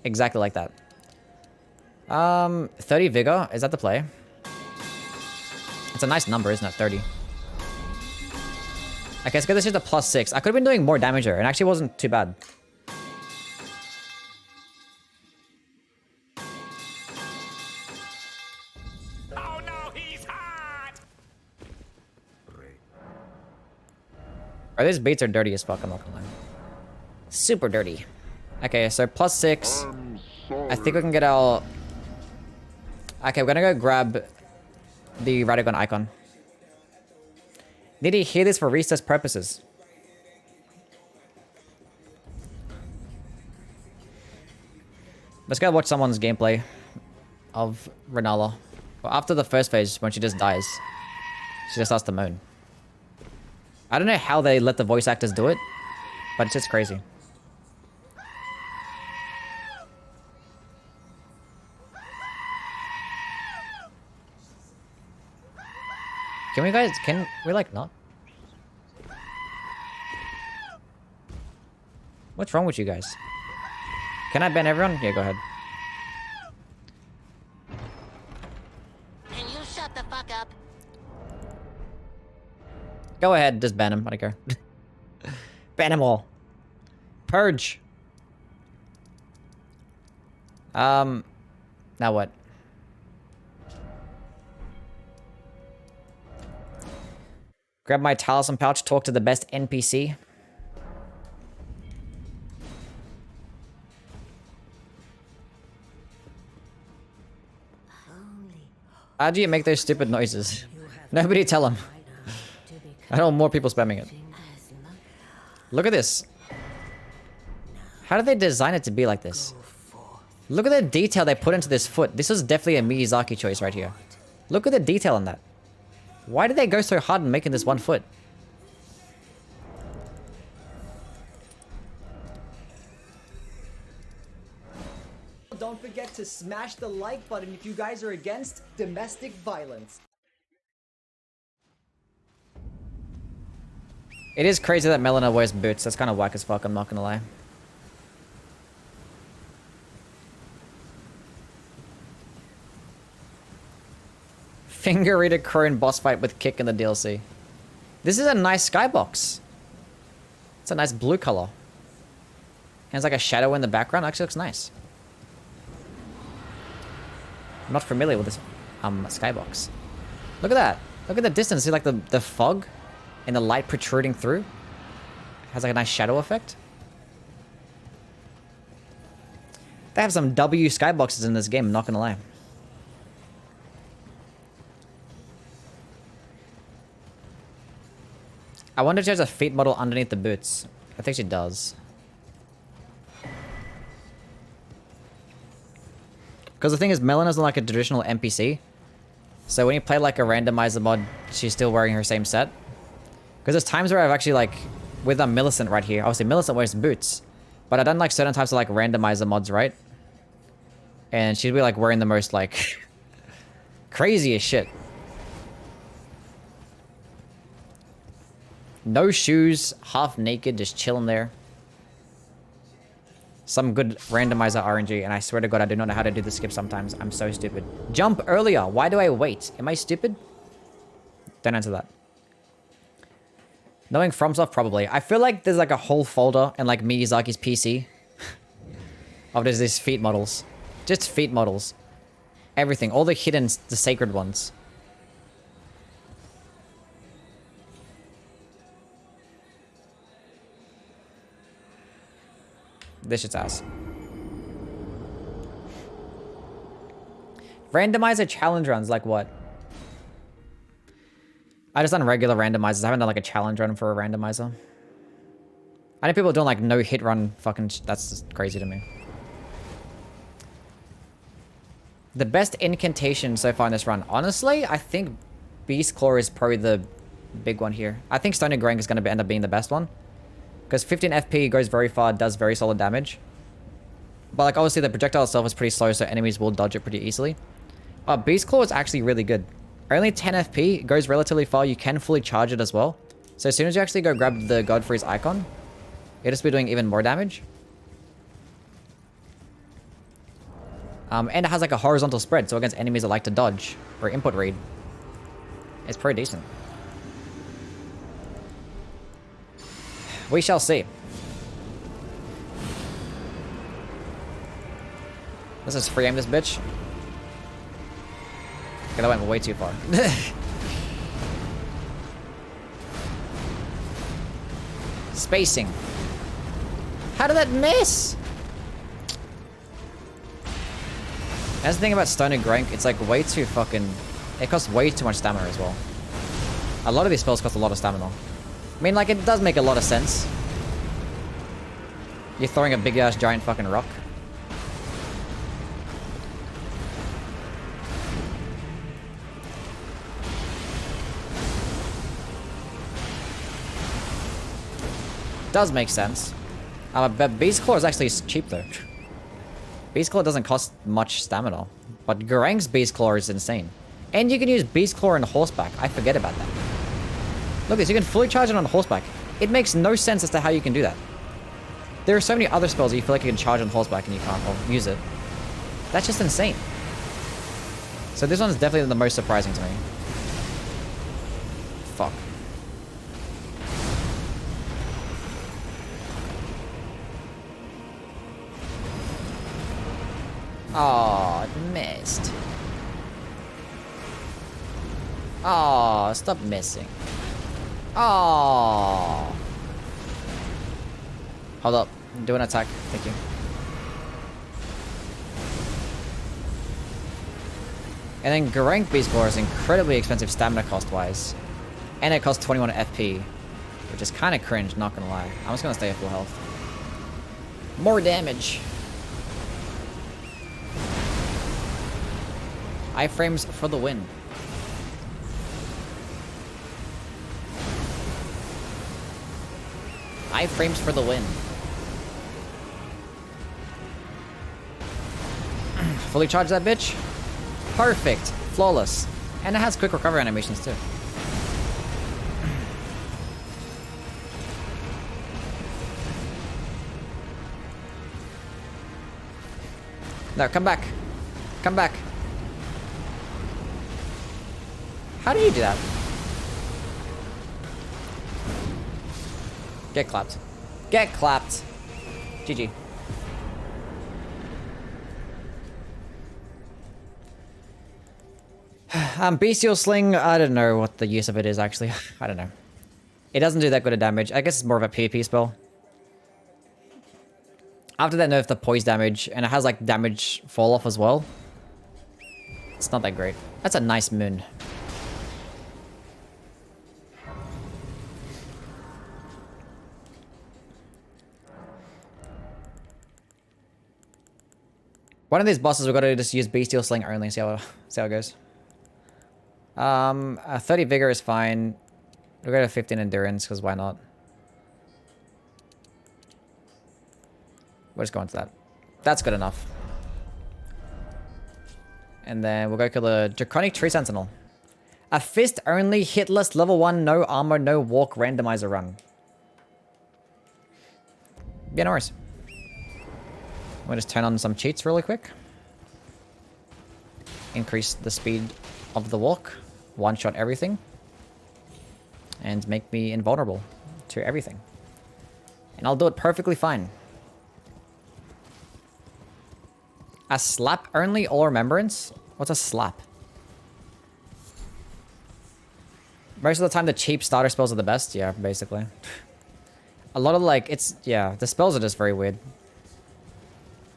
Exactly like that. 30 vigor. Is that the play? It's a nice number, isn't it? 30. Okay, let's get this shit to +6. I could have been doing more damage there, and actually wasn't too bad. Oh no, he's hot! Oh, these beats are dirty as fuck, I'm not gonna lie. Super dirty. Okay, so +6. I think we can get our... Okay, we're gonna go grab the Radagon icon. Did he hear this for recess purposes? Let's go watch someone's gameplay of Renala. Well, after the first phase, when she just dies, she just starts to moan. I don't know how they let the voice actors do it, but it's just crazy. Can we like not? What's wrong with you guys? Can I ban everyone? Yeah, go ahead. Can you shut the fuck up? Go ahead, just ban him. I don't care. Ban them all. Purge. Now what? Grab my talisman pouch, talk to the best NPC. How do you make those stupid noises? Nobody tell him. I don't want more people spamming it. Look at this. How did they design it to be like this? Look at the detail they put into this foot. This is definitely a Miyazaki choice right here. Look at the detail in that. Why did they go so hard in making this one foot? Don't forget to smash the like button if you guys are against domestic violence. It is crazy that Melina wears boots. That's kind of whack as fuck, I'm not gonna lie. Finger Eater Crone boss fight with kick in the DLC. This is a nice skybox. It's a nice blue color. And it's like a shadow in the background. Actually looks nice. I'm not familiar with this skybox. Look at that. Look at the distance. See like the fog and the light protruding through. It has like a nice shadow effect. They have some W skyboxes in this game, I'm not gonna lie. I wonder if she has a feet model underneath the boots. I think she does. Because the thing is, Melina's not like a traditional NPC. So when you play like a randomizer mod, she's still wearing her same set. Because there's times where I've actually like, with Millicent right here, obviously Millicent wears boots. But I done like certain types of like randomizer mods, right? And she'd be like wearing the most like craziest shit. No shoes, half naked, just chilling there. Some good randomizer RNG, and I swear to God, I do not know how to do the skip sometimes. I'm so stupid. Jump earlier. Why do I wait? Am I stupid? Don't answer that. Knowing FromSoft, probably. I feel like there's like a whole folder in like Miyazaki's PC of there's these feet models. Just feet models. Everything. All the hidden, the sacred ones. This shit's ass. Randomizer challenge runs, like what? I just done regular randomizers. I haven't done like a challenge run for a randomizer. I know people doing like no hit run fucking that's just crazy to me. The best incantation so far in this run. Honestly, I think Beastclaw is probably the big one here. I think Stony Grank is going to end up being the best one. Because 15 FP goes very far, does very solid damage. But like obviously the projectile itself is pretty slow, so enemies will dodge it pretty easily. Beastclaw is actually really good. Only 10 FP, goes relatively far, you can fully charge it as well. So as soon as you actually go grab the Godfrey's icon, it'll just be doing even more damage. And it has like a horizontal spread, so against enemies that like to dodge or input read, it's pretty decent. We shall see. Let's just free aim this bitch. Okay, that went way too far. Spacing. How did that miss? That's the thing about Stone and Grank, it's like way too fucking... It costs way too much stamina as well. A lot of these spells cost a lot of stamina. I mean, like, it does make a lot of sense. You're throwing a big-ass giant fucking rock. Does make sense. But Beastclaw is actually cheap, though. Beastclaw doesn't cost much stamina. But Gerank's Beastclaw is insane. And you can use Beastclaw on horseback. I forget about that. Look at this, you can fully charge it on horseback. It makes no sense as to how you can do that. There are so many other spells that you feel like you can charge on horseback and you can't or use it. That's just insane. So this one is definitely the most surprising to me. Fuck. Oh, it missed. Oh, stop missing. Oh. Hold up. Do an attack. Thank you. And then Gerank's Beastclaw is incredibly expensive stamina cost-wise. And it costs 21 FP. Which is kind of cringe, not gonna lie. I'm just gonna stay at full health. More damage. Iframes for the win. Iframes for the win. Fully charge that bitch. Perfect. Flawless. And it has quick recovery animations too. No, come back. Come back. How do you do that? Get clapped. Get clapped. GG. Bestial Sling, I don't know what the use of it is actually. I don't know. It doesn't do that good of damage. I guess it's more of a PvP spell. After that nerf, the poise damage, and it has like damage fall off as well. It's not that great. That's a nice moon. One of these bosses we've got to just use Bestial Sling only, see how it goes. 30 Vigor is fine. We'll go to 15 Endurance, because why not? We'll just go into that. That's good enough. And then we'll go kill the Draconic Tree Sentinel. A fist only, hitless, level 1, no armor, no walk, randomizer run. Yeah, no worries. We'll just turn on some cheats really quick. Increase the speed of the walk. One-shot everything. And make me invulnerable to everything. And I'll do it perfectly fine. A slap only, all remembrance? What's a slap? Most of the time the cheap starter spells are the best. Yeah, basically. A lot of like, yeah, the spells are just very weird.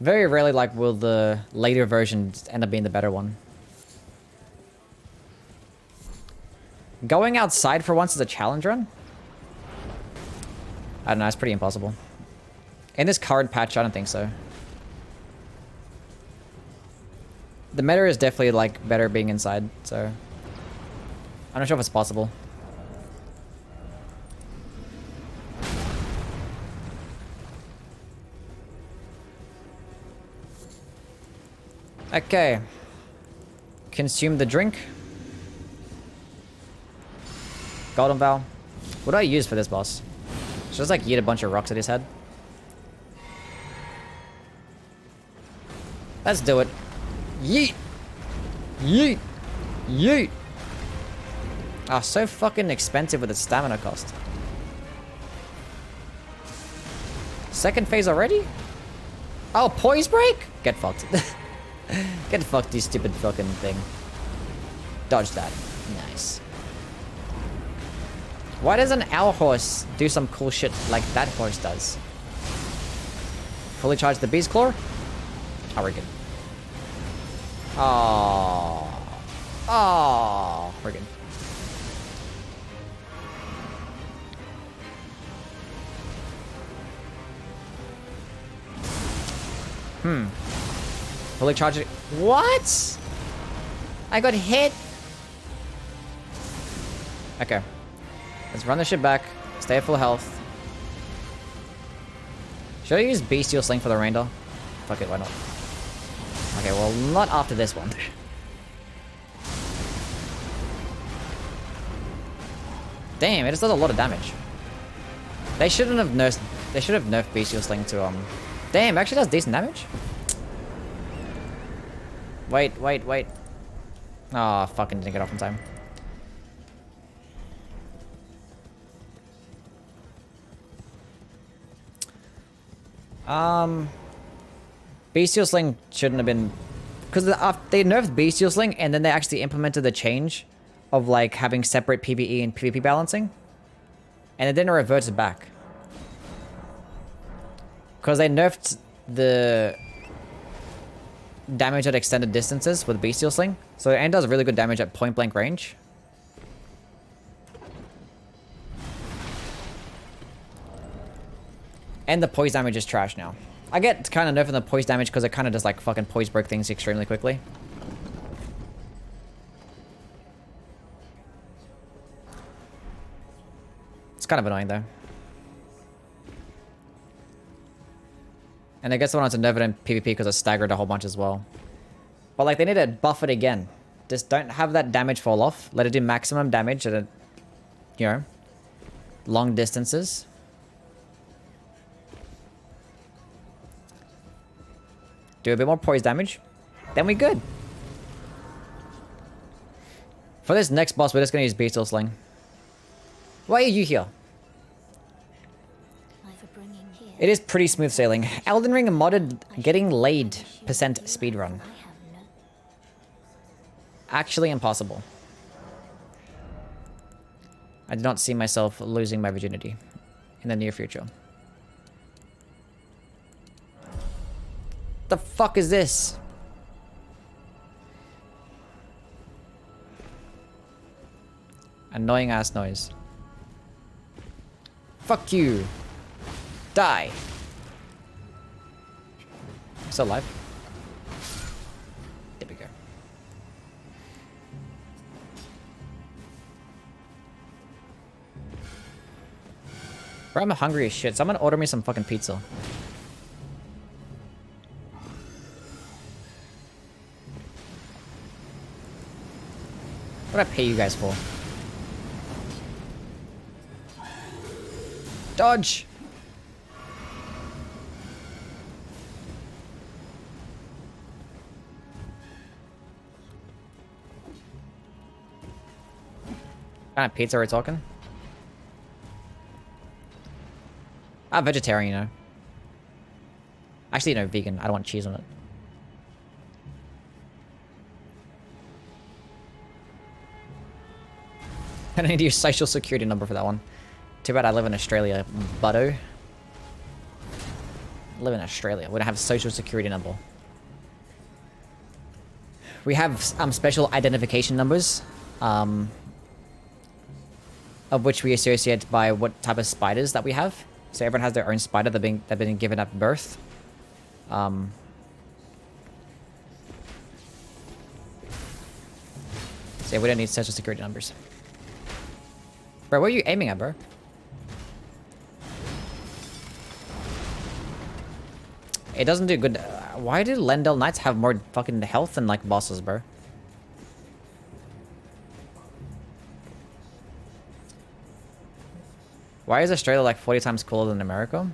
Very rarely like will the later version end up being the better one. Going outside for once is a challenge run? I don't know, it's pretty impossible. In this card patch, I don't think so. The meta is definitely like better being inside, so I'm not sure if it's possible. Okay. Consume the drink. Golden Vow. What do I use for this boss? Should I just like yeet a bunch of rocks at his head? Let's do it. Yeet! Yeet! Yeet! Ah, so fucking expensive with its stamina cost. Second phase already? Oh, poise break? Get fucked. Get fucked, you stupid fucking thing. Dodge that. Nice. Why doesn't our horse do some cool shit like that horse does? Fully charge the Beastclaw? Oh, we're good. Oh. Oh, we're good. Fully charge it. What? I got hit. Okay. Let's run the shit back. Stay at full health. Should I use Bestial Sling for the Reindeer? Fuck it, why not? Okay, well, not after this one. Damn, it just does a lot of damage. They shouldn't have nerfed. They should have nerfed Bestial Sling to Damn, actually does decent damage. Wait, wait, wait. Oh, fucking didn't get off in time. Bestial Sling shouldn't have been... Because they nerfed Bestial Sling and then they actually implemented the change of like having separate PvE and PvP balancing. And it didn't revert it back. Because they nerfed the damage at extended distances with Bestial Sling. So it does really good damage at point blank range. And the poise damage is trash now. I get kind of nerfing the poise damage because it kind of does like fucking poise break things extremely quickly. It's kind of annoying though. And I guess I wanted to nerf it in PvP because it staggered a whole bunch as well. But like they need to buff it again. Just don't have that damage fall off. Let it do maximum damage at a, you know, long distances. Do a bit more poise damage. Then we're good. For this next boss, we're just going to use Bestial Sling. Why are you here? It is pretty smooth sailing. Elden Ring modded getting laid % speedrun. Actually impossible. I do not see myself losing my virginity in the near future. The fuck is this? Annoying ass noise. Fuck you. Die. Still alive. There we go. Bro, I'm hungry as shit. Someone order me some fucking pizza. What did I pay you guys for? Dodge! What kind of pizza are we talking? I'm vegetarian, you know. Actually, no, vegan. I don't want cheese on it. I need to use social security number for that one. Too bad I live in Australia, butto. I live in Australia. We don't have social security number. We have special identification numbers, of which we associate by what type of spiders that we have. So everyone has their own spider that have been given at birth. So yeah, we don't need social security numbers. Bro, what are you aiming at, bro? It doesn't do good. Why do Lendel Knights have more fucking health than like bosses, bro? Why is Australia like 40 times cooler than America?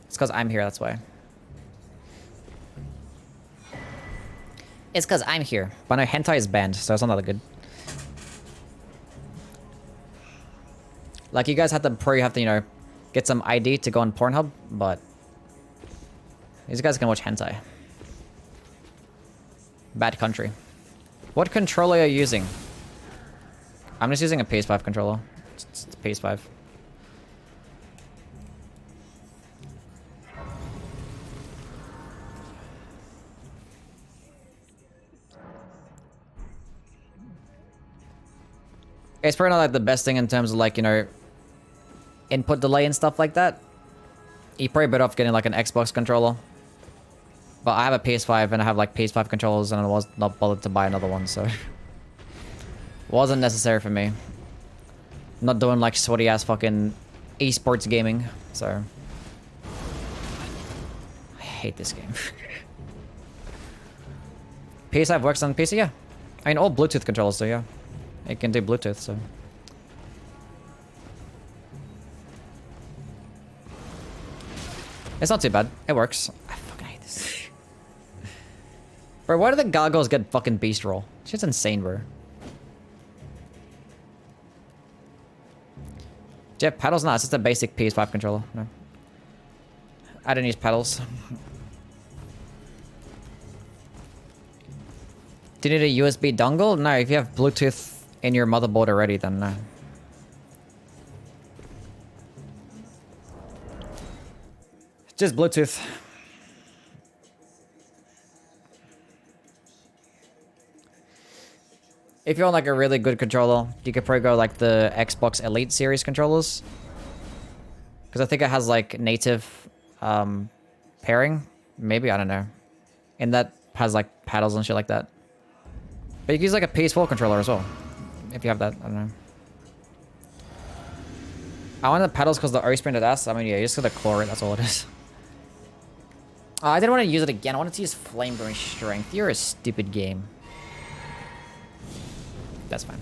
It's because I'm here, that's why. It's because I'm here. But no, hentai is banned, so it's not that good. Like, you guys have to, probably have to, you know, get some ID to go on Pornhub, but these guys can watch hentai. Bad country. What controller are you using? I'm just using a PS5 controller. It's PS5. It's probably not like the best thing in terms of like, you know, input delay and stuff like that. You're probably better off getting like an Xbox controller. But I have a PS5 and I have like PS5 controllers and I was not bothered to buy another one, so wasn't necessary for me. Not doing like sweaty ass fucking esports gaming, so I hate this game. PS5 works on PC, yeah. I mean, all Bluetooth controllers do, yeah. It can do Bluetooth, so. It's not too bad. It works. I fucking hate this. Bro, why do the gargoyles get fucking beast roll? Shit's insane, bro. Do you have paddles? Nah, it's just a basic PS5 controller. No. I didn't use paddles. Do you need a USB dongle? No, if you have Bluetooth in your motherboard already, then no. Just Bluetooth. If you want like a really good controller, you could probably go like the Xbox Elite series controllers. Because I think it has like native pairing. Maybe, I don't know. And that has like paddles and shit like that. But you can use like a PS4 controller as well. If you have that, I don't know. I want the paddles because the O-spring did ass. I mean, yeah, you just gotta core it, that's all it is. I didn't want to use it again. I wanted to use Flame Burning Strength. You're a stupid game. That's fine.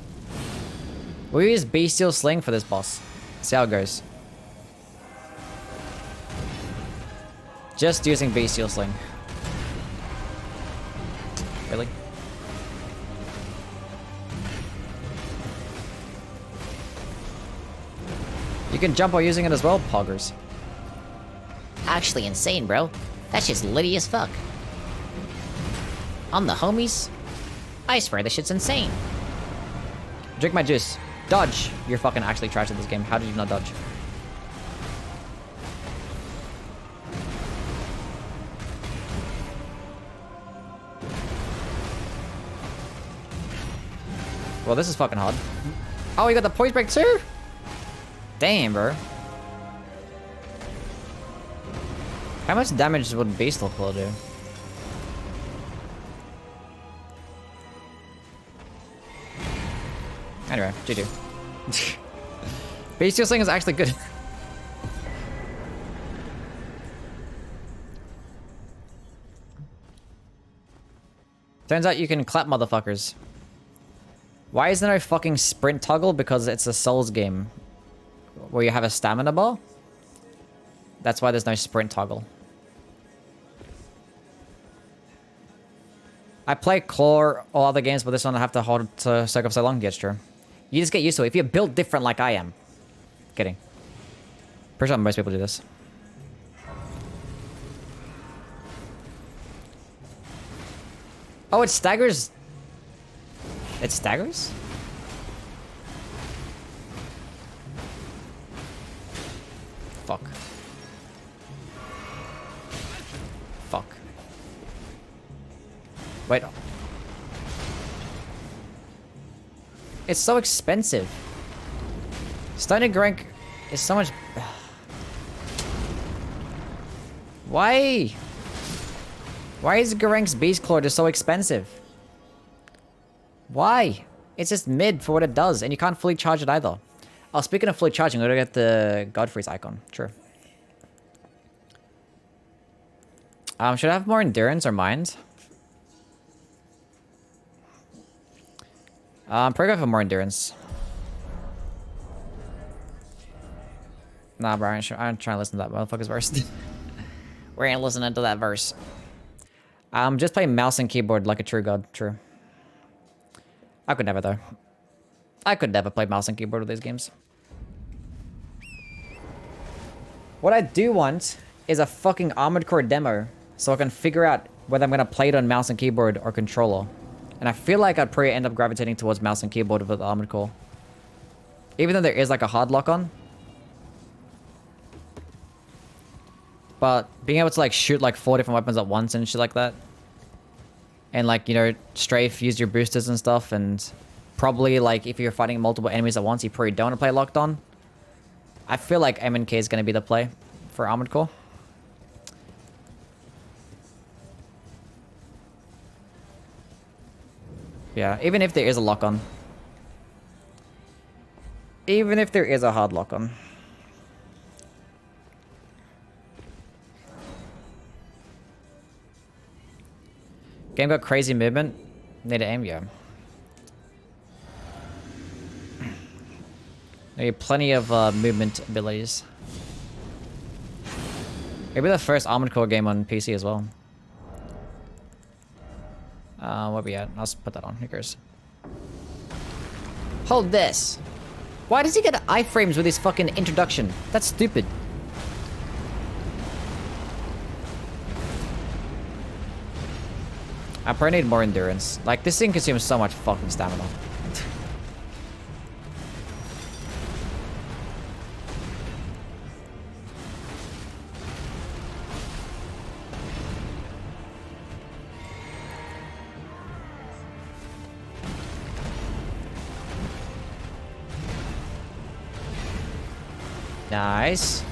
We'll use Bestial Sling for this boss. See how it goes. Just using Bestial Sling. Really? You can jump while using it as well, poggers. Actually insane, bro. That shit's litty as fuck. On the homies, I swear this shit's insane. Drink my juice. Dodge! You're fucking actually trash at this game. How did you not dodge? Well, this is fucking hard. Oh, you got the poise break too? Damn, bro. How much damage would Beastclaw do? Anyway, GG. Bestial Sling is actually good. Turns out you can clap motherfuckers. Why is there no fucking sprint toggle? Because it's a Souls game where you have a stamina bar. That's why there's no sprint toggle. I play Claw or other games, but this one I have to hold to circle for so long. Yeah, it's true. You just get used to it. If you're built different like I am. Kidding. Pretty sure most people do this. Oh, it staggers. It staggers? Fuck. Fuck. Wait. It's so expensive. Stony Grank is so much... Why? Why is Garank's Beastclaw just so expensive? Why? It's just mid for what it does, and you can't fully charge it either. Oh, speaking of fully charging, we're gonna get the Godfrey's icon. True. Should I have more endurance or mind? Probably go for more endurance. Nah, bro, I'm trying to listen to that motherfucker's verse. We ain't listening to that verse. Just play mouse and keyboard like a true god. True. I could never, though. I could never play mouse and keyboard with these games. What I do want is a fucking Armored Core demo so I can figure out whether I'm going to play it on mouse and keyboard or controller. And I feel like I'd probably end up gravitating towards mouse and keyboard with the Armored Core. Even though there is like a hard lock on. But being able to like shoot like 4 different weapons at once and shit like that. And like, you know, strafe, use your boosters and stuff. And probably like if you're fighting multiple enemies at once, you probably don't want to play locked on. I feel like MNK is going to be the play for Armored Core. Yeah, even if there is a lock on. Even if there is a hard lock on. Game got crazy movement. Need to aim, yeah. Need plenty of movement abilities. Maybe the first Armored Core game on PC as well. Where we at? I'll just put that on. Who cares? Hold this. Why does he get iframes with his fucking introduction? That's stupid. I probably need more endurance. Like, this thing consumes so much fucking stamina. Nice.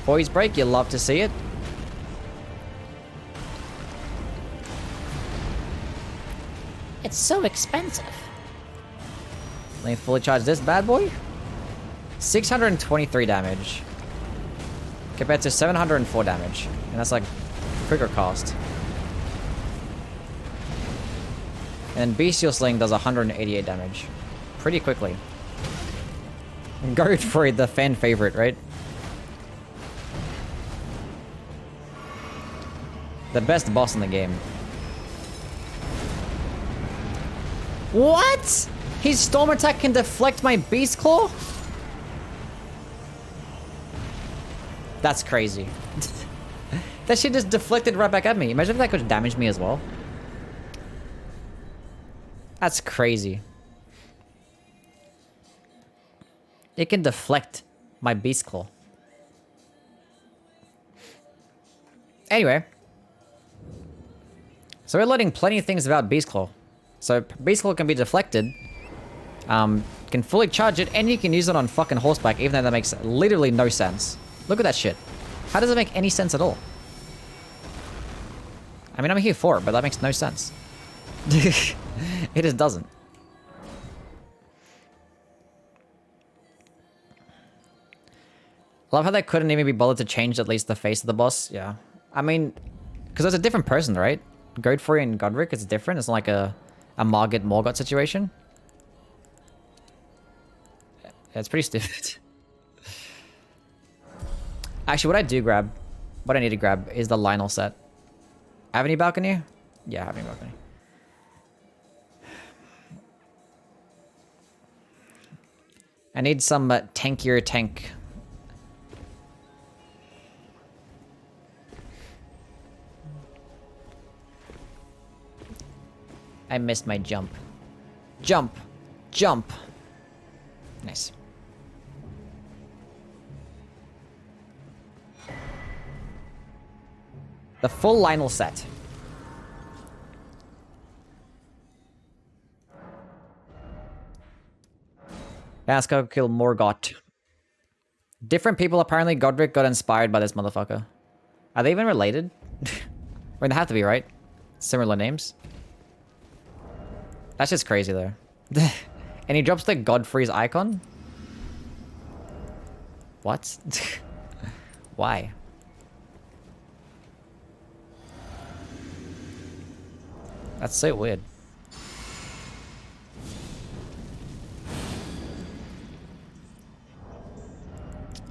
Boys break, you love to see it. It's so expensive. Let me fully charge this bad boy. 623 damage. Compared to 704 damage. And that's like quicker cost. And then Bestial Sling does 188 damage. Pretty quickly. Go for it, the fan favorite, right? The best boss in the game. What? His storm attack can deflect my Beastclaw? That's crazy. That shit just deflected right back at me. Imagine if that could damage me as well. That's crazy. It can deflect my Beastclaw. Anyway. So we're learning plenty of things about Beastclaw. So Beastclaw can be deflected. Can fully charge it, and you can use it on fucking horseback, even though that makes literally no sense. Look at that shit. How does it make any sense at all? I mean, I'm here for it, but that makes no sense. It just doesn't. Love how they couldn't even be bothered to change at least the face of the boss. Yeah. I mean, because it's a different person, right? Godfrey and Godric, it's different. It's not like a Margit Morgott situation. Yeah, it's pretty stupid. Actually, what I need to grab is the Lionel set. Have any balcony? Yeah, have any balcony. I need some tankier tank. I missed my jump. Jump! Jump! Nice. The full Lionel set. Let's go kill Morgott. Different people, apparently Godric got inspired by this motherfucker. Are they even related? I mean, they have to be, right? Similar names. That's just crazy, though. And he drops the Godfrey's icon? What? Why? That's so weird.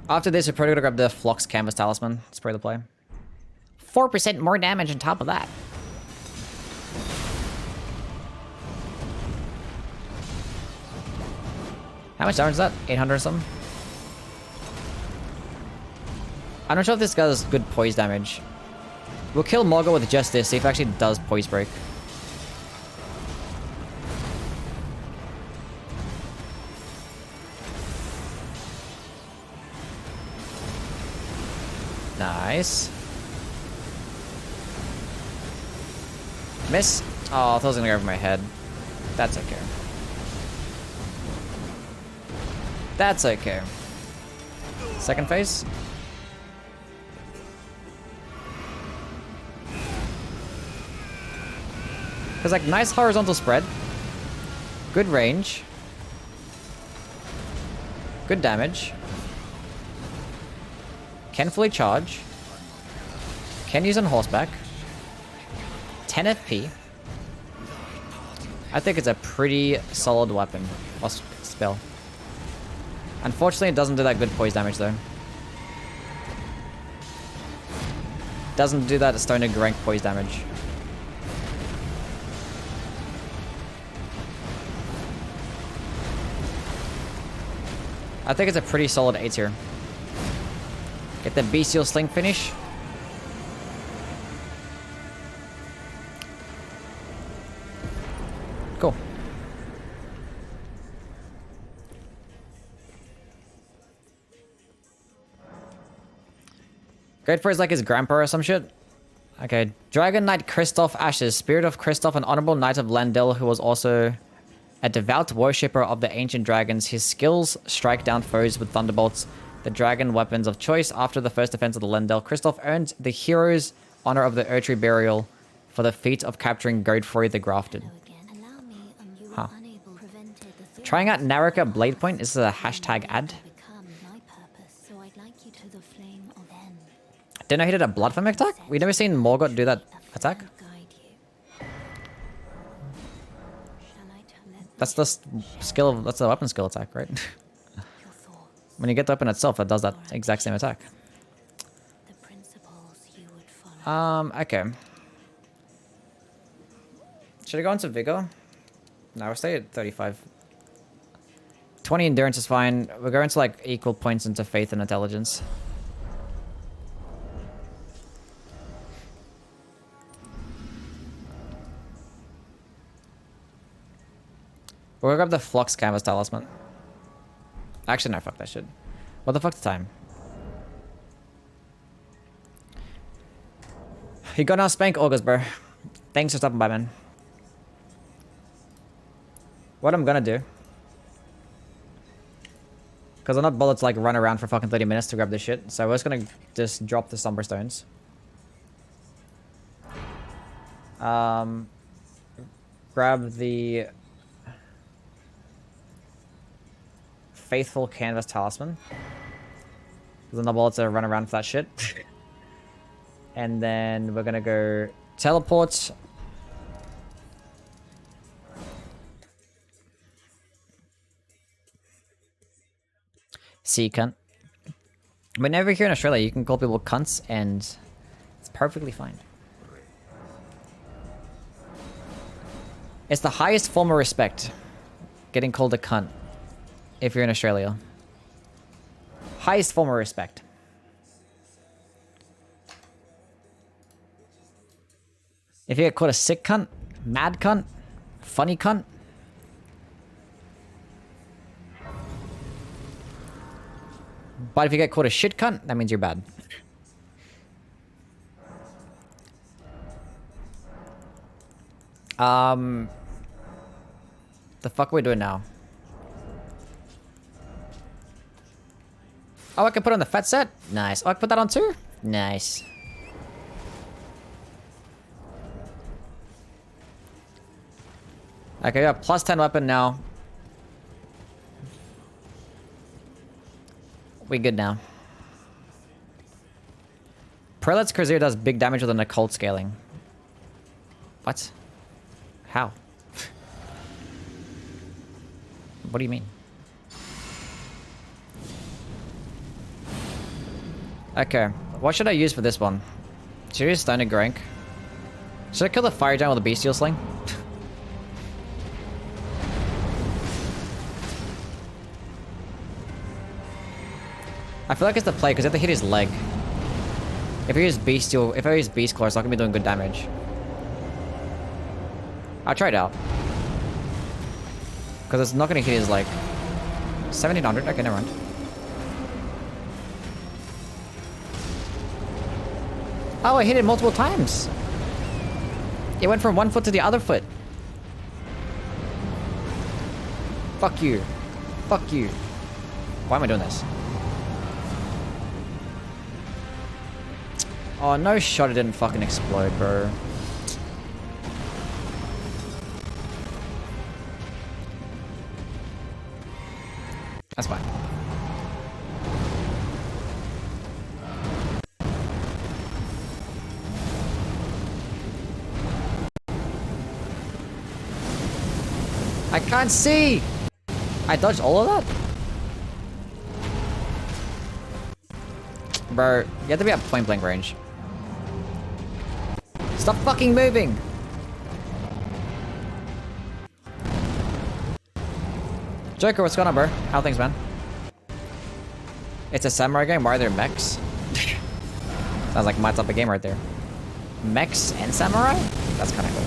After this, we're probably gonna grab the Phlox Canvas Talisman. It's probably the play. 4% more damage on top of that. How much damage is that? 800 or something? I'm not sure if this does good poise damage. We'll kill Morgott with just this, see if it actually does poise break. Nice. Miss. Oh, I thought it was gonna go over my head. That's okay. That's okay. Second phase. Because, like, nice horizontal spread. Good range. Good damage. Can fully charge. Can use on horseback. 10 FP. I think it's a pretty solid weapon. Or spell. Unfortunately, it doesn't do that good poise damage, though. Doesn't do that Stoner rank poise damage. I think it's a pretty solid A tier. Get the Bestial Sling finish. Cool. Godfrey is like his grandpa or some shit. Okay. Dragon Knight Kristoff Ashes. Spirit of Kristoff, an honorable knight of Landel who was also a devout worshipper of the ancient dragons. His skills strike down foes with thunderbolts, the dragon weapons of choice. After the first defense of the Landel, Kristoff earned the hero's honor of the Erdtree burial for the feat of capturing Godfrey the Grafted. Huh. Trying out Naraka Blade Point. This is a hashtag ad. Didn't know he did a Blood Flame attack? We've never seen Morgott do that attack. That's the skill of, that's the weapon skill attack, right? When you get the weapon itself, it does that exact same attack. Okay. Should I go into Vigor? No, we'll stay at 35. 20 endurance is fine. We're going to like equal points into faith and intelligence. We're gonna grab the Phlox Canvas Talisman. Actually, no, fuck that shit. What the fuck's the time? You got now Spank August, bro. Thanks for stopping by, man. What I'm gonna do, because I'm not bothered to like run around for fucking 30 minutes to grab this shit, so we're just gonna just drop the Somber Stones. Grab the Faithful Canvas Talisman, because I'm not bothered to run around for that shit. And then we're gonna go teleport sea cunt. Whenever here in Australia, you can call people cunts, and it's perfectly fine. It's the highest form of respect, getting called a cunt, if you're in Australia. Highest form of respect. If you get called a sick cunt, mad cunt, funny cunt, but if you get called a shit cunt, that means you're bad. The fuck are we doing now? Oh, I can put on the fat set? Nice. Oh, I can put that on too? Nice. Okay, we got plus 10 weapon now. We good now. Prelate's Crusader does big damage with an occult scaling. What? How? What do you mean? Okay, what should I use for this one? Should I use Stone and Grank? Should I kill the Fire Giant with a Bestial Sling? I feel like it's the play because you have to hit his leg. If I use Beastclaw, it's not gonna be doing good damage. I'll try it out. Because it's not gonna hit his leg. 1700, okay, never mind. Oh, I hit it multiple times. It went from one foot to the other foot. Fuck you. Fuck you. Why am I doing this? Oh, no shot it didn't fucking explode, bro. That's fine. I can't see! I dodged all of that? Bro, you have to be at point blank range. Stop fucking moving! Joker, what's going on, bro? How things, man? It's a samurai game. Why are there mechs? Sounds like my type of game right there. Mechs and samurai? That's kind of cool.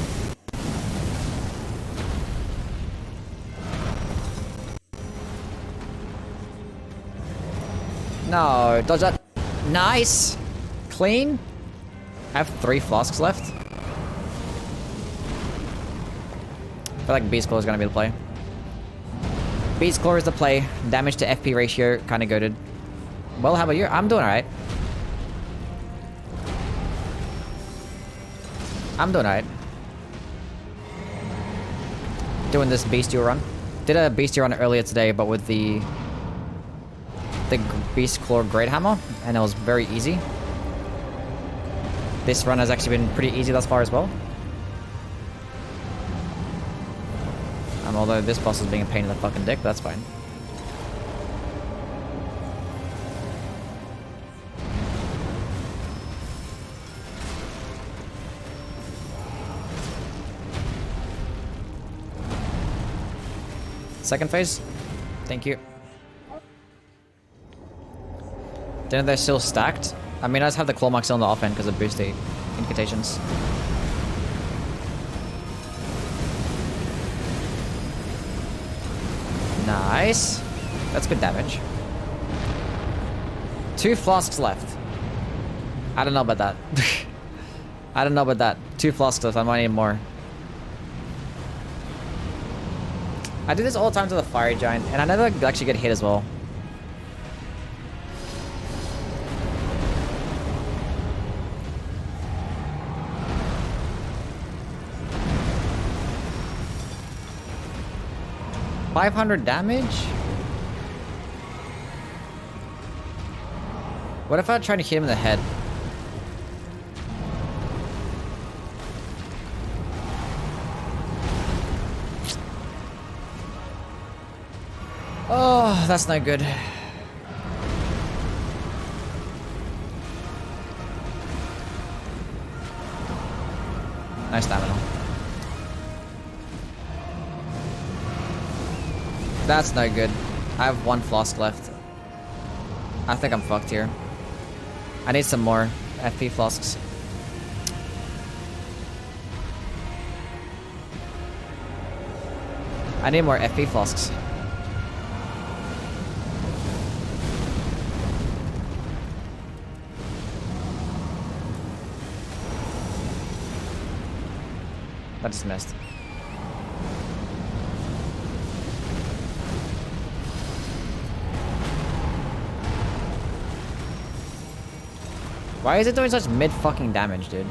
No, dodge that. Nice! Clean. I have 3 flasks left. I feel like Beastclaw is going to be the play. Beastclaw is the play. Damage to FP ratio, kind of goated. Well, how about you? I'm doing alright. I'm doing alright. Doing this Bestial run. Did a Bestial run earlier today, but with the Beastclaw GREATHAMMER, and it was very easy. This run has actually been pretty easy thus far as well. Although this boss is being a pain in the fucking dick, but that's fine. Second phase? Thank you. Then they're still stacked. I mean, I just have the claw mark still on the offhand because of boosty incantations. Nice. That's good damage. 2 flasks left. I don't know about that. I don't know about that. 2 flasks left. I might need more. I do this all the time to the Fire Giant, and I never actually get hit as well. $500 damage? What if I try to hit him in the head? Oh, that's not good. No stamina. That's no good. I have 1 flask left. I think I'm fucked here. I need some more FP flasks. I need more FP flasks. That just missed. Why is it doing such mid-fucking damage, dude?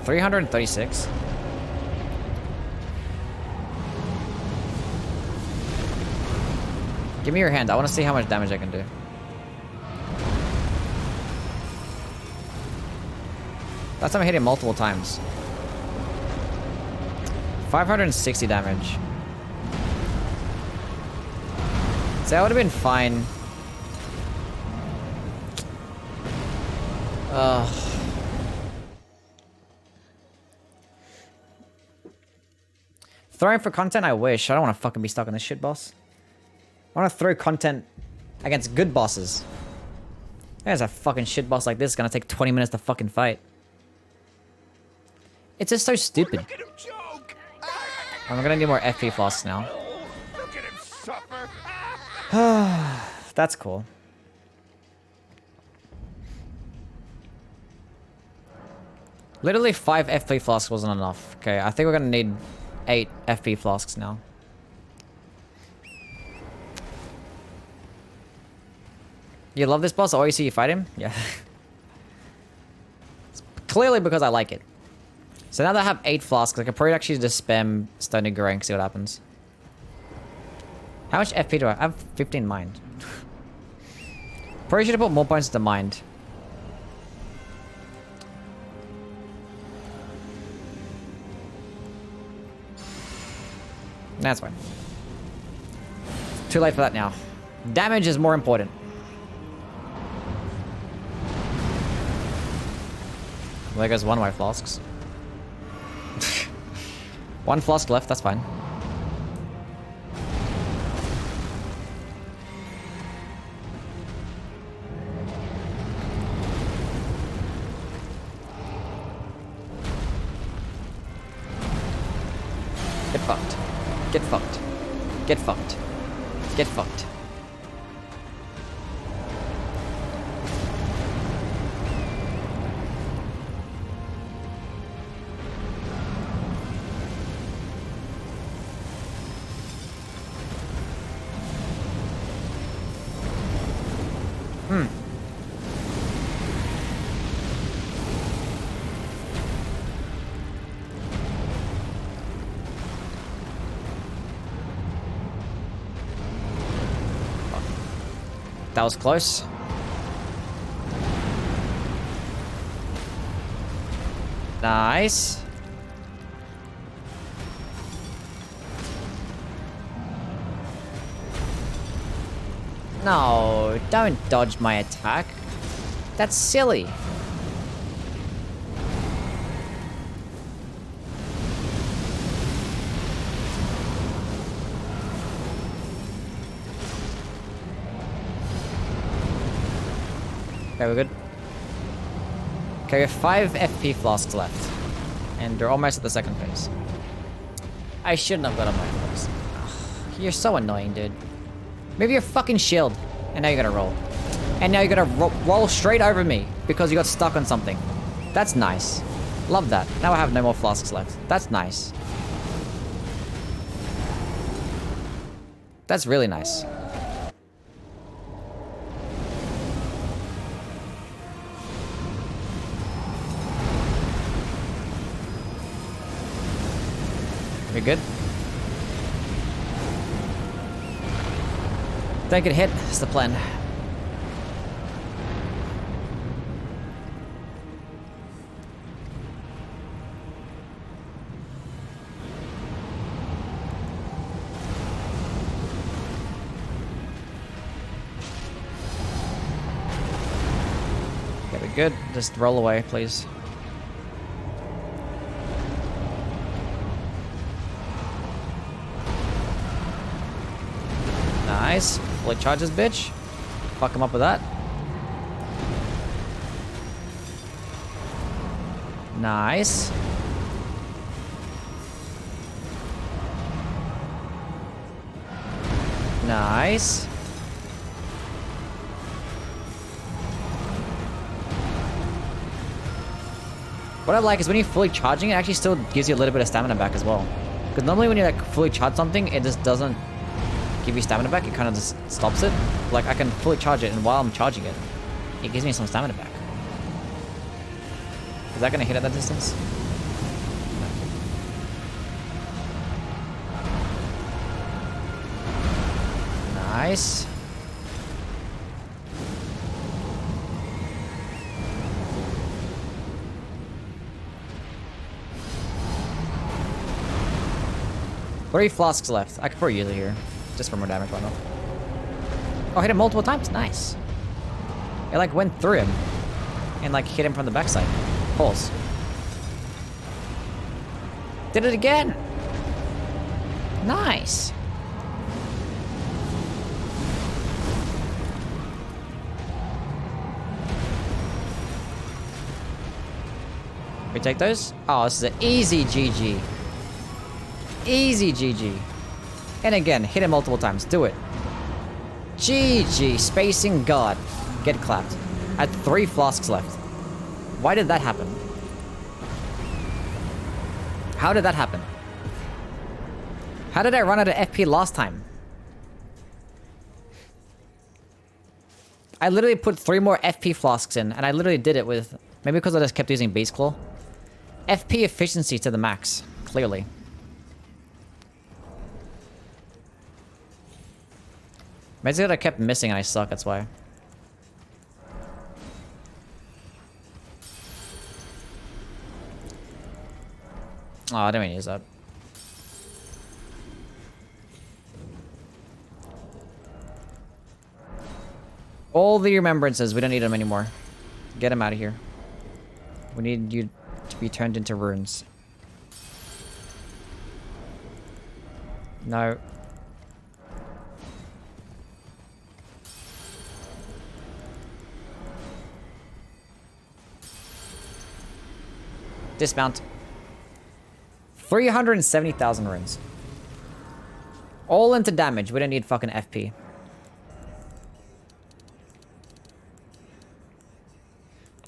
336? Give me your hand. I want to see how much damage I can do. Last time I hit it multiple times. 560 damage. See, that would have been fine. Throwing for content, I wish. I don't want to fucking be stuck on this shit boss. I want to throw content against good bosses. There's a fucking shit boss like this. It's gonna take 20 minutes to fucking fight. It's just so stupid. I'm gonna need more FP flasks now. Look at him suffer. That's cool. Literally 5 FP flasks wasn't enough. Okay, I think we're gonna need 8 FP flasks now. You love this boss? Always see you fight him? Yeah. It's clearly because I like it. So now that I have 8 flasks, I can probably actually just spam Stony Grey and see what happens. How much FP do I have? I have 15 mind. Probably should have put more points into mind. That's fine. Too late for that now. Damage is more important. Well, there goes one of my flasks. 1 flask left, that's fine. Get fucked. Get fucked. Get fucked. Get fucked. That was close. Nice. No, don't dodge my attack. That's silly. Okay, we're good. Okay, we have 5 FP flasks left. And we're almost at the second phase. I shouldn't have got on my phase. You're so annoying, dude. Maybe you're fucking shield. And now you're gonna roll. And now you're gonna roll straight over me because you got stuck on something. That's nice. Love that. Now I have no more flasks left. That's nice. That's really nice. We good? Don't get hit. That's the plan. Okay, we're good. Just roll away, please. Nice. Fully charges, bitch. Fuck him up with that. Nice. Nice. What I like is when you're fully charging, it actually still gives you a little bit of stamina back as well. Because normally when you like fully charge something, it just doesn't give you stamina back. It kind of just stops it. Like I can fully charge it, and while I'm charging it, it gives me some stamina back. Is that gonna hit at that distance? Nice. Three flasks left. I could probably use it here. Just for more damage, why not? Oh, hit him multiple times. Nice. It like went through him. And like hit him from the backside. Pulse. Did it again. Nice. We take those? Oh, this is an easy GG. Easy GG. And again, hit it multiple times. Do it. GG. Spacing God. Get clapped. I had 3 flasks left. Why did that happen? How did that happen? How did I run out of FP last time? I literally put 3 more FP flasks in, and I literally did it with... Maybe because I just kept using Beastclaw. FP efficiency to the max. Clearly. Maybe that I kept missing and I suck, that's why. Oh, I didn't even use that. All the remembrances, we don't need them anymore. Get them out of here. We need you to be turned into runes. No. Dismount. 370,000 runes. All into damage. We don't need fucking FP.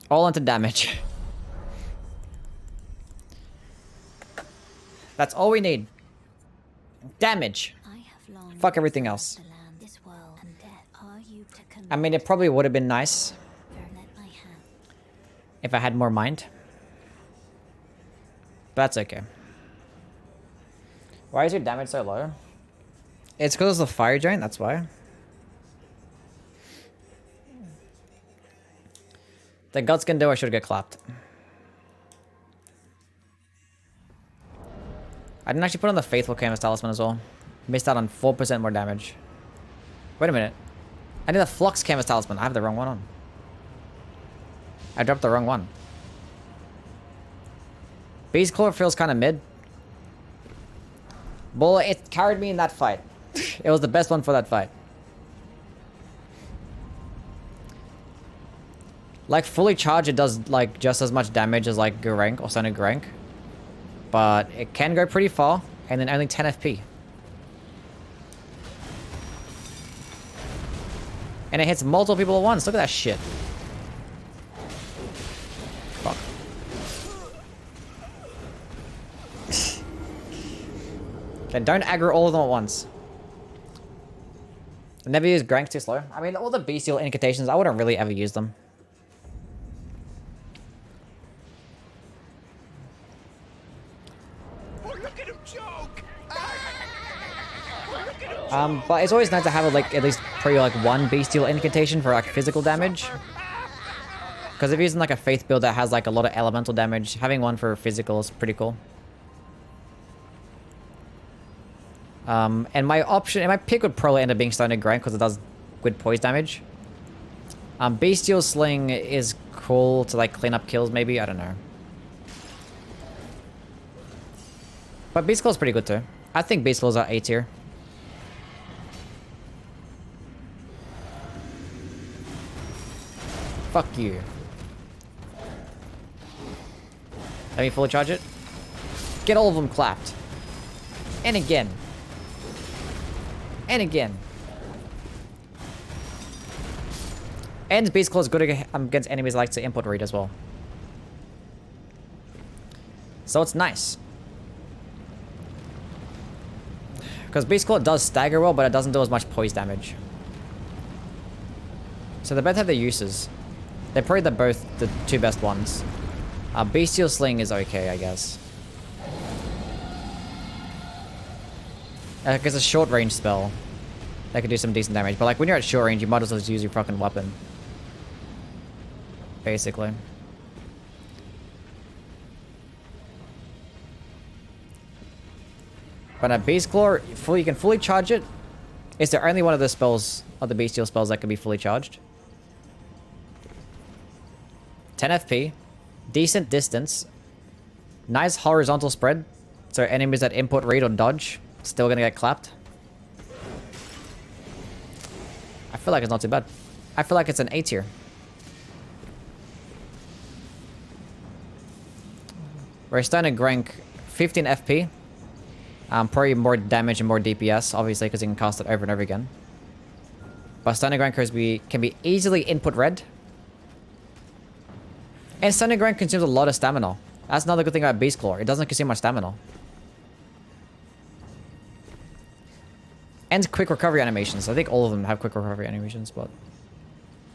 All into damage. That's all we need. Damage. Fuck everything else. I mean, it probably would have been nice if I had more mind. But that's okay. Why is your damage so low? It's because of the fire giant, that's why. The guts can do, I should get clapped. I didn't actually put on the Faithful Canvas Talisman as well. Missed out on 4% more damage. Wait a minute. I need a Flux Canvas Talisman. I have the wrong one on. I dropped the wrong one. Beastclaw feels kind of mid. Bull, it carried me in that fight. It was the best one for that fight. Like, fully charged, it does, like, just as much damage as, like, Gurrank or Sonic Gurrank. But it can go pretty far, and then only 10 FP. And it hits multiple people at once. Look at that shit. Fuck. Okay, don't aggro all of them at once. I never use Grank too slow. I mean, all the Bestial Incantations, I wouldn't really ever use them. But it's always nice to have like at least probably like one Bestial Incantation for like physical damage. Because if you're using like a Faith build that has like a lot of elemental damage, having one for physical is pretty cool. And my option, and my pick would probably end up being Stone Grank because it does good poise damage. Bestial Sling is cool to like clean up kills maybe, I don't know. But Beastclaw's pretty good too. I think Beastclaws are A tier. Fuck you. Let me fully charge it. Get all of them clapped. And again. And again. And Beastclaw is good against enemies that like to input read as well. So it's nice. Because Beastclaw does stagger well, but it doesn't do as much poise damage. So they both have their uses. They're probably both the two best ones. Bestial Sling is okay, I guess. It's a short range spell. That could do some decent damage. But like when you're at short range, you might as well just use your fucking weapon. Basically. But a Beastclaw, you can fully charge it. It's the only one of the spells, of the Bestial spells that can be fully charged. 10 FP. Decent distance. Nice horizontal spread. So enemies that input, read, or dodge still gonna get clapped. I feel like it's not too bad. I feel like it's an A tier. Whereas Stoner Grank, 15 FP. Probably more damage and more DPS, obviously, because you can cast it over and over again. But Stoner Grank can be easily input read. And Stoner Grank consumes a lot of stamina. That's another good thing about Beastclaw. It doesn't consume much stamina. And quick recovery animations. I think all of them have quick recovery animations, but...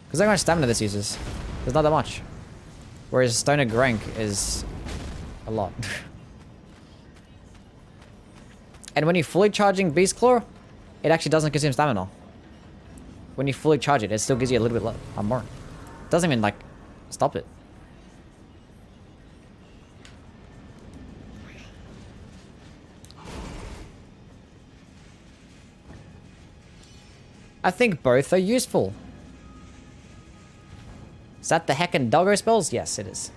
Because how much stamina this uses? There's not that much. Whereas Stoner Grank is... a lot. And when you're fully charging Beastclaw, it actually doesn't consume stamina. When you fully charge it, it still gives you a little bit more. It doesn't even, like, stop it. I think both are useful. Is that the heckin' doggo spells? Yes, it is.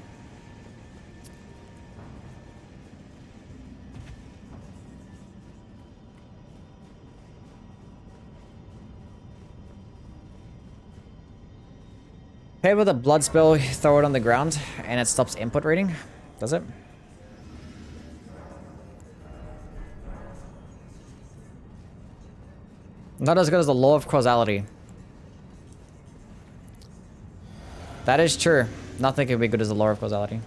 Paired with a blood spell, you throw it on the ground and it stops input reading. Does it? Not as good as the law of causality. That is true. Nothing can be good as the law of causality.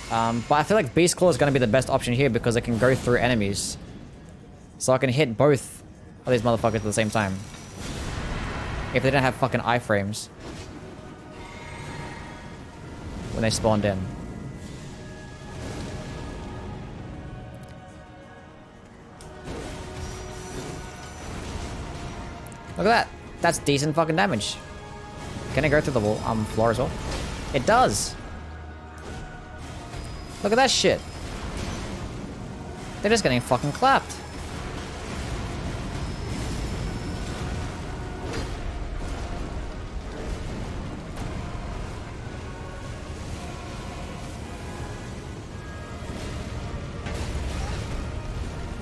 But I feel like Beastclaw is going to be the best option here because it can go through enemies. So I can hit both of these motherfuckers at the same time. If they don't have fucking iframes. When they spawned in. Look at that. That's decent fucking damage. Can it go through the wall, floor as well? It does. Look at that shit. They're just getting fucking clapped.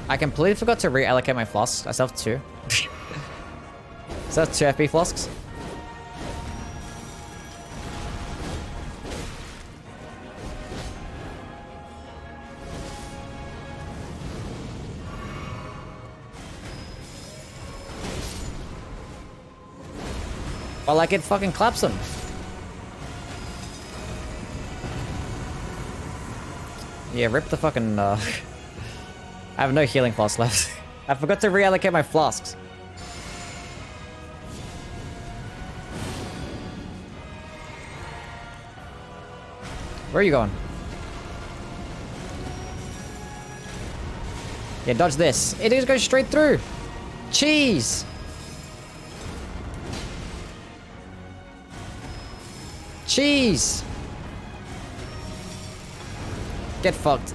I completely forgot to reallocate my flasks. I still have 2. So that's 2 FP flasks. Well, like it fucking claps them. Yeah, rip the fucking, I have no healing flasks left. I forgot to reallocate my flasks. Where are you going? Yeah, dodge this. It just goes straight through. Cheese. Cheese. Get fucked.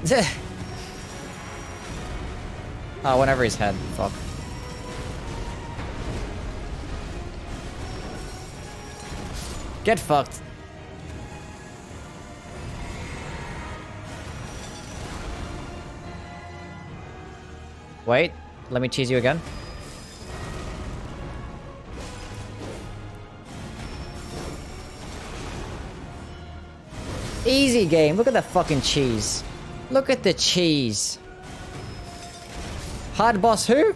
Oh, whenever he's head. Fuck. Get fucked. Wait, let me cheese you again. Easy game. Look at the fucking cheese. Look at the cheese. Hard boss who?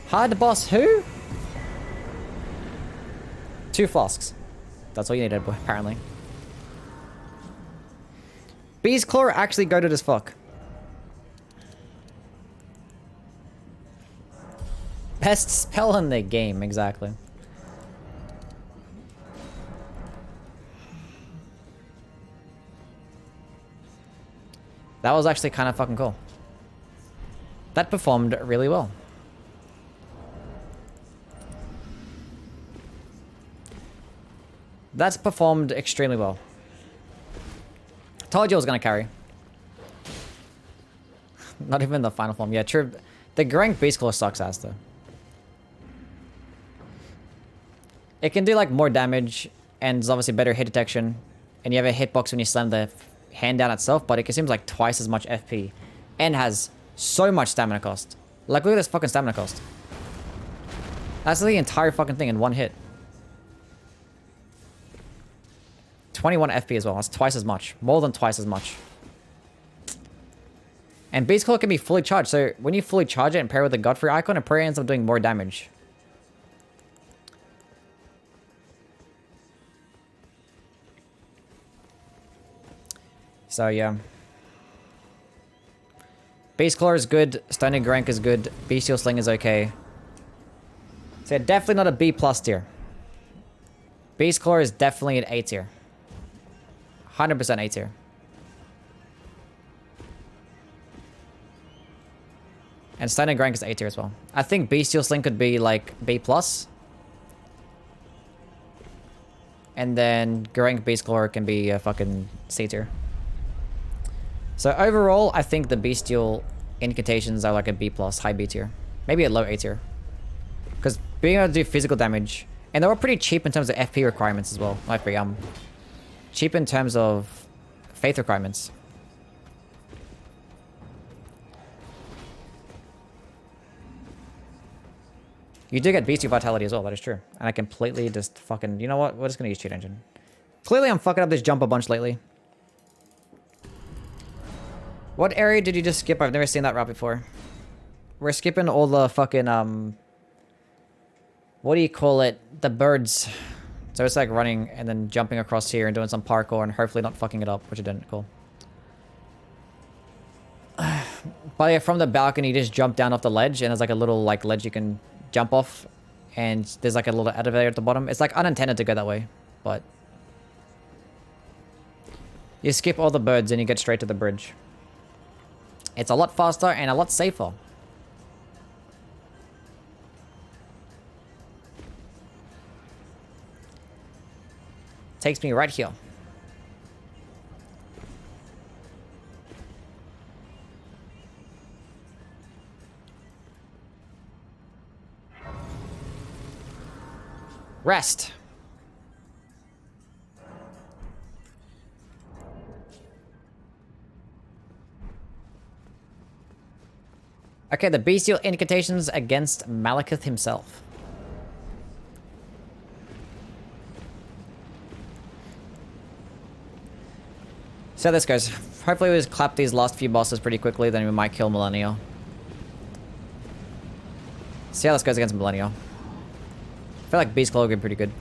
Hard boss who? 2 flasks. That's all you needed, apparently. Beastclaw are actually goated as fuck. Best spell in the game, exactly. That was actually kind of fucking cool. That performed really well. That's performed extremely well. Told you I was gonna carry. Not even the final form. Yeah, true. The Grank Beastclaw sucks ass though. It can do like more damage and there's obviously better hit detection. And you have a hitbox when you slam the hand down itself, but it consumes like twice as much FP. And has so much stamina cost. Like look at this fucking stamina cost. That's the entire fucking thing in one hit. 21 FP as well. That's twice as much. More than twice as much. And Beastclaw can be fully charged. So when you fully charge it and pair with the Godfrey icon, it probably ends up doing more damage. So yeah. Beastclaw is good. Stony Grank is good. Bestial Sling is okay. So yeah, definitely not a B+ tier. Beastclaw is definitely an A tier. 100% A tier. And Stein and Grank is A tier as well. I think Bestial Sling could be like B+. And then Grank Beastclaw can be a fucking C tier. So overall, I think the Bestial Incantations are like a B+, high B tier. Maybe a low A tier. Because being able to do physical damage, and they were pretty cheap in terms of FP requirements as well. Like cheap in terms of faith requirements. You do get Bestial Vitality as well, that is true. And I completely just fucking... You know what? We're just going to use Cheat Engine. Clearly I'm fucking up this jump a bunch lately. What area did you just skip? I've never seen that route before. We're skipping all the fucking... What do you call it? The birds. So it's like running and then jumping across here and doing some parkour and hopefully not fucking it up, which it didn't. Cool. But yeah, from the balcony, you just jump down off the ledge and there's like a little like ledge you can jump off. And there's like a little elevator at the bottom. It's like unintended to go that way, but... You skip all the birds and you get straight to the bridge. It's a lot faster and a lot safer. Takes me right here. Rest. Okay, the Bestial Incantations against Malekith himself. See how this goes. Hopefully we just clap these last few bosses pretty quickly, then we might kill Millennial. See how this goes against Millennial. I feel like Beastclaw will be pretty good.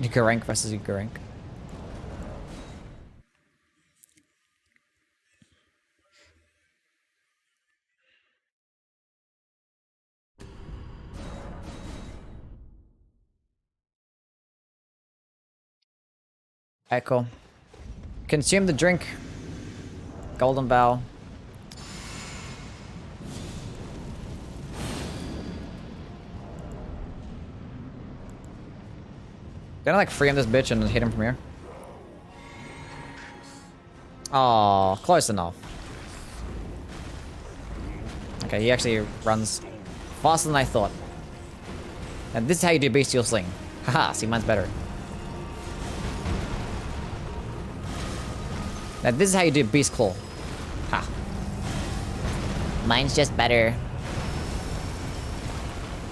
Yukarank versus Yukarank. Alright, cool. Consume the drink. Golden Bow. Gonna like free him this bitch and hit him from here. Oh, close enough. Okay, he actually runs faster than I thought. And this is how you do Bestial Sling. Haha, see, mine's better. Now this is how you do Beastclaw. Ha. Mine's just better.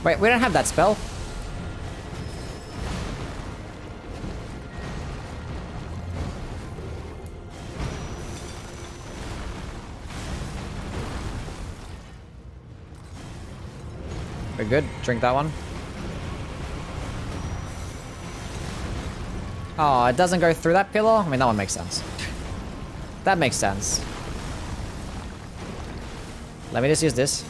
Wait, we don't have that spell. We're good. Drink that one. Oh, it doesn't go through that pillar? I mean, that one makes sense. That makes sense. Let me just use this.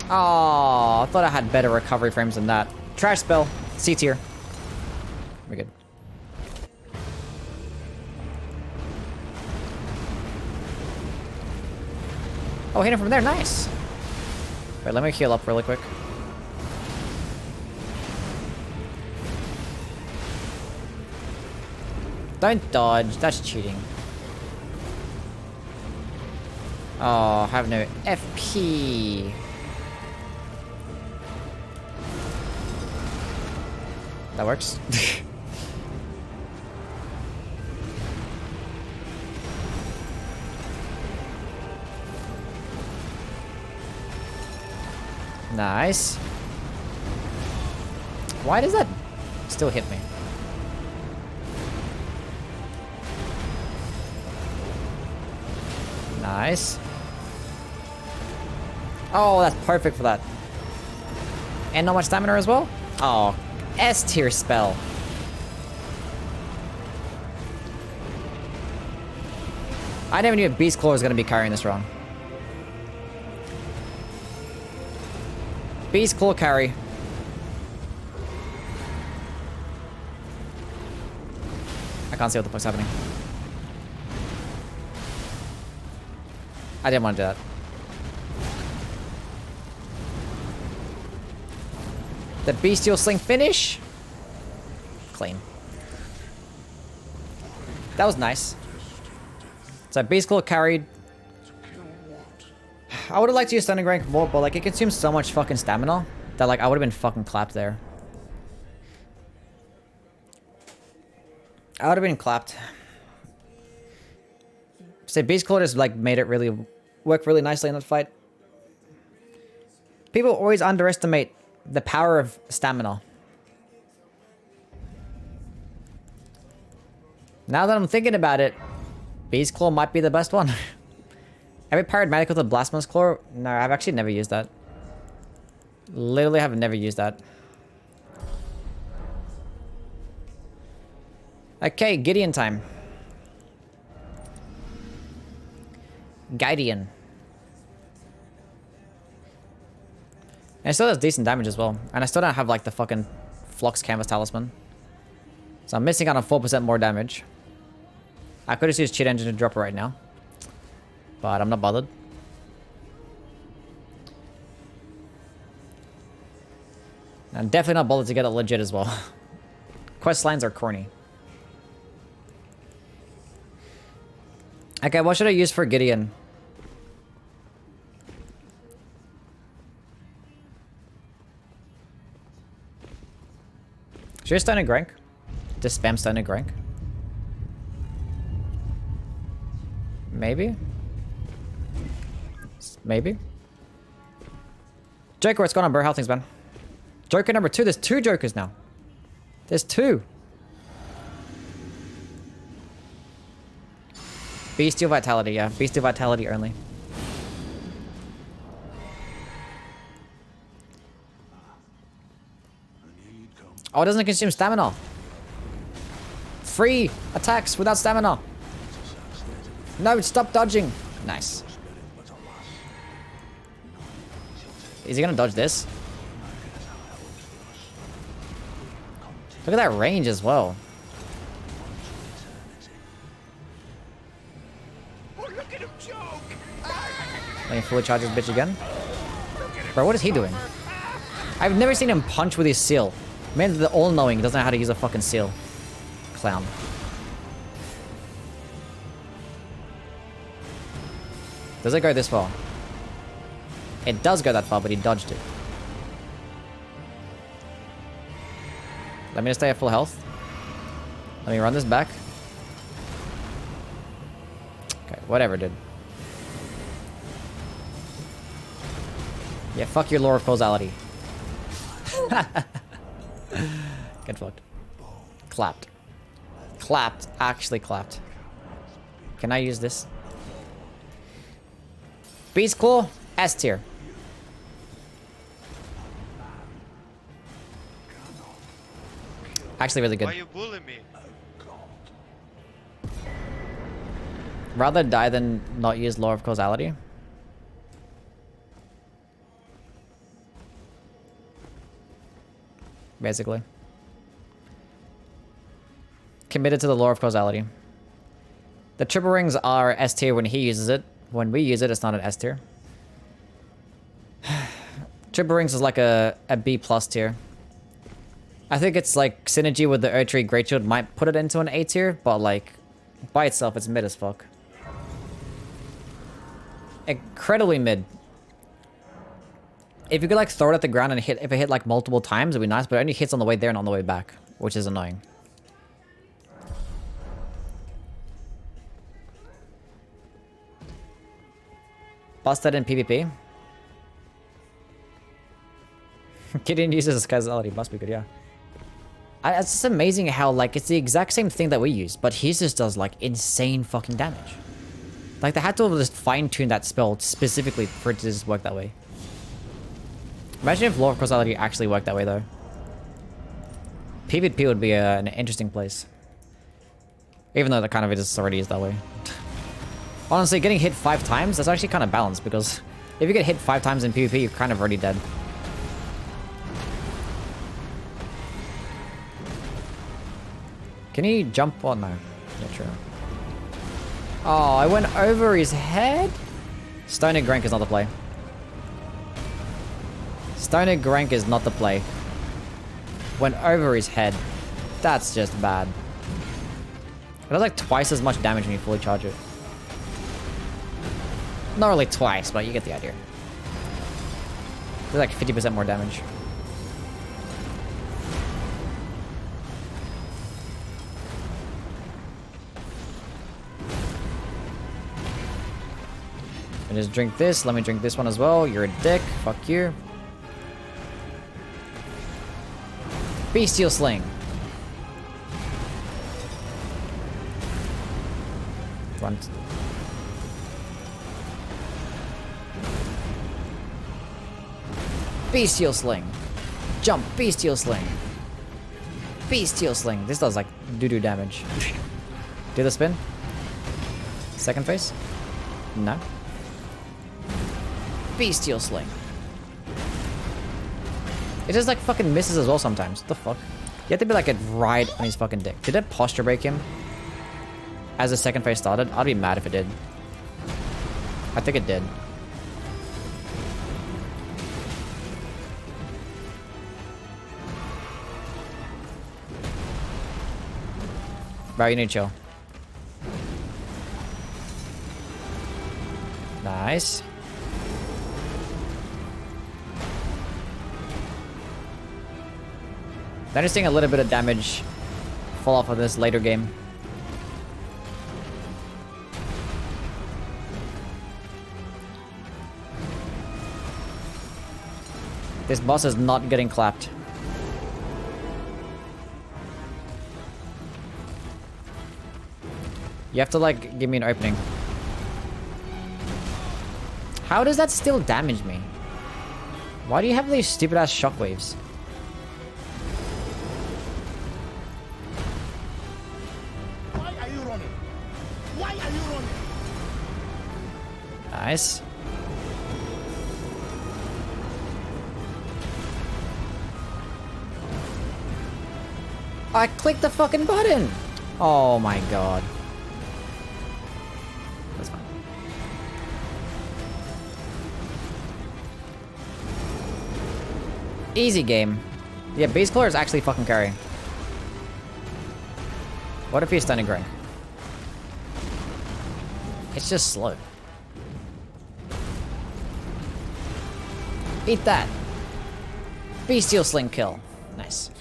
Oh, I thought I had better recovery frames than that. Trash spell. C tier. We're good. Oh, hit him from there. Nice. Wait, let me heal up really quick. Don't dodge. That's cheating. Oh, I have no FP. That works. Nice. Why does that still hit me? Nice. Oh, that's perfect for that. And not much stamina as well? Oh, S tier spell. I never knew Beastclaw was going to be carrying this wrong. Beastclaw carry. I can't see what the fuck's happening. I didn't want to do that. The Bestial Sling finish? Clean. That was nice. So Beastclaw carried. I would have liked to use Stunning Rank more, but like it consumes so much fucking stamina that like I would have been fucking clapped there. I would have been clapped. So Beastclaw just like made it really work really nicely in that fight. People always underestimate the power of stamina. Now that I'm thinking about it, Beastclaw might be the best one. Have you parried Magic with a Blasphemous Claw? No, I've actually never used that. Literally have never used that. Okay, Gideon time. Gideon. And it still does decent damage as well. And I still don't have like the fucking Flux Canvas Talisman. So I'm missing out on 4% more damage. I could just use Cheat Engine to drop it right now. But I'm not bothered. I'm definitely not bothered to get it legit as well. Quest lines are corny. Okay, what should I use for Gideon? Should I stun a Grank? Just spam stun a Grank? Maybe? Maybe? Joker, what's going on, bro? How things, man? Joker number 2. There's 2 Jokers now. There's 2. Bestial Vitality, yeah. Bestial Vitality only. Oh, it doesn't consume stamina. Free attacks without stamina. No, stop dodging. Nice. Is he gonna dodge this? Look at that range as well. Let me fully charge this bitch again. Bro, what is he doing? I've never seen him punch with his seal. Man, the all-knowing doesn't know how to use a fucking seal. Clown. Does it go this far? It does go that far, but he dodged it. Let me just stay at full health. Let me run this back. Okay, whatever, dude. Yeah, fuck your lore of causality. Get fucked. Clapped. Clapped. Actually clapped. Can I use this? Beastclaw, S tier. Actually really good. Why you bully me? Rather die than not use Law of Causality. Basically. Committed to the Law of Causality. The triple rings are S tier when he uses it. When we use it, it's not an S tier. Triple rings is like a B plus tier. I think it's like synergy with the Erdtree Great Shield might put it into an A tier, but like by itself it's mid as fuck. Incredibly mid. If you could like throw it at the ground and hit, if it hit like multiple times, it'd be nice, but it only hits on the way there and on the way back, which is annoying. Busted in PvP. Gideon uses causality, must be good, yeah. It's just amazing how like it's the exact same thing that we use, but his just does like insane fucking damage. Like they had to just fine-tune that spell specifically for it to just work that way. Imagine if Law of Causality actually worked that way though. PvP would be an interesting place. Even though that kind of it just already is that way. Honestly, getting hit 5 times, that's actually kind of balanced because if you get hit 5 times in PvP, you're kind of already dead. Can he jump? Oh no. Yeah, true. Oh, I went over his head? Stoner Grank is not the play. Stoner Grank is not the play. Went over his head. That's just bad. It does like twice as much damage when you fully charge it. Not really twice, but you get the idea. It's like 50% more damage. I just drink this. Let me drink this one as well. You're a dick. Fuck you. Bestial Sling. Run. Bestial Sling. Jump. Bestial Sling. Bestial Sling. This does like doo-doo damage. Do the spin. Second phase. No. Bestial Sling. It just like fucking misses as well sometimes. What the fuck? You have to be like a right on his fucking dick. Did it posture break him as the second phase started? I'd be mad if it did. I think it did. Bro, you need to chill. Nice. Then just seeing a little bit of damage fall off of this later game. This boss is not getting clapped. You have to like give me an opening. How does that still damage me? Why do you have these stupid ass shockwaves? Nice. I clicked the fucking button! Oh my god. That's fine. Easy game. Yeah, Beastclaw is actually fucking carrying. What if he's stunning Grank? It's just slow. Eat that. Bestial Sling kill. Nice.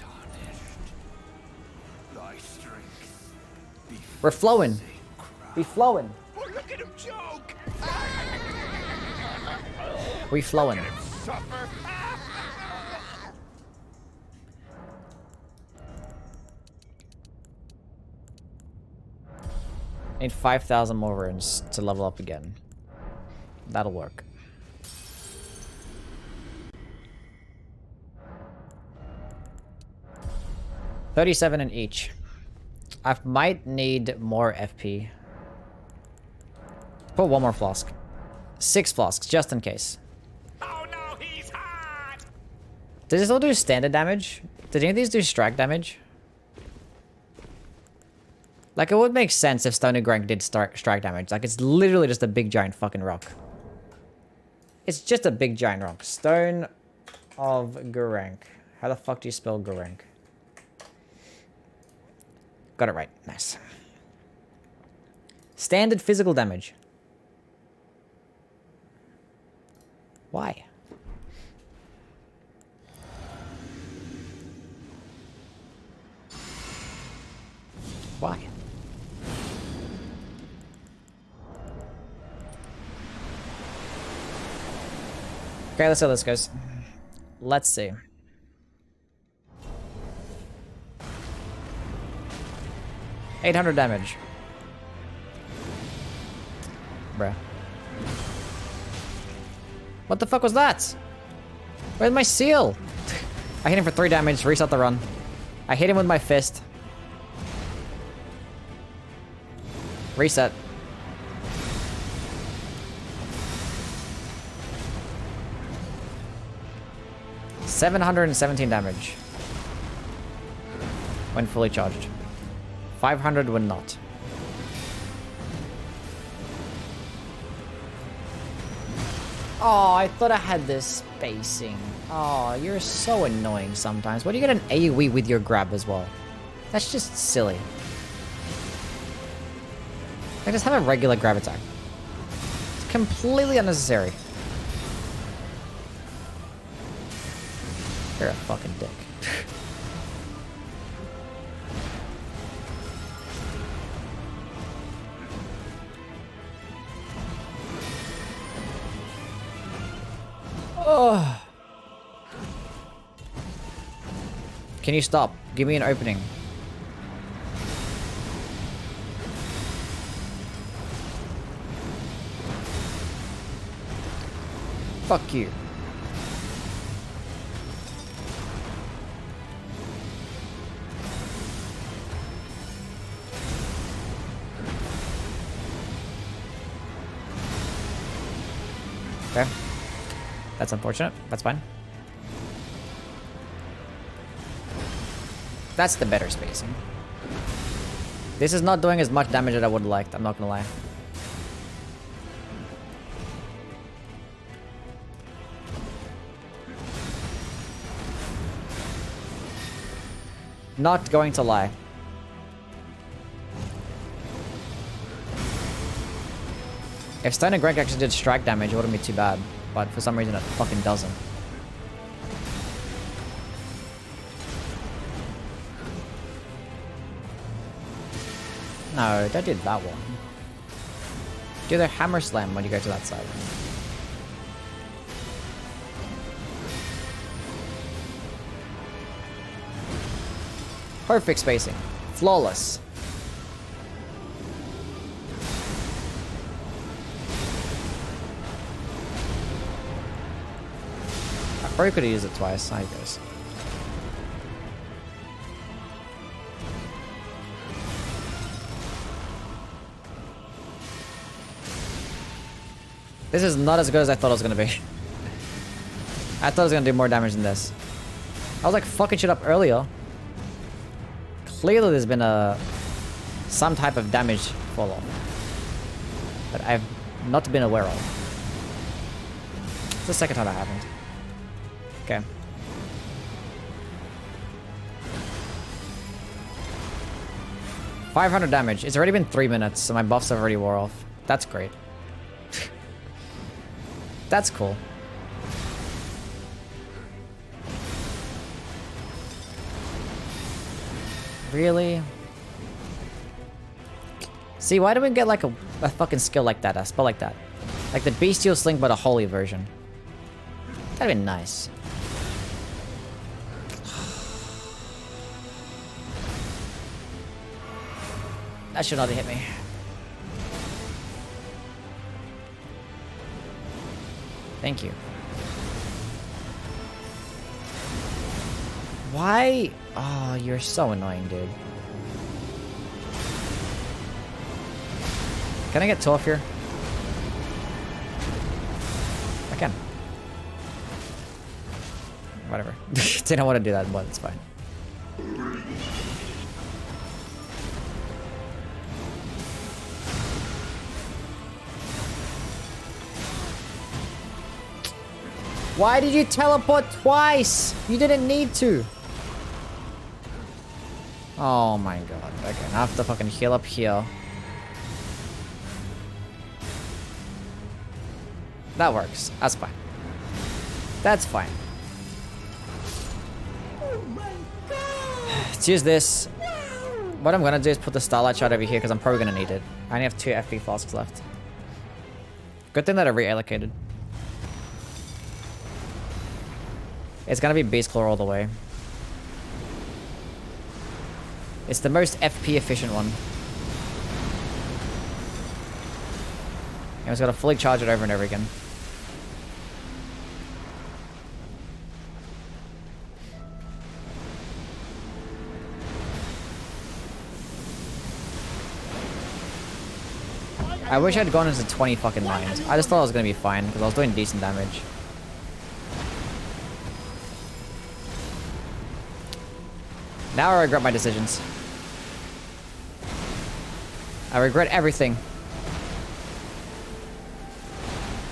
We're flowing. We flowing. Oh, look at him joke! We flowing. suffer. Need 5,000 more runes to level up again. That'll work. $37 in each. I might need more FP. Put one more flask. 6 flasks, just in case. Oh no, he's hot! Does this all do standard damage? Did any of these do strike damage? Like, it would make sense if Stone of Grank did strike damage. Like, it's literally just a big giant fucking rock. It's just a big giant rock. Stone of Grank. How the fuck do you spell Grank? Got it right. Nice. Standard physical damage. Why? Why? Okay, let's see how this goes. Let's see. $800 damage. Bruh. What the fuck was that? Where's my seal? I hit him for 3 damage, reset the run. I hit him with my fist. Reset. $717 damage. When fully charged. 500 when not. Oh, I thought I had this spacing. Oh, you're so annoying sometimes. Why do you get an AoE with your grab as well? That's just silly. I just have a regular grab attack. It's completely unnecessary. You're a fucking dick. Oh. Can you stop? Give me an opening. Fuck you. Okay. That's unfortunate. That's fine. That's the better spacing. This is not doing as much damage as I would have liked, I'm not gonna lie. Not going to lie. If Stone and Greg actually did strike damage, it wouldn't be too bad. But for some reason it fucking doesn't. No, that did that one. Do the hammer slam when you go to that side. Perfect spacing. Flawless. I probably could have used it twice. I guess. This is not as good as I thought it was going to be. I thought it was going to do more damage than this. I was like fucking shit up earlier. Clearly there's been some type of damage fall off that I've not been aware of. It's the second time that happened. Okay. $500 damage. It's already been 3 minutes, so my buffs have already wore off. That's great. That's cool. Really? See, why do we get like a fucking skill like that, a spell like that? Like the Bestial Sling, but a holy version. That'd be nice. That should not have hit me. Thank you. Why? Oh, you're so annoying, dude. Can I get 12 here? I can. Whatever. Didn't want to do that, but it's fine. Why did you teleport twice? You didn't need to. Oh my god. Okay, now I have to fucking heal up here. That works. That's fine. That's fine. Oh my god! Let's use this. What I'm gonna do is put the Starlight Shard over here because I'm probably gonna need it. I only have 2 FP flasks left. Good thing that I reallocated. It's gonna be Beastclaw all the way. It's the most FP efficient one. I just gotta fully charge it over and over again. I wish I'd gone into 20 fucking lines. I just thought I was gonna be fine because I was doing decent damage. Now I regret my decisions. I regret everything.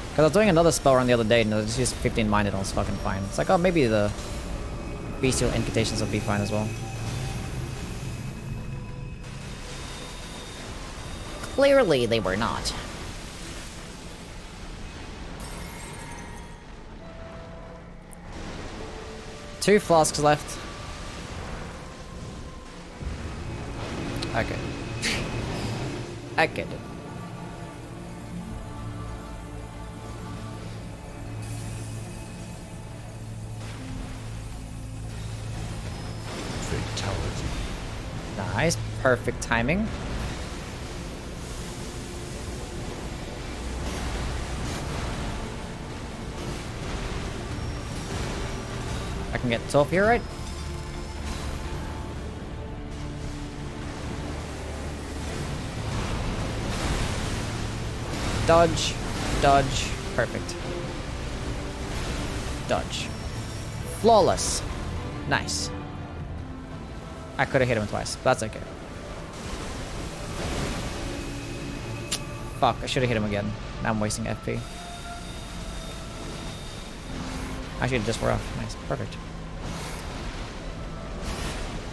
Because I was doing another spell run the other day and I just used 15 minded and it was fucking fine. It's like, oh, maybe the Bestial Incantations will be fine as well. Clearly they were not. Two flasks left. Okay. Okay, dude. Fatality. Nice. Perfect timing. I can get 12 here, right? Dodge. Dodge. Perfect. Dodge. Flawless. Nice. I could have hit him twice, but that's okay. Fuck, I should have hit him again. Now I'm wasting FP. Actually, it just wore off. Nice. Perfect.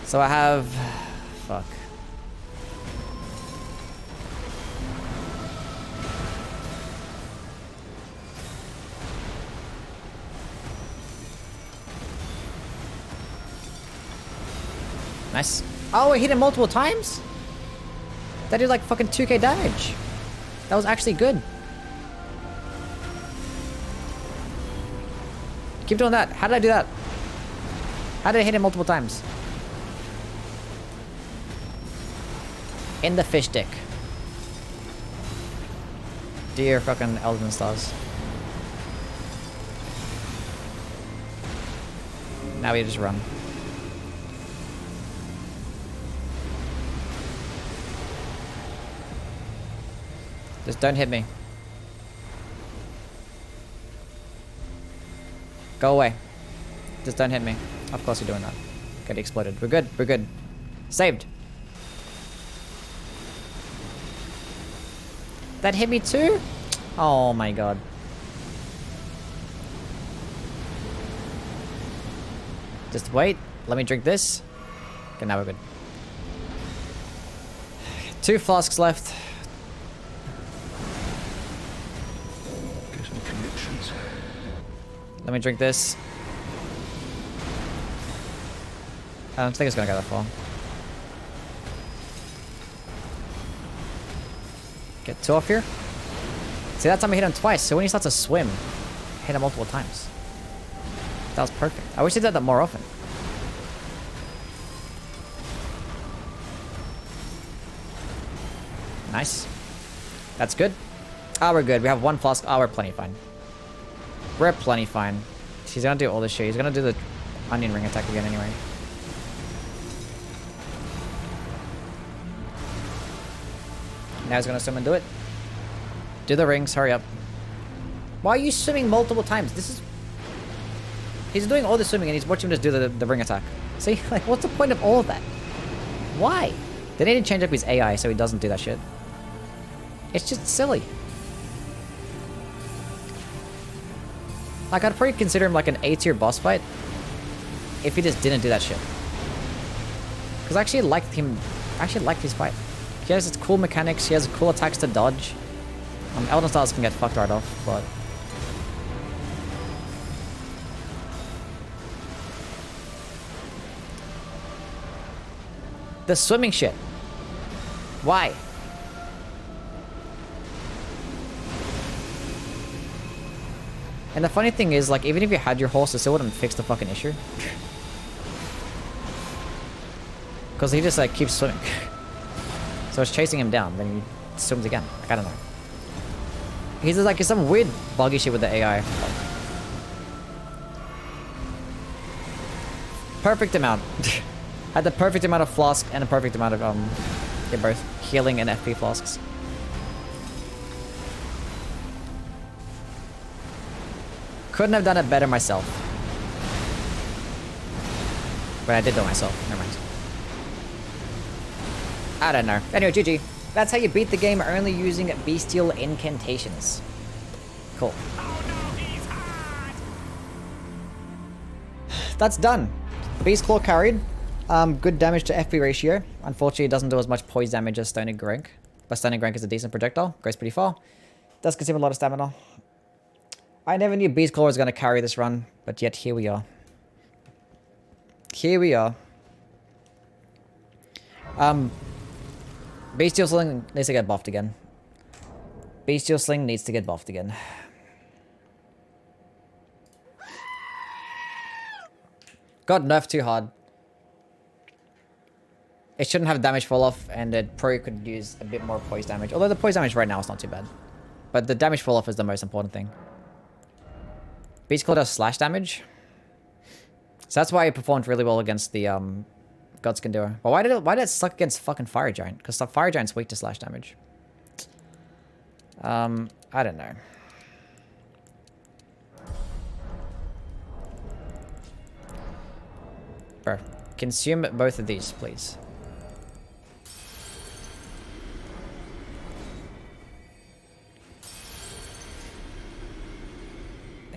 So I have... Fuck. Nice. Oh, I hit him multiple times? That did like fucking 2k damage. That was actually good. Keep doing that. How did I do that? How did I hit him multiple times? In the fish dick. Dear fucking Elden Stars. Now we just run. Just don't hit me. Go away. Just don't hit me. Of course you're doing that. Get exploded. We're good. We're good. Saved. That hit me too? Oh my god. Just wait. Let me drink this. Okay, now we're good. 2 flasks left. Getting connections. Let me drink this. I don't think it's gonna go that far. Get 2 off here. See, that time I hit him twice, so when he starts to swim, hit him multiple times. That was perfect. I wish he did that more often. Nice. That's good. Ah, we're good. We have 1 flask. Ah, we're plenty fine. We're plenty fine. He's gonna do all this shit. He's gonna do the onion ring attack again anyway. Now he's gonna swim and do it. Do the rings. Hurry up. Why are you swimming multiple times? This is... He's doing all the swimming and he's watching him just do the ring attack. See? Like, what's the point of all of that? Why? They need to change up his AI so he doesn't do that shit. It's just silly. Like, I'd probably consider him like an A-tier boss fight if he just didn't do that shit. Because I actually liked him. I actually liked his fight. He has its cool mechanics. He has cool attacks to dodge. Elden Styles can get fucked right off, but... The swimming shit. Why? And the funny thing is, like, even if you had your horse, it still wouldn't fix the fucking issue. Because he just, like, keeps swimming. So it's chasing him down, then he swims again. Like, I don't know. He's just, like, some weird buggy shit with the AI. Perfect amount. Had the perfect amount of flask and a perfect amount of, yeah, both healing and FP flasks. Couldn't have done it better myself. But I did do it myself. Never mind. I don't know. Anyway, GG. That's how you beat the game only using Bestial Incantations. Cool. That's done. Beastclaw carried. Good damage to FP ratio. Unfortunately, it doesn't do as much poise damage as Stony Grank. But Stony Grank is a decent projectile. Goes pretty far. Does consume a lot of stamina. I never knew Beastclaw was going to carry this run, but yet here we are. Here we are. Bestial Sling needs to get buffed again. Bestial Sling needs to get buffed again. Got nerfed too hard. It shouldn't have damage fall off, and it probably could use a bit more poise damage. Although the poise damage right now is not too bad. But the damage fall off is the most important thing. Beastclaw does slash damage. So that's why it performed really well against the God's Condor. But why did it suck against fucking Fire Giant? Because the Fire Giant's weak to slash damage. I don't know. Bro, consume both of these, please.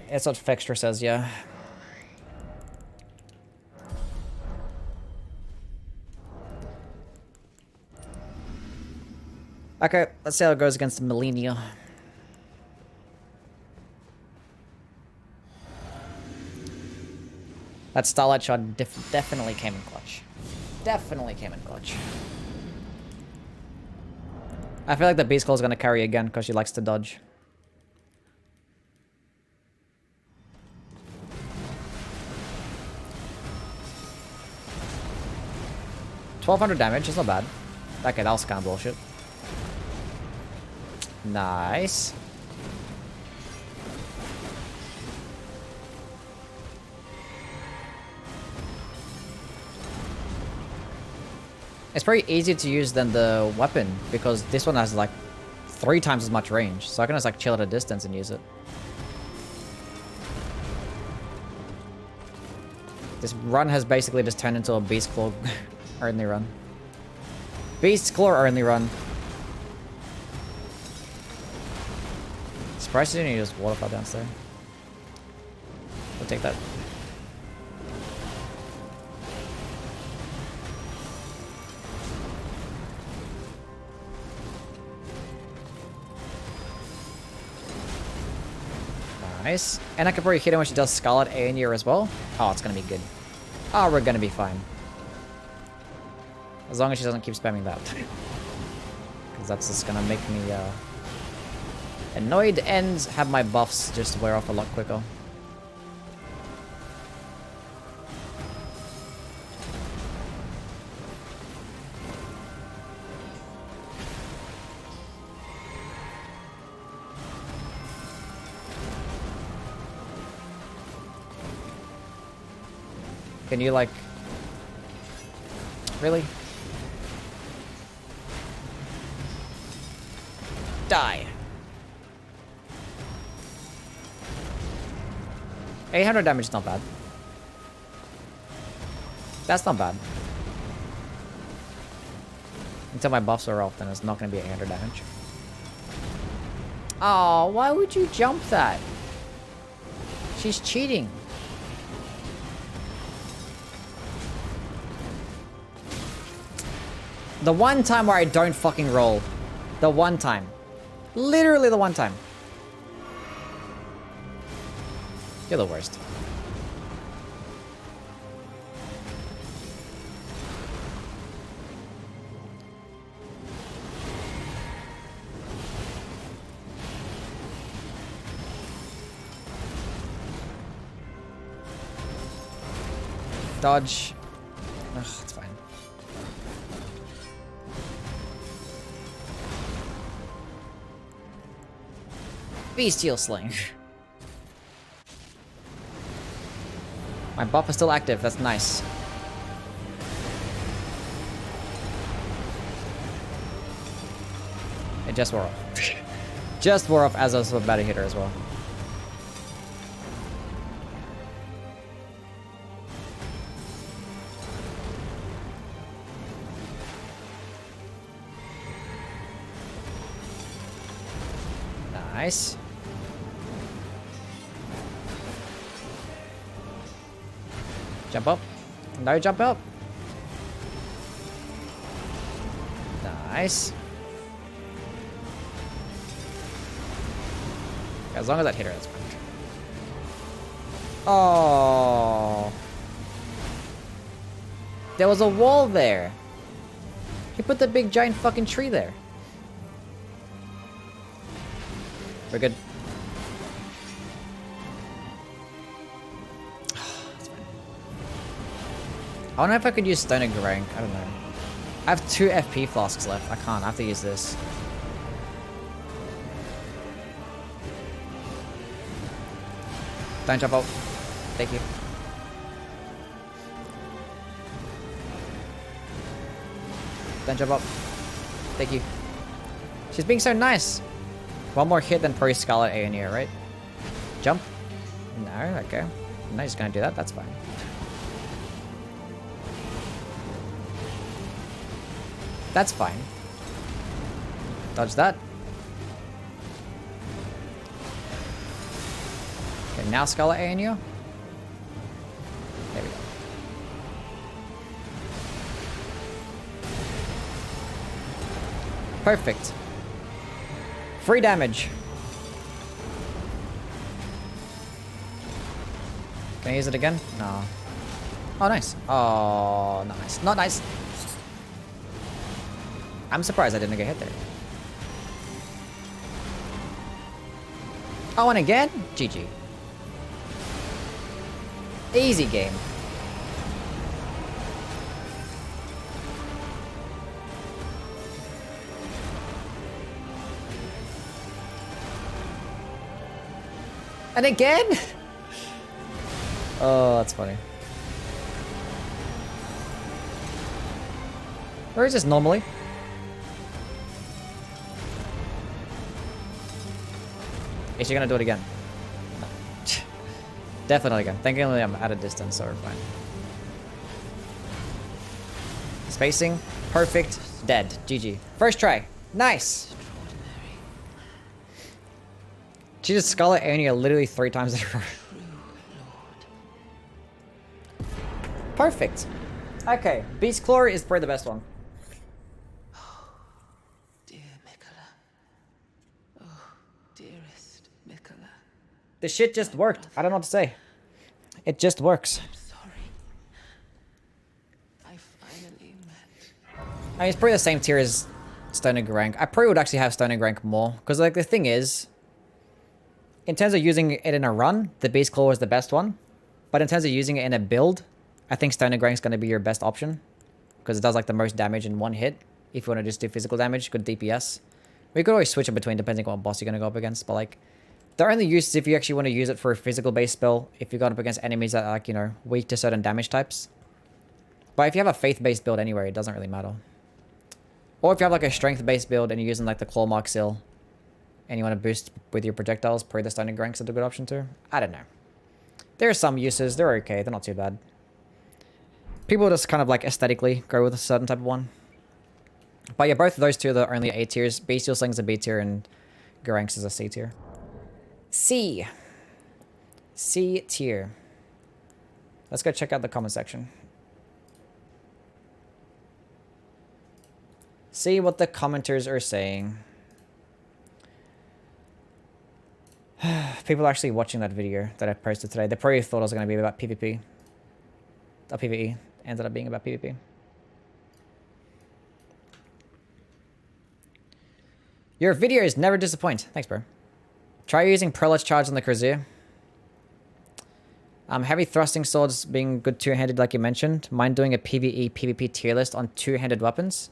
That's what Fextra says, yeah. Okay, let's see how it goes against Millennia. That Starlight Shot definitely came in clutch. Definitely came in clutch. I feel like the Beastclaw is going to carry again because she likes to dodge. $1,200 damage, it's not bad. Okay, that was kind of bullshit. Nice. It's pretty easier to use than the weapon because this one has like 3 times as much range. So I can just like chill at a distance and use it. This run has basically just turned into a Beastclaw only run. Beastclaw only run. Surprised you didn't use waterfall downstairs. We'll take that. Nice. And I could probably hit him when she does Scarlet A as well. Oh, it's gonna be good. Oh, we're gonna be fine. As long as she doesn't keep spamming that. Because that's just gonna make me annoyed and have my buffs just wear off a lot quicker. Can you, like... Really? Die. 800 damage is not bad. That's not bad. Until my buffs are off, then it's not going to be 800 damage. Oh, why would you jump that? She's cheating. The one time where I don't fucking roll. The one time. Literally the one time. You're the worst. Dodge. Ugh, it's fine. Bestial Sling. My buff is still active, that's nice. It just wore off. Just wore off as I was about to hit her as well. Nice. Jump up. No, jump up. Nice. As long as that hit her, that's fine. Oh. There was a wall there. He put the big giant fucking tree there. We're good. I wonder if I could use Stone and Garang. I don't know. I have 2 FP flasks left. I can't. I have to use this. Don't jump out. Thank you. Don't jump up. Thank you. She's being so nice. One more hit, then probably Scarlet Aeonir, right? Jump? No, okay. I'm not just gonna do that. That's fine. That's fine. Dodge that. Okay, now Scarlet Aeonir. There we go. Perfect. Free damage. Can I use it again? No. Oh, nice. Oh, nice. Not nice. I'm surprised I didn't get hit there. Oh, and again? GG. Easy game. And again? Oh, that's funny. Or is this normally? Is she gonna do it again? No. Definitely again. Thankfully I'm at a distance, so we're fine. Spacing. Perfect. Dead. GG. First try. Nice. She just Scarlet Aeonir literally 3 times in a row. Perfect. Okay, Beastclaw is probably the best one. Oh, dear Mikola. Oh, dearest Mikola. The shit just worked. I don't know what to say. It just works. I'm sorry. I finally met. I mean, it's probably the same tier as Stone and Garang. I probably would actually have Stone and Garang more. Because, like, the thing is, in terms of using it in a run, the Beastclaw is the best one. But in terms of using it in a build, I think Stone and Garang is going to be your best option. Because it does, like, the most damage in one hit. If you want to just do physical damage, good DPS. We could always switch it between depending on what boss you're going to go up against. But, like, The only use is if you actually want to use it for a physical based spell, if you got up against enemies that are like, you know, weak to certain damage types. But if you have a faith based build anyway, it doesn't really matter. Or if you have like a strength based build and you're using like the claw mark seal and you want to boost with your projectiles, probably the stunning ranks are a good option too. I don't know. There are some uses, they're okay, they're not too bad. People just kind of like aesthetically go with a certain type of one. But yeah, both of those two are the only A tiers. Bestial Sling's a B tier and Garanks is a C tier. C tier. Let's go check out the comment section. See what the commenters are saying. People are actually watching that video that I posted today. They probably thought I was going to be about PvP. Or PvE. Ended up being about PvP. Your videos never disappoint. Thanks, bro. Try using Prelate's Charge on the Krazier. Heavy thrusting swords being good two-handed like you mentioned. Mind doing a PvE, PvP tier list on two-handed weapons?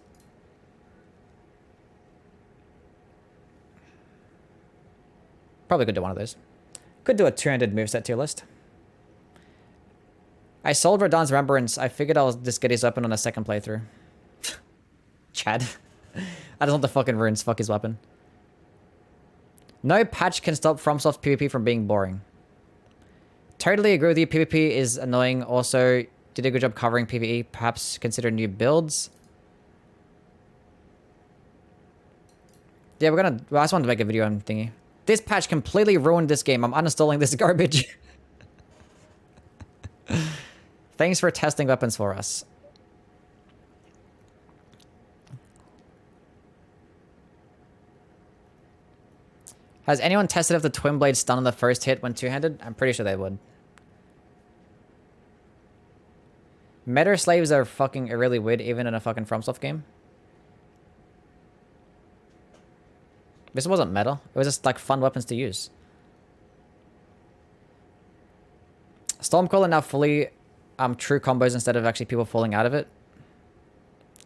Probably could do one of those. Could do a two-handed moveset tier list. I sold Radahn's Remembrance. I figured I'll just get his weapon on a second playthrough. Chad. I just want the fucking runes. Fuck his weapon. No patch can stop FromSoft's PvP from being boring. Totally agree with you. PvP is annoying. Also, did a good job covering PvE. Perhaps consider new builds. Yeah, we're gonna... Well, I just wanted to make a video on thingy. This patch completely ruined this game. I'm uninstalling this garbage. Thanks for testing weapons for us. Has anyone tested if the Twin Blade stun on the first hit when two-handed? I'm pretty sure they would. Meta slaves are fucking really weird even in a fucking FromSoft game. This wasn't meta. It was just like fun weapons to use. Stormcaller now fully true combos instead of actually people falling out of it.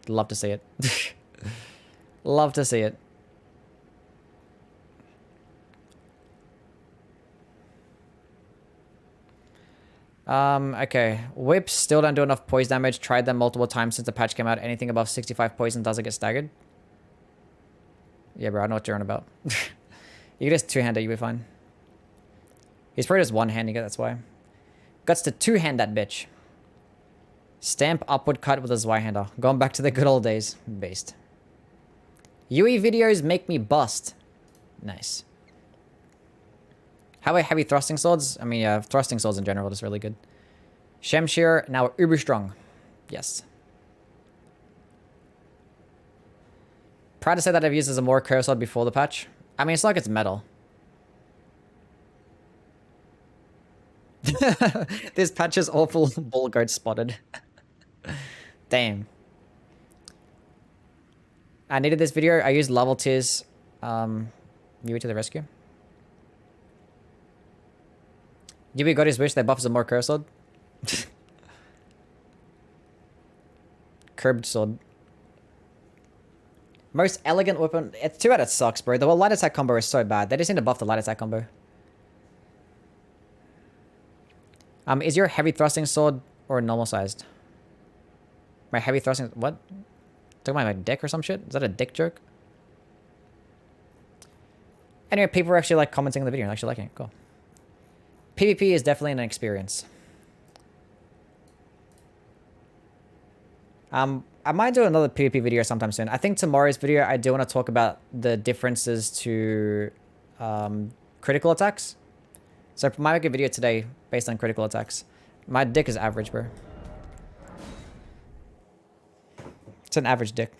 Love to see it. Love to see it. Okay. Whips still don't do enough poise damage. Tried them multiple times since the patch came out. Anything above 65 poison doesn't get staggered. Yeah, bro, I know what you're on about. You can just two-hand it, you'll be fine. He's probably just one-handing it, that's why. Guts to two-hand that bitch. Stamp upward cut with a Zweihander. Going back to the good old days. Based. Youwy videos make me bust. Nice. How about heavy thrusting swords? I mean, yeah, thrusting swords in general is really good. Shemshir, now uber strong. Yes. Proud to say that I've used as a more curse sword before the patch. I mean, it's like it's metal. This patch is awful. Bull goat spotted. Damn. I needed this video. I used level tiers. Youwy to the rescue. Youwy got his wish. They buffs a more curse sword. Curbed sword. Most elegant weapon. It's too bad it sucks, bro. The light attack combo is so bad. They just need to buff the light attack combo. Is your heavy thrusting sword or normal sized? My heavy thrusting... What? Talking about my dick or some shit? Is that a dick joke? Anyway, people are actually like commenting on the video and actually liking it. Cool. PvP is definitely an experience. I might do another PvP video sometime soon. I think tomorrow's video, I do want to talk about the differences to critical attacks. So I might make a video today based on critical attacks. My dick is average, bro. It's an average dick.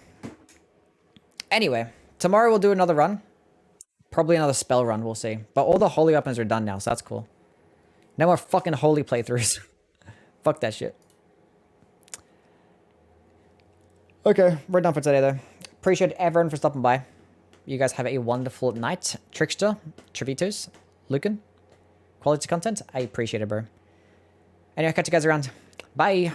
Anyway, tomorrow we'll do another run. Probably another spell run, we'll see. But all the holy weapons are done now, so that's cool. No more fucking holy playthroughs. Fuck that shit. Okay, we're done for today, though. Appreciate everyone for stopping by. You guys have a wonderful night. Trickster, Trivitos, Lucan. Quality content, I appreciate it, bro. Anyway, catch you guys around. Bye.